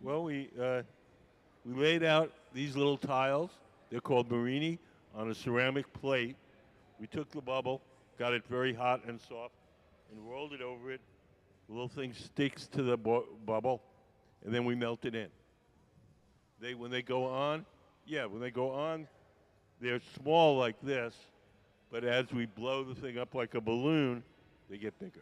Well, we laid out these little tiles. They're called marini on a ceramic plate. We took the bubble, got it very hot and soft, and rolled it over it. The little thing sticks to the bubble, and then we melt it in. When they go on, when they go on, they're small like this, but as we blow the thing up like a balloon, they get bigger.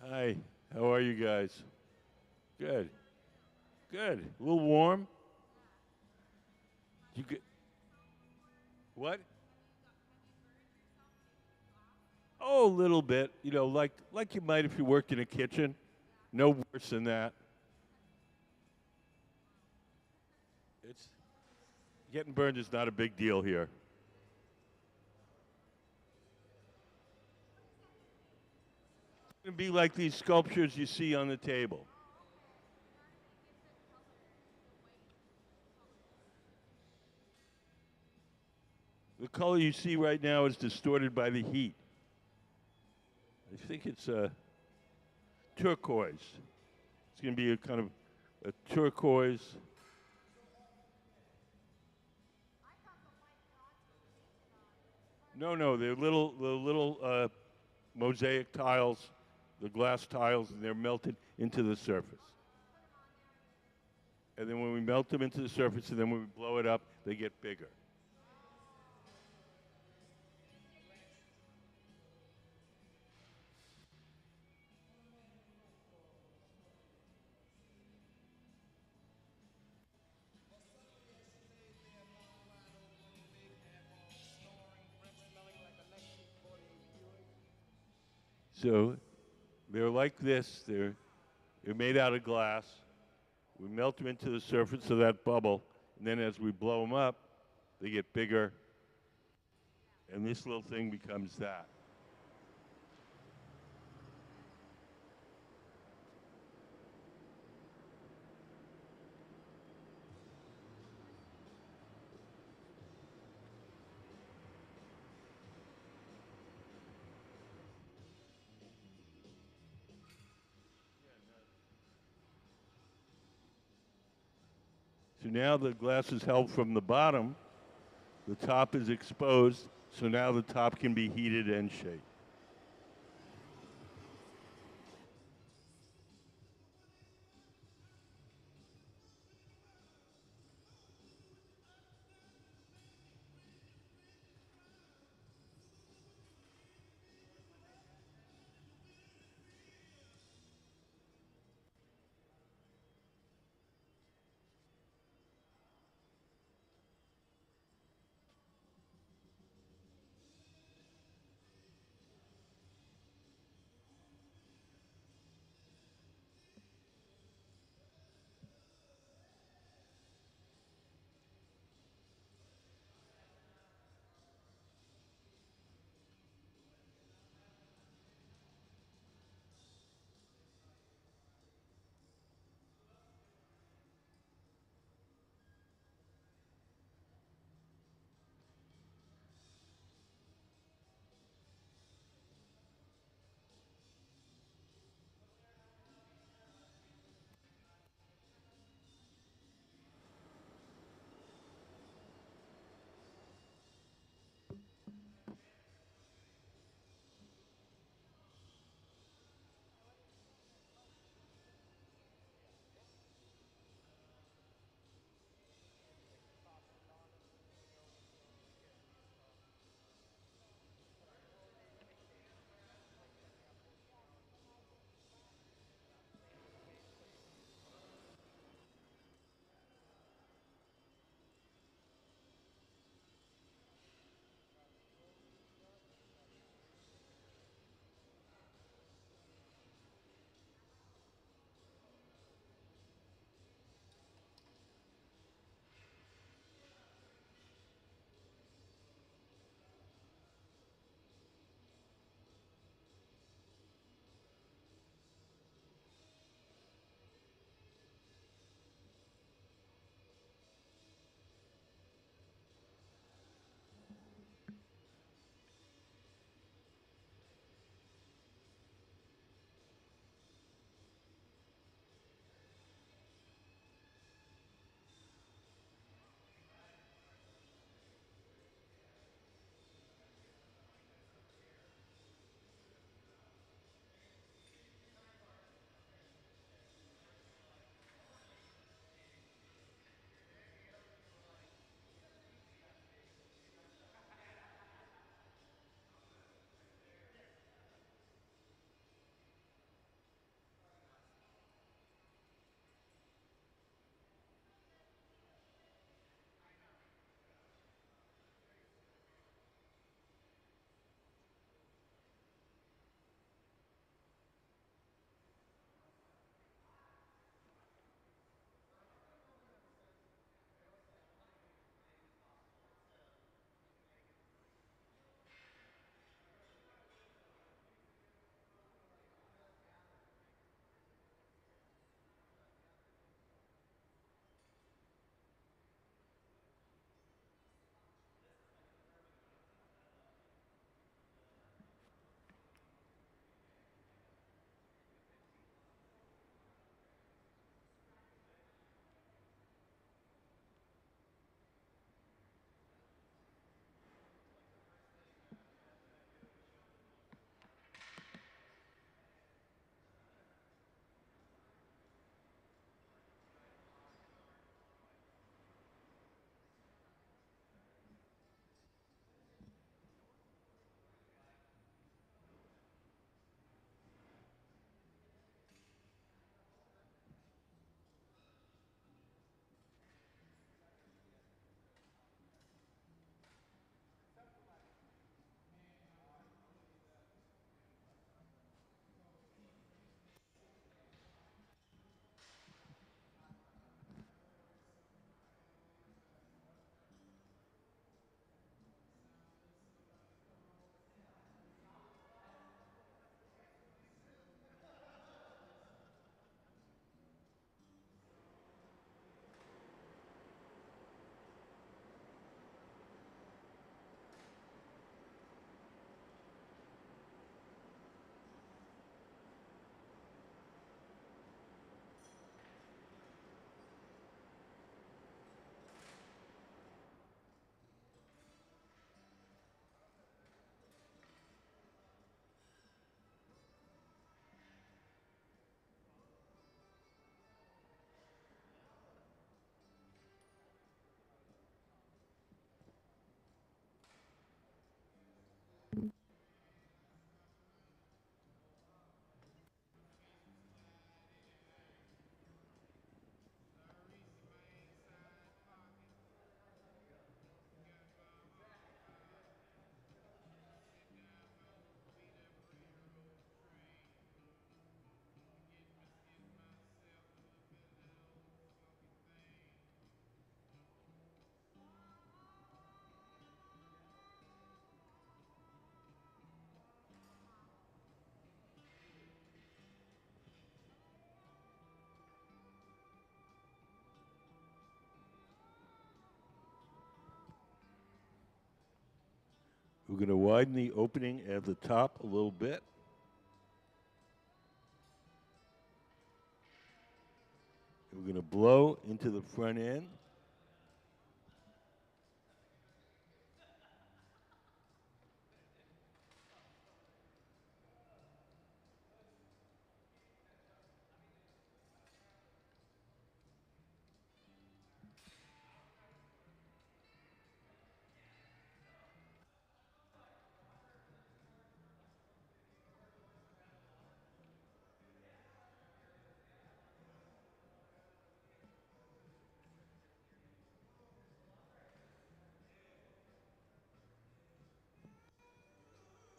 Hi, how are you guys? Good. Good. A little warm. You get what? Oh Oh, a little bit. You know, like you might if you worked in a kitchen. No worse than that. It's getting burned is not a big deal here. It's going to be like these sculptures you see on the table. The color you see right now is distorted by the heat. I think it's turquoise. It's going to be a kind of a turquoise. No, they're the little mosaic tiles, the glass tiles, and they're melted into the surface. And then when we melt them into the surface, and then when we blow it up, they get bigger. So they're like this. They're made out of glass. We melt them into the surface of that bubble, and then as we blow them up, they get bigger, and this little thing becomes that. So now the glass is held from the bottom, the top is exposed, so now the top can be heated and shaped. We're going to widen the opening at the top a little bit. We're going to blow into the front end.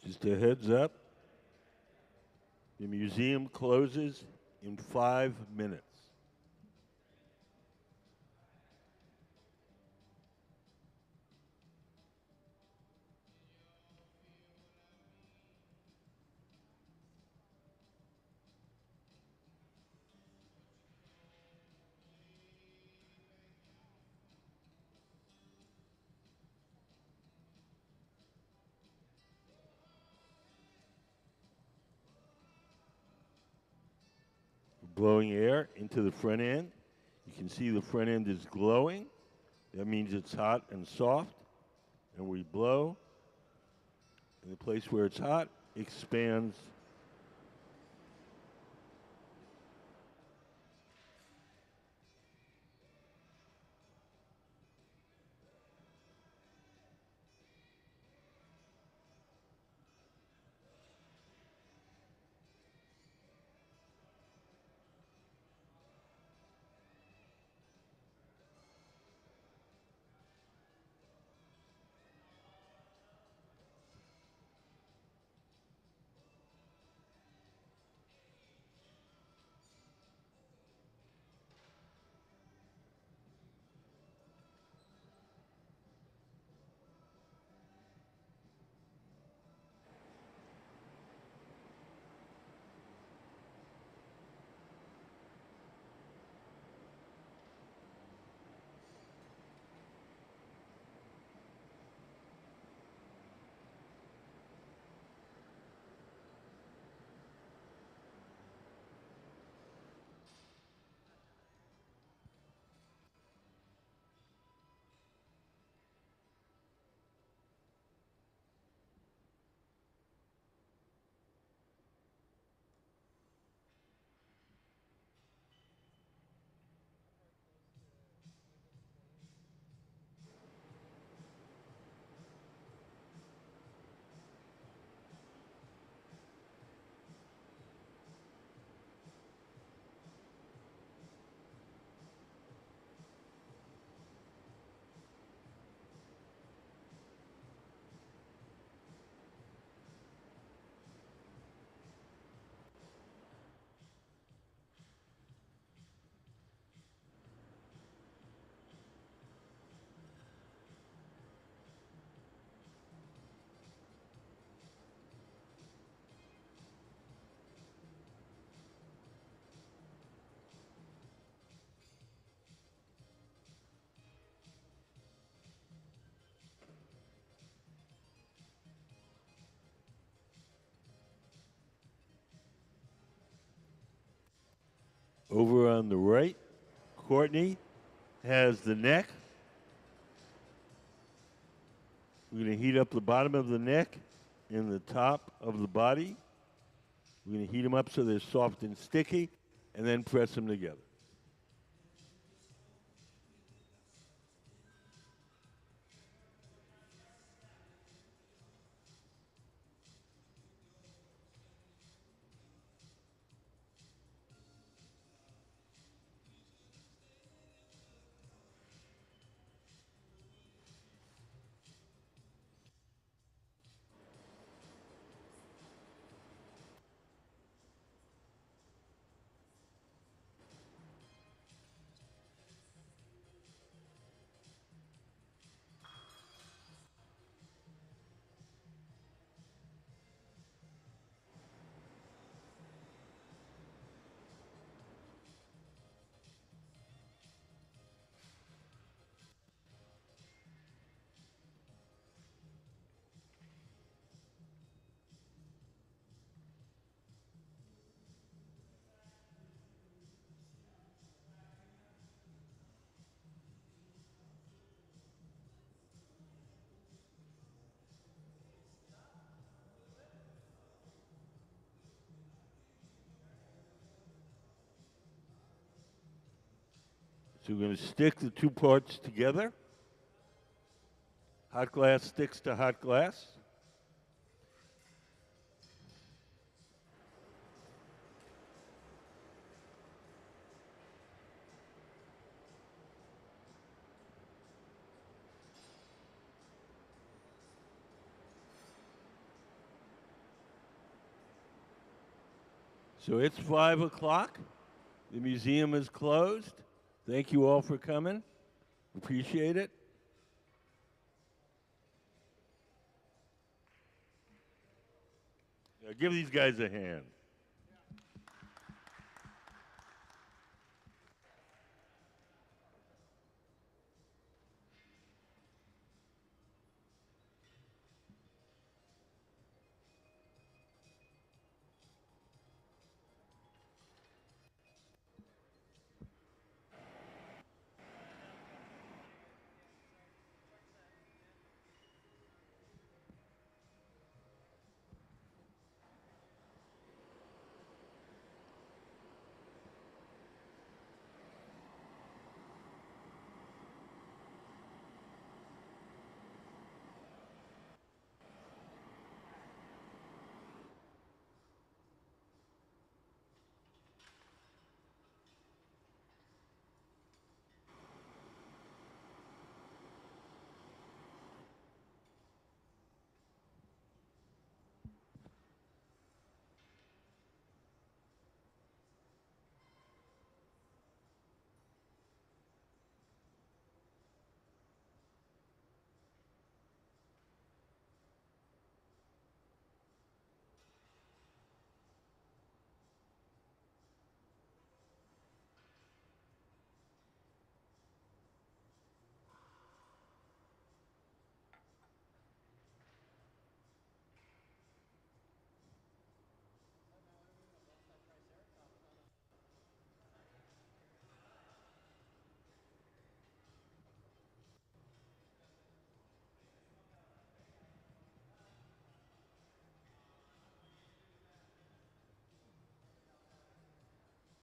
Just a heads up, the museum closes in 5 minutes. We're blowing air into the front end. You can see the front end is glowing. That means it's hot and soft. And we blow, and the place where it's hot expands. Over on the right, Courtney has the neck. We're going to heat up the bottom of the neck and the top of the body. We're going to heat them up so they're soft and sticky, and then press them together. So we're going to stick the two parts together. Hot glass sticks to hot glass. So it's 5 o'clock. The museum is closed. Thank you all for coming. Appreciate it. Now give these guys a hand.